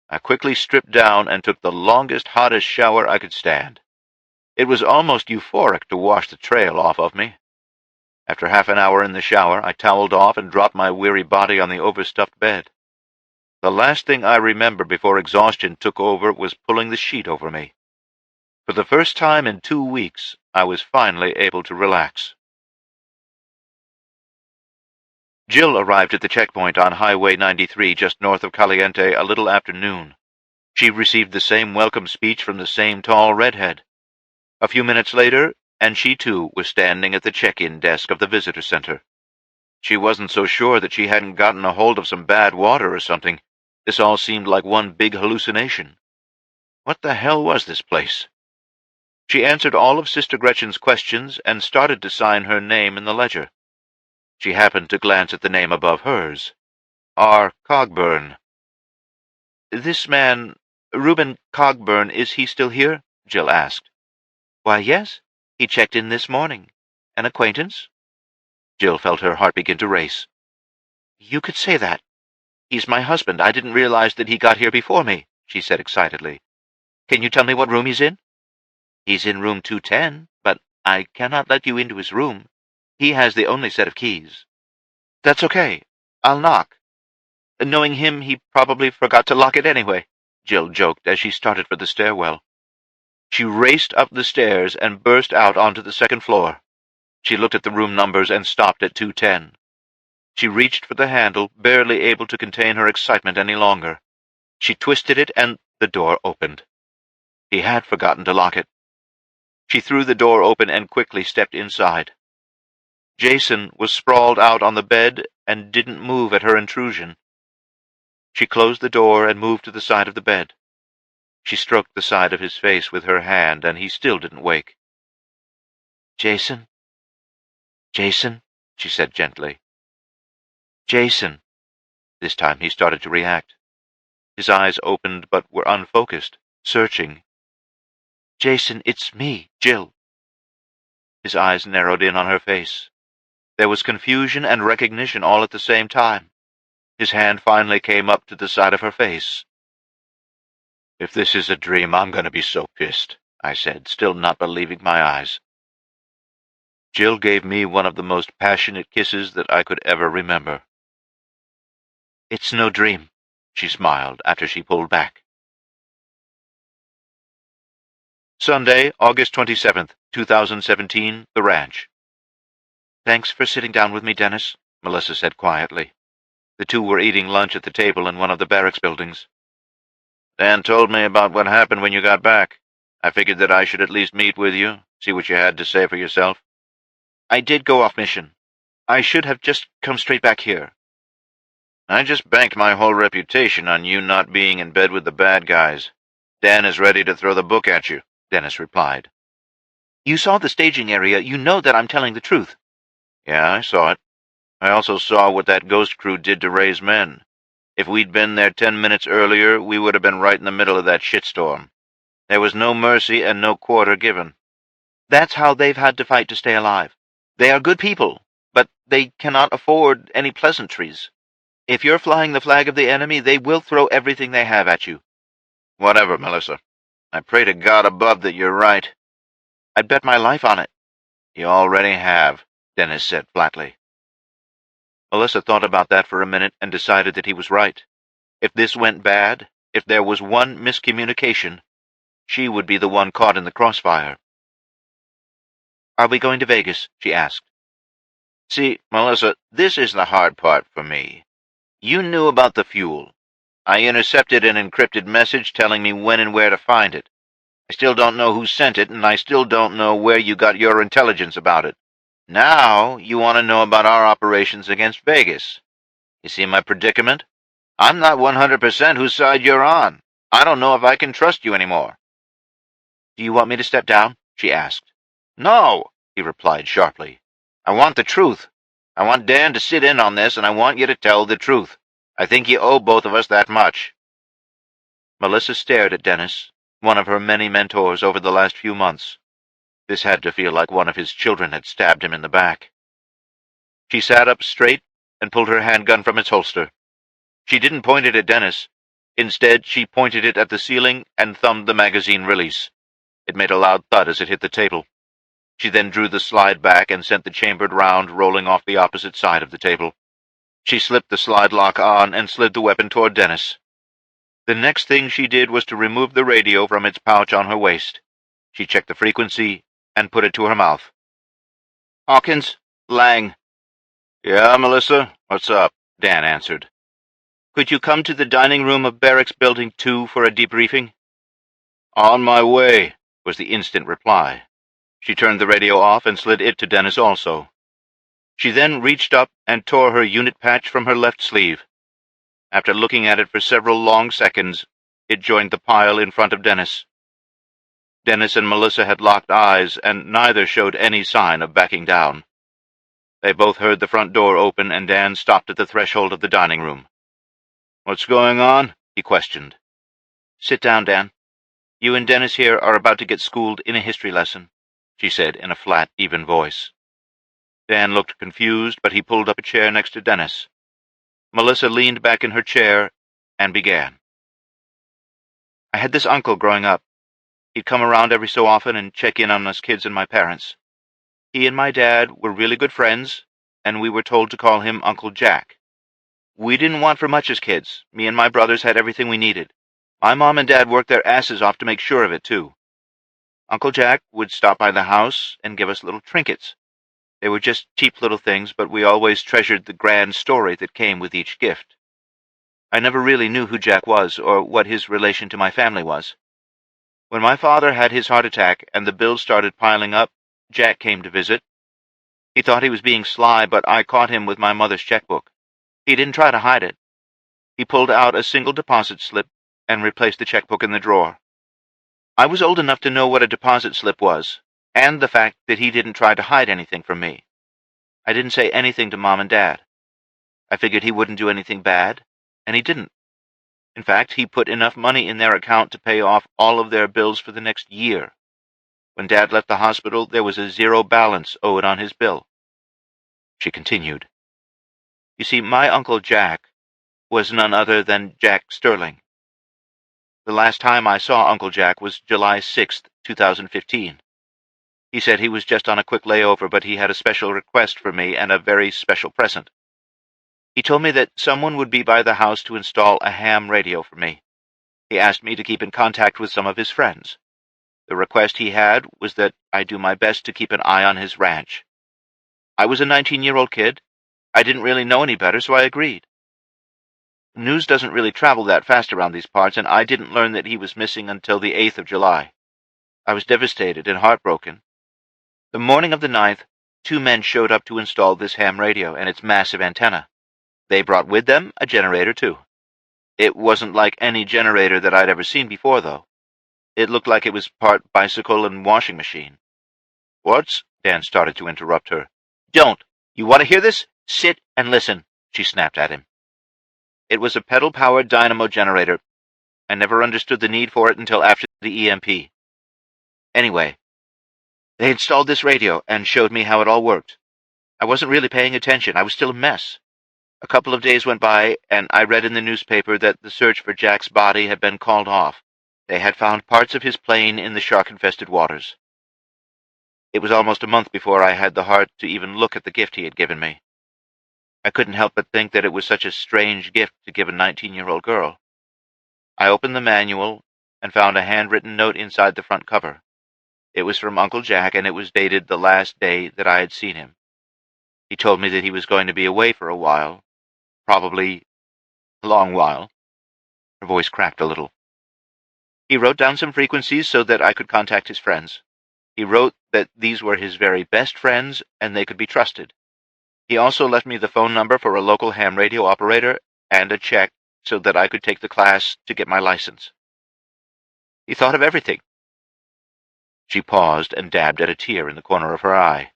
I quickly stripped down and took the longest, hottest shower I could stand. It was almost euphoric to wash the trail off of me. After half an hour in the shower, I toweled off and dropped my weary body on the overstuffed bed. The last thing I remember before exhaustion took over was pulling the sheet over me. For the first time in 2 weeks, I was finally able to relax. Jill arrived at the checkpoint on Highway 93 just north of Caliente a little after noon. She received the same welcome speech from the same tall redhead. A few minutes later, and she too was standing at the check-in desk of the visitor center. She wasn't so sure that she hadn't gotten a hold of some bad water or something. This all seemed like one big hallucination. What the hell was this place? She answered all of Sister Gretchen's questions and started to sign her name in the ledger. She happened to glance at the name above hers. R. Cogburn. "This man, Reuben Cogburn, is he still here?" Jill asked. "Why, yes. He checked in this morning. An acquaintance?" Jill felt her heart begin to race. "You could say that. He's my husband. I didn't realize that he got here before me," she said excitedly. "Can you tell me what room he's in?" "He's in room 210, but I cannot let you into his room. He has the only set of keys." "That's okay. I'll knock." "Knowing him, he probably forgot to lock it anyway," Jill joked as she started for the stairwell. She raced up the stairs and burst out onto the second floor. She looked at the room numbers and stopped at 210. She reached for the handle, barely able to contain her excitement any longer. She twisted it, and the door opened. He had forgotten to lock it. She threw the door open and quickly stepped inside. Jason was sprawled out on the bed and didn't move at her intrusion. She closed the door and moved to the side of the bed. She stroked the side of his face with her hand, and he still didn't wake. "Jason? Jason?" she said gently. "Jason." This time he started to react. His eyes opened but were unfocused, searching. "Jason, it's me, Jill." His eyes narrowed in on her face. There was confusion and recognition all at the same time. His hand finally came up to the side of her face. "If this is a dream, I'm going to be so pissed," I said, still not believing my eyes. Jill gave me one of the most passionate kisses that I could ever remember. "It's no dream," she smiled after she pulled back. Sunday, August 27th, 2017, The Ranch. "Thanks for sitting down with me, Dennis," Melissa said quietly. The two were eating lunch at the table in one of the barracks buildings. "Dan told me about what happened when you got back. I figured that I should at least meet with you, see what you had to say for yourself." "I did go off mission. I should have just come straight back here." "I just banked my whole reputation on you not being in bed with the bad guys. Dan is ready to throw the book at you," Dennis replied. "You saw the staging area. You know that I'm telling the truth." "Yeah, I saw it. I also saw what that ghost crew did to Ray's men. If we'd been there 10 minutes earlier, we would have been right in the middle of that shitstorm. There was no mercy and no quarter given." "That's how they've had to fight to stay alive. They are good people, but they cannot afford any pleasantries. If you're flying the flag of the enemy, they will throw everything they have at you." "Whatever, Melissa. I pray to God above that you're right." "I'd bet my life on it." "You already have," Dennis said flatly. Melissa thought about that for a minute and decided that he was right. If this went bad, if there was one miscommunication, she would be the one caught in the crossfire. "Are we going to Vegas?" she asked. "See, Melissa, this is the hard part for me. You knew about the fuel. I intercepted an encrypted message telling me when and where to find it. I still don't know who sent it, and I still don't know where you got your intelligence about it. Now you want to know about our operations against Vegas. You see my predicament? I'm not 100% whose side you're on. I don't know if I can trust you anymore." "Do you want me to step down?" she asked. "No," he replied sharply. "I want the truth. I want Dan to sit in on this, and I want you to tell the truth. I think you owe both of us that much." Melissa stared at Dennis, one of her many mentors over the last few months. This had to feel like one of his children had stabbed him in the back. She sat up straight and pulled her handgun from its holster. She didn't point it at Dennis. Instead, she pointed it at the ceiling and thumbed the magazine release. It made a loud thud as it hit the table. She then drew the slide back and sent the chambered round rolling off the opposite side of the table. She slipped the slide lock on and slid the weapon toward Dennis. The next thing she did was to remove the radio from its pouch on her waist. She checked the frequency and put it to her mouth. "Hawkins, Lang." "Yeah, Melissa? What's up?" Dan answered. "Could you come to the dining room of Barracks Building 2 for a debriefing?" "On my way," was the instant reply. She turned the radio off and slid it to Dennis also. She then reached up and tore her unit patch from her left sleeve. After looking at it for several long seconds, it joined the pile in front of Dennis. Dennis and Melissa had locked eyes, and neither showed any sign of backing down. They both heard the front door open, and Dan stopped at the threshold of the dining room. "What's going on?" he questioned. "Sit down, Dan. You and Dennis here are about to get schooled in a history lesson," she said in a flat, even voice. Dan looked confused, but he pulled up a chair next to Dennis. Melissa leaned back in her chair and began. "I had this uncle growing up. He'd come around every so often and check in on us kids and my parents. He and my dad were really good friends, and we were told to call him Uncle Jack. We didn't want for much as kids. Me and my brothers had everything we needed. My mom and dad worked their asses off to make sure of it, too. Uncle Jack would stop by the house and give us little trinkets. They were just cheap little things, but we always treasured the grand story that came with each gift. I never really knew who Jack was or what his relation to my family was. When my father had his heart attack and the bills started piling up, Jack came to visit. He thought he was being sly, but I caught him with my mother's checkbook. He didn't try to hide it. He pulled out a single deposit slip and replaced the checkbook in the drawer. I was old enough to know what a deposit slip was, and the fact that he didn't try to hide anything from me. I didn't say anything to Mom and Dad. I figured he wouldn't do anything bad, and he didn't. In fact, he put enough money in their account to pay off all of their bills for the next year. When Dad left the hospital, there was a zero balance owed on his bill." She continued. "You see, my Uncle Jack was none other than Jack Sterling. The last time I saw Uncle Jack was July 6th, 2015. He said he was just on a quick layover, but he had a special request for me and a very special present. He told me that someone would be by the house to install a ham radio for me. He asked me to keep in contact with some of his friends. The request he had was that I do my best to keep an eye on his ranch. I was a 19-year-old kid. I didn't really know any better, so I agreed. News doesn't really travel that fast around these parts, and I didn't learn that he was missing until the 8th of July. I was devastated and heartbroken. The morning of the 9th, 2 men showed up to install this ham radio and its massive antenna. They brought with them a generator, too. It wasn't like any generator that I'd ever seen before, though. It looked like it was part bicycle and washing machine. "What's—" Dan started to interrupt her. "Don't! You want to hear this? Sit and listen," she snapped at him. It was a pedal-powered dynamo generator. I never understood the need for it until after the EMP. Anyway, they installed this radio and showed me how it all worked. I wasn't really paying attention. I was still a mess. A couple of days went by, and I read in the newspaper that the search for Jack's body had been called off. They had found parts of his plane in the shark-infested waters. It was almost a month before I had the heart to even look at the gift he had given me. I couldn't help but think that it was such a strange gift to give a 19-year-old girl. I opened the manual and found a handwritten note inside the front cover. It was from Uncle Jack, and it was dated the last day that I had seen him. He told me that he was going to be away for a while, probably a long while. Her voice cracked a little. He wrote down some frequencies so that I could contact his friends. He wrote that these were his very best friends and they could be trusted. He also left me the phone number for a local ham radio operator and a check so that I could take the class to get my license. He thought of everything. She paused and dabbed at a tear in the corner of her eye.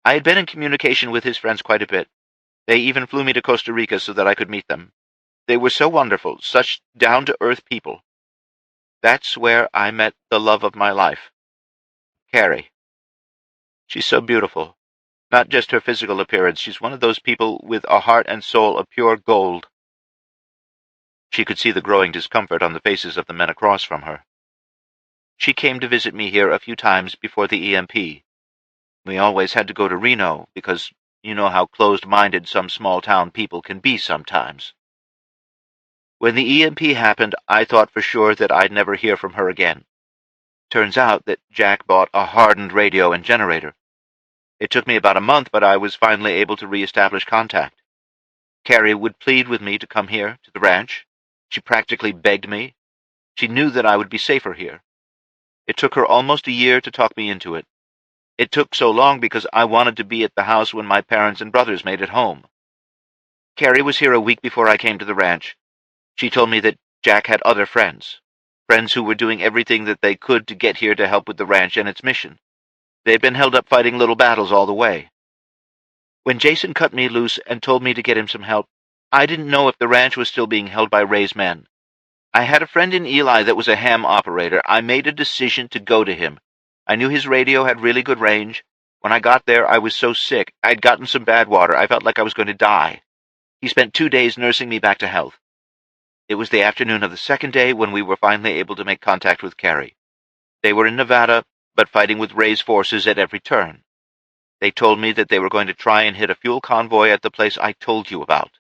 I had been in communication with his friends quite a bit. They even flew me to Costa Rica so that I could meet them. They were so wonderful, such down-to-earth people. That's where I met the love of my life, Carrie. She's so beautiful. Not just her physical appearance. She's one of those people with a heart and soul of pure gold. She could see the growing discomfort on the faces of the men across from her. She came to visit me here a few times before the EMP. We always had to go to Reno because you know how closed-minded some small-town people can be sometimes. When the EMP happened, I thought for sure that I'd never hear from her again. Turns out that Jack bought a hardened radio and generator. It took me about a month, but I was finally able to re-establish contact. Carrie would plead with me to come here, to the ranch. She practically begged me. She knew that I would be safer here. It took her almost a year to talk me into it. It took so long because I wanted to be at the house when my parents and brothers made it home. Carrie was here a week before I came to the ranch. She told me that Jack had other friends who were doing everything that they could to get here to help with the ranch and its mission. They'd been held up fighting little battles all the way. When Jason cut me loose and told me to get him some help, I didn't know if the ranch was still being held by Ray's men. I had a friend in Eli that was a ham operator. I made a decision to go to him. I knew his radio had really good range. When I got there, I was so sick. I'd gotten some bad water. I felt like I was going to die. He spent 2 days nursing me back to health. It was the afternoon of the second day when we were finally able to make contact with Carrie. They were in Nevada, but fighting with Ray's forces at every turn. They told me that they were going to try and hit a fuel convoy at the place I told you about.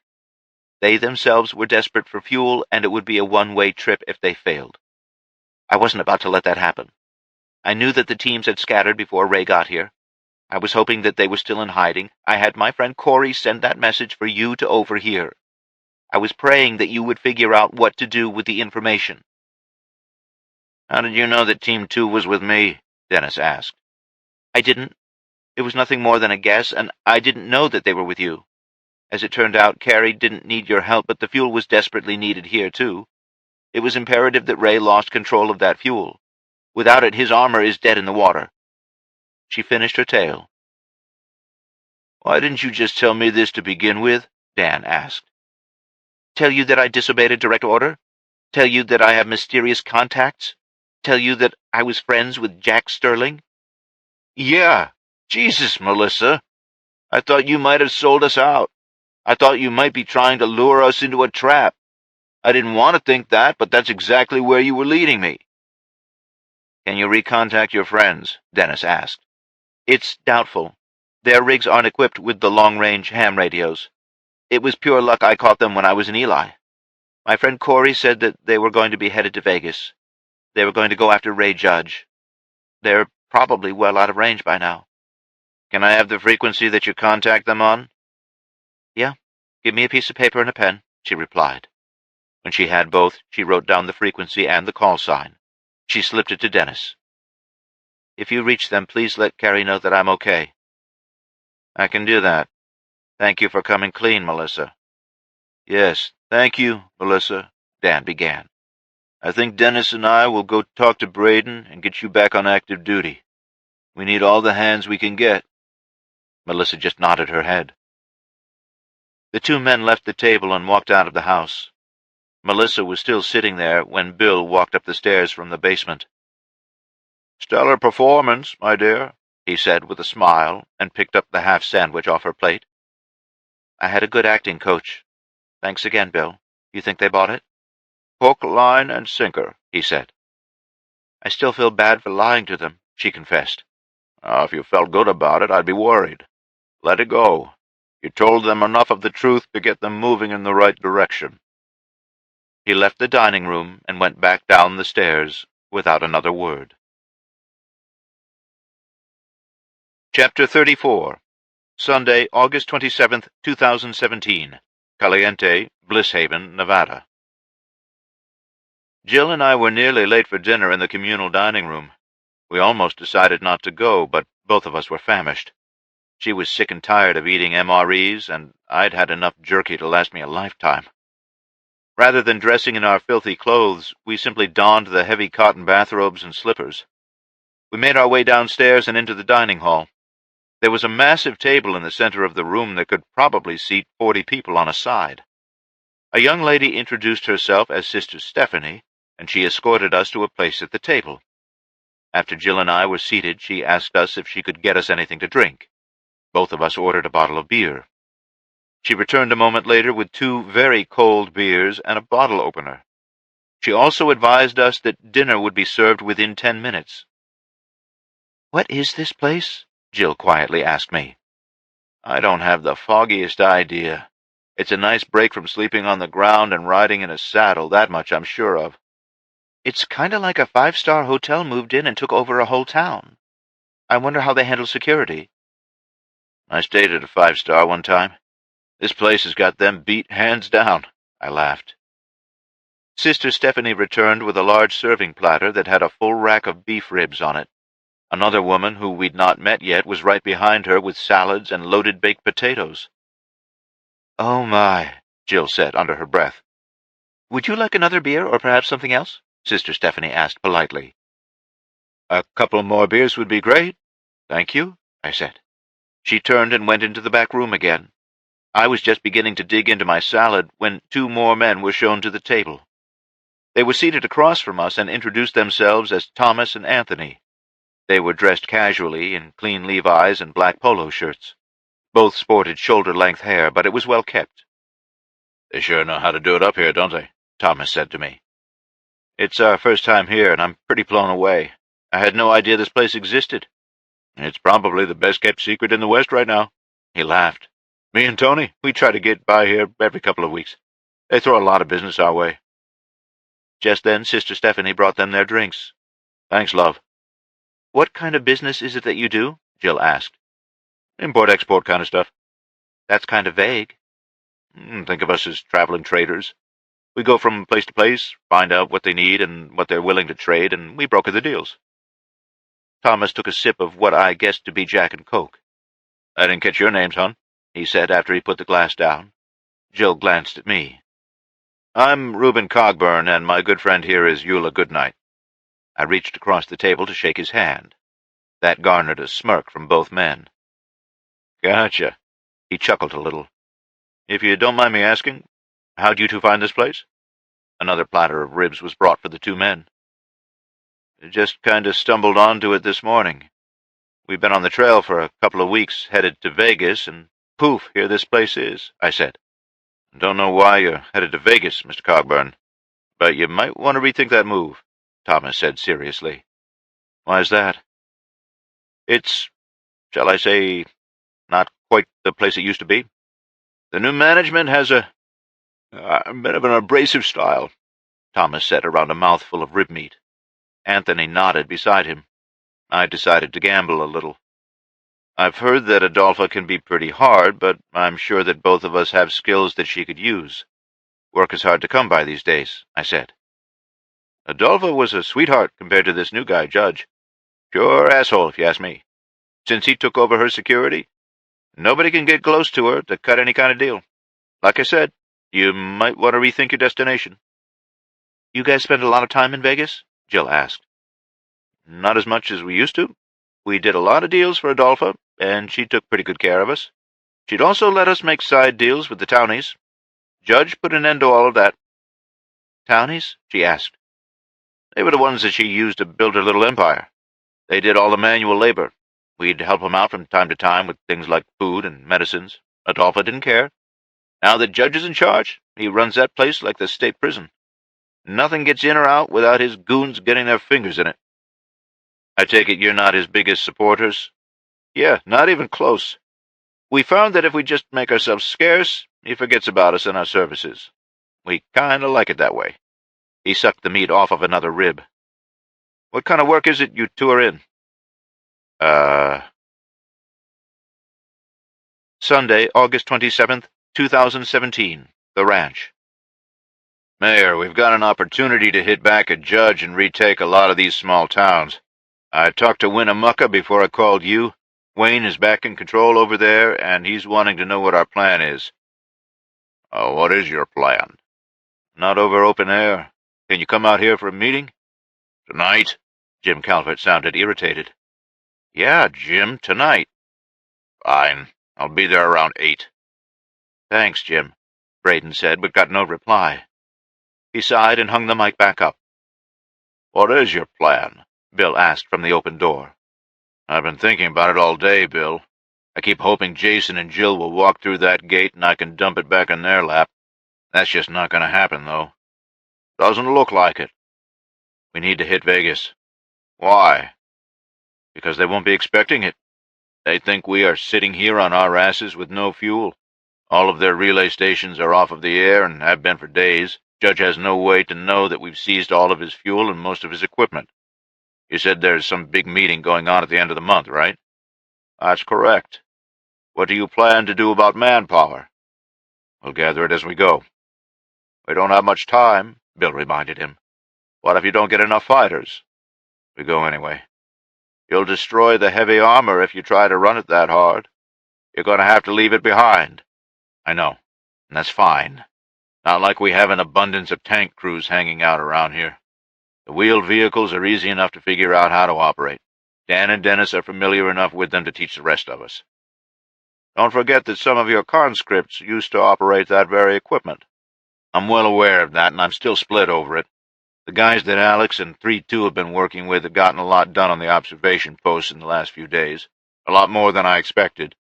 They themselves were desperate for fuel, and it would be a one-way trip if they failed. I wasn't about to let that happen. I knew that the teams had scattered before Ray got here. I was hoping that they were still in hiding. I had my friend Corey send that message for you to overhear. I was praying that you would figure out what to do with the information. "How did you know that Team 2 was with me?" Dennis asked. "I didn't. It was nothing more than a guess, and I didn't know that they were with you. As it turned out, Carrie didn't need your help, but the fuel was desperately needed here, too. It was imperative that Ray lost control of that fuel. Without it, his armor is dead in the water." She finished her tale. "Why didn't you just tell me this to begin with?" Dan asked. "Tell you that I disobeyed a direct order? Tell you that I have mysterious contacts? Tell you that I was friends with Jack Sterling?" "Yeah. Jesus, Melissa. I thought you might have sold us out. I thought you might be trying to lure us into a trap. I didn't want to think that, but that's exactly where you were leading me." "Can you recontact your friends?" Dennis asked. "It's doubtful. Their rigs aren't equipped with the long-range ham radios. It was pure luck I caught them when I was in Eli. My friend Corey said that they were going to be headed to Vegas. They were going to go after Ray Judge. They're probably well out of range by now." Can I have the frequency that you contact them on? Yeah. Give me a piece of paper and a pen, she replied. When she had both, she wrote down the frequency and the call sign. She slipped it to Dennis. If you reach them, please let Carrie know that I'm okay. I can do that. Thank you for coming clean, Melissa. Yes, thank you, Melissa, Dan began. I think Dennis and I will go talk to Braden and get you back on active duty. We need all the hands we can get. Melissa just nodded her head. The two men left the table and walked out of the house. Melissa was still sitting there when Bill walked up the stairs from the basement. Stellar performance, my dear, he said with a smile, and picked up the half-sandwich off her plate. I had a good acting coach. Thanks again, Bill. You think they bought it? Hook, line, and sinker, he said. I still feel bad for lying to them, she confessed. If you felt good about it, I'd be worried. Let it go. You told them enough of the truth to get them moving in the right direction. He left the dining room and went back down the stairs without another word. Chapter 34. Sunday, August 27th, 2017. Caliente, Bliss Haven, Nevada. Jill and I were nearly late for dinner in the communal dining room. We almost decided not to go, but both of us were famished. She was sick and tired of eating MREs, and I'd had enough jerky to last me a lifetime. Rather than dressing in our filthy clothes, we simply donned the heavy cotton bathrobes and slippers. We made our way downstairs and into the dining hall. There was a massive table in the center of the room that could probably seat 40 people on a side. A young lady introduced herself as Sister Stephanie, and she escorted us to a place at the table. After Jill and I were seated, she asked us if she could get us anything to drink. Both of us ordered a bottle of beer. She returned a moment later with 2 very cold beers and a bottle opener. She also advised us that dinner would be served within 10 minutes. "What is this place?" Jill quietly asked me. "I don't have the foggiest idea. It's a nice break from sleeping on the ground and riding in a saddle, that much I'm sure of." "It's kind of like a 5-star hotel moved in and took over a whole town. I wonder how they handle security." "I stayed at a 5-star one time. This place has got them beat hands down," I laughed. Sister Stephanie returned with a large serving platter that had a full rack of beef ribs on it. Another woman, who we'd not met yet, was right behind her with salads and loaded baked potatoes. "Oh, my," Jill said under her breath. "Would you like another beer, or perhaps something else?" Sister Stephanie asked politely. "A couple more beers would be great. Thank you," I said. She turned and went into the back room again. I was just beginning to dig into my salad when 2 more men were shown to the table. They were seated across from us and introduced themselves as Thomas and Anthony. They were dressed casually in clean Levi's and black polo shirts. Both sported shoulder-length hair, but it was well kept. "They sure know how to do it up here, don't they?" Thomas said to me. "It's our first time here, and I'm pretty blown away. I had no idea this place existed." "It's probably the best-kept secret in the West right now." He laughed. "Me and Tony, we try to get by here every couple of weeks. They throw a lot of business our way." Just then Sister Stephanie brought them their drinks. "Thanks, love." "What kind of business is it that you do?" Jill asked. "Import-export kind of stuff." "That's kind of vague." "Think of us as traveling traders. We go from place to place, find out what they need and what they're willing to trade, and we broker the deals." Thomas took a sip of what I guessed to be Jack and Coke. "I didn't catch your names, hon," he said after he put the glass down. Jill glanced at me. "I'm Reuben Cogburn, and my good friend here is Eula Goodnight." I reached across the table to shake his hand. That garnered a smirk from both men. "Gotcha." He chuckled a little. "If you don't mind me asking, how'd you two find this place?" Another platter of ribs was brought for the 2 men. "Just kind of stumbled onto it this morning. We've been on the trail for a couple of weeks, headed to Vegas, and poof, here this place is," I said. "Don't know why you're headed to Vegas, Mr. Cogburn, but you might want to rethink that move," Thomas said seriously. "Why's that?" "It's, shall I say, not quite the place it used to be. The new management has a bit of an abrasive style," Thomas said around a mouthful of rib meat. Anthony nodded beside him. I decided to gamble a little. I've heard that Adolpha can be pretty hard, but I'm sure that both of us have skills that she could use. Work is hard to come by these days, I said. Adolpha was a sweetheart compared to this new guy, Judge. Pure asshole, if you ask me. Since he took over her security, nobody can get close to her to cut any kind of deal. Like I said, you might want to rethink your destination. You guys spend a lot of time in Vegas? Jill asked. Not as much as we used to. We did a lot of deals for Adolpha, and she took pretty good care of us. She'd also let us make side deals with the townies. Judge put an end to all of that. Townies? She asked. They were the ones that she used to build her little empire. They did all the manual labor. We'd help them out from time to time with things like food and medicines. Adolpha didn't care. Now that Judge is in charge, he runs that place like the state prison. Nothing gets in or out without his goons getting their fingers in it. I take it you're not his biggest supporters? Yeah, not even close. We found that if we just make ourselves scarce, he forgets about us and our services. We kinda like it that way. He sucked the meat off of another rib. What kind of work is it you two are in? Sunday, August 27th, 2017. The Ranch. Mayor, we've got an opportunity to hit back at Judge and retake a lot of these small towns. I talked to Winnemucca before I called you. Wayne is back in control over there, and he's wanting to know what our plan is. What is your plan? Not over open air. Can you come out here for a meeting? Tonight? Jim Calvert sounded irritated. Yeah, Jim, tonight. Fine. I'll be there around 8. Thanks, Jim, Braden said, but got no reply. He sighed and hung the mic back up. What is your plan? Bill asked from the open door. I've been thinking about it all day, Bill. I keep hoping Jason and Jill will walk through that gate and I can dump it back in their lap. That's just not going to happen, though. Doesn't look like it. We need to hit Vegas. Why? Because they won't be expecting it. They think we are sitting here on our asses with no fuel. All of their relay stations are off of the air and have been for days. Judge has no way to know that we've seized all of his fuel and most of his equipment. You said there's some big meeting going on at the end of the month, right? That's correct. What do you plan to do about manpower? We'll gather it as we go. We don't have much time, Bill reminded him. What if you don't get enough fighters? We go anyway. You'll destroy the heavy armor if you try to run it that hard. You're going to have to leave it behind. I know, and that's fine. Not like we have an abundance of tank crews hanging out around here. The wheeled vehicles are easy enough to figure out how to operate. Dan and Dennis are familiar enough with them to teach the rest of us. Don't forget that some of your conscripts used to operate that very equipment. I'm well aware of that, and I'm still split over it. The guys that Alex and 3-2 have been working with have gotten a lot done on the observation posts in the last few days. A lot more than I expected.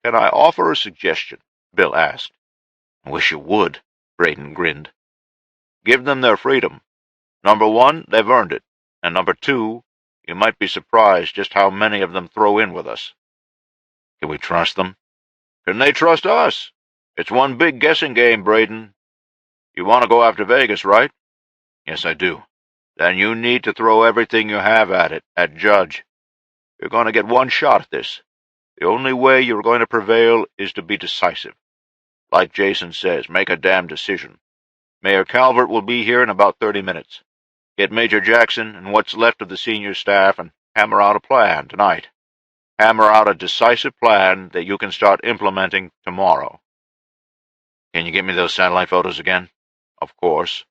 Can I offer a suggestion? Bill asked. I wish you would, Braden grinned. Give them their freedom. Number 1, they've earned it. And number 2, you might be surprised just how many of them throw in with us. Can we trust them? Can they trust us? It's one big guessing game, Braden. You want to go after Vegas, right? Yes, I do. Then you need to throw everything you have at it, at Judge. You're going to get one shot at this. The only way you're going to prevail is to be decisive. Like Jason says, make a damn decision. Mayor Calvert will be here in about 30 minutes. Get Major Jackson and what's left of the senior staff and hammer out a plan tonight. Hammer out a decisive plan that you can start implementing tomorrow. Can you get me those satellite photos again? Of course.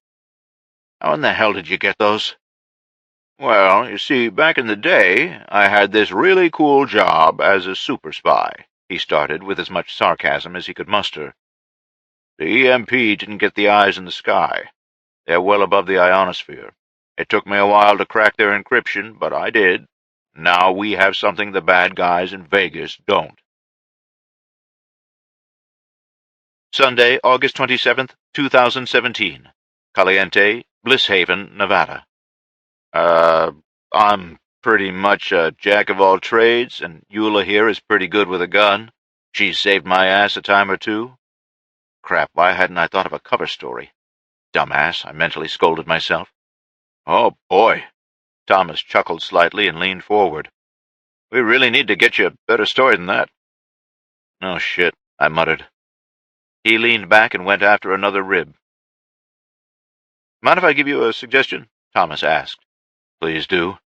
How in the hell did you get those? Well, you see, back in the day, I had this really cool job as a super spy, he started with as much sarcasm as he could muster. The EMP didn't get the eyes in the sky. They're well above the ionosphere. It took me a while to crack their encryption, but I did. Now we have something the bad guys in Vegas don't. Sunday, August 27th, 2017. Caliente, Bliss Haven, Nevada. I'm pretty much a jack of all trades, and Eula here is pretty good with a gun. She's saved my ass a time or two. Crap, why hadn't I thought of a cover story? Dumbass, I mentally scolded myself. Oh, boy. Thomas chuckled slightly and leaned forward. We really need to get you a better story than that. "Oh, shit," I muttered. He leaned back and went after another rib. "Mind if I give you a suggestion?" Thomas asked. Please do.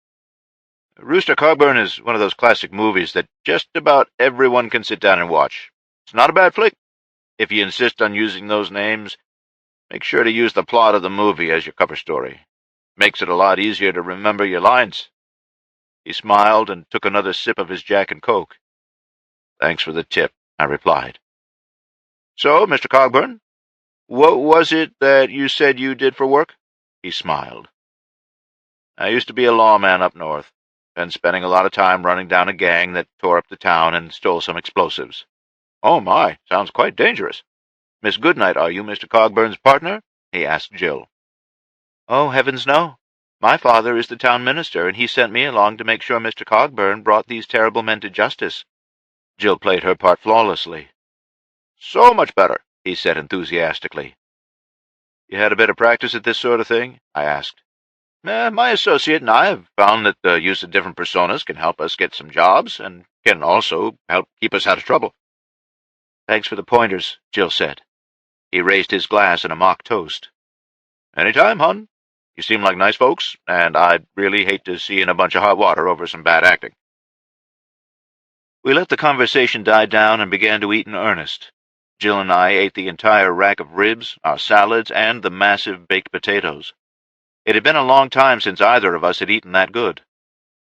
Rooster Cogburn is one of those classic movies that just about everyone can sit down and watch. It's not a bad flick. If you insist on using those names, make sure to use the plot of the movie as your cover story. Makes it a lot easier to remember your lines." He smiled and took another sip of his Jack and Coke. Thanks for the tip, I replied. "So, Mr. Cogburn, what was it that you said you did for work?" He smiled. "I used to be a lawman up north. Been spending a lot of time running down a gang that tore up the town and stole some explosives." "Oh, my, sounds quite dangerous. Miss Goodnight, are you Mr. Cogburn's partner?" he asked Jill. "Oh, heavens, no. My father is the town minister, and he sent me along to make sure Mr. Cogburn brought these terrible men to justice." Jill played her part flawlessly. "So much better," he said enthusiastically. "You had a bit of practice at this sort of thing?" I asked. My associate and I have found that the use of different personas can help us get some jobs, and can also help keep us out of trouble." "Thanks for the pointers," Jill said. He raised his glass in a mock toast. "Any time, hon. You seem like nice folks, and I'd really hate to see you in a bunch of hot water over some bad acting." We let the conversation die down and began to eat in earnest. Jill and I ate the entire rack of ribs, our salads, and the massive baked potatoes. It had been a long time since either of us had eaten that good.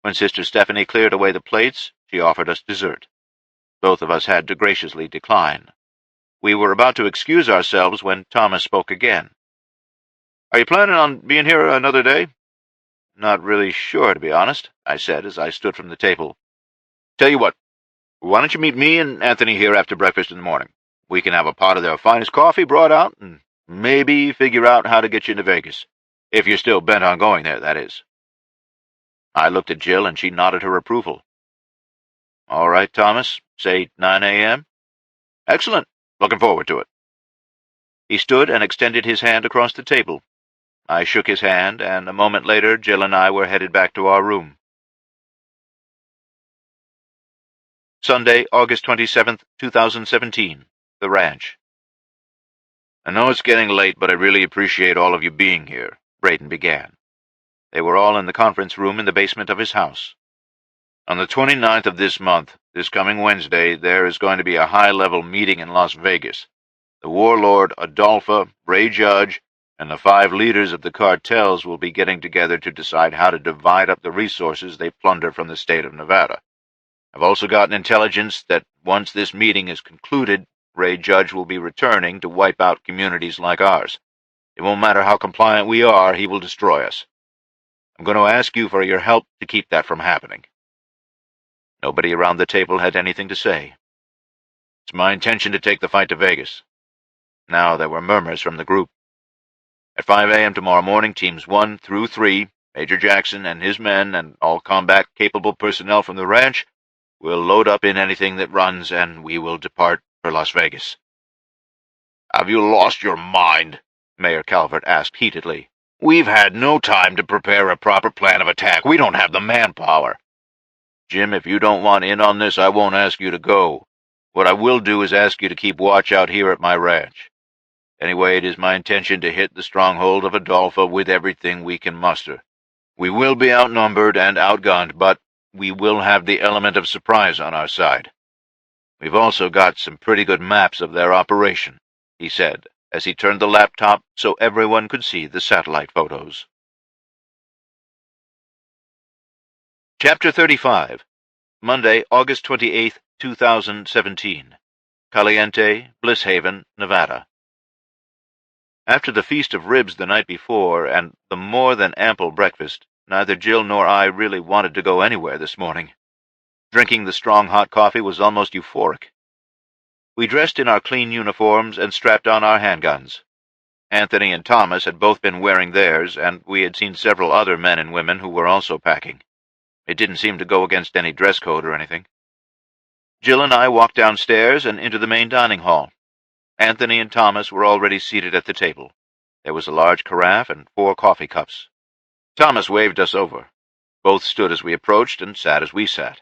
When Sister Stephanie cleared away the plates, she offered us dessert. Both of us had to graciously decline. We were about to excuse ourselves when Thomas spoke again. "Are you planning on being here another day?" "Not really sure, to be honest," I said as I stood from the table. "Tell you what, why don't you meet me and Anthony here after breakfast in the morning? We can have a pot of their finest coffee brought out, and maybe figure out how to get you into Vegas. If you're still bent on going there, that is." I looked at Jill, and she nodded her approval. "All right, Thomas. Say 9 a.m.? "Excellent. Looking forward to it." He stood and extended his hand across the table. I shook his hand, and a moment later Jill and I were headed back to our room. Sunday, August 27th, 2017. The Ranch. "I know it's getting late, but I really appreciate all of you being here," Braden began. They were all in the conference room in the basement of his house. "On the 29th of this month, this coming Wednesday, there is going to be a high-level meeting in Las Vegas. The warlord Adolpha, Ray Judge, and the 5 leaders of the cartels will be getting together to decide how to divide up the resources they plunder from the state of Nevada. I've also gotten intelligence that once this meeting is concluded, Ray Judge will be returning to wipe out communities like ours. It won't matter how compliant we are, he will destroy us. I'm going to ask you for your help to keep that from happening." Nobody around the table had anything to say. "It's my intention to take the fight to Vegas." Now there were murmurs from the group. "At 5 a.m. tomorrow morning, teams 1 through 3, Major Jackson and his men, and all combat-capable personnel from the ranch, will load up in anything that runs, and we will depart for Las Vegas." "Have you lost your mind?" Mayor Calvert asked heatedly. "We've had no time to prepare a proper plan of attack. We don't have the manpower." "Jim, if you don't want in on this, I won't ask you to go. What I will do is ask you to keep watch out here at my ranch. Anyway, it is my intention to hit the stronghold of Adolpha with everything we can muster. We will be outnumbered and outgunned, but we will have the element of surprise on our side. We've also got some pretty good maps of their operation," he said, as he turned the laptop so everyone could see the satellite photos. Chapter 35. Monday, August 28th, 2017. Caliente, Bliss Haven, Nevada. After the feast of ribs the night before, and the more than ample breakfast, neither Jill nor I really wanted to go anywhere this morning. Drinking the strong hot coffee was almost euphoric. We dressed in our clean uniforms and strapped on our handguns. Anthony and Thomas had both been wearing theirs, and we had seen several other men and women who were also packing. It didn't seem to go against any dress code or anything. Jill and I walked downstairs and into the main dining hall. Anthony and Thomas were already seated at the table. There was a large carafe and 4 coffee cups. Thomas waved us over. Both stood as we approached and sat as we sat.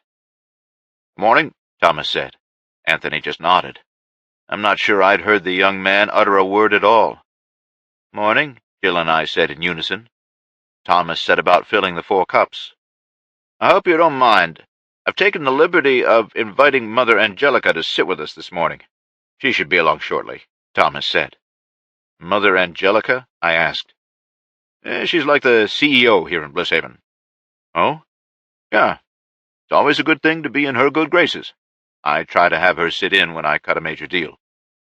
Morning, Thomas said. Anthony just nodded. I'm not sure I'd heard the young man utter a word at all. Morning, Jill and I said in unison. Thomas set about filling the 4 cups. I hope you don't mind. I've taken the liberty of inviting Mother Angelica to sit with us this morning. She should be along shortly, Thomas said. Mother Angelica? I asked. She's like the CEO here in Blisshaven. Oh? Yeah. It's always a good thing to be in her good graces. I try to have her sit in when I cut a major deal.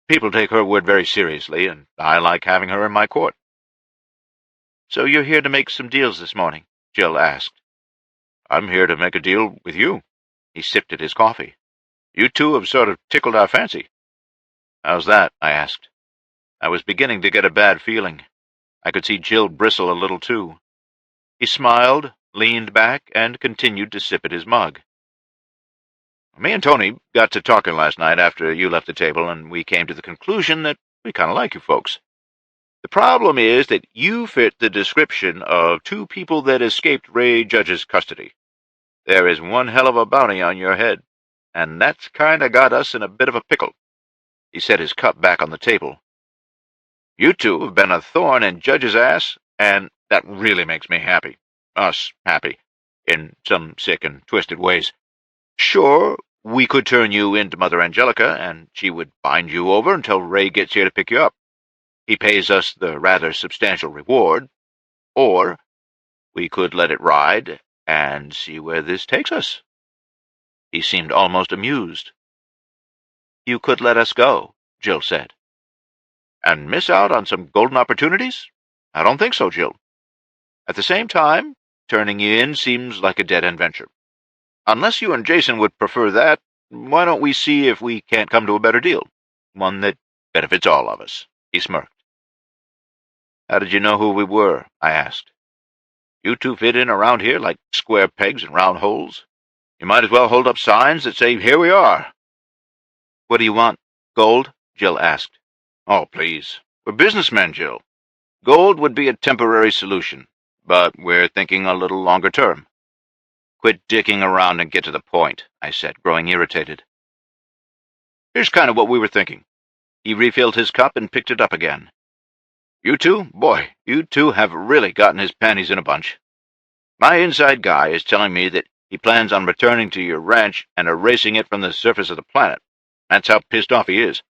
People take her word very seriously, and I like having her in my court. So you're here to make some deals this morning? Jill asked. I'm here to make a deal with you. He sipped at his coffee. You two have sort of tickled our fancy. How's that? I asked. I was beginning to get a bad feeling. I could see Jill bristle a little, too. He smiled, leaned back, and continued to sip at his mug. Me and Tony got to talking last night after you left the table, and we came to the conclusion that we kind of like you folks. The problem is that you fit the description of 2 people that escaped Ray Judge's custody. There is one hell of a bounty on your head, and that's kind of got us in a bit of a pickle. He set his cup back on the table. You 2 have been a thorn in Judge's ass, and that really makes me happy. Us happy, in some sick and twisted ways. Sure, we could turn you into Mother Angelica, and she would bind you over until Ray gets here to pick you up. He pays us the rather substantial reward. Or we could let it ride and see where this takes us. He seemed almost amused. You could let us go, Jill said. And miss out on some golden opportunities? I don't think so, Jill. At the same time, turning you in seems like a dead-end venture. Unless you and Jason would prefer that, why don't we see if we can't come to a better deal? One that benefits all of us. He smirked. How did you know who we were? I asked. You 2 fit in around here like square pegs in round holes. You might as well hold up signs that say, "Here we are." What do you want? Gold? Jill asked. Oh, please. We're businessmen, Jill. Gold would be a temporary solution, but we're thinking a little longer term. Quit dicking around and get to the point, I said, growing irritated. Here's kind of what we were thinking. He refilled his cup and picked it up again. You 2, boy, you 2 have really gotten his panties in a bunch. My inside guy is telling me that he plans on returning to your ranch and erasing it from the surface of the planet. That's how pissed off he is.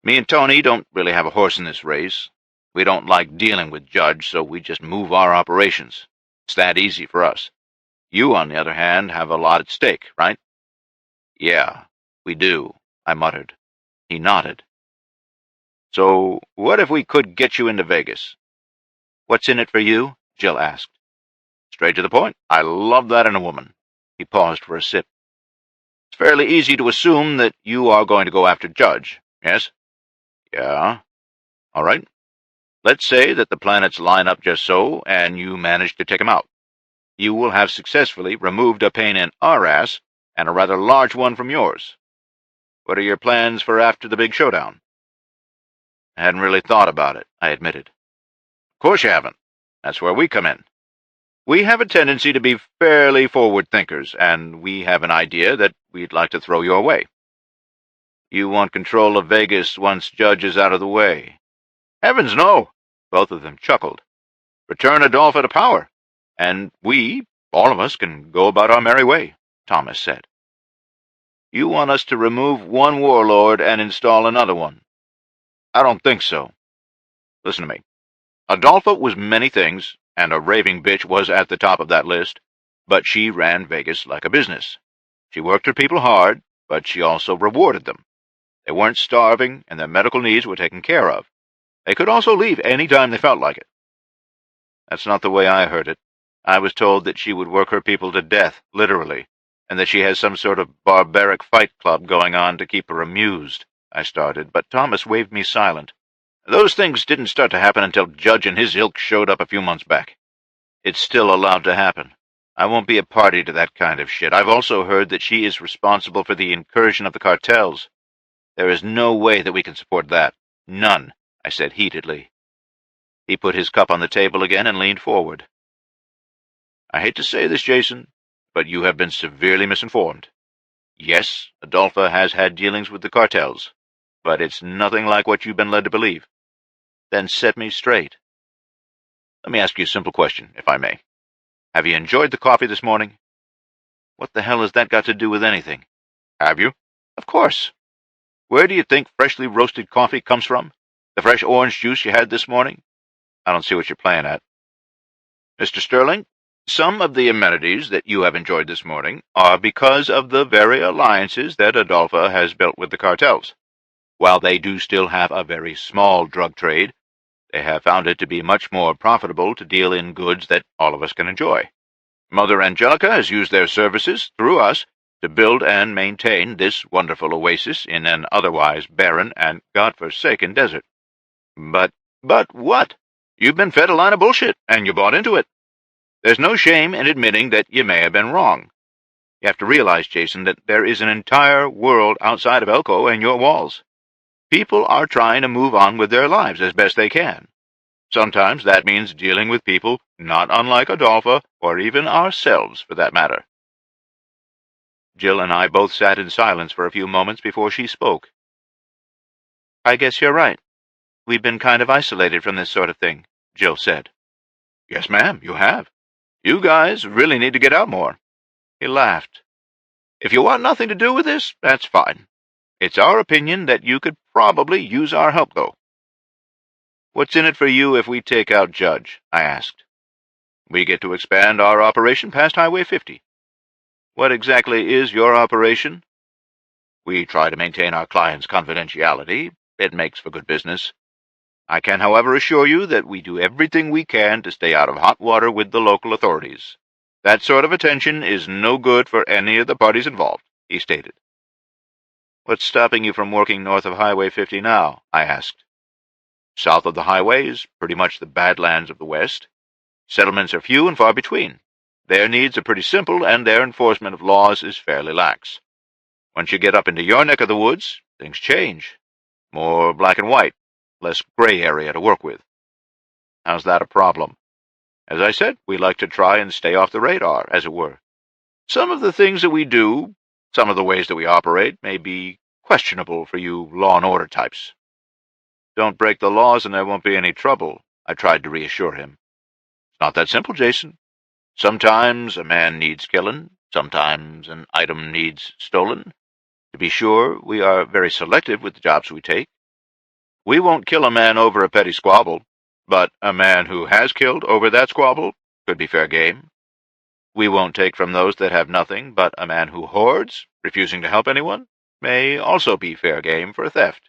Me and Tony don't really have a horse in this race. We don't like dealing with Judge, so we just move our operations. It's that easy for us. You, on the other hand, have a lot at stake, right? Yeah, we do, I muttered. He nodded. So what if we could get you into Vegas? What's in it for you? Jill asked. Straight to the point. I love that in a woman. He paused for a sip. It's fairly easy to assume that you are going to go after Judge, yes? Yeah. All right. Let's say that the planets line up just so, and you manage to take him out. You will have successfully removed a pain in our ass, and a rather large one from yours. What are your plans for after the big showdown? I hadn't really thought about it, I admitted. Of course you haven't. That's where we come in. We have a tendency to be fairly forward thinkers, and we have an idea that we'd like to throw your way. You want control of Vegas once Judge is out of the way? Heavens, no! Both of them chuckled. Return Adolpha to power, and we, all of us, can go about our merry way, Thomas said. You want us to remove one warlord and install another one? I don't think so. Listen to me. Adolpha was many things, and a raving bitch was at the top of that list, but she ran Vegas like a business. She worked her people hard, but she also rewarded them. They weren't starving, and their medical needs were taken care of. They could also leave any time they felt like it. That's not the way I heard it. I was told that she would work her people to death, literally, and that she has some sort of barbaric fight club going on to keep her amused, I started, but Thomas waved me silent. Those things didn't start to happen until Judge and his ilk showed up a few months back. It's still allowed to happen. I won't be a party to that kind of shit. I've also heard that she is responsible for the incursion of the cartels. There is no way that we can support that. None, I said heatedly. He put his cup on the table again and leaned forward. I hate to say this, Jason, but you have been severely misinformed. Yes, Adolpha has had dealings with the cartels, but it's nothing like what you've been led to believe. Then set me straight. Let me ask you a simple question, if I may. Have you enjoyed the coffee this morning? What the hell has that got to do with anything? Have you? Of course. Where do you think freshly roasted coffee comes from? The fresh orange juice you had this morning? I don't see what you're playing at. Mr. Sterling, some of the amenities that you have enjoyed this morning are because of the very alliances that Adolpha has built with the cartels. While they do still have a very small drug trade, they have found it to be much more profitable to deal in goods that all of us can enjoy. Mother Angelica has used their services through us to build and maintain this wonderful oasis in an otherwise barren and God-forsaken desert. But what? You've been fed a line of bullshit, and you bought into it. There's no shame in admitting that you may have been wrong. You have to realize, Jason, that there is an entire world outside of Elko and your walls. People are trying to move on with their lives as best they can. Sometimes that means dealing with people not unlike Adolpha, or even ourselves, for that matter. Jill and I both sat in silence for a few moments before she spoke. I guess you're right. We've been kind of isolated from this sort of thing, Jill said. Yes, ma'am, you have. You guys really need to get out more. He laughed. If you want nothing to do with this, that's fine. It's our opinion that you could probably use our help, though. What's in it for you if we take out Judge? I asked. We get to expand our operation past Highway 50. What exactly is your operation? We try to maintain our clients' confidentiality. It makes for good business. I can, however, assure you that we do everything we can to stay out of hot water with the local authorities. That sort of attention is no good for any of the parties involved, he stated. What's stopping you from working north of Highway 50 now? I asked. South of the highway is pretty much the Badlands of the West. Settlements are few and far between. Their needs are pretty simple, and their enforcement of laws is fairly lax. Once you get up into your neck of the woods, things change. More black and white, less gray area to work with. How's that a problem? As I said, we like to try and stay off the radar, as it were. Some of the things that we do, some of the ways that we operate, may be questionable for you law and order types. Don't break the laws and there won't be any trouble, I tried to reassure him. It's not that simple, Jason. Sometimes a man needs killing, sometimes an item needs stolen. To be sure, we are very selective with the jobs we take. We won't kill a man over a petty squabble, but a man who has killed over that squabble could be fair game. We won't take from those that have nothing, but a man who hoards, refusing to help anyone, may also be fair game for theft.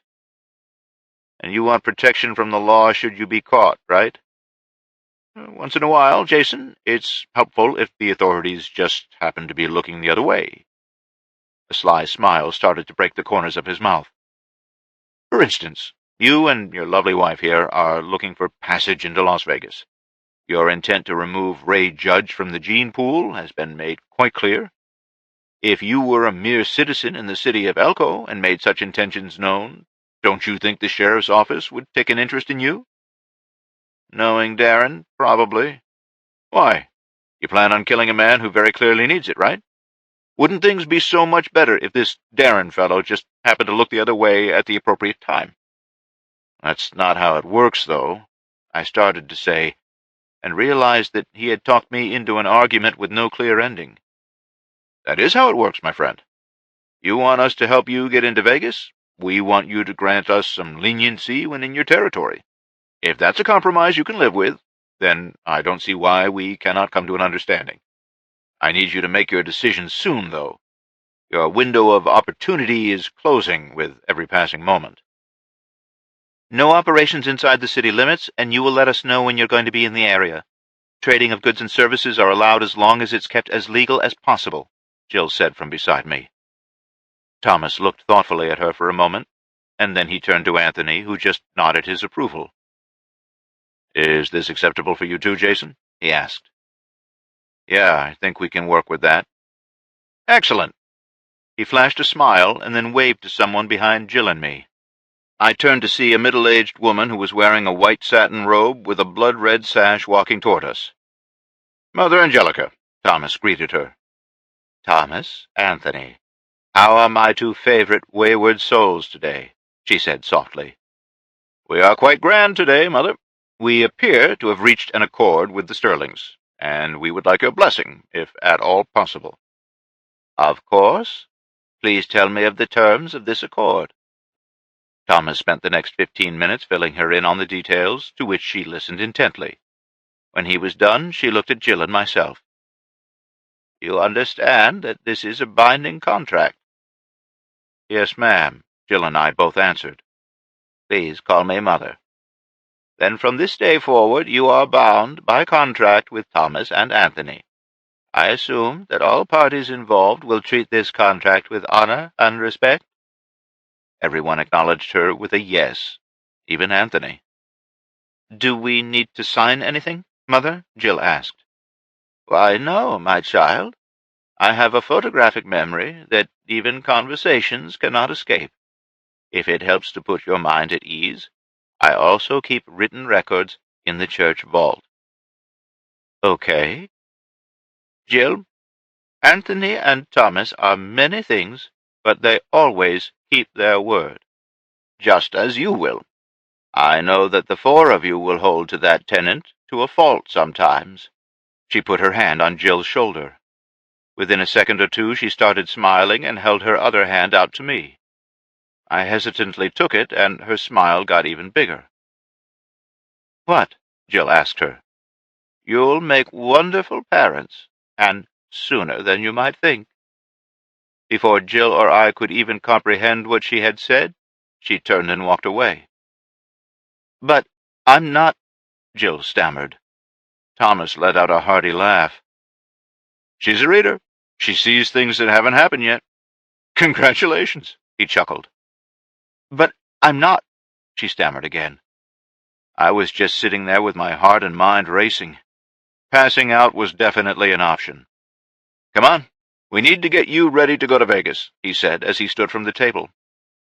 And you want protection from the law should you be caught, right? Once in a while, Jason, it's helpful if the authorities just happen to be looking the other way. A sly smile started to break the corners of his mouth. For instance, you and your lovely wife here are looking for passage into Las Vegas. Your intent to remove Ray Judge from the gene pool has been made quite clear. If you were a mere citizen in the city of Elko and made such intentions known, don't you think the sheriff's office would take an interest in you? Knowing Darren, probably. Why? You plan on killing a man who very clearly needs it, right? Wouldn't things be so much better if this Darren fellow just happened to look the other way at the appropriate time? That's not how it works, though, I started to say, and realized that he had talked me into an argument with no clear ending. That is how it works, my friend. You want us to help you get into Vegas? We want you to grant us some leniency when in your territory. If that's a compromise you can live with, then I don't see why we cannot come to an understanding. I need you to make your decision soon, though. Your window of opportunity is closing with every passing moment. No operations inside the city limits, and you will let us know when you're going to be in the area. Trading of goods and services are allowed as long as it's kept as legal as possible, Jill said from beside me. Thomas looked thoughtfully at her for a moment, and then he turned to Anthony, who just nodded his approval. Is this acceptable for you too, Jason? He asked. Yeah, I think we can work with that. Excellent. He flashed a smile and then waved to someone behind Jill and me. I turned to see a middle-aged woman who was wearing a white satin robe with a blood-red sash walking toward us. Mother Angelica, Thomas greeted her. Thomas, Anthony. "How are my two favorite wayward souls today?" she said softly. "We are quite grand today, Mother. We appear to have reached an accord with the Sterlings, and we would like your blessing, if at all possible." "Of course. Please tell me of the terms of this accord." Thomas spent the next 15 minutes filling her in on the details, to which she listened intently. When he was done, she looked at Jill and myself. "You understand that this is a binding contract?" "Yes, ma'am," Jill and I both answered. "Please call me Mother." "Then from this day forward you are bound by contract with Thomas and Anthony. I assume that all parties involved will treat this contract with honor and respect?" Everyone acknowledged her with a yes, even Anthony. "Do we need to sign anything, Mother?" Jill asked. "Why, no, my child. I have a photographic memory that even conversations cannot escape. If it helps to put your mind at ease, I also keep written records in the church vault." "Okay." "Jill, Anthony and Thomas are many things, but they always keep their word. Just as you will. I know that the four of you will hold to that tenet to a fault sometimes." She put her hand on Jill's shoulder. Within a second or two she started smiling and held her other hand out to me. I hesitantly took it, and her smile got even bigger. "What?" Jill asked her. "You'll make wonderful parents, and sooner than you might think." Before Jill or I could even comprehend what she had said, she turned and walked away. "But I'm not—" Jill stammered. Thomas let out a hearty laugh. "She's a reader. She sees things that haven't happened yet. Congratulations," he chuckled. "But I'm not—" she stammered again. I was just sitting there with my heart and mind racing. Passing out was definitely an option. "Come on. We need to get you ready to go to Vegas," he said as he stood from the table.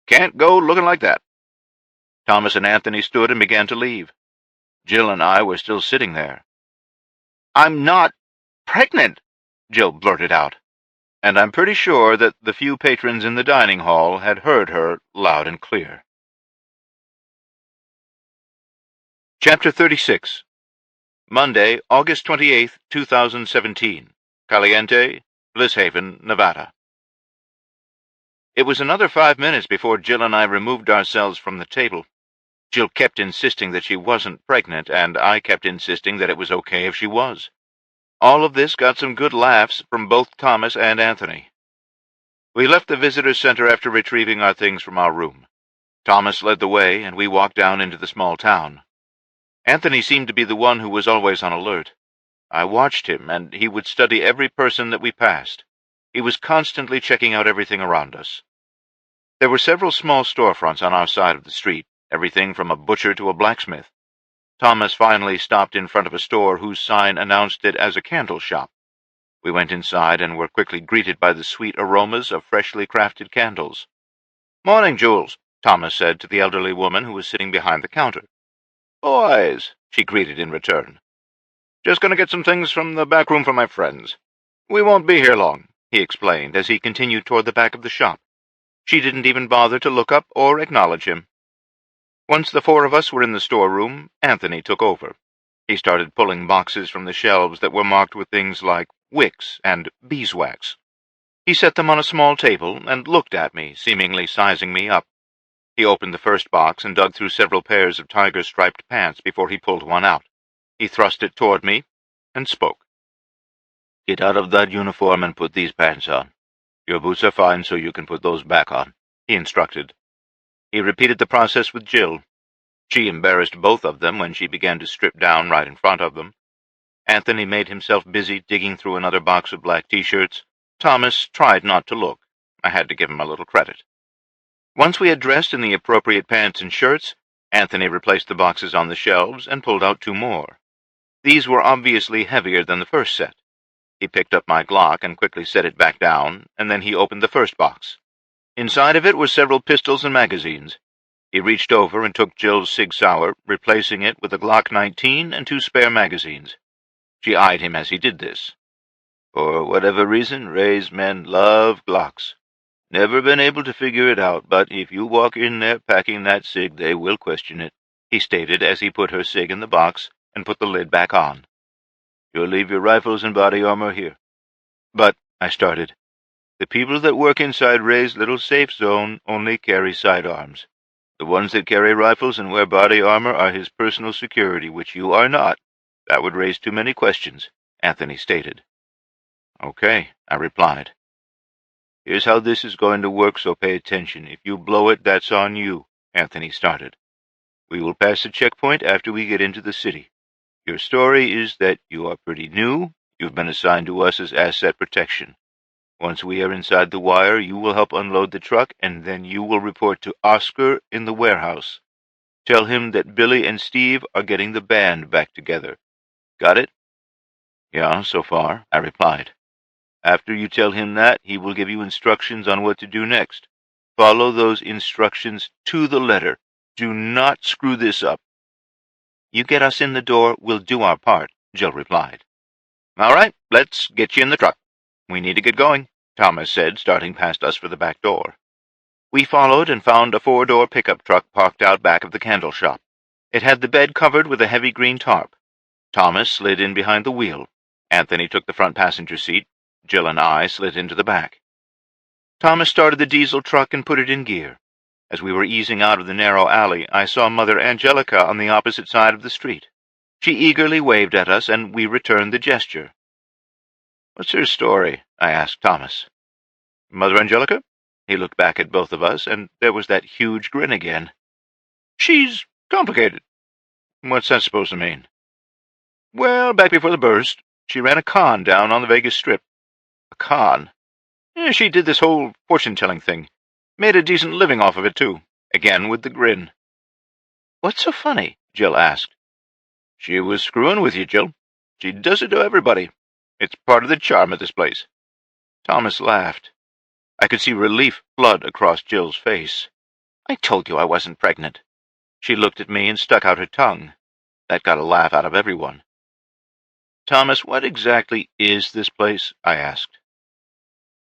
"Can't go looking like that." Thomas and Anthony stood and began to leave. Jill and I were still sitting there. "I'm not pregnant," Jill blurted out, and I'm pretty sure that the few patrons in the dining hall had heard her loud and clear. Chapter 36. Monday, August 28th, 2017. Caliente, Bliss Haven, Nevada. It was another 5 minutes before Jill and I removed ourselves from the table. Jill kept insisting that she wasn't pregnant, and I kept insisting that it was okay if she was. All of this got some good laughs from both Thomas and Anthony. We left the visitor center after retrieving our things from our room. Thomas led the way, and we walked down into the small town. Anthony seemed to be the one who was always on alert. I watched him, and he would study every person that we passed. He was constantly checking out everything around us. There were several small storefronts on our side of the street, everything from a butcher to a blacksmith. Thomas finally stopped in front of a store whose sign announced it as a candle shop. We went inside and were quickly greeted by the sweet aromas of freshly crafted candles. "Morning, Jules," Thomas said to the elderly woman who was sitting behind the counter. "Boys," she greeted in return. "Just going to get some things from the back room for my friends. We won't be here long," he explained as he continued toward the back of the shop. She didn't even bother to look up or acknowledge him. Once the four of us were in the storeroom, Anthony took over. He started pulling boxes from the shelves that were marked with things like wicks and beeswax. He set them on a small table and looked at me, seemingly sizing me up. He opened the first box and dug through several pairs of tiger-striped pants before he pulled one out. He thrust it toward me and spoke. "Get out of that uniform and put these pants on. Your boots are fine, so you can put those back on," he instructed. He repeated the process with Jill. She embarrassed both of them when she began to strip down right in front of them. Anthony made himself busy digging through another box of black T-shirts. Thomas tried not to look. I had to give him a little credit. Once we had dressed in the appropriate pants and shirts, Anthony replaced the boxes on the shelves and pulled out two more. These were obviously heavier than the first set. He picked up my Glock and quickly set it back down, and then he opened the first box. Inside of it were several pistols and magazines. He reached over and took Jill's Sig Sauer, replacing it with a Glock 19 and two spare magazines. She eyed him as he did this. "For whatever reason, Ray's men love Glocks. Never been able to figure it out, but if you walk in there packing that cig, they will question it, he stated as he put her cig in the box and put the lid back on. You'll leave your rifles and body armor here. But, I started, the people that work inside Ray's little safe zone only carry sidearms. The ones that carry rifles and wear body armor are his personal security, which you are not. That would raise too many questions, Anthony stated. Okay, I replied. Here's how this is going to work, so pay attention. If you blow it, that's on you, Anthony started. We will pass the checkpoint after we get into the city. Your story is that you are pretty new. You've been assigned to us as asset protection. Once we are inside the wire, you will help unload the truck, and then you will report to Oscar in the warehouse. Tell him that Billy and Steve are getting the band back together. Got it? Yeah, so far, I replied. After you tell him that, he will give you instructions on what to do next. Follow those instructions to the letter. Do not screw this up. You get us in the door, we'll do our part, Jill replied. All right, let's get you in the truck. We need to get going, Thomas said, starting past us for the back door. We followed and found a 4-door pickup truck parked out back of the candle shop. It had the bed covered with a heavy green tarp. Thomas slid in behind the wheel. Anthony took the front passenger seat. Jill and I slid into the back. Thomas started the diesel truck and put it in gear. As we were easing out of the narrow alley, I saw Mother Angelica on the opposite side of the street. She eagerly waved at us, and we returned the gesture. What's her story? I asked Thomas. Mother Angelica? He looked back at both of us, and there was that huge grin again. She's complicated. What's that supposed to mean? Well, back before the burst, she ran a con down on the Vegas Strip. A con? Yeah, she did this whole fortune-telling thing. Made a decent living off of it, too. Again with the grin. What's so funny? Jill asked. She was screwing with you, Jill. She does it to everybody. It's part of the charm of this place. Thomas laughed. I could see relief flood across Jill's face. I told you I wasn't pregnant. She looked at me and stuck out her tongue. That got a laugh out of everyone. Thomas, what exactly is this place? I asked.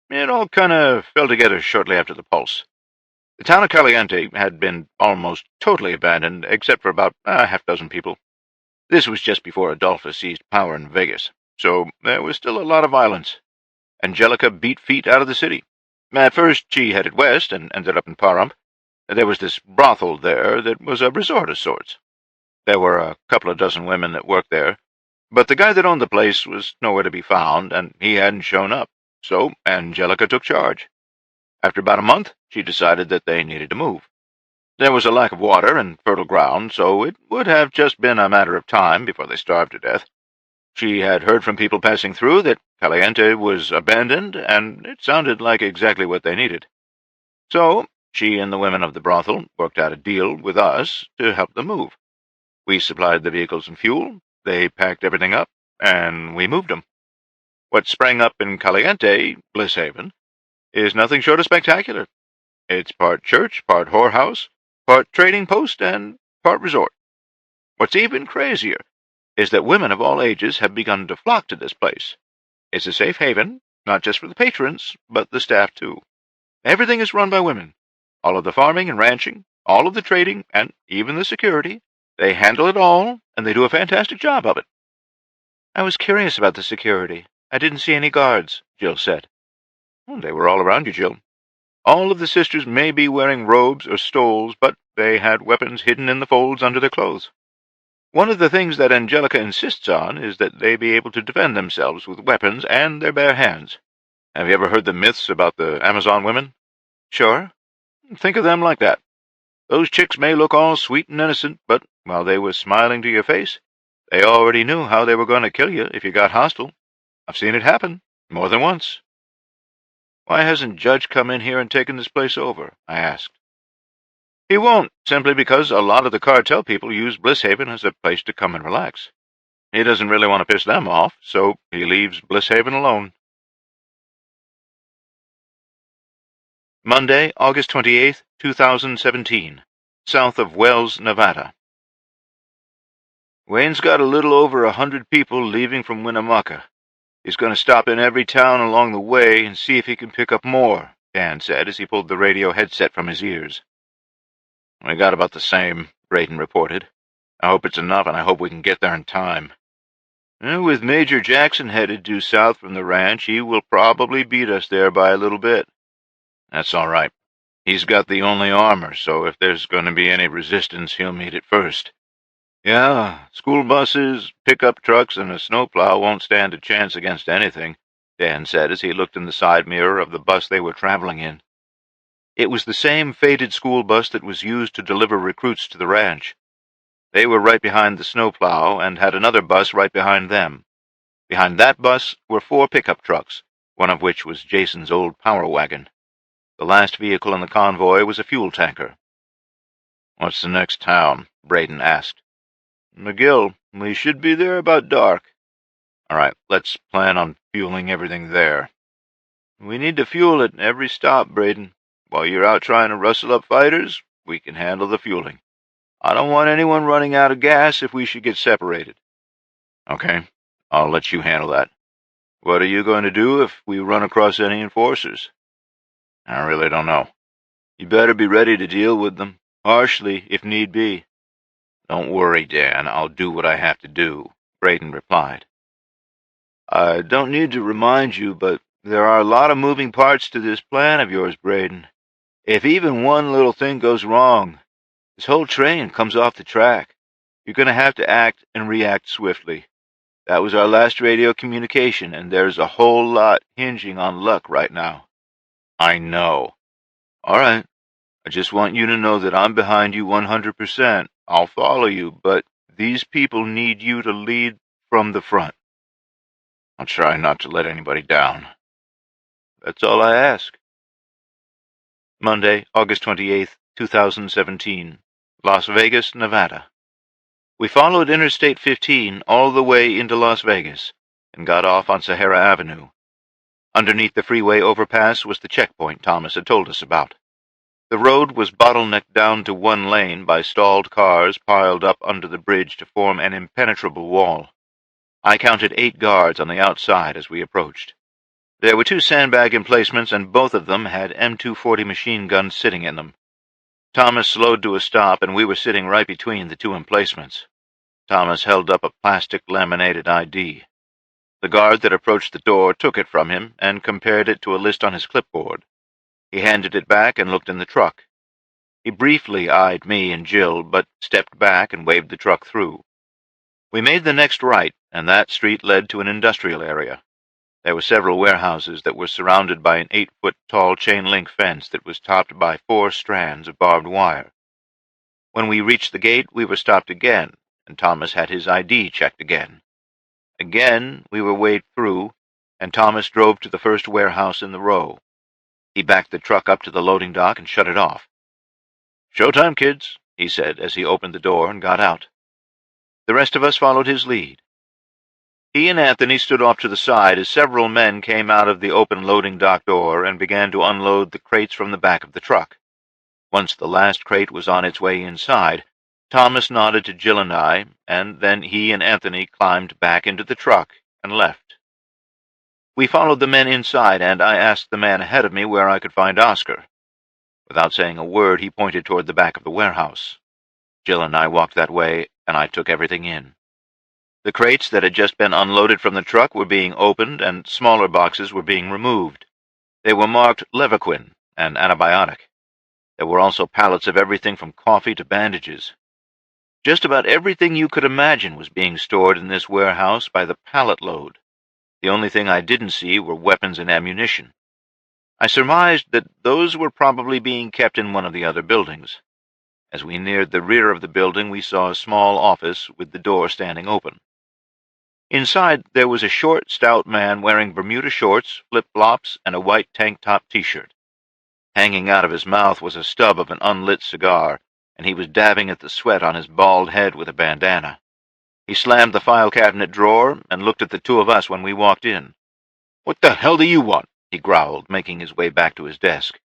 It all kind of fell together shortly after the Pulse. The town of Caliente had been almost totally abandoned, except for about a half-dozen people. This was just before Adolphus seized power in Vegas, so there was still a lot of violence. Angelica beat feet out of the city. At first she headed west and ended up in Pahrump. There was this brothel there that was a resort of sorts. There were a couple of dozen women that worked there, but the guy that owned the place was nowhere to be found, and he hadn't shown up. So Angelica took charge. After about a month, she decided that they needed to move. There was a lack of water and fertile ground, so it would have just been a matter of time before they starved to death. She had heard from people passing through that Caliente was abandoned, and it sounded like exactly what they needed. So she and the women of the brothel worked out a deal with us to help them move. We supplied the vehicles and fuel, they packed everything up, and we moved them. What sprang up in Caliente, Bliss Haven, is nothing short of spectacular. It's part church, part whorehouse, part trading post, and part resort. What's even crazier is that women of all ages have begun to flock to this place. It's a safe haven, not just for the patrons, but the staff too. Everything is run by women. All of the farming and ranching, all of the trading, and even the security. They handle it all, and they do a fantastic job of it. I was curious about the security. I didn't see any guards, Jill said. Well, they were all around you, Jill. All of the sisters may be wearing robes or stoles, but they had weapons hidden in the folds under their clothes. One of the things that Angelica insists on is that they be able to defend themselves with weapons and their bare hands. Have you ever heard the myths about the Amazon women? Sure. Think of them like that. Those chicks may look all sweet and innocent, but while they were smiling to your face, they already knew how they were going to kill you if you got hostile. I've seen it happen, more than once. Why hasn't Judge come in here and taken this place over? I asked. He won't, simply because a lot of the cartel people use Bliss Haven as a place to come and relax. He doesn't really want to piss them off, so he leaves Bliss Haven alone. Monday, August 28th, 2017, south of Wells, Nevada. Wayne's got a little over 100 people leaving from Winnemucca. He's going to stop in every town along the way and see if he can pick up more, Dan said as he pulled the radio headset from his ears. We got about the same, Braden reported. I hope it's enough, and I hope we can get there in time. With Major Jackson headed due south from the ranch, he will probably beat us there by a little bit. That's all right. He's got the only armor, so if there's going to be any resistance, he'll meet it first. Yeah, school buses, pickup trucks, and a snowplow won't stand a chance against anything, Dan said as he looked in the side mirror of the bus they were traveling in. It was the same faded school bus that was used to deliver recruits to the ranch. They were right behind the snowplow and had another bus right behind them. Behind that bus were 4 pickup trucks, one of which was Jason's old power wagon. The last vehicle in the convoy was a fuel tanker. What's the next town? Braden asked. McGill. We should be there about dark. All right, let's plan on fueling everything there. We need to fuel at every stop, Braden. While you're out trying to rustle up fighters, we can handle the fueling. I don't want anyone running out of gas if we should get separated. Okay, I'll let you handle that. What are you going to do if we run across any enforcers? I really don't know. You better be ready to deal with them, harshly if need be. Don't worry, Dan. I'll do what I have to do, Braden replied. I don't need to remind you, but there are a lot of moving parts to this plan of yours, Braden. If even one little thing goes wrong, this whole train comes off the track. You're going to have to act and react swiftly. That was our last radio communication, and there's a whole lot hinging on luck right now. I know. All right. I just want you to know that I'm behind you 100%. I'll follow you, but these people need you to lead from the front. I'll try not to let anybody down. That's all I ask. Monday, August 28th, 2017. Las Vegas, Nevada. We followed Interstate 15 all the way into Las Vegas and got off on Sahara Avenue. Underneath the freeway overpass was the checkpoint Thomas had told us about. The road was bottlenecked down to one lane by stalled cars piled up under the bridge to form an impenetrable wall. I counted 8 guards on the outside as we approached. There were 2 sandbag emplacements, and both of them had M240 machine guns sitting in them. Thomas slowed to a stop, and we were sitting right between the 2 emplacements. Thomas held up a plastic laminated ID. The guard that approached the door took it from him and compared it to a list on his clipboard. He handed it back and looked in the truck. He briefly eyed me and Jill, but stepped back and waved the truck through. We made the next right, and that street led to an industrial area. There were several warehouses that were surrounded by an 8-foot-tall chain-link fence that was topped by 4 strands of barbed wire. When we reached the gate, we were stopped again, and Thomas had his ID checked again. Again, we were waved through, and Thomas drove to the first warehouse in the row. He backed the truck up to the loading dock and shut it off. "Showtime, kids," he said as he opened the door and got out. The rest of us followed his lead. He and Anthony stood off to the side as several men came out of the open loading dock door and began to unload the crates from the back of the truck. Once the last crate was on its way inside, Thomas nodded to Jill and I, and then he and Anthony climbed back into the truck and left. We followed the men inside, and I asked the man ahead of me where I could find Oscar. Without saying a word, he pointed toward the back of the warehouse. Jill and I walked that way, and I took everything in. The crates that had just been unloaded from the truck were being opened, and smaller boxes were being removed. They were marked Levaquin, an antibiotic. There were also pallets of everything from coffee to bandages. Just about everything you could imagine was being stored in this warehouse by the pallet load. The only thing I didn't see were weapons and ammunition. I surmised that those were probably being kept in one of the other buildings. As we neared the rear of the building, we saw a small office with the door standing open. Inside, there was a short, stout man wearing Bermuda shorts, flip-flops, and a white tank-top T-shirt. Hanging out of his mouth was a stub of an unlit cigar, and he was dabbing at the sweat on his bald head with a bandana. He slammed the file cabinet drawer and looked at the 2 of us when we walked in. "What the hell do you want?" he growled, making his way back to his desk.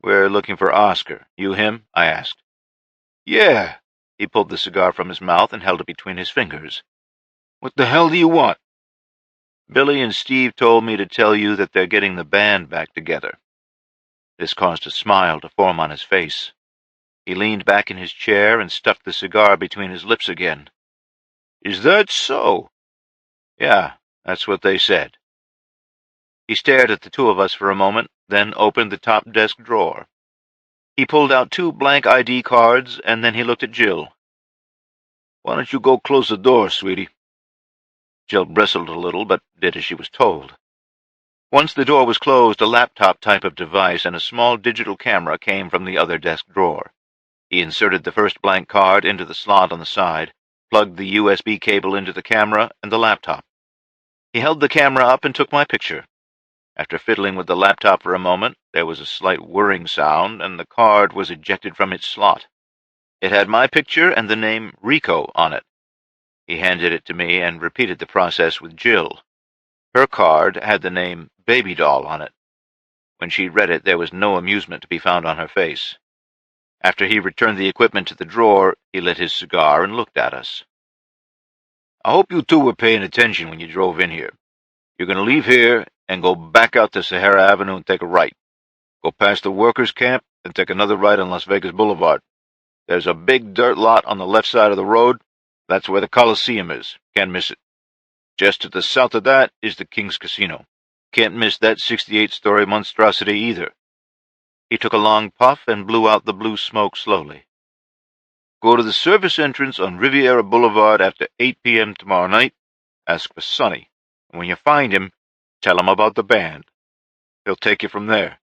"We're looking for Oscar. You him?" I asked. "Yeah." He pulled the cigar from his mouth and held it between his fingers. "What the hell do you want?" "Billy and Steve told me to tell you that they're getting the band back together." This caused a smile to form on his face. He leaned back in his chair and stuffed the cigar between his lips again. Is that so? Yeah, that's what they said. He stared at the two of us for a moment, then opened the top desk drawer. He pulled out 2 blank ID cards, and then he looked at Jill. Why don't you go close the door, sweetie? Jill bristled a little, but did as she was told. Once the door was closed, a laptop type of device and a small digital camera came from the other desk drawer. He inserted the first blank card into the slot on the side, plugged the USB cable into the camera and the laptop. He held the camera up and took my picture. After fiddling with the laptop for a moment, there was a slight whirring sound, and the card was ejected from its slot. It had my picture and the name Rico on it. He handed it to me and repeated the process with Jill. Her card had the name Baby Doll on it. When she read it, there was no amusement to be found on her face. After he returned the equipment to the drawer, he lit his cigar and looked at us. I hope you two were paying attention when you drove in here. You're going to leave here and go back out to Sahara Avenue and take a right. Go past the workers' camp and take another right on Las Vegas Boulevard. There's a big dirt lot on the left side of the road. That's where the Coliseum is. Can't miss it. Just to the south of that is the King's Casino. Can't miss that 68-story monstrosity either. He took a long puff and blew out the blue smoke slowly. Go to the service entrance on Riviera Boulevard after 8 p.m. tomorrow night. Ask for Sonny. And when you find him, tell him about the band. He'll take you from there.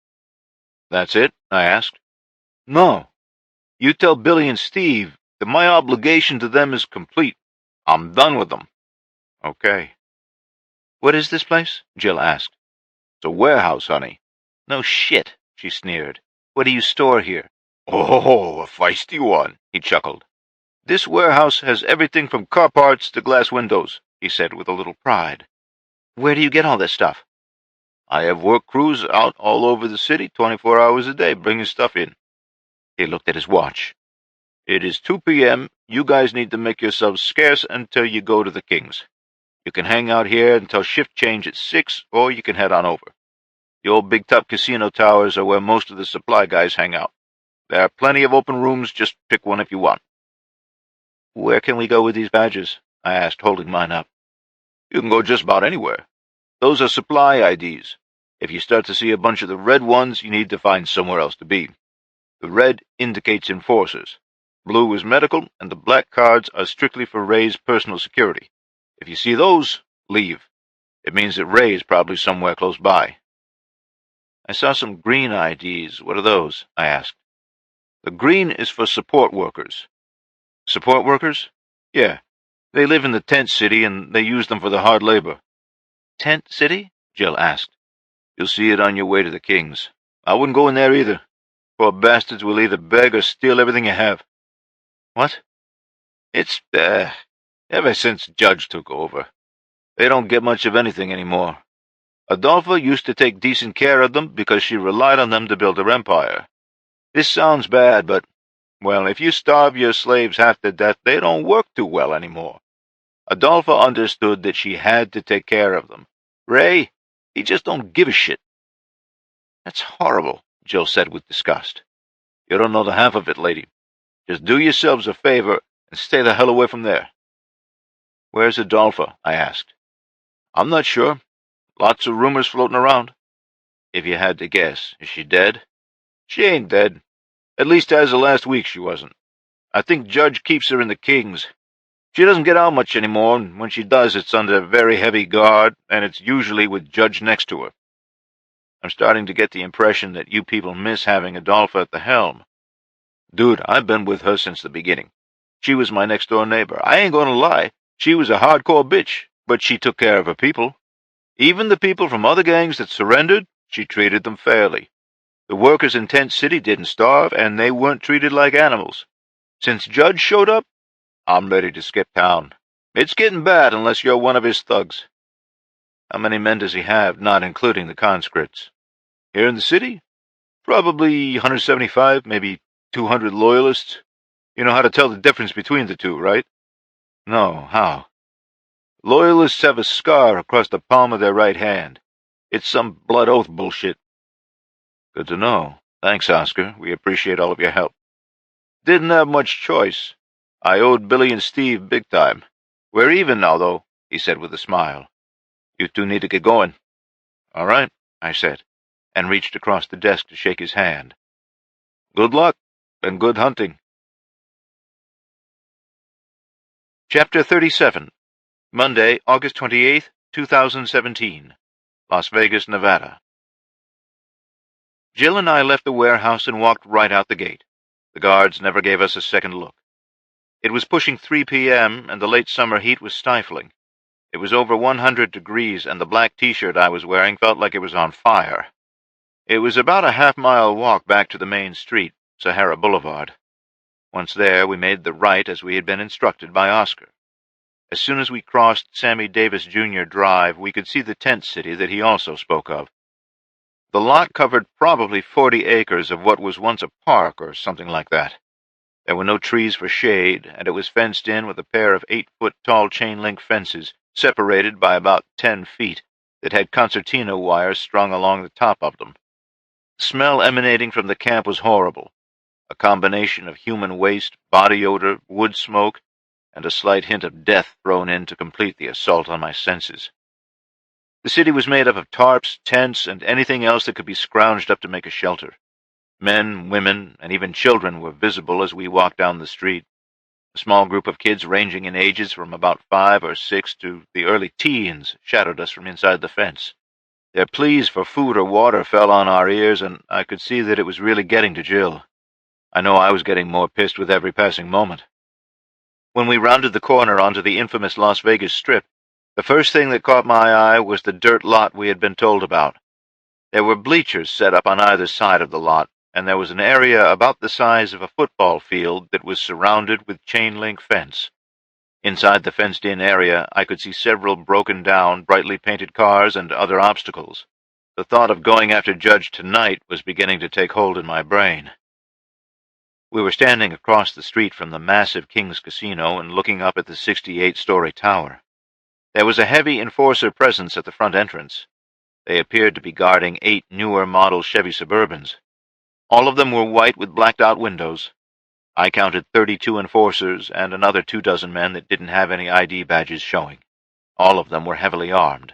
That's it? I asked. No. You tell Billy and Steve that my obligation to them is complete. I'm done with them. Okay. What is this place? Jill asked. It's a warehouse, honey. No shit, she sneered. What do you store here? Oh, a feisty one, he chuckled. This warehouse has everything from car parts to glass windows, he said with a little pride. Where do you get all this stuff? I have work crews out all over the city 24 hours a day bringing stuff in. He looked at his watch. It is 2 p.m. You guys need to make yourselves scarce until you go to the King's. You can hang out here until shift change at 6, or you can head on over. The old big top casino towers are where most of the supply guys hang out. There are plenty of open rooms, just pick one if you want. Where can we go with these badges? I asked, holding mine up. You can go just about anywhere. Those are supply IDs. If you start to see a bunch of the red ones, you need to find somewhere else to be. The red indicates enforcers. Blue is medical, and the black cards are strictly for Ray's personal security. If you see those, leave. It means that Ray is probably somewhere close by. I saw some green IDs. What are those? I asked. The green is for support workers. Support workers? Yeah. They live in the tent city, and they use them for the hard labor. Tent city? Jill asked. You'll see it on your way to the King's. I wouldn't go in there either. Poor bastards will either beg or steal everything you have. What? It's, ever since Judge took over. They don't get much of anything anymore. Adolpha used to take decent care of them because she relied on them to build her empire. This sounds bad, but, well, if you starve your slaves half to death, they don't work too well anymore. Adolpha understood that she had to take care of them. Ray, he just don't give a shit. That's horrible, Jill said with disgust. You don't know the half of it, lady. Just do yourselves a favor and stay the hell away from there. Where's Adolpha? I asked. I'm not sure. Lots of rumors floating around. If you had to guess, is she dead? She ain't dead. At least as of last week she wasn't. I think Judge keeps her in the King's. She doesn't get out much anymore, and when she does, it's under very heavy guard, and it's usually with Judge next to her. I'm starting to get the impression that you people miss having Adolpha at the helm. Dude, I've been with her since the beginning. She was my next-door neighbor. I ain't gonna lie. She was a hardcore bitch, but she took care of her people. Even the people from other gangs that surrendered, she treated them fairly. The workers in Tent City didn't starve, and they weren't treated like animals. Since Judge showed up, I'm ready to skip town. It's getting bad unless you're one of his thugs. How many men does he have, not including the conscripts? Here in the city? Probably 175, maybe 200 loyalists. You know how to tell the difference between the two, right? No, how? Loyalists have a scar across the palm of their right hand. It's some blood oath bullshit. Good to know. Thanks, Oscar. We appreciate all of your help. Didn't have much choice. I owed Billy and Steve big time. We're even now, though, he said with a smile. You two need to get going. All right, I said, and reached across the desk to shake his hand. Good luck, and good hunting. Chapter 37, Monday, August 28th, 2017, Las Vegas, Nevada. Jill and I left the warehouse and walked right out the gate. The guards never gave us a second look. It was pushing 3 p.m., and the late summer heat was stifling. It was over 100 degrees, and the black T-shirt I was wearing felt like it was on fire. It was about a half-mile walk back to the main street, Sahara Boulevard. Once there, we made the right as we had been instructed by Oscar. As soon as we crossed Sammy Davis Jr. Drive, we could see the tent city that he also spoke of. The lot covered probably 40 acres of what was once a park or something like that. There were no trees for shade, and it was fenced in with a pair of 8-foot-tall chain-link fences, separated by about 10 feet, that had concertina wires strung along the top of them. The smell emanating from the camp was horrible, a combination of human waste, body odor, wood smoke, and a slight hint of death thrown in to complete the assault on my senses. The city was made up of tarps, tents, and anything else that could be scrounged up to make a shelter. Men, women, and even children were visible as we walked down the street. A small group of kids ranging in ages from about 5 or 6 to the early teens shadowed us from inside the fence. Their pleas for food or water fell on our ears, and I could see that it was really getting to Jill. I know I was getting more pissed with every passing moment. When we rounded the corner onto the infamous Las Vegas Strip, the first thing that caught my eye was the dirt lot we had been told about. There were bleachers set up on either side of the lot, and there was an area about the size of a football field that was surrounded with chain-link fence. Inside the fenced-in area, I could see several broken-down, brightly painted cars and other obstacles. The thought of going after Judge tonight was beginning to take hold in my brain. We were standing across the street from the massive King's Casino and looking up at the 68-story tower. There was a heavy enforcer presence at the front entrance. They appeared to be guarding 8 newer model Chevy Suburbans. All of them were white with blacked-out windows. I counted 32 enforcers and another 24 men that didn't have any ID badges showing. All of them were heavily armed.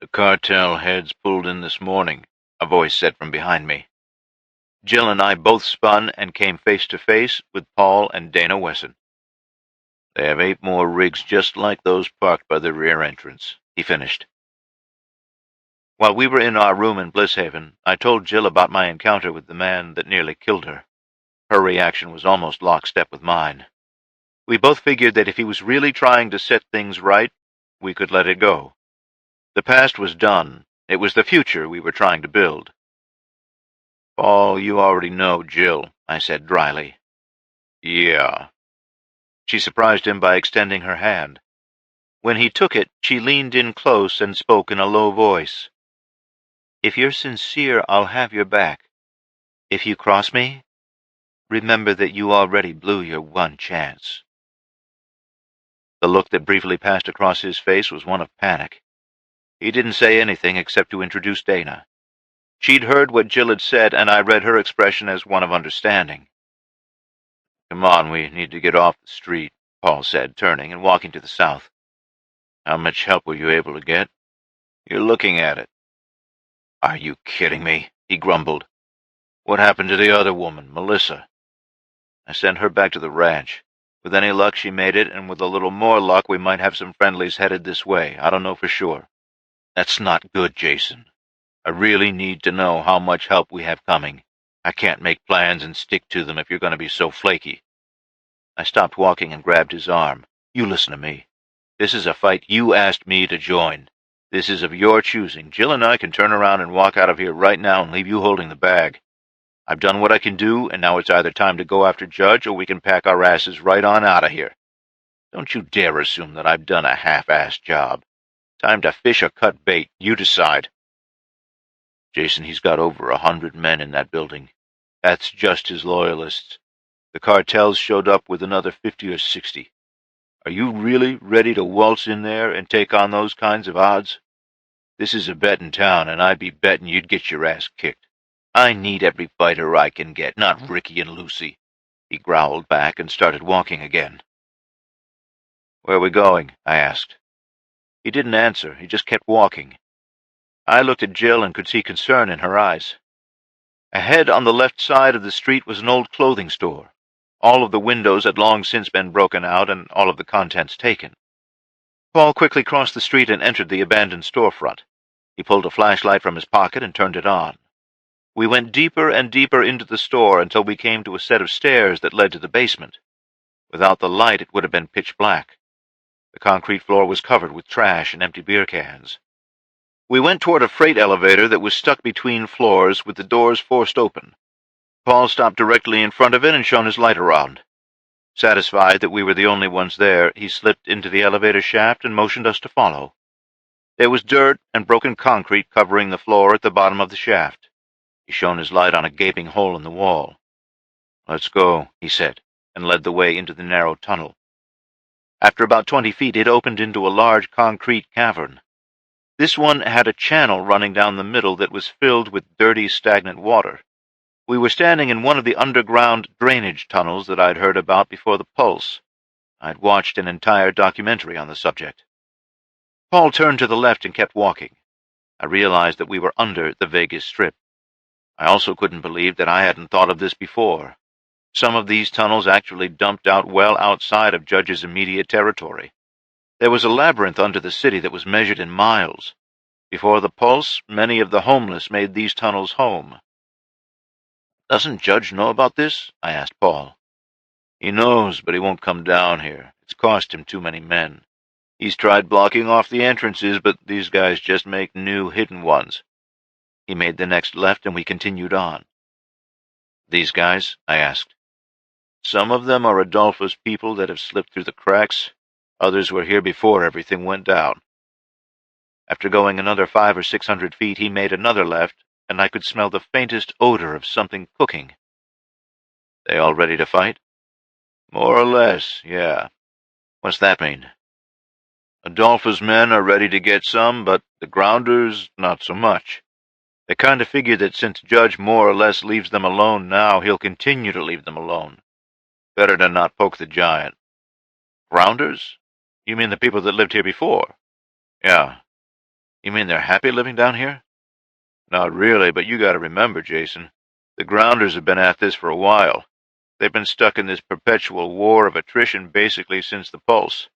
The cartel heads pulled in this morning, a voice said from behind me. Jill and I both spun and came face to face with Paul and Dana Wesson. They have 8 more rigs just like those parked by the rear entrance, he finished. While we were in our room in Blisshaven, I told Jill about my encounter with the man that nearly killed her. Her reaction was almost lockstep with mine. We both figured that if he was really trying to set things right, we could let it go. The past was done. It was the future we were trying to build. Paul, you already know Jill, I said dryly. Yeah. She surprised him by extending her hand. When he took it, she leaned in close and spoke in a low voice. If you're sincere, I'll have your back. If you cross me, remember that you already blew your one chance. The look that briefly passed across his face was one of panic. He didn't say anything except to introduce Dana. She'd heard what Jill had said, and I read her expression as one of understanding. Come on, we need to get off the street, Paul said, turning and walking to the south. How much help were you able to get? You're looking at it. Are you kidding me? He grumbled. What happened to the other woman, Melissa? I sent her back to the ranch. With any luck, she made it, and with a little more luck, we might have some friendlies headed this way. I don't know for sure. That's not good, Jason. I really need to know how much help we have coming. I can't make plans and stick to them if you're going to be so flaky. I stopped walking and grabbed his arm. You listen to me. This is a fight you asked me to join. This is of your choosing. Jill and I can turn around and walk out of here right now and leave you holding the bag. I've done what I can do, and now it's either time to go after Judge or we can pack our asses right on out of here. Don't you dare assume that I've done a half-assed job. Time to fish or cut bait. You decide. Jason, he's got over 100 men in that building. That's just his loyalists. The cartels showed up with another 50 or 60. Are you really ready to waltz in there and take on those kinds of odds? This is a betting town, and I'd be betting you'd get your ass kicked. I need every fighter I can get, not Ricky and Lucy. He growled back and started walking again. Where are we going? I asked. He didn't answer. He just kept walking. I looked at Jill and could see concern in her eyes. Ahead on the left side of the street was an old clothing store. All of the windows had long since been broken out and all of the contents taken. Paul quickly crossed the street and entered the abandoned storefront. He pulled a flashlight from his pocket and turned it on. We went deeper and deeper into the store until we came to a set of stairs that led to the basement. Without the light, it would have been pitch black. The concrete floor was covered with trash and empty beer cans. We went toward a freight elevator that was stuck between floors with the doors forced open. Paul stopped directly in front of it and shone his light around. Satisfied that we were the only ones there, he slipped into the elevator shaft and motioned us to follow. There was dirt and broken concrete covering the floor at the bottom of the shaft. He shone his light on a gaping hole in the wall. "Let's go," he said, and led the way into the narrow tunnel. After about 20 feet, it opened into a large concrete cavern. This one had a channel running down the middle that was filled with dirty, stagnant water. We were standing in one of the underground drainage tunnels that I'd heard about before the Pulse. I'd watched an entire documentary on the subject. Paul turned to the left and kept walking. I realized that we were under the Vegas Strip. I also couldn't believe that I hadn't thought of this before. Some of these tunnels actually dumped out well outside of Judge's immediate territory. There was a labyrinth under the city that was measured in miles. Before the Pulse, many of the homeless made these tunnels home. "Doesn't Judge know about this?" I asked Paul. "He knows, but he won't come down here. It's cost him too many men. He's tried blocking off the entrances, but these guys just make new hidden ones." He made the next left, and we continued on. "These guys?" I asked. "Some of them are Adolfo's people that have slipped through the cracks. Others were here before everything went down." After going another 500 or 600 feet, he made another left, and I could smell the faintest odor of something cooking. "They all ready to fight?" "More or less, yeah." "What's that mean?" "Adolfo's men are ready to get some, but the grounders, not so much. They kind of figure that since Judge more or less leaves them alone now, he'll continue to leave them alone. Better to not poke the giant." "Grounders? You mean the people that lived here before?" "Yeah." "You mean they're happy living down here?" "Not really, but you gotta remember, Jason, the grounders have been at this for a while. They've been stuck in this perpetual war of attrition basically since the Pulse.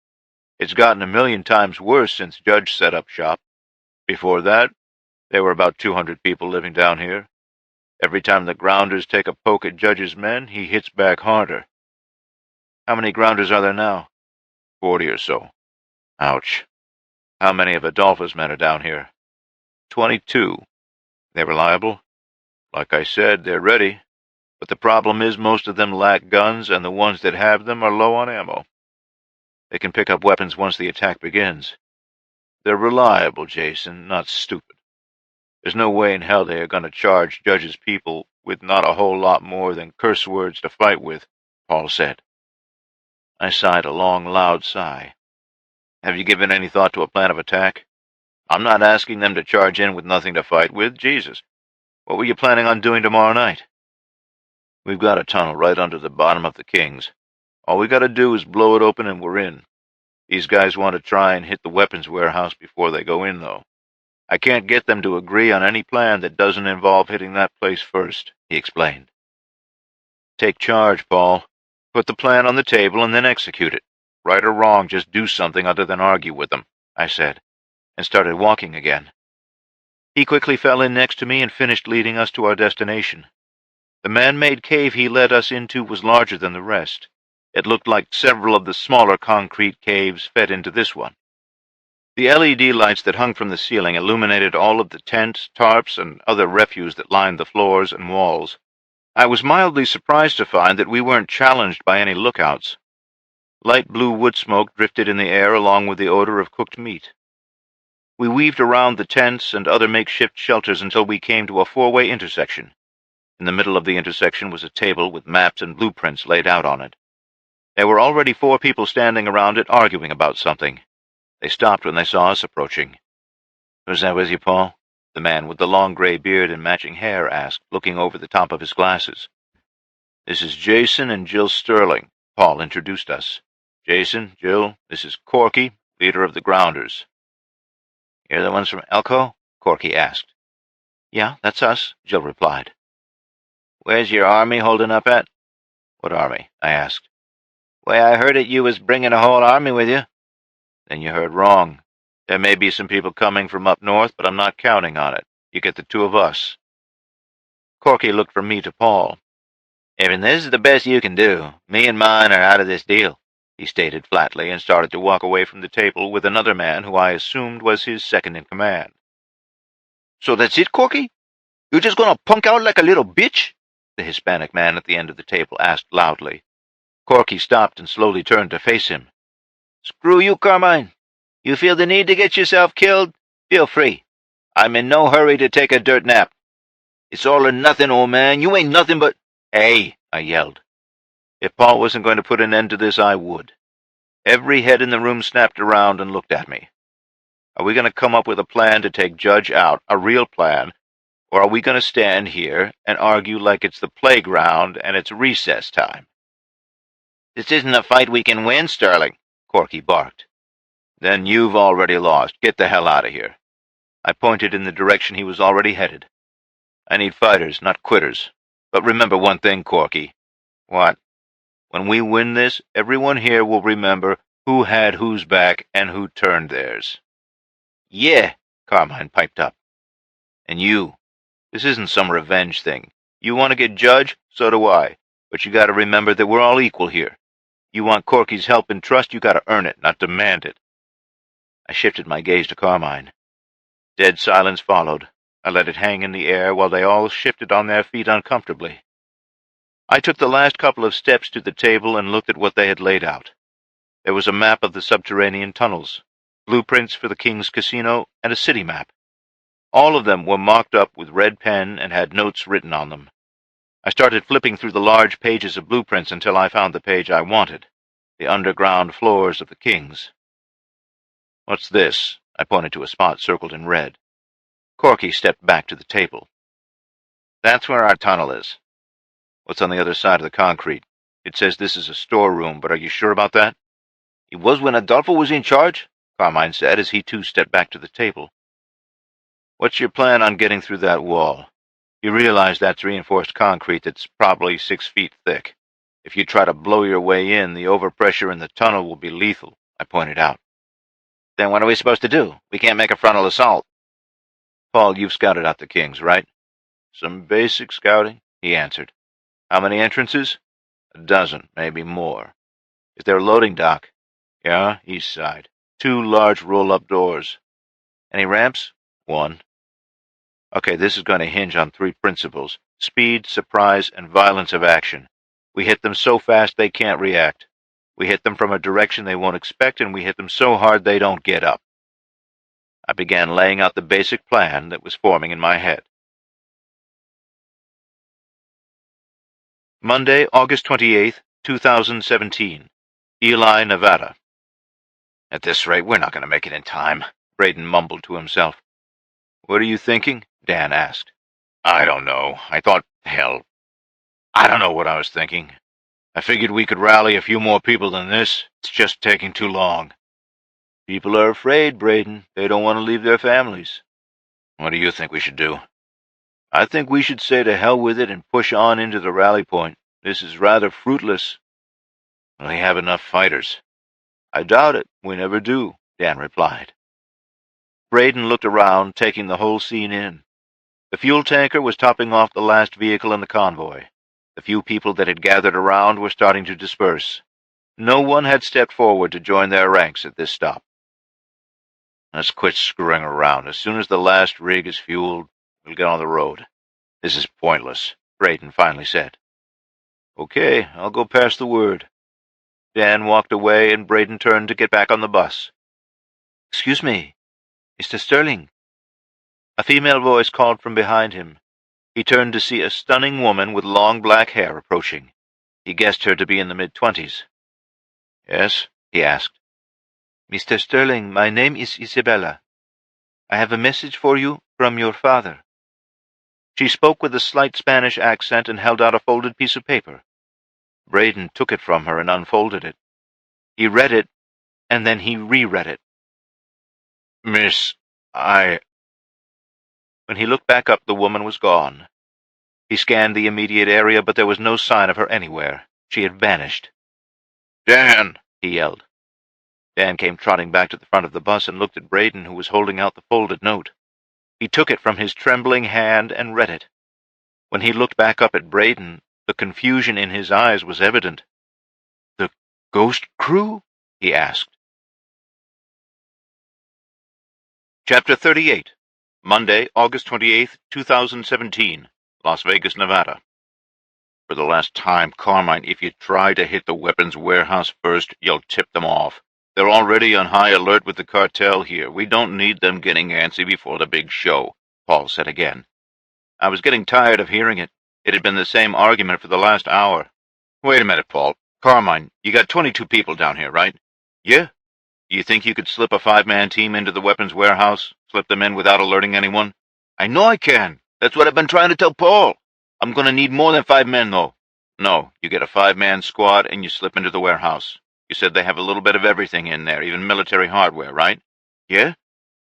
It's gotten a million times worse since Judge set up shop. Before that, there were about 200 people living down here. Every time the grounders take a poke at Judge's men, he hits back harder." "How many grounders are there now?" 40 or so. "Ouch. How many of Adolfo's men are down here?" 22. "They reliable?" "Like I said, they're ready. But the problem is most of them lack guns, and the ones that have them are low on ammo. They can pick up weapons once the attack begins. They're reliable, Jason, not stupid. There's no way in hell they are going to charge Judge's people with not a whole lot more than curse words to fight with," Paul said. I sighed a long, loud sigh. "Have you given any thought to a plan of attack? I'm not asking them to charge in with nothing to fight with. Jesus. What were you planning on doing tomorrow night?" "We've got a tunnel right under the bottom of the Kings. All we got to do is blow it open and we're in. These guys want to try and hit the weapons warehouse before they go in, though. I can't get them to agree on any plan that doesn't involve hitting that place first," he explained. "Take charge, Paul. Put the plan on the table and then execute it. Right or wrong, just do something other than argue with them," I said, and started walking again. He quickly fell in next to me and finished leading us to our destination. The man-made cave he led us into was larger than the rest. It looked like several of the smaller concrete caves fed into this one. The LED lights that hung from the ceiling illuminated all of the tents, tarps, and other refuse that lined the floors and walls. I was mildly surprised to find that we weren't challenged by any lookouts. Light blue wood smoke drifted in the air along with the odor of cooked meat. We weaved around the tents and other makeshift shelters until we came to a four-way intersection. In the middle of the intersection was a table with maps and blueprints laid out on it. There were already 4 people standing around it arguing about something. They stopped when they saw us approaching. "Who's that with you, Paul?" the man with the long gray beard and matching hair asked, looking over the top of his glasses. This is Jason and Jill Sterling, Paul introduced us. Jason, Jill, this is Corky, leader of the Grounders. You're the ones from Elko? Corky asked. Yeah, that's us, Jill replied. Where's your army holding up at? What army? I asked. Why, I heard it you was bringing a whole army with you. Then you heard wrong. There may be some people coming from up north, but I'm not counting on it. You get the two of us. Corky looked from me to Paul. Evan, this is the best you can do. Me and mine are out of this deal, he stated flatly, and started to walk away from the table with another man who I assumed was his second in command. So that's it, Corky? You're just gonna punk out like a little bitch? The Hispanic man at the end of the table asked loudly. Corky stopped and slowly turned to face him. Screw you, Carmine. You feel the need to get yourself killed? Feel free. I'm in no hurry to take a dirt nap. It's all or nothing, old man. You ain't nothing but— Hey, I yelled. If Paul wasn't going to put an end to this, I would. Every head in the room snapped around and looked at me. Are we going to come up with a plan to take Judge out, a real plan, or are we going to stand here and argue like it's the playground and it's recess time? This isn't a fight we can win, Sterling, Corky barked. Then you've already lost. Get the hell out of here. I pointed in the direction he was already headed. I need fighters, not quitters. But remember one thing, Corky. What? When we win this, everyone here will remember who had whose back and who turned theirs. Yeah, Carmine piped up. And you. This isn't some revenge thing. You want to get Judge? So do I. But you got to remember that we're all equal here. You want Corky's help and trust, you got to earn it, not demand it. I shifted my gaze to Carmine. Dead silence followed. I let it hang in the air while they all shifted on their feet uncomfortably. I took the last couple of steps to the table and looked at what they had laid out. There was a map of the subterranean tunnels, blueprints for the King's Casino, and a city map. All of them were marked up with red pen and had notes written on them. I started flipping through the large pages of blueprints until I found the page I wanted, the underground floors of the King's. What's this? I pointed to a spot circled in red. Corky stepped back to the table. That's where our tunnel is. What's on the other side of the concrete? It says this is a storeroom, but are you sure about that? It was when Adolfo was in charge, Carmine said as he too stepped back to the table. What's your plan on getting through that wall? You realize that's reinforced concrete that's probably 6 feet thick. If you try to blow your way in, the overpressure in the tunnel will be lethal, I pointed out. Then what are we supposed to do? We can't make a frontal assault. Paul, you've scouted out the Kings, right? Some basic scouting, he answered. How many entrances? A dozen, maybe more. Is there a loading dock? Yeah, east side. 2 large roll-up doors. Any ramps? 1. Okay, this is going to hinge on 3 principles: speed, surprise, and violence of action. We hit them so fast they can't react. We hit them from a direction they won't expect, and we hit them so hard they don't get up. I began laying out the basic plan that was forming in my head. Monday, August 28th, 2017. Ely, Nevada. At this rate, we're not going to make it in time, Braden mumbled to himself. What are you thinking? Dan asked. I don't know. I thought, hell, I don't know what I was thinking. I figured we could rally a few more people than this. It's just taking too long. People are afraid, Braden. They don't want to leave their families. What do you think we should do? I think we should say to hell with it and push on into the rally point. This is rather fruitless. We have enough fighters. I doubt it. We never do, Dan replied. Braden looked around, taking the whole scene in. The fuel tanker was topping off the last vehicle in the convoy. The few people that had gathered around were starting to disperse. No one had stepped forward to join their ranks at this stop. Let's quit screwing around. As soon as the last rig is fueled, we'll get on the road. This is pointless, Braden finally said. Okay, I'll go pass the word. Dan walked away and Braden turned to get back on the bus. Excuse me, Mr. Sterling. A female voice called from behind him. He turned to see a stunning woman with long black hair approaching. He guessed her to be in the mid-20s. Yes? He asked. Mr. Sterling, my name is Isabella. I have a message for you from your father." She spoke with a slight Spanish accent and held out a folded piece of paper. Braden took it from her and unfolded it. He read it, and then he reread it. "Miss, When he looked back up, the woman was gone. He scanned the immediate area, but there was no sign of her anywhere. She had vanished. Dan!" he yelled. Dan came trotting back to the front of the bus and looked at Braden, who was holding out the folded note. He took it from his trembling hand and read it. When he looked back up at Braden, the confusion in his eyes was evident. "The ghost crew?" he asked. Chapter 38. Monday, August 28th, 2017. Las Vegas, Nevada. "For the last time, Carmine, if you try to hit the weapons warehouse first, you'll tip them off. They're already on high alert with the cartel here. We don't need them getting antsy before the big show," Paul said again. I was getting tired of hearing it. It had been the same argument for the last hour. "Wait a minute, Paul. Carmine, you got 22 people down here, right?" "Yeah. You think you could slip a 5-man team into the weapons warehouse, slip them in without alerting anyone?" "I know I can. That's what I've been trying to tell Paul. "I'm going to need more than 5 men, though." "No, you get a 5-man squad and you slip into the warehouse. You said they have a little bit of everything in there, even military hardware, right?" "Yeah?"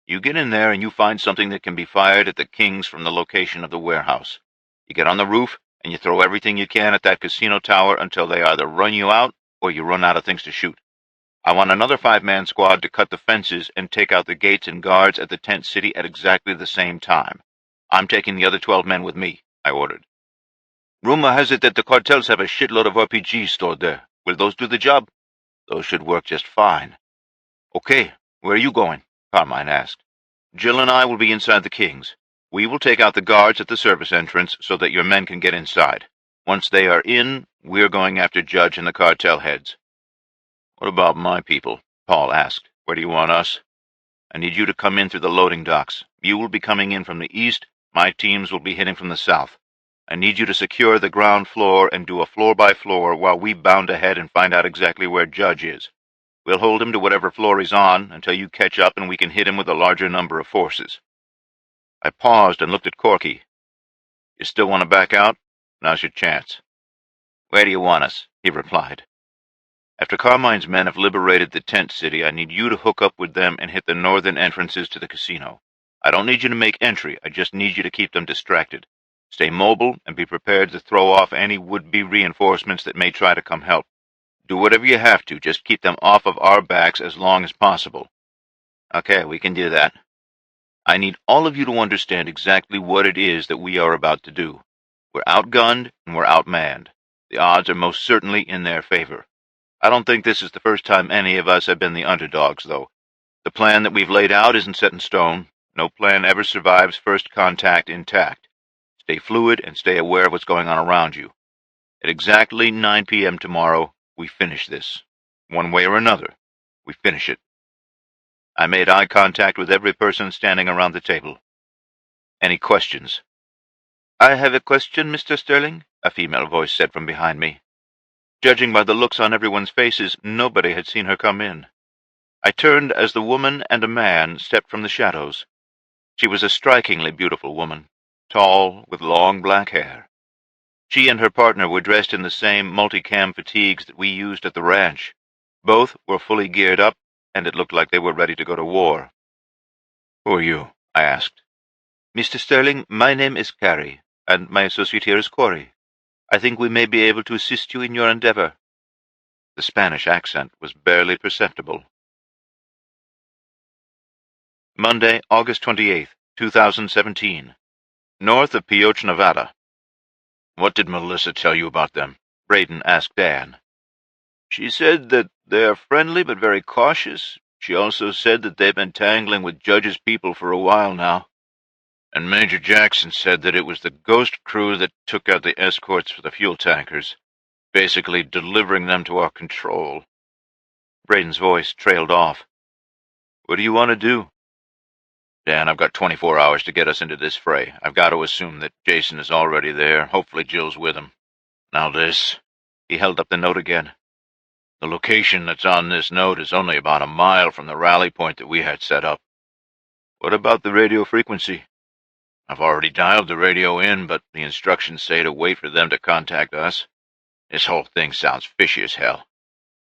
"You get in there and you find something that can be fired at the Kings from the location of the warehouse. You get on the roof and you throw everything you can at that casino tower until they either run you out or you run out of things to shoot. I want another 5-man squad to cut the fences and take out the gates and guards at the tent city at exactly the same time. I'm taking the other 12 men with me," I ordered. "Rumor has it that the cartels have a shitload of RPGs stored there. Will those do the job?" "Those should work just fine." "Okay, where are you going?" Carmine asked. "Jill and I will be inside the Kings. We will take out the guards at the service entrance so that your men can get inside. Once they are in, we're going after Judge and the cartel heads." "What about my people?" Paul asked. "Where do you want us?" "I need you to come in through the loading docks. You will be coming in from the east. My teams will be hitting from the south. I need you to secure the ground floor and do a floor-by-floor while we bound ahead and find out exactly where Judge is. We'll hold him to whatever floor he's on until you catch up and we can hit him with a larger number of forces." I paused and looked at Corky. "You still want to back out? Now's your chance." "Where do you want us?" he replied. "After Carmine's men have liberated the tent city, I need you to hook up with them and hit the northern entrances to the casino. I don't need you to make entry, I just need you to keep them distracted. Stay mobile and be prepared to throw off any would-be reinforcements that may try to come help. Do whatever you have to, just keep them off of our backs as long as possible." "Okay, we can do that." "I need all of you to understand exactly what it is that we are about to do. We're outgunned and we're outmanned. The odds are most certainly in their favor. I don't think this is the first time any of us have been the underdogs, though. The plan that we've laid out isn't set in stone. No plan ever survives first contact intact. Stay fluid and stay aware of what's going on around you. At exactly 9 p.m. tomorrow, we finish this. One way or another, we finish it." I made eye contact with every person standing around the table. "Any questions?" "I have a question, Mr. Sterling," a female voice said from behind me. Judging by the looks on everyone's faces, nobody had seen her come in. I turned as the woman and a man stepped from the shadows. She was a strikingly beautiful woman, tall, with long black hair. She and her partner were dressed in the same multicam fatigues that we used at the ranch. Both were fully geared up, and it looked like they were ready to go to war. "Who are you?" I asked. "Mr. Sterling, my name is Carrie, and my associate here is Corey. I think we may be able to assist you in your endeavor." The Spanish accent was barely perceptible. Monday, August 28th, 2017. North of Pioche, Nevada. "What did Melissa tell you about them?" Braden asked Dan. "She said that they are friendly but very cautious. She also said that they've been tangling with Judge's people for a while now." "And Major Jackson said that it was the ghost crew that took out the escorts for the fuel tankers, basically delivering them to our control." Braden's voice trailed off. "What do you want to do?" "Dan, I've got 24 hours to get us into this fray. I've got to assume that Jason is already there. Hopefully Jill's with him. Now this." He held up the note again. "The location that's on this note is only about a mile from the rally point that we had set up. What about the radio frequency? I've already dialed the radio in, but the instructions say to wait for them to contact us. This whole thing sounds fishy as hell.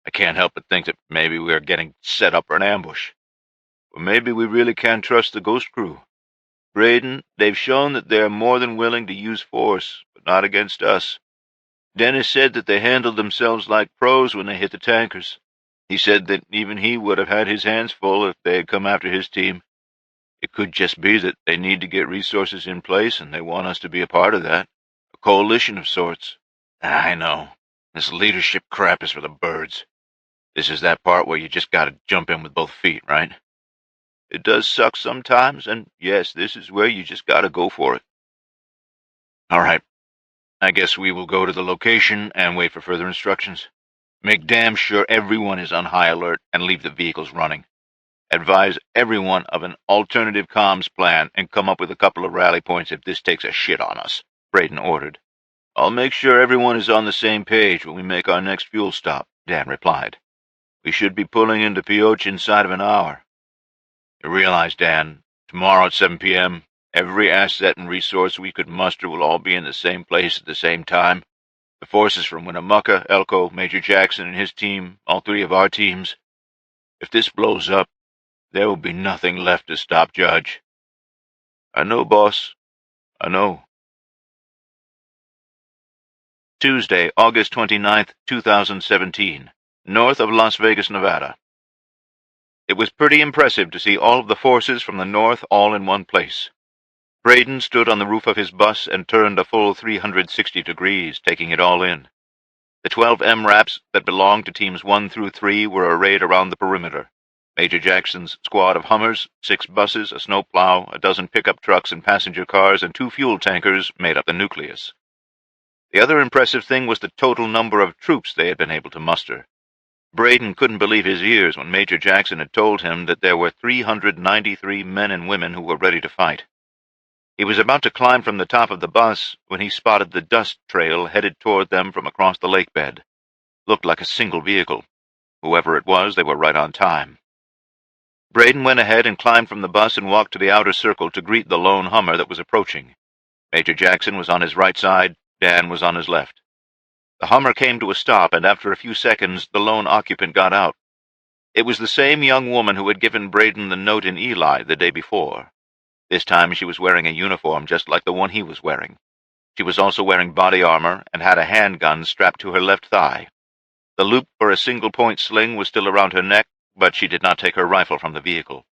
I can't help but think that maybe we are getting set up for an ambush. Or maybe we really can't trust the ghost crew. Braden, they've shown that they are more than willing to use force, but not against us. Dennis said that they handled themselves like pros when they hit the tankers. He said that even he would have had his hands full if they had come after his team. It could just be that they need to get resources in place and they want us to be a part of that. A coalition of sorts. I know. This leadership crap is for the birds. This is that part where you just gotta jump in with both feet, right? It does suck sometimes, and yes, this is where you just gotta go for it. All right. I guess we will go to the location and wait for further instructions. Make damn sure everyone is on high alert and leave the vehicles running. Advise everyone of an alternative comms plan and come up with a couple of rally points if this takes a shit on us, Braden ordered. I'll make sure everyone is on the same page when we make our next fuel stop, Dan replied. We should be pulling into Pioche inside of an hour. You realize, Dan, tomorrow at 7 p.m., every asset and resource we could muster will all be in the same place at the same time. The forces from Winnemucca, Elko, Major Jackson and his team, all three of our teams. If this blows up, there will be nothing left to stop Judge. I know, boss. I know. Tuesday, August 29th, 2017, north of Las Vegas, Nevada. It was pretty impressive to see all of the forces from the north all in one place. Braden stood on the roof of his bus and turned a full 360 degrees, taking it all in. The 12 MRAPs that belonged to Teams 1 through 3 were arrayed around the perimeter. Major Jackson's squad of Hummers, 6 buses, a snowplow, a dozen pickup trucks and passenger cars, and 2 fuel tankers made up the nucleus. The other impressive thing was the total number of troops they had been able to muster. Braden couldn't believe his ears when Major Jackson had told him that there were 393 men and women who were ready to fight. He was about to climb from the top of the bus when he spotted the dust trail headed toward them from across the lake bed. Looked like a single vehicle. Whoever it was, they were right on time. Braden went ahead and climbed from the bus and walked to the outer circle to greet the lone Hummer that was approaching. Major Jackson was on his right side, Dan was on his left. The Hummer came to a stop, and after a few seconds, the lone occupant got out. It was the same young woman who had given Braden the note in Eli the day before. This time she was wearing a uniform just like the one he was wearing. She was also wearing body armor and had a handgun strapped to her left thigh. The loop for a single-point sling was still around her neck, but she did not take her rifle from the vehicle.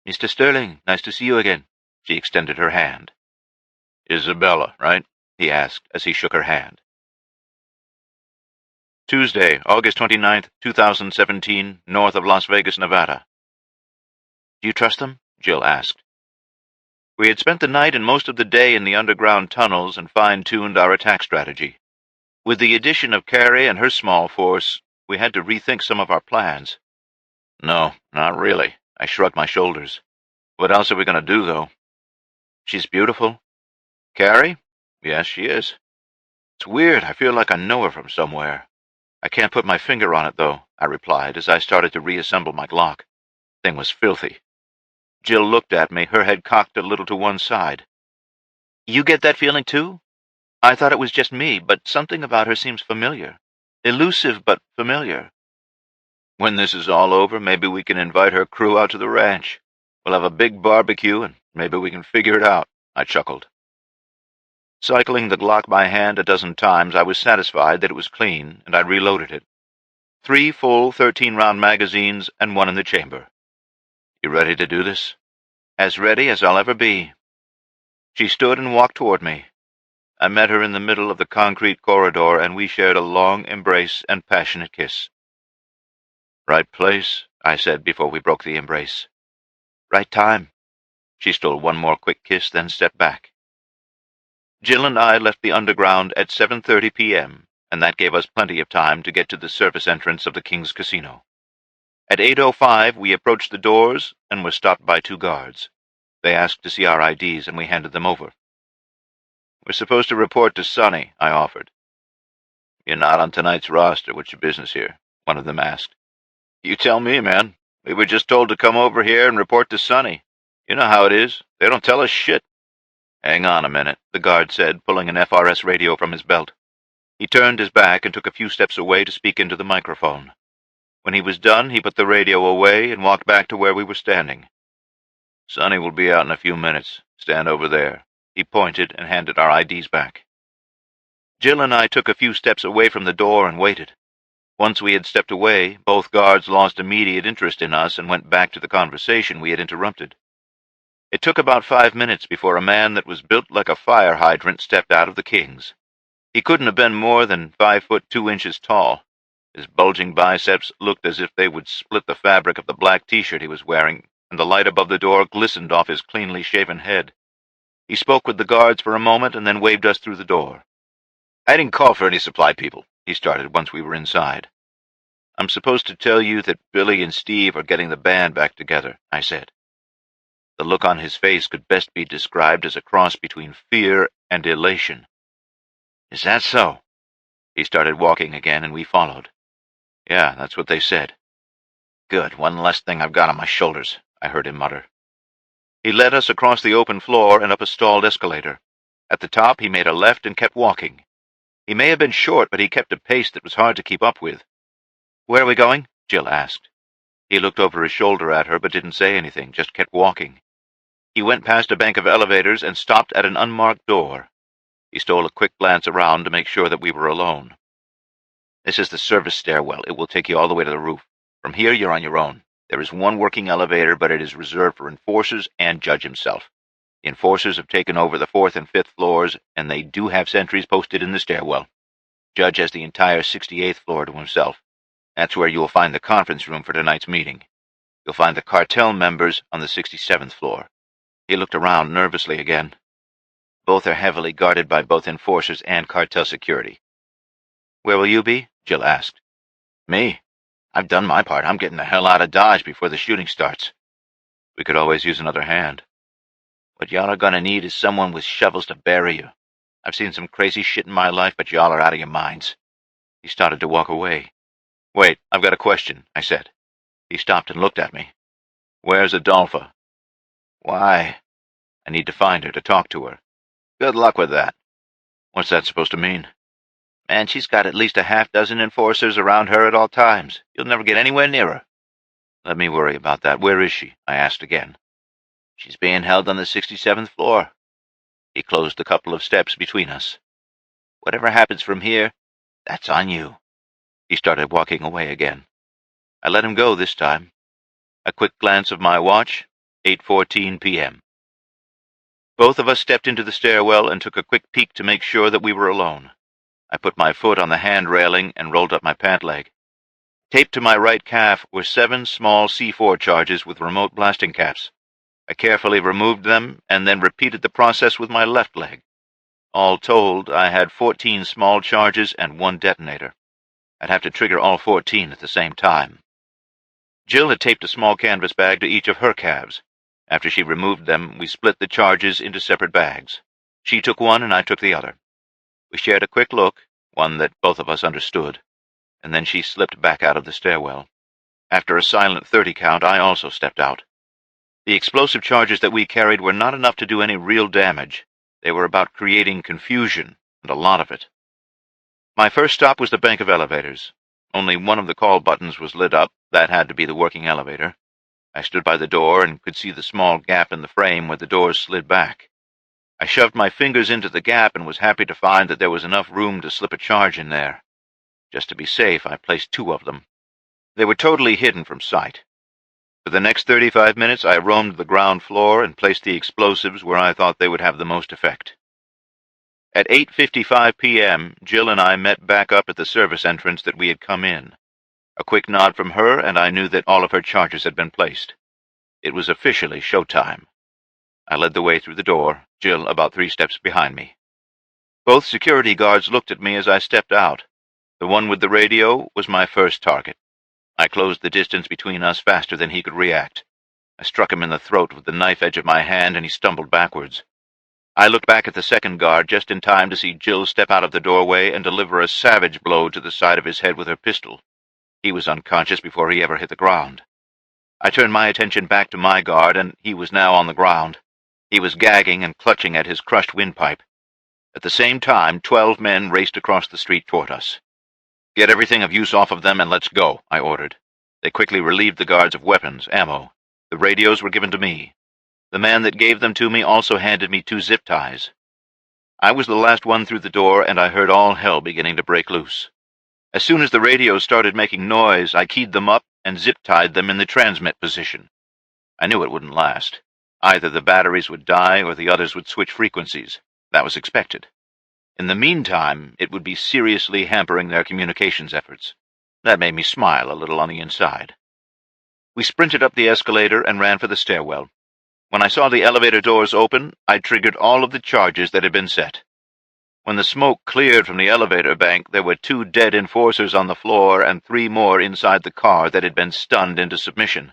"Mr. Sterling, nice to see you again." She extended her hand. "Isabella, right?" he asked as he shook her hand. Tuesday, August 29th, 2017, north of Las Vegas, Nevada. "Do you trust them?" Jill asked. We had spent the night and most of the day in the underground tunnels and fine-tuned our attack strategy. With the addition of Carrie and her small force, we had to rethink some of our plans. "No, not really." I shrugged my shoulders. "What else are we going to do, though?" "She's beautiful." "Carrie?" "Yes, she is." "It's weird. I feel like I know her from somewhere." "I can't put my finger on it, though," I replied as I started to reassemble my Glock. Thing was filthy. Jill looked at me, her head cocked a little to one side. "You get that feeling, too? I thought it was just me, but something about her seems familiar. Elusive, but familiar." "When this is all over, maybe we can invite her crew out to the ranch. We'll have a big barbecue, and maybe we can figure it out," I chuckled. Cycling the Glock by hand a dozen times, I was satisfied that it was clean, and I reloaded it. 3 full 13-round magazines and 1 in the chamber. "You ready to do this?" "As ready as I'll ever be." She stood and walked toward me. I met her in the middle of the concrete corridor, and we shared a long embrace and passionate kiss. "Right place," I said before we broke the embrace. "Right time." She stole one more quick kiss, then stepped back. Jill and I left the underground at 7:30 p.m., and that gave us plenty of time to get to the service entrance of the King's Casino. At 8:05, we approached the doors and were stopped by 2 guards. They asked to see our IDs, and we handed them over. "We're supposed to report to Sonny," I offered. "You're not on tonight's roster. What's your business here?" one of them asked. "You tell me, man. We were just told to come over here and report to Sonny. You know how it is. They don't tell us shit. Hang on a minute, the guard said, pulling an FRS radio from his belt. He turned his back and took a few steps away to speak into the microphone. When he was done, he put the radio away and walked back to where we were standing. Sonny will be out in a few minutes. Stand over there. He pointed and handed our IDs back. Jill and I took a few steps away from the door and waited. Once we had stepped away, both guards lost immediate interest in us and went back to the conversation we had interrupted. It took about 5 minutes before a man that was built like a fire hydrant stepped out of the King's. He couldn't have been more than 5 foot 2 inches tall. His bulging biceps looked as if they would split the fabric of the black t-shirt he was wearing, and the light above the door glistened off his cleanly shaven head. He spoke with the guards for a moment and then waved us through the door. I didn't call for any supply people, he started once we were inside. I'm supposed to tell you that Billy and Steve are getting the band back together, I said. The look on his face could best be described as a cross between fear and elation. Is that so? He started walking again, and we followed. Yeah, that's what they said. Good, one less thing I've got on my shoulders, I heard him mutter. He led us across the open floor and up a stalled escalator. At the top, he made a left and kept walking. He may have been short, but he kept a pace that was hard to keep up with. Where are we going? Jill asked. He looked over his shoulder at her, but didn't say anything, just kept walking. He went past a bank of elevators and stopped at an unmarked door. He stole a quick glance around to make sure that we were alone. This is the service stairwell. It will take you all the way to the roof. From here, you're on your own. There is one working elevator, but it is reserved for enforcers and Judge himself. The enforcers have taken over the 4th and 5th floors, and they do have sentries posted in the stairwell. Judge has the entire 68th floor to himself. That's where you will find the conference room for tonight's meeting. You'll find the cartel members on the 67th floor. He looked around nervously again. Both are heavily guarded by both enforcers and cartel security. Where will you be? Jill asked. Me? I've done my part. I'm getting the hell out of Dodge before the shooting starts. We could always use another hand. What y'all are gonna need is someone with shovels to bury you. I've seen some crazy shit in my life, but y'all are out of your minds. He started to walk away. Wait, I've got a question, I said. He stopped and looked at me. Where's Adolpha? Why? I need to find her, to talk to her. Good luck with that. What's that supposed to mean? Man, she's got at least a half-dozen enforcers around her at all times. You'll never get anywhere near her. Let me worry about that. Where is she? I asked again. She's being held on the 67th floor. He closed a couple of steps between us. Whatever happens from here, that's on you. He started walking away again. I let him go this time. A quick glance of my watch, 8:14 p.m. Both of us stepped into the stairwell and took a quick peek to make sure that we were alone. I put my foot on the hand railing and rolled up my pant leg. Taped to my right calf were 7 small C4 charges with remote blasting caps. I carefully removed them and then repeated the process with my left leg. All told, I had 14 small charges and 1 detonator. I'd have to trigger all 14 at the same time. Jill had taped a small canvas bag to each of her calves. After she removed them, we split the charges into separate bags. She took one and I took the other. We shared a quick look, one that both of us understood, and then she slipped back out of the stairwell. After a silent 30 count, I also stepped out. The explosive charges that we carried were not enough to do any real damage. They were about creating confusion, and a lot of it. My first stop was the bank of elevators. Only one of the call buttons was lit up. That had to be the working elevator. I stood by the door and could see the small gap in the frame where the doors slid back. I shoved my fingers into the gap and was happy to find that there was enough room to slip a charge in there. Just to be safe, I placed 2 of them. They were totally hidden from sight. For the next 35 minutes, I roamed the ground floor and placed the explosives where I thought they would have the most effect. At 8:55 p.m., Jill and I met back up at the service entrance that we had come in. A quick nod from her, and I knew that all of her charges had been placed. It was officially showtime. I led the way through the door, Jill about 3 steps behind me. Both security guards looked at me as I stepped out. The one with the radio was my first target. I closed the distance between us faster than he could react. I struck him in the throat with the knife edge of my hand, and he stumbled backwards. I looked back at the second guard just in time to see Jill step out of the doorway and deliver a savage blow to the side of his head with her pistol. He was unconscious before he ever hit the ground. I turned my attention back to my guard, and he was now on the ground. He was gagging and clutching at his crushed windpipe. At the same time, 12 men raced across the street toward us. "Get everything of use off of them and let's go," I ordered. They quickly relieved the guards of weapons, ammo. The radios were given to me. The man that gave them to me also handed me 2 zip ties. I was the last one through the door, and I heard all hell beginning to break loose. As soon as the radios started making noise, I keyed them up and zip-tied them in the transmit position. I knew it wouldn't last. Either the batteries would die or the others would switch frequencies. That was expected. In the meantime, it would be seriously hampering their communications efforts. That made me smile a little on the inside. We sprinted up the escalator and ran for the stairwell. When I saw the elevator doors open, I triggered all of the charges that had been set. When the smoke cleared from the elevator bank, there were 2 dead enforcers on the floor and 3 more inside the car that had been stunned into submission.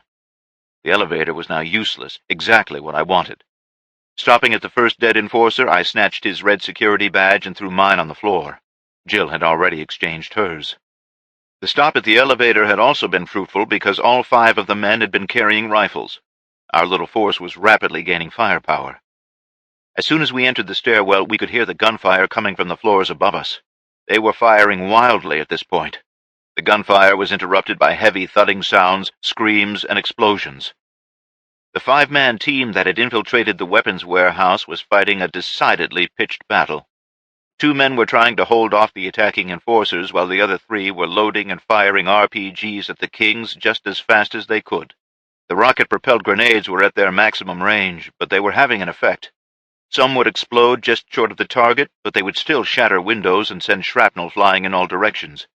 The elevator was now useless, exactly what I wanted. Stopping at the first dead enforcer, I snatched his red security badge and threw mine on the floor. Jill had already exchanged hers. The stop at the elevator had also been fruitful because all 5 of the men had been carrying rifles. Our little force was rapidly gaining firepower. As soon as we entered the stairwell, we could hear the gunfire coming from the floors above us. They were firing wildly at this point. The gunfire was interrupted by heavy thudding sounds, screams, and explosions. The 5-man team that had infiltrated the weapons warehouse was fighting a decidedly pitched battle. 2 men were trying to hold off the attacking enforcers, while the other 3 were loading and firing RPGs at the Kings just as fast as they could. The rocket-propelled grenades were at their maximum range, but they were having an effect. Some would explode just short of the target, but they would still shatter windows and send shrapnel flying in all directions.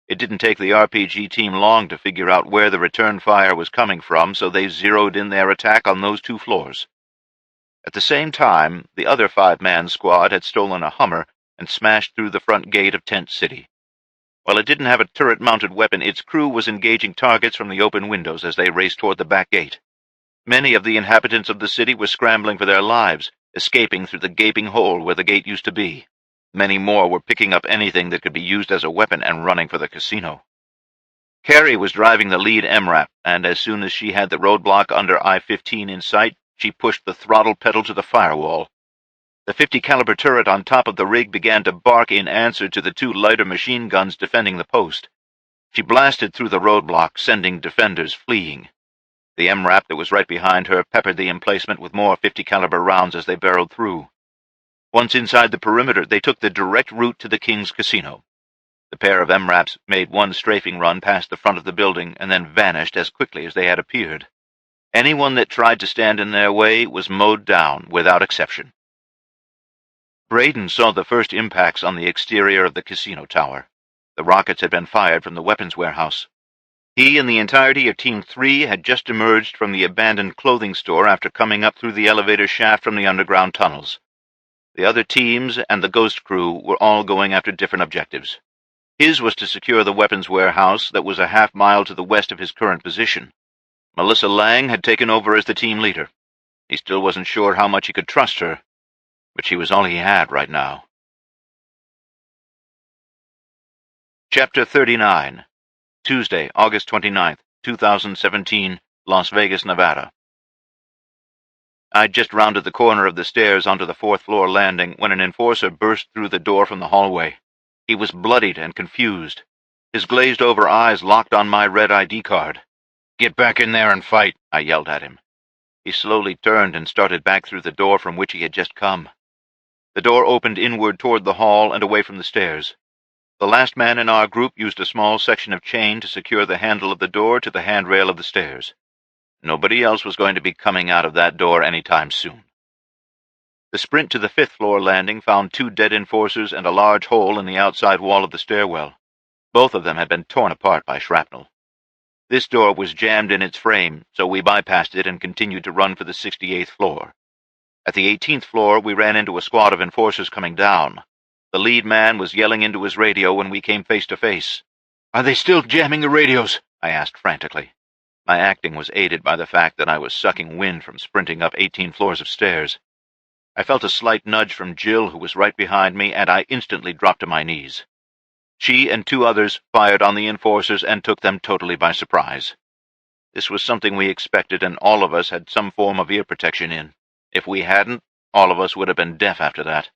It didn't take the RPG team long to figure out where the return fire was coming from, so they zeroed in their attack on those 2 floors. At the same time, the other 5-man squad had stolen a Hummer and smashed through the front gate of Tent City. While it didn't have a turret-mounted weapon, its crew was engaging targets from the open windows as they raced toward the back gate. Many of the inhabitants of the city were scrambling for their lives, escaping through the gaping hole where the gate used to be. Many more were picking up anything that could be used as a weapon and running for the casino. Carrie was driving the lead MRAP, and as soon as she had the roadblock under I-15 in sight, she pushed the throttle pedal to the firewall. The 50-caliber turret on top of the rig began to bark in answer to the 2 lighter machine guns defending the post. She blasted through the roadblock, sending defenders fleeing. The MRAP that was right behind her peppered the emplacement with more 50-caliber rounds as they barreled through. Once inside the perimeter, they took the direct route to the King's Casino. The pair of MRAPs made one strafing run past the front of the building and then vanished as quickly as they had appeared. Anyone that tried to stand in their way was mowed down without exception. Braden saw the first impacts on the exterior of the casino tower. The rockets had been fired from the weapons warehouse. He and the entirety of Team 3 had just emerged from the abandoned clothing store after coming up through the elevator shaft from the underground tunnels. The other teams and the Ghost crew were all going after different objectives. His was to secure the weapons warehouse that was a half-mile to the west of his current position. Melissa Lang had taken over as the team leader. He still wasn't sure how much he could trust her, but she was all he had right now. Chapter 39. Tuesday, August 29th, 2017, Las Vegas, Nevada. I'd just rounded the corner of the stairs onto the 4th-floor landing when an enforcer burst through the door from the hallway. He was bloodied and confused. His glazed-over eyes locked on my red ID card. "Get back in there and fight," I yelled at him. He slowly turned and started back through the door from which he had just come. The door opened inward toward the hall and away from the stairs. The last man in our group used a small section of chain to secure the handle of the door to the handrail of the stairs. Nobody else was going to be coming out of that door any time soon. The sprint to the 5th-floor landing found 2 dead enforcers and a large hole in the outside wall of the stairwell. Both of them had been torn apart by shrapnel. This door was jammed in its frame, so we bypassed it and continued to run for the 68th floor. At the 18th floor, we ran into a squad of enforcers coming down. The lead man was yelling into his radio when we came face to face. "Are they still jamming the radios?" I asked frantically. My acting was aided by the fact that I was sucking wind from sprinting up 18 floors of stairs. I felt a slight nudge from Jill, who was right behind me, and I instantly dropped to my knees. She and 2 others fired on the enforcers and took them totally by surprise. This was something we expected, and all of us had some form of ear protection in. If we hadn't, all of us would have been deaf after that.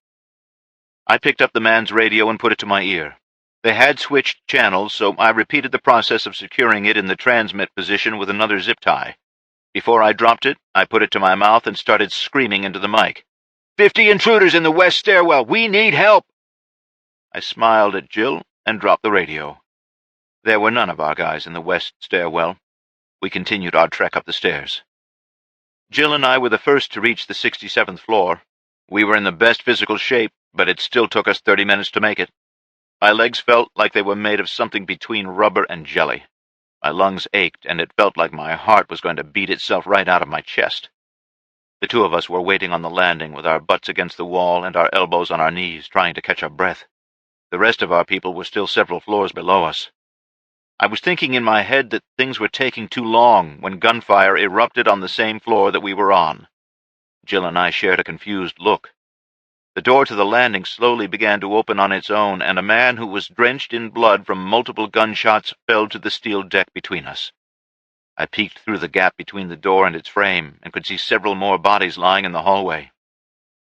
I picked up the man's radio and put it to my ear. They had switched channels, so I repeated the process of securing it in the transmit position with another zip tie. Before I dropped it, I put it to my mouth and started screaming into the mic. 50 intruders in the west stairwell! We need help! I smiled at Jill and dropped the radio. There were none of our guys in the west stairwell. We continued our trek up the stairs. Jill and I were the first to reach the 67th floor. We were in the best physical shape, but it still took us 30 minutes to make it. My legs felt like they were made of something between rubber and jelly. My lungs ached, and it felt like my heart was going to beat itself right out of my chest. The two of us were waiting on the landing with our butts against the wall and our elbows on our knees, trying to catch our breath. The rest of our people were still several floors below us. I was thinking in my head that things were taking too long when gunfire erupted on the same floor that we were on. Jill and I shared a confused look. The door to the landing slowly began to open on its own, and a man who was drenched in blood from multiple gunshots fell to the steel deck between us. I peeked through the gap between the door and its frame, and could see several more bodies lying in the hallway.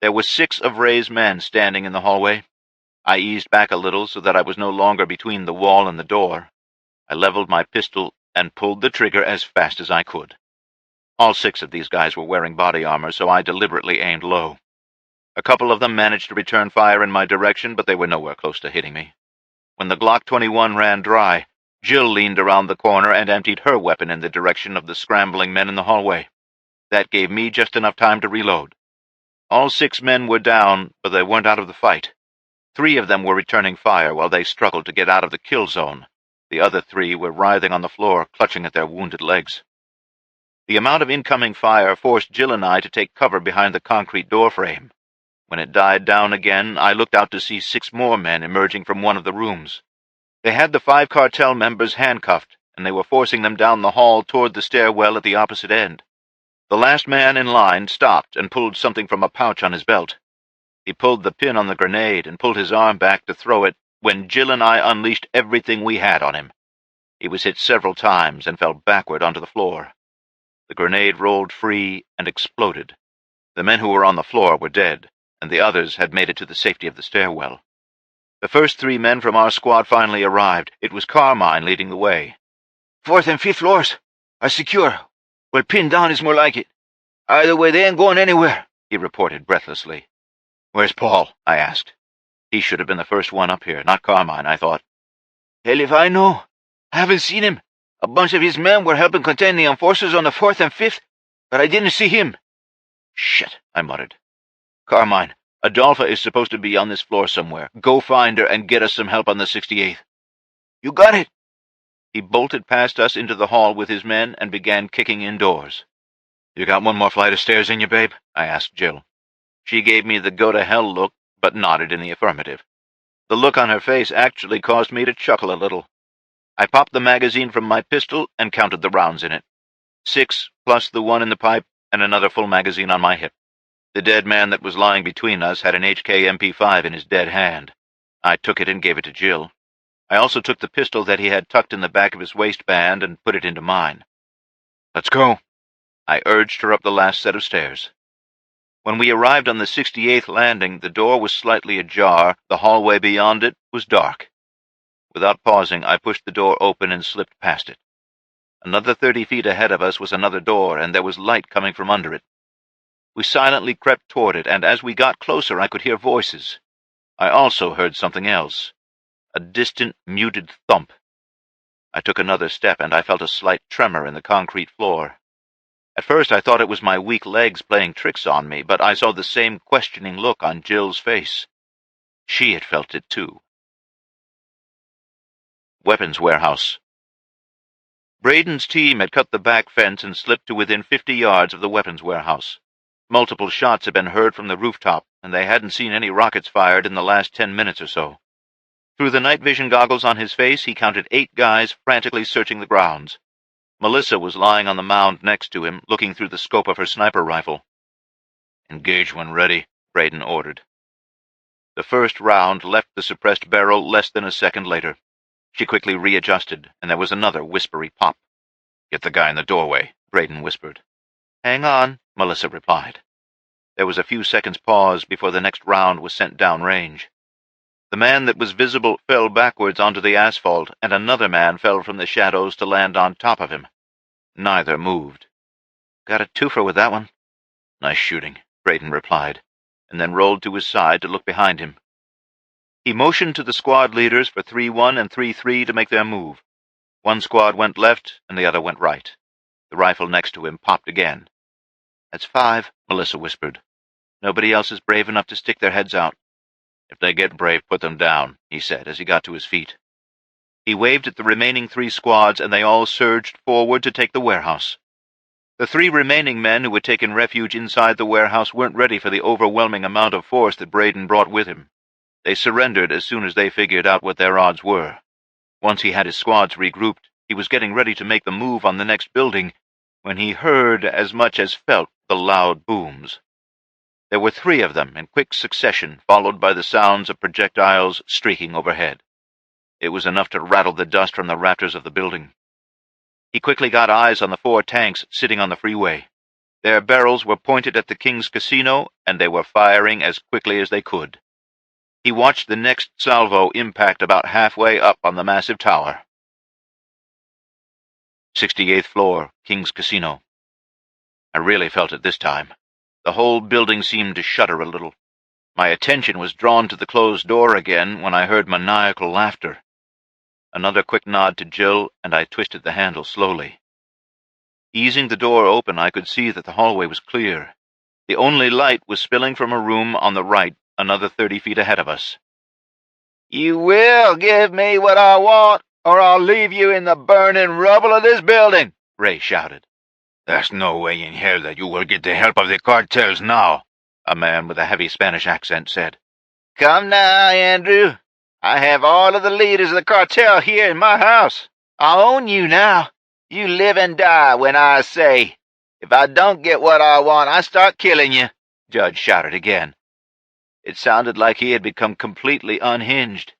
There were 6 of Ray's men standing in the hallway. I eased back a little so that I was no longer between the wall and the door. I leveled my pistol and pulled the trigger as fast as I could. All 6 of these guys were wearing body armor, so I deliberately aimed low. A couple of them managed to return fire in my direction, but they were nowhere close to hitting me. When the Glock 21 ran dry, Jill leaned around the corner and emptied her weapon in the direction of the scrambling men in the hallway. That gave me just enough time to reload. All 6 men were down, but they weren't out of the fight. 3 of them were returning fire while they struggled to get out of the kill zone. The other 3 were writhing on the floor, clutching at their wounded legs. The amount of incoming fire forced Jill and I to take cover behind the concrete doorframe. When it died down again, I looked out to see 6 more men emerging from one of the rooms. They had the 5 cartel members handcuffed, and they were forcing them down the hall toward the stairwell at the opposite end. The last man in line stopped and pulled something from a pouch on his belt. He pulled the pin on the grenade and pulled his arm back to throw it when Jill and I unleashed everything we had on him. He was hit several times and fell backward onto the floor. The grenade rolled free and exploded. The men who were on the floor were dead, and the others had made it to the safety of the stairwell. The first 3 men from our squad finally arrived. It was Carmine leading the way. 4th and 5th floors are secure. Well, pinned down is more like it. Either way, they ain't going anywhere, he reported breathlessly. Where's Paul? I asked. He should have been the first one up here, not Carmine, I thought. Hell if I know. I haven't seen him. A bunch of his men were helping contain the enforcers on the 4th and 5th, but I didn't see him. Shit, I muttered. Carmine, Adolpha is supposed to be on this floor somewhere. Go find her and get us some help on the 68th. You got it. He bolted past us into the hall with his men and began kicking indoors. You got one more flight of stairs in you, babe? I asked Jill. She gave me the go-to-hell look, but nodded in the affirmative. The look on her face actually caused me to chuckle a little. I popped the magazine from my pistol and counted the rounds in it. 6 plus the 1 in the pipe and another full magazine on my hip. The dead man that was lying between us had an HK MP5 in his dead hand. I took it and gave it to Jill. I also took the pistol that he had tucked in the back of his waistband and put it into mine. Let's go. I urged her up the last set of stairs. When we arrived on the 68th landing, the door was slightly ajar. The hallway beyond it was dark. Without pausing, I pushed the door open and slipped past it. Another 30 feet ahead of us was another door, and there was light coming from under it. We silently crept toward it, and as we got closer, I could hear voices. I also heard something else, a distant, muted thump. I took another step, and I felt a slight tremor in the concrete floor. At first I thought it was my weak legs playing tricks on me, but I saw the same questioning look on Jill's face. She had felt it too. Weapons warehouse. Braden's team had cut the back fence and slipped to within 50 yards of the weapons warehouse. Multiple shots had been heard from the rooftop, and they hadn't seen any rockets fired in the last 10 minutes or so. Through the night vision goggles on his face, he counted 8 guys frantically searching the grounds. Melissa was lying on the mound next to him, looking through the scope of her sniper rifle. Engage when ready, Braden ordered. The first round left the suppressed barrel less than a second later. She quickly readjusted, and there was another whispery pop. "Get the guy in the doorway," Braden whispered. "Hang on," Melissa replied. There was a few seconds' pause before the next round was sent down range. The man that was visible fell backwards onto the asphalt, and another man fell from the shadows to land on top of him. Neither moved. "Got a twofer with that one." "Nice shooting," Braden replied, and then rolled to his side to look behind him. He motioned to the squad leaders for 3-1 and 3-3 to make their move. One squad went left, and the other went right. The rifle next to him popped again. "That's 5, Melissa whispered. "Nobody else is brave enough to stick their heads out." "If they get brave, put them down," he said as he got to his feet. He waved at the remaining 3 squads, and they all surged forward to take the warehouse. The 3 remaining men who had taken refuge inside the warehouse weren't ready for the overwhelming amount of force that Braden brought with him. They surrendered as soon as they figured out what their odds were. Once he had his squads regrouped, he was getting ready to make the move on the next building when he heard as much as felt the loud booms. There were 3 of them in quick succession, followed by the sounds of projectiles streaking overhead. It was enough to rattle the dust from the rafters of the building. He quickly got eyes on the 4 tanks sitting on the freeway. Their barrels were pointed at the King's Casino, and they were firing as quickly as they could. He watched the next salvo impact about halfway up on the massive tower. 68th floor, King's Casino. I really felt it this time. The whole building seemed to shudder a little. My attention was drawn to the closed door again when I heard maniacal laughter. Another quick nod to Jill, and I twisted the handle slowly. Easing the door open, I could see that the hallway was clear. The only light was spilling from a room on the right, another 30 feet ahead of us. "You will give me what I want, or I'll leave you in the burning rubble of this building," Ray shouted. "There's no way in hell that you will get the help of the cartels now," a man with a heavy Spanish accent said. "Come now, Andrew. I have all of the leaders of the cartel here in my house. I own you now. You live and die when I say. If I don't get what I want, I start killing you," Judge shouted again. It sounded like he had become completely unhinged.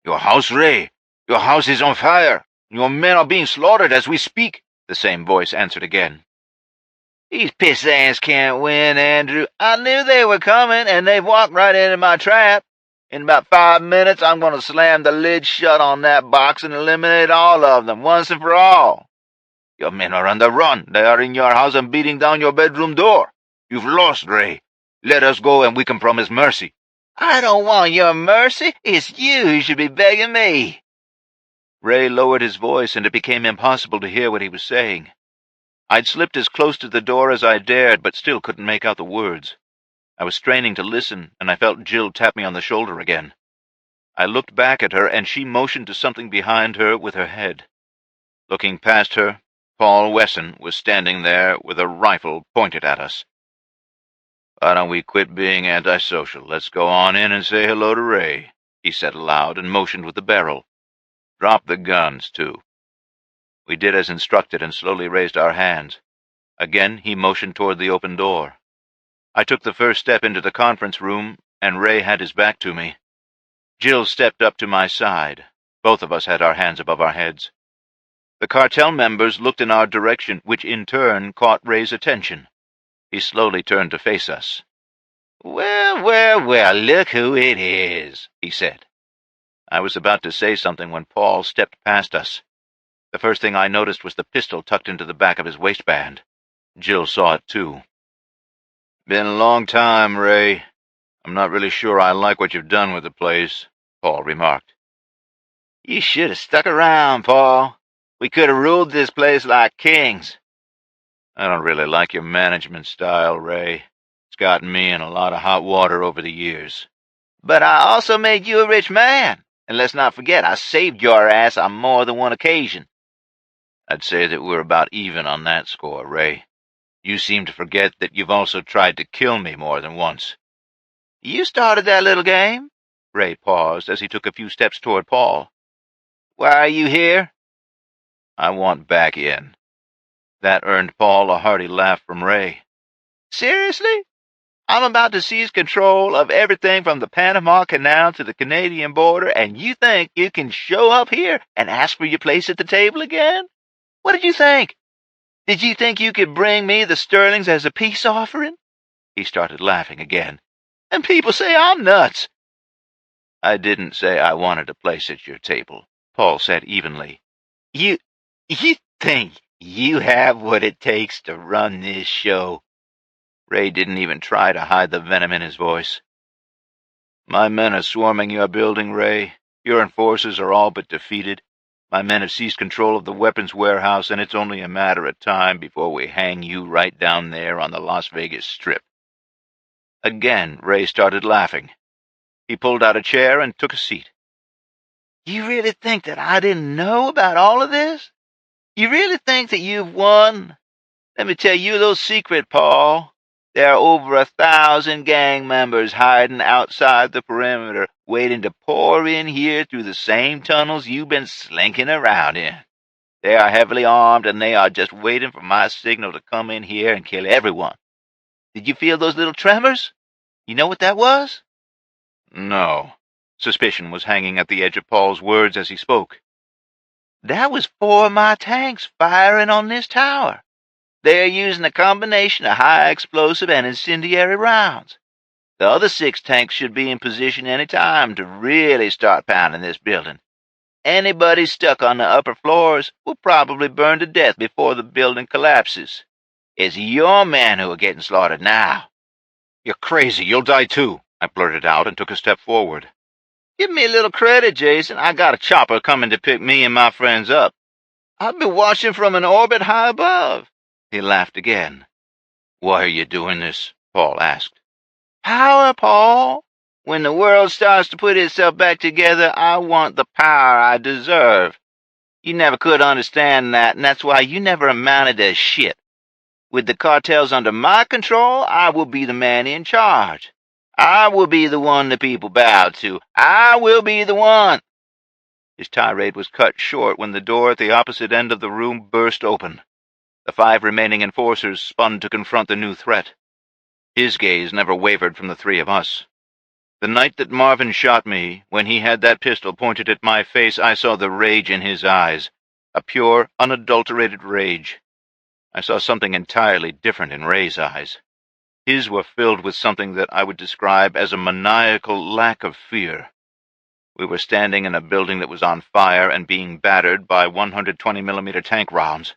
"Your house, Ray. Your house is on fire. Your men are being slaughtered as we speak," the same voice answered again. "These pissants can't win, Andrew. I knew they were coming, and they've walked right into my trap. In about 5 minutes, I'm going to slam the lid shut on that box and eliminate all of them, once and for all. Your men are on the run. They are in your house and beating down your bedroom door. You've lost, Ray. Let us go and we can promise mercy." "I don't want your mercy. It's you who should be begging me." Ray lowered his voice, and it became impossible to hear what he was saying. I'd slipped as close to the door as I dared, but still couldn't make out the words. I was straining to listen, and I felt Jill tap me on the shoulder again. I looked back at her, and she motioned to something behind her with her head. Looking past her, Paul Wesson was standing there with a rifle pointed at us. "Why don't we quit being antisocial? Let's go on in and say hello to Ray," he said aloud and motioned with the barrel. "Drop the guns, too." We did as instructed and slowly raised our hands. Again he motioned toward the open door. I took the first step into the conference room, and Ray had his back to me. Jill stepped up to my side. Both of us had our hands above our heads. The cartel members looked in our direction, which in turn caught Ray's attention. He slowly turned to face us. "Well, well, well, look who it is," he said. I was about to say something when Paul stepped past us. The first thing I noticed was the pistol tucked into the back of his waistband. Jill saw it, too. "Been a long time, Ray. I'm not really sure I like what you've done with the place," Paul remarked. "You should have stuck around, Paul. We could have ruled this place like kings." "I don't really like your management style, Ray. It's gotten me in a lot of hot water over the years." "But I also made you a rich man. And let's not forget, I saved your ass on more than one occasion." "I'd say that we're about even on that score, Ray. You seem to forget that you've also tried to kill me more than once." "You started that little game." Ray paused as he took a few steps toward Paul. "Why are you here?" "I want back in." That earned Paul a hearty laugh from Ray. "Seriously? I'm about to seize control of everything from the Panama Canal to the Canadian border, and you think you can show up here and ask for your place at the table again? What did you think? Did you think you could bring me the sterlings as a peace offering?" He started laughing again. "And people say I'm nuts." "I didn't say I wanted a place at your table," Paul said evenly. You think you have what it takes to run this show?" Ray didn't even try to hide the venom in his voice. "My men are swarming your building, Ray. Your enforcers are all but defeated. My men have seized control of the weapons warehouse, and it's only a matter of time before we hang you right down there on the Las Vegas Strip." Again, Ray started laughing. He pulled out a chair and took a seat. "You really think that I didn't know about all of this? You really think that you've won? Let me tell you a little secret, Paul. There are over 1,000 gang members hiding outside the perimeter, waiting to pour in here through the same tunnels you've been slinking around in. They are heavily armed, and they are just waiting for my signal to come in here and kill everyone. Did you feel those little tremors? You know what that was?" "No." Suspicion was hanging at the edge of Paul's words as he spoke. "That was 4 of my tanks firing on this tower. They are using a combination of high explosive and incendiary rounds. The other 6 tanks should be in position any time to really start pounding this building. Anybody stuck on the upper floors will probably burn to death before the building collapses. It's your men who are getting slaughtered now." "You're crazy. You'll die too," I blurted out and took a step forward. "Give me a little credit, Jason. I got a chopper coming to pick me and my friends up. I've been watching from an orbit high above." He laughed again. "Why are you doing this?" Paul asked. "Power, Paul. When the world starts to put itself back together, I want the power I deserve. You never could understand that, and that's why you never amounted to shit. With the cartels under my control, I will be the man in charge. I will be the one the people bow to. I will be the one." His tirade was cut short when the door at the opposite end of the room burst open. The 5 remaining enforcers spun to confront the new threat. His gaze never wavered from the 3 of us. The night that Marvin shot me, when he had that pistol pointed at my face, I saw the rage in his eyes, a pure, unadulterated rage. I saw something entirely different in Ray's eyes. His were filled with something that I would describe as a maniacal lack of fear. We were standing in a building that was on fire and being battered by 120mm tank rounds.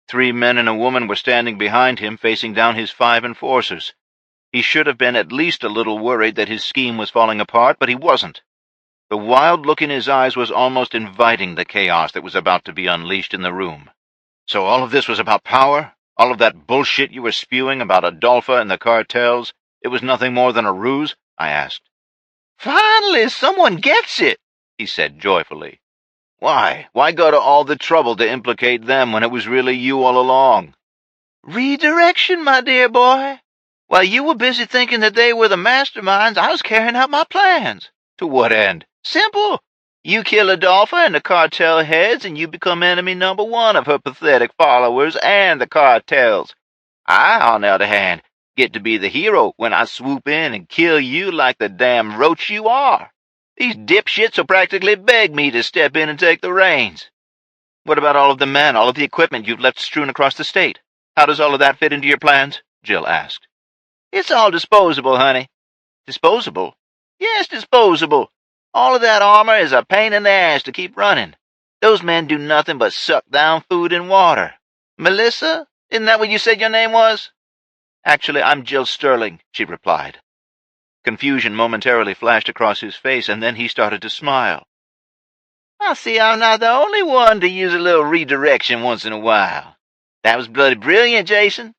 3 men and a woman were standing behind him, facing down his 5 enforcers. He should have been at least a little worried that his scheme was falling apart, but he wasn't. The wild look in his eyes was almost inviting the chaos that was about to be unleashed in the room. "So all of this was about power? All of that bullshit you were spewing about Adolpha and the cartels, it was nothing more than a ruse?" I asked. "Finally, someone gets it," he said joyfully. Why? Why go to all the trouble to implicate them when it was really you all along?" "Redirection, my dear boy. While you were busy thinking that they were the masterminds, I was carrying out my plans." "To what end?" "Simple. You kill Adolpha and the cartel heads, and you become enemy number 1 of her pathetic followers and the cartels. I, on the other hand, get to be the hero when I swoop in and kill you like the damn roach you are. These dipshits will practically beg me to step in and take the reins." "What about all of the men, all of the equipment you've left strewn across the state? How does all of that fit into your plans?" Jill asked. "It's all disposable, honey." "Disposable?" "Yes, disposable. All of that armor is a pain in the ass to keep running. Those men do nothing but suck down food and water. Melissa, isn't that what you said your name was?" "Actually, I'm Jill Sterling," she replied. Confusion momentarily flashed across his face, and then he started to smile. "I see I'm not the only one to use a little redirection once in a while. That was bloody brilliant, Jason.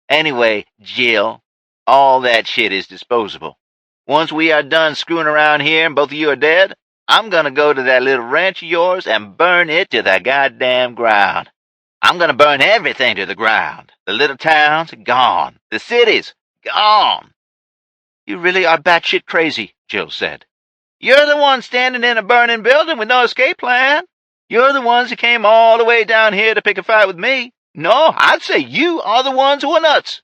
Anyway, Jill, all that shit is disposable. Once we are done screwing around here and both of you are dead, I'm gonna go to that little ranch of yours and burn it to the goddamn ground. I'm gonna burn everything to the ground. The little towns, gone. The cities, gone." "You really are batshit crazy," Jill said. "You're the one standing in a burning building with no escape plan. You're the ones who came all the way down here to pick a fight with me. No, I'd say you are the ones who are nuts."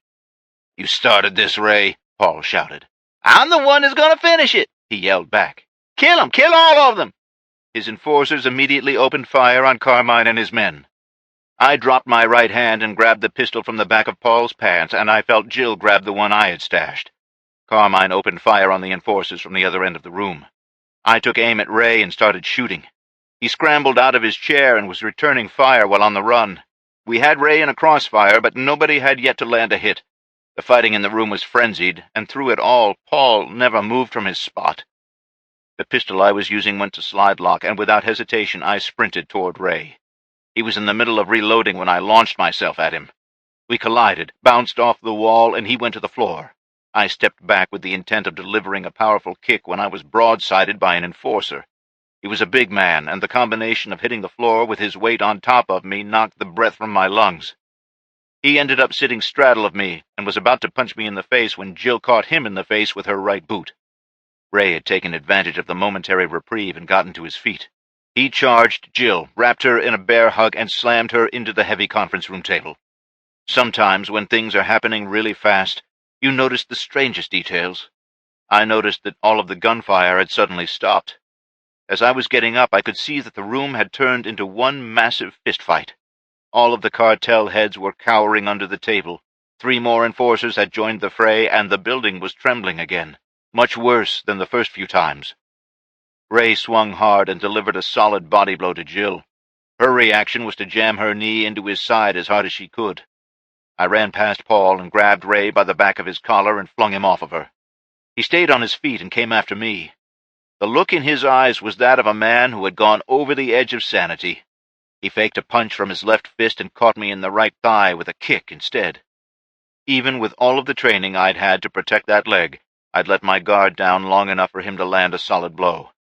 "You started this, Ray," Paul shouted. "I'm the one who's gonna finish it," he yelled back. "Kill them! Kill all of them!" His enforcers immediately opened fire on Carmine and his men. I dropped my right hand and grabbed the pistol from the back of Paul's pants, and I felt Jill grab the one I had stashed. Carmine opened fire on the enforcers from the other end of the room. I took aim at Ray and started shooting. He scrambled out of his chair and was returning fire while on the run. We had Ray in a crossfire, but nobody had yet to land a hit. The fighting in the room was frenzied, and through it all, Paul never moved from his spot. The pistol I was using went to slide lock, and without hesitation I sprinted toward Ray. He was in the middle of reloading when I launched myself at him. We collided, bounced off the wall, and he went to the floor. I stepped back with the intent of delivering a powerful kick when I was broadsided by an enforcer. He was a big man, and the combination of hitting the floor with his weight on top of me knocked the breath from my lungs. He ended up sitting straddle of me and was about to punch me in the face when Jill caught him in the face with her right boot. Ray had taken advantage of the momentary reprieve and gotten to his feet. He charged Jill, wrapped her in a bear hug, and slammed her into the heavy conference room table. Sometimes, when things are happening really fast, you notice the strangest details. I noticed that all of the gunfire had suddenly stopped. As I was getting up, I could see that the room had turned into one massive fistfight. All of the cartel heads were cowering under the table. 3 more enforcers had joined the fray, and the building was trembling again, much worse than the first few times. Ray swung hard and delivered a solid body blow to Jill. Her reaction was to jam her knee into his side as hard as she could. I ran past Paul and grabbed Ray by the back of his collar and flung him off of her. He stayed on his feet and came after me. The look in his eyes was that of a man who had gone over the edge of sanity. He faked a punch from his left fist and caught me in the right thigh with a kick instead. Even with all of the training I'd had to protect that leg, I'd let my guard down long enough for him to land a solid blow.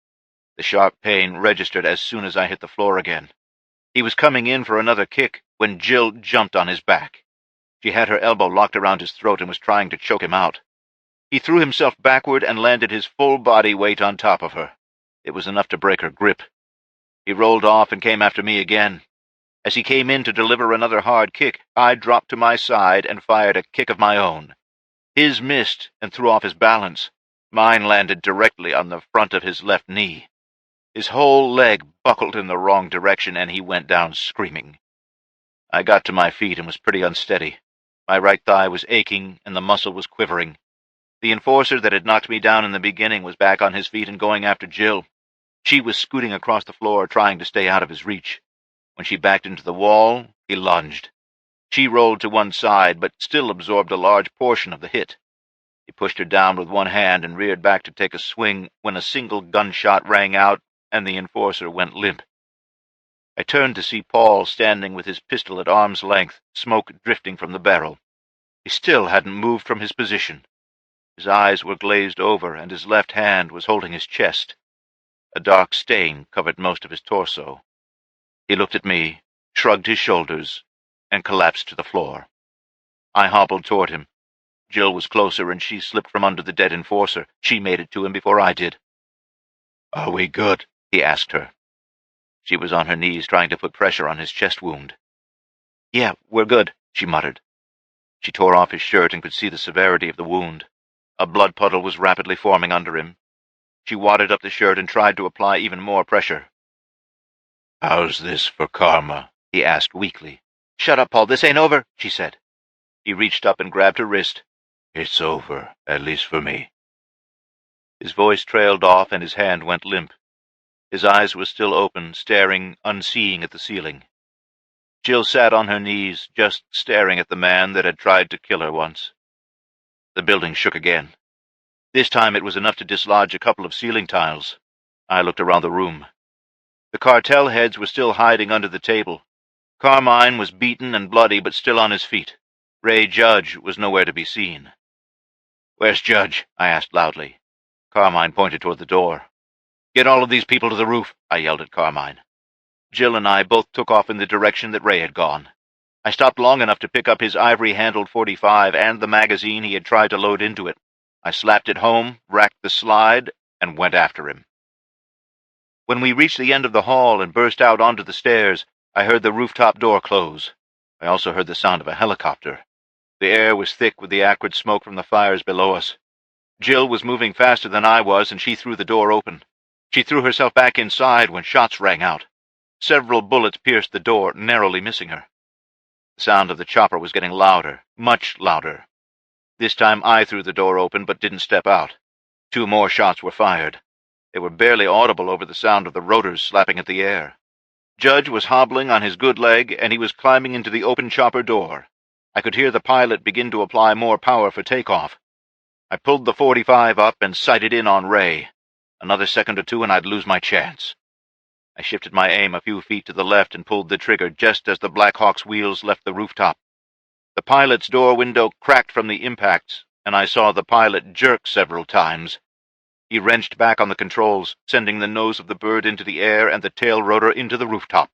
The sharp pain registered as soon as I hit the floor again. He was coming in for another kick when Jill jumped on his back. She had her elbow locked around his throat and was trying to choke him out. He threw himself backward and landed his full body weight on top of her. It was enough to break her grip. He rolled off and came after me again. As he came in to deliver another hard kick, I dropped to my side and fired a kick of my own. His missed and threw off his balance. Mine landed directly on the front of his left knee. His whole leg buckled in the wrong direction, and he went down screaming. I got to my feet and was pretty unsteady. My right thigh was aching, and the muscle was quivering. The enforcer that had knocked me down in the beginning was back on his feet and going after Jill. She was scooting across the floor, trying to stay out of his reach. When she backed into the wall, he lunged. She rolled to one side, but still absorbed a large portion of the hit. He pushed her down with one hand and reared back to take a swing when a single gunshot rang out and the enforcer went limp. I turned to see Paul standing with his pistol at arm's length, smoke drifting from the barrel. He still hadn't moved from his position. His eyes were glazed over, and his left hand was holding his chest. A dark stain covered most of his torso. He looked at me, shrugged his shoulders, and collapsed to the floor. I hobbled toward him. Jill was closer, and she slipped from under the dead enforcer. She made it to him before I did. "Are we good?" he asked her. She was on her knees trying to put pressure on his chest wound. "Yeah, we're good," she muttered. She tore off his shirt and could see the severity of the wound. A blood puddle was rapidly forming under him. She wadded up the shirt and tried to apply even more pressure. "How's this for karma?" he asked weakly. "Shut up, Paul, this ain't over," she said. He reached up and grabbed her wrist. "It's over, at least for me." His voice trailed off and his hand went limp. His eyes were still open, staring, unseeing at the ceiling. Jill sat on her knees, just staring at the man that had tried to kill her once. The building shook again. This time it was enough to dislodge a couple of ceiling tiles. I looked around the room. The cartel heads were still hiding under the table. Carmine was beaten and bloody, but still on his feet. Ray Judge was nowhere to be seen. "Where's Judge?" I asked loudly. Carmine pointed toward the door. "Get all of these people to the roof," I yelled at Carmine. Jill and I both took off in the direction that Ray had gone. I stopped long enough to pick up his ivory-handled .45 and the magazine he had tried to load into it. I slapped it home, racked the slide, and went after him. When we reached the end of the hall and burst out onto the stairs, I heard the rooftop door close. I also heard the sound of a helicopter. The air was thick with the acrid smoke from the fires below us. Jill was moving faster than I was, and she threw the door open. She threw herself back inside when shots rang out. Several bullets pierced the door, narrowly missing her. The sound of the chopper was getting louder, much louder. This time I threw the door open but didn't step out. 2 more shots were fired. They were barely audible over the sound of the rotors slapping at the air. Judge was hobbling on his good leg, and he was climbing into the open chopper door. I could hear the pilot begin to apply more power for takeoff. I pulled the .45 up and sighted in on Ray. Another second or two and I'd lose my chance. I shifted my aim a few feet to the left and pulled the trigger just as the Black Hawk's wheels left the rooftop. The pilot's door window cracked from the impacts, and I saw the pilot jerk several times. He wrenched back on the controls, sending the nose of the bird into the air and the tail rotor into the rooftop.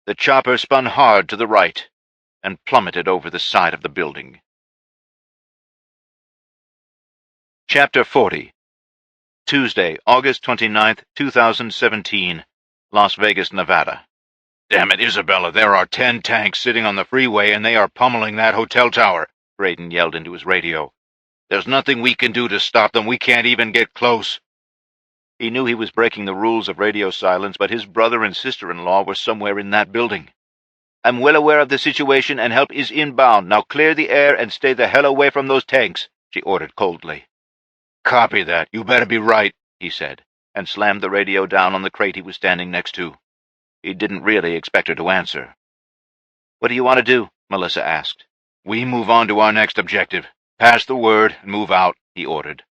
The chopper spun hard to the right and plummeted over the side of the building. Chapter 40. Tuesday, August 29th, 2017, Las Vegas, Nevada. Damn it, Isabella, there are 10 tanks sitting on the freeway and they are pummeling that hotel tower, Braden yelled into his radio. There's nothing we can do to stop them. We can't even get close. He knew he was breaking the rules of radio silence, but his brother and sister-in-law were somewhere in that building. I'm well aware of the situation and help is inbound. Now clear the air and stay the hell away from those tanks, she ordered coldly. Copy that. You better be right, he said, and slammed the radio down on the crate he was standing next to. He didn't really expect her to answer. What do you want to do? Melissa asked. We move on to our next objective. Pass the word and move out, he ordered.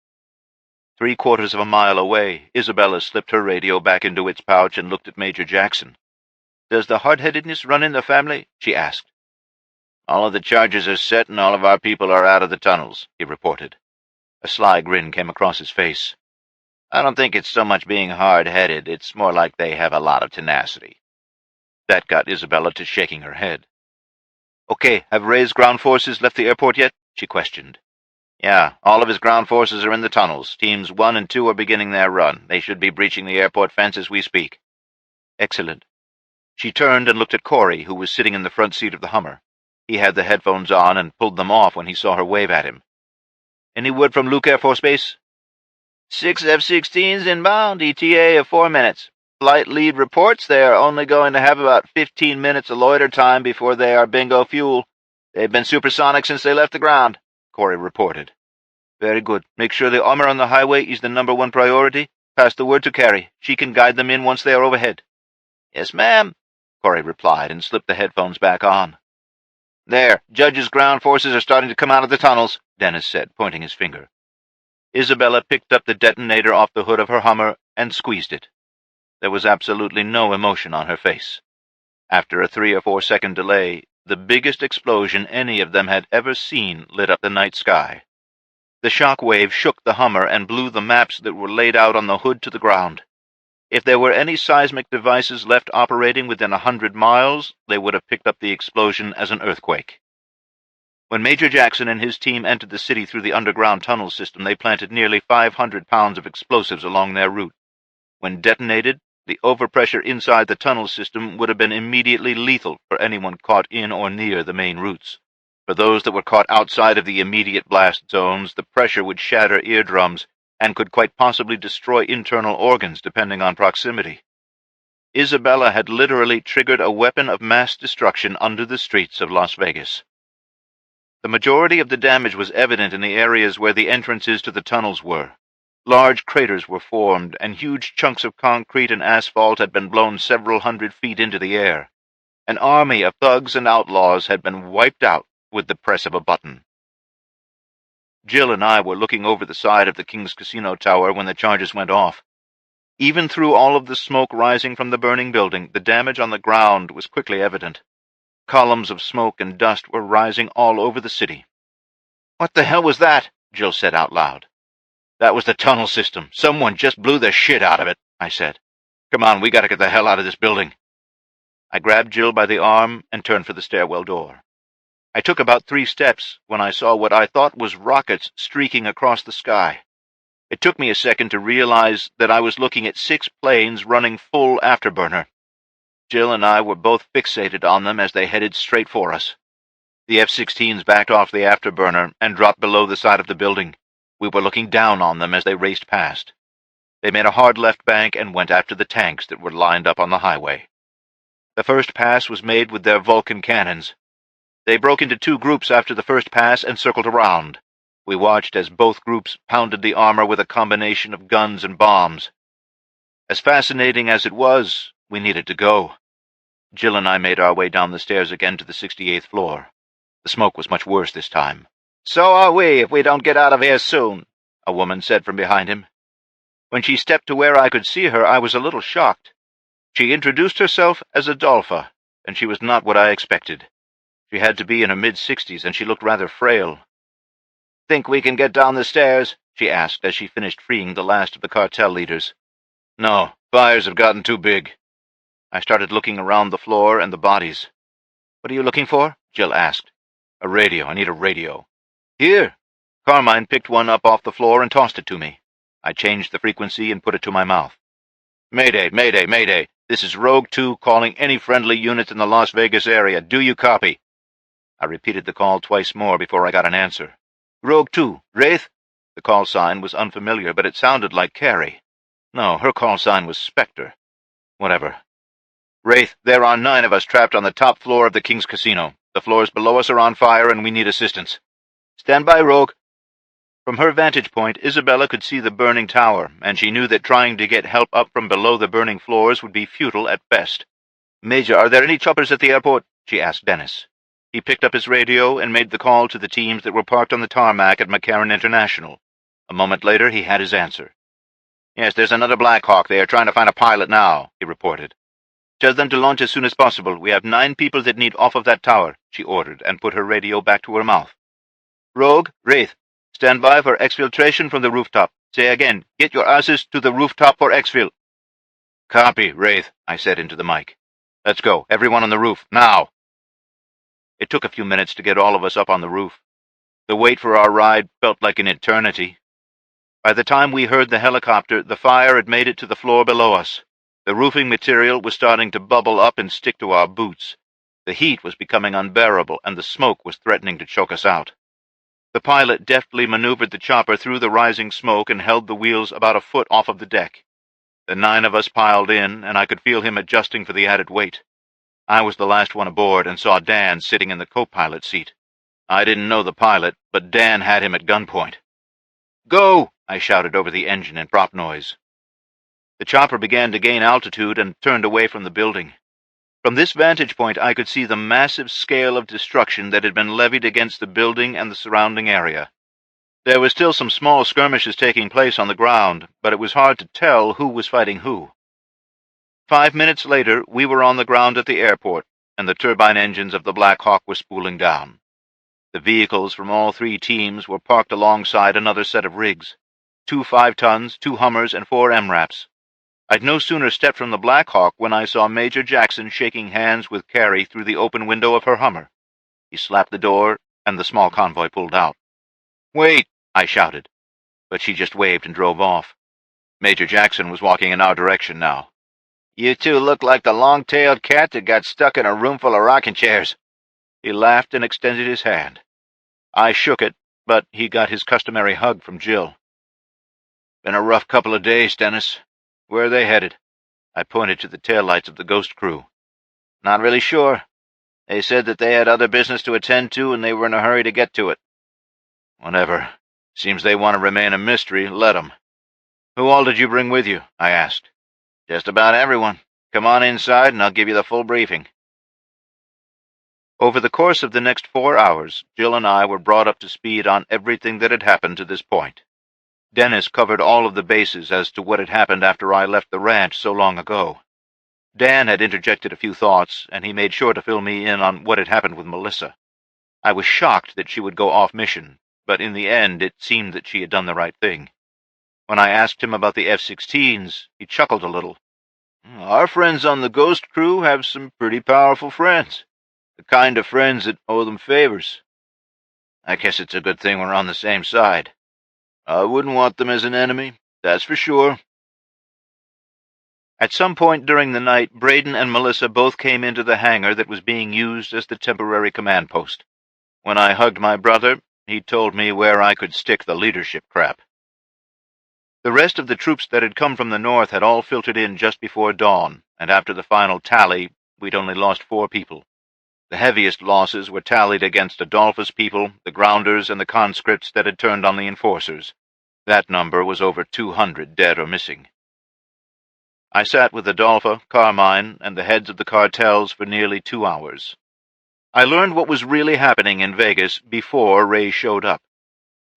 3/4 of a mile away, Isabella slipped her radio back into its pouch and looked at Major Jackson. Does the hard-headedness run in the family? She asked. All of the charges are set and all of our people are out of the tunnels, he reported. A sly grin came across his face. I don't think it's so much being hard-headed, it's more like they have a lot of tenacity. That got Isabella to shaking her head. Okay, have Ray's ground forces left the airport yet? She questioned. Yeah, all of his ground forces are in the tunnels. Teams 1 and 2 are beginning their run. They should be breaching the airport fence as we speak. Excellent. She turned and looked at Corey, who was sitting in the front seat of the Hummer. He had the headphones on and pulled them off when he saw her wave at him. Any word from Luke Air Force Base? 6 F-16s inbound, ETA of 4 minutes. Flight lead reports they are only going to have about 15 minutes of loiter time before they are bingo fuel. They've been supersonic since they left the ground, Corey reported. Very good. Make sure the armor on the highway is the #1 priority. Pass the word to Carrie. She can guide them in once they are overhead. Yes, ma'am, Corey replied and slipped the headphones back on. There, Judge's ground forces are starting to come out of the tunnels, Dennis said, pointing his finger. Isabella picked up the detonator off the hood of her Hummer and squeezed it. There was absolutely no emotion on her face. After a 3 or 4 second delay, the biggest explosion any of them had ever seen lit up the night sky. The shock wave shook the Hummer and blew the maps that were laid out on the hood to the ground. If there were any seismic devices left operating within 100 miles, they would have picked up the explosion as an earthquake. When Major Jackson and his team entered the city through the underground tunnel system, they planted nearly 500 pounds of explosives along their route. When detonated, the overpressure inside the tunnel system would have been immediately lethal for anyone caught in or near the main routes. For those that were caught outside of the immediate blast zones, the pressure would shatter eardrums and could quite possibly destroy internal organs depending on proximity. Isabella had literally triggered a weapon of mass destruction under the streets of Las Vegas. The majority of the damage was evident in the areas where the entrances to the tunnels were. Large craters were formed, and huge chunks of concrete and asphalt had been blown several hundred feet into the air. An army of thugs and outlaws had been wiped out with the press of a button. Jill and I were looking over the side of the King's Casino Tower when the charges went off. Even through all of the smoke rising from the burning building, the damage on the ground was quickly evident. Columns of smoke and dust were rising all over the city. "What the hell was that?" Jill said out loud. "That was the tunnel system. Someone just blew the shit out of it," I said. "Come on, we gotta get the hell out of this building." I grabbed Jill by the arm and turned for the stairwell door. I took about 3 steps when I saw what I thought was rockets streaking across the sky. It took me a second to realize that I was looking at 6 planes running full afterburner. Jill and I were both fixated on them as they headed straight for us. The F-16s backed off the afterburner and dropped below the side of the building. We were looking down on them as they raced past. They made a hard left bank and went after the tanks that were lined up on the highway. The first pass was made with their Vulcan cannons. They broke into two groups after the first pass and circled around. We watched as both groups pounded the armor with a combination of guns and bombs. As fascinating as it was, we needed to go. Jill and I made our way down the stairs again to the 68th floor. The smoke was much worse this time. "So are we, if we don't get out of here soon," a woman said from behind him. When she stepped to where I could see her, I was a little shocked. She introduced herself as Adolpha, and she was not what I expected. She had to be in her mid-60s, and she looked rather frail. "Think we can get down the stairs?" she asked as she finished freeing the last of the cartel leaders. "No, fires have gotten too big." I started looking around the floor and the bodies. "What are you looking for?" Jill asked. "A radio. I need a radio." "Here." Carmine picked one up off the floor and tossed it to me. I changed the frequency and put it to my mouth. "Mayday, mayday, mayday. This is Rogue 2 calling any friendly units in the Las Vegas area. Do you copy?" I repeated the call twice more before I got an answer. "Rogue 2, Wraith?" The call sign was unfamiliar, but it sounded like Carrie. No, her call sign was Spectre. Whatever. "Wraith, there are 9 of us trapped on the top floor of the King's Casino. The floors below us are on fire, and we need assistance." "Stand by, Rogue." From her vantage point, Isabella could see the burning tower, and she knew that trying to get help up from below the burning floors would be futile at best. "Major, are there any choppers at the airport?" she asked Dennis. He picked up his radio and made the call to the teams that were parked on the tarmac at McCarran International. A moment later, he had his answer. "Yes, there's another Black Hawk. They are trying to find a pilot now," he reported. "Tell them to launch as soon as possible. We have 9 people that need off of that tower," she ordered, and put her radio back to her mouth. "Rogue, Wraith, stand by for exfiltration from the rooftop. Say again, get your asses to the rooftop for exfil." "Copy, Wraith," I said into the mic. "Let's go. Everyone on the roof, now." It took a few minutes to get all of us up on the roof. The wait for our ride felt like an eternity. By the time we heard the helicopter, the fire had made it to the floor below us. The roofing material was starting to bubble up and stick to our boots. The heat was becoming unbearable, and the smoke was threatening to choke us out. The pilot deftly maneuvered the chopper through the rising smoke and held the wheels about a foot off of the deck. The 9 of us piled in, and I could feel him adjusting for the added weight. I was the last one aboard and saw Dan sitting in the co-pilot seat. I didn't know the pilot, but Dan had him at gunpoint. "Go!" I shouted over the engine and prop noise. The chopper began to gain altitude and turned away from the building. From this vantage point, I could see the massive scale of destruction that had been levied against the building and the surrounding area. There were still some small skirmishes taking place on the ground, but it was hard to tell who was fighting who. 5 minutes later, we were on the ground at the airport, and the turbine engines of the Black Hawk were spooling down. The vehicles from all 3 teams were parked alongside another set of rigs. 2 5-tons, 2 Hummers, and 4 MRAPs. I'd no sooner stepped from the Black Hawk when I saw Major Jackson shaking hands with Carrie through the open window of her Hummer. He slapped the door, and the small convoy pulled out. "Wait!" I shouted, but she just waved and drove off. Major Jackson was walking in our direction now. "You 2 look like the long-tailed cat that got stuck in a room full of rocking chairs." He laughed and extended his hand. I shook it, but he got his customary hug from Jill. "Been a rough couple of days, Dennis. Where are they headed?" I pointed to the taillights of the Ghost crew. "Not really sure. They said that they had other business to attend to and they were in a hurry to get to it." "Whatever. Seems they want to remain a mystery. Let 'em. Who all did you bring with you?" I asked. "Just about everyone. Come on inside and I'll give you the full briefing." Over the course of the next 4 hours, Jill and I were brought up to speed on everything that had happened to this point. Dennis covered all of the bases as to what had happened after I left the ranch so long ago. Dan had interjected a few thoughts, and he made sure to fill me in on what had happened with Melissa. I was shocked that she would go off mission, but in the end it seemed that she had done the right thing. When I asked him about the F-16s, he chuckled a little. "Our friends on the Ghost crew have some pretty powerful friends. The kind of friends that owe them favors. I guess it's a good thing we're on the same side. I wouldn't want them as an enemy, that's for sure." At some point during the night, Braden and Melissa both came into the hangar that was being used as the temporary command post. When I hugged my brother, he told me where I could stick the leadership crap. The rest of the troops that had come from the north had all filtered in just before dawn, and after the final tally, we'd only lost 4 people. The heaviest losses were tallied against Adolphus people, the grounders, and the conscripts that had turned on the enforcers. That number was over 200 dead or missing. I sat with Adolpha, Carmine, and the heads of the cartels for nearly 2 hours. I learned what was really happening in Vegas before Ray showed up.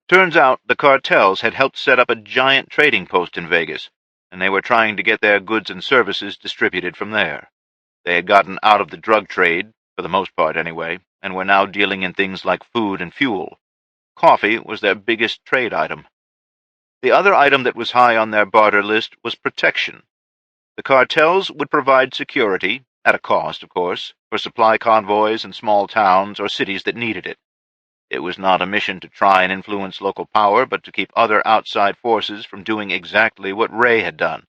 Turns out the cartels had helped set up a giant trading post in Vegas, and they were trying to get their goods and services distributed from there. They had gotten out of the drug trade, for the most part anyway, and were now dealing in things like food and fuel. Coffee was their biggest trade item. The other item that was high on their barter list was protection. The cartels would provide security, at a cost, of course, for supply convoys in small towns or cities that needed it. It was not a mission to try and influence local power, but to keep other outside forces from doing exactly what Ray had done.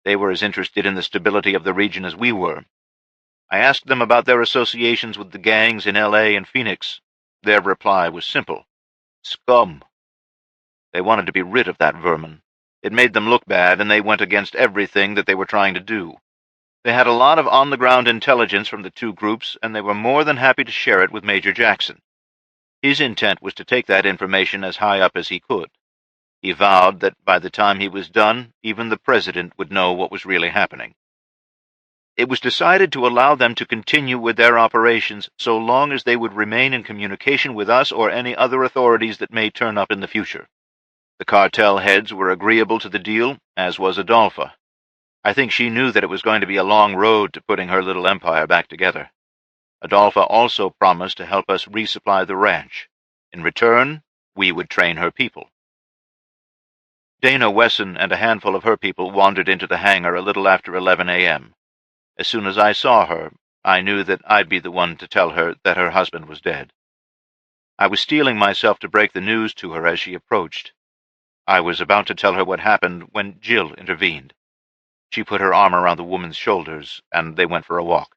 They were as interested in the stability of the region as we were. I asked them about their associations with the gangs in L.A. and Phoenix. Their reply was simple: scum. They wanted to be rid of that vermin. It made them look bad, and they went against everything that they were trying to do. They had a lot of on-the-ground intelligence from the two groups, and they were more than happy to share it with Major Jackson. His intent was to take that information as high up as he could. He vowed that by the time he was done, even the president would know what was really happening. It was decided to allow them to continue with their operations so long as they would remain in communication with us or any other authorities that may turn up in the future. The cartel heads were agreeable to the deal, as was Adolpha. I think she knew that it was going to be a long road to putting her little empire back together. Adolpha also promised to help us resupply the ranch. In return, we would train her people. Dana Wesson and a handful of her people wandered into the hangar a little after 11 a.m. As soon as I saw her, I knew that I'd be the one to tell her that her husband was dead. I was steeling myself to break the news to her as she approached. I was about to tell her what happened when Jill intervened. She put her arm around the woman's shoulders, and they went for a walk.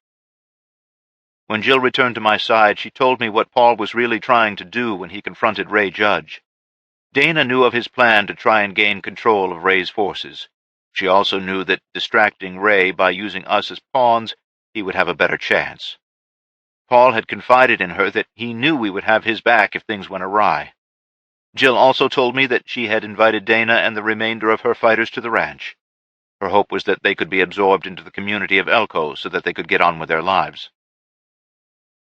When Jill returned to my side, she told me what Paul was really trying to do when he confronted Ray Judge. Dana knew of his plan to try and gain control of Ray's forces. She also knew that distracting Ray by using us as pawns, he would have a better chance. Paul had confided in her that he knew we would have his back if things went awry. Jill also told me that she had invited Dana and the remainder of her fighters to the ranch. Her hope was that they could be absorbed into the community of Elko so that they could get on with their lives.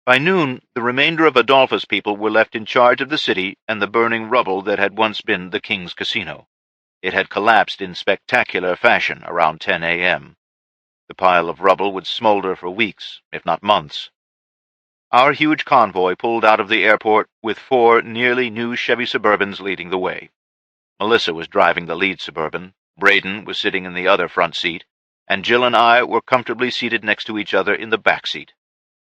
By noon, the remainder of Adolpha's people were left in charge of the city and the burning rubble that had once been the King's Casino. It had collapsed in spectacular fashion around 10 a.m. The pile of rubble would smolder for weeks, if not months. Our huge convoy pulled out of the airport with 4 nearly new Chevy Suburbans leading the way. Melissa was driving the lead Suburban, Braden was sitting in the other front seat, and Jill and I were comfortably seated next to each other in the back seat.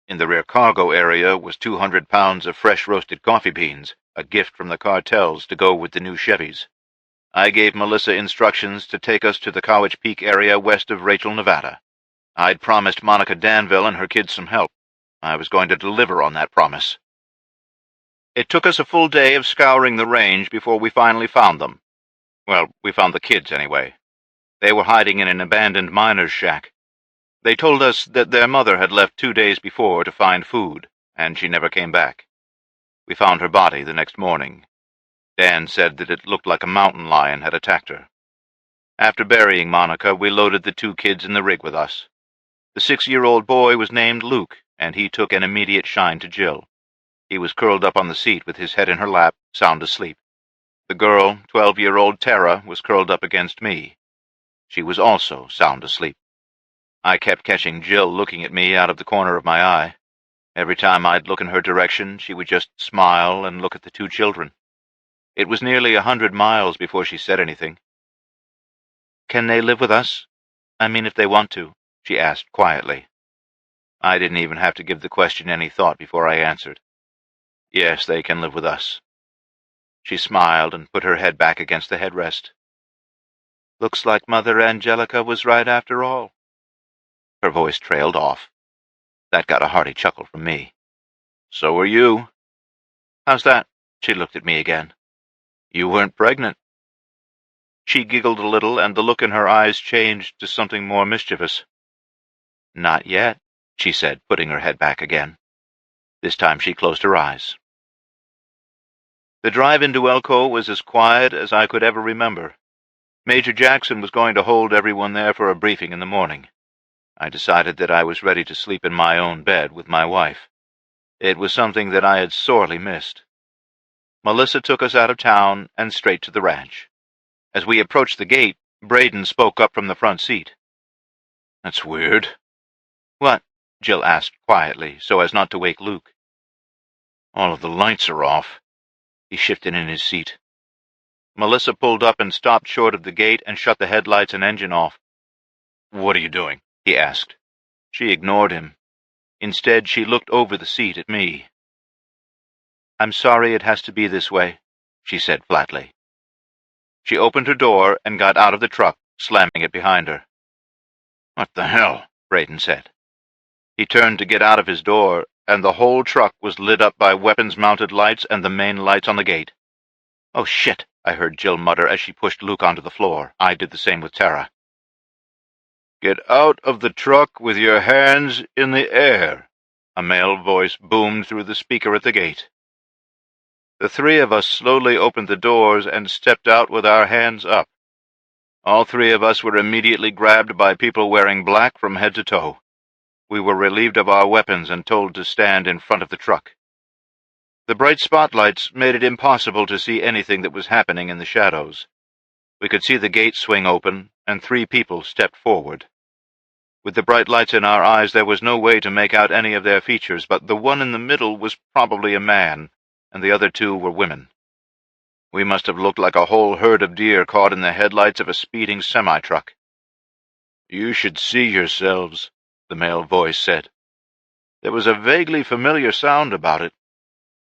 In the rear cargo area was 200 pounds of fresh roasted coffee beans, a gift from the cartels to go with the new Chevys. I gave Melissa instructions to take us to the Cowich Peak area west of Rachel, Nevada. I'd promised Monica Danville and her kids some help. I was going to deliver on that promise. It took us a full day of scouring the range before we finally found them. Well, we found the kids anyway. They were hiding in an abandoned miner's shack. They told us that their mother had left 2 days before to find food, and she never came back. We found her body the next morning. Dan said that it looked like a mountain lion had attacked her. After burying Monica, we loaded the 2 kids in the rig with us. The 6-year-old boy was named Luke, and he took an immediate shine to Jill. He was curled up on the seat with his head in her lap, sound asleep. The girl, 12-year-old Tara, was curled up against me. She was also sound asleep. I kept catching Jill looking at me out of the corner of my eye. Every time I'd look in her direction, she would just smile and look at the 2 children. It was nearly 100 miles before she said anything. "Can they live with us? I mean, if they want to," she asked quietly. I didn't even have to give the question any thought before I answered. "Yes, they can live with us." She smiled and put her head back against the headrest. "Looks like Mother Angelica was right after all." Her voice trailed off. That got a hearty chuckle from me. "So are you." "How's that?" She looked at me again. "You weren't pregnant." She giggled a little, and the look in her eyes changed to something more mischievous. "Not yet," she said, putting her head back again. This time she closed her eyes. The drive into Elko was as quiet as I could ever remember. Major Jackson was going to hold everyone there for a briefing in the morning. I decided that I was ready to sleep in my own bed with my wife. It was something that I had sorely missed. Melissa took us out of town and straight to the ranch. As we approached the gate, Braden spoke up from the front seat. "That's weird." "What?" Jill asked quietly, so as not to wake Luke. "All of the lights are off." He shifted in his seat. Melissa pulled up and stopped short of the gate and shut the headlights and engine off. "What are you doing?" he asked. She ignored him. Instead, she looked over the seat at me. "I'm sorry it has to be this way," she said flatly. She opened her door and got out of the truck, slamming it behind her. "What the hell?" Braden said. He turned to get out of his door, and the whole truck was lit up by weapons-mounted lights and the main lights on the gate. "Oh, shit," I heard Jill mutter as she pushed Luke onto the floor. I did the same with Tara. "Get out of the truck with your hands in the air," a male voice boomed through the speaker at the gate. The three of us slowly opened the doors and stepped out with our hands up. All three of us were immediately grabbed by people wearing black from head to toe. We were relieved of our weapons and told to stand in front of the truck. The bright spotlights made it impossible to see anything that was happening in the shadows. We could see the gate swing open, and 3 people stepped forward. With the bright lights in our eyes, there was no way to make out any of their features, but the one in the middle was probably a man, and the other 2 were women. We must have looked like a whole herd of deer caught in the headlights of a speeding semi-truck. "You should see yourselves," the male voice said. There was a vaguely familiar sound about it.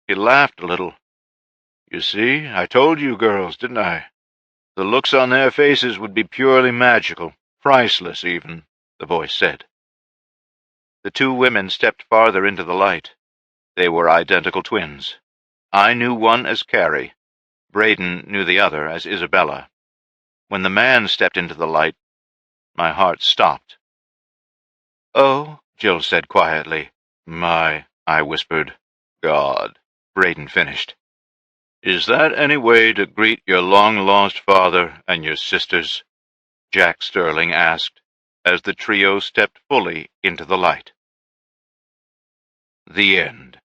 He laughed a little. "You see, I told you girls, didn't I? The looks on their faces would be purely magical, priceless even," the voice said. The 2 women stepped farther into the light. They were identical twins. I knew one as Carrie. Braden knew the other as Isabella. When the man stepped into the light, my heart stopped. "Oh," Jill said quietly. "My," I whispered. "God," Braden finished. "Is that any way to greet your long-lost father and your sisters?" Jack Sterling asked, as the trio stepped fully into the light. The end.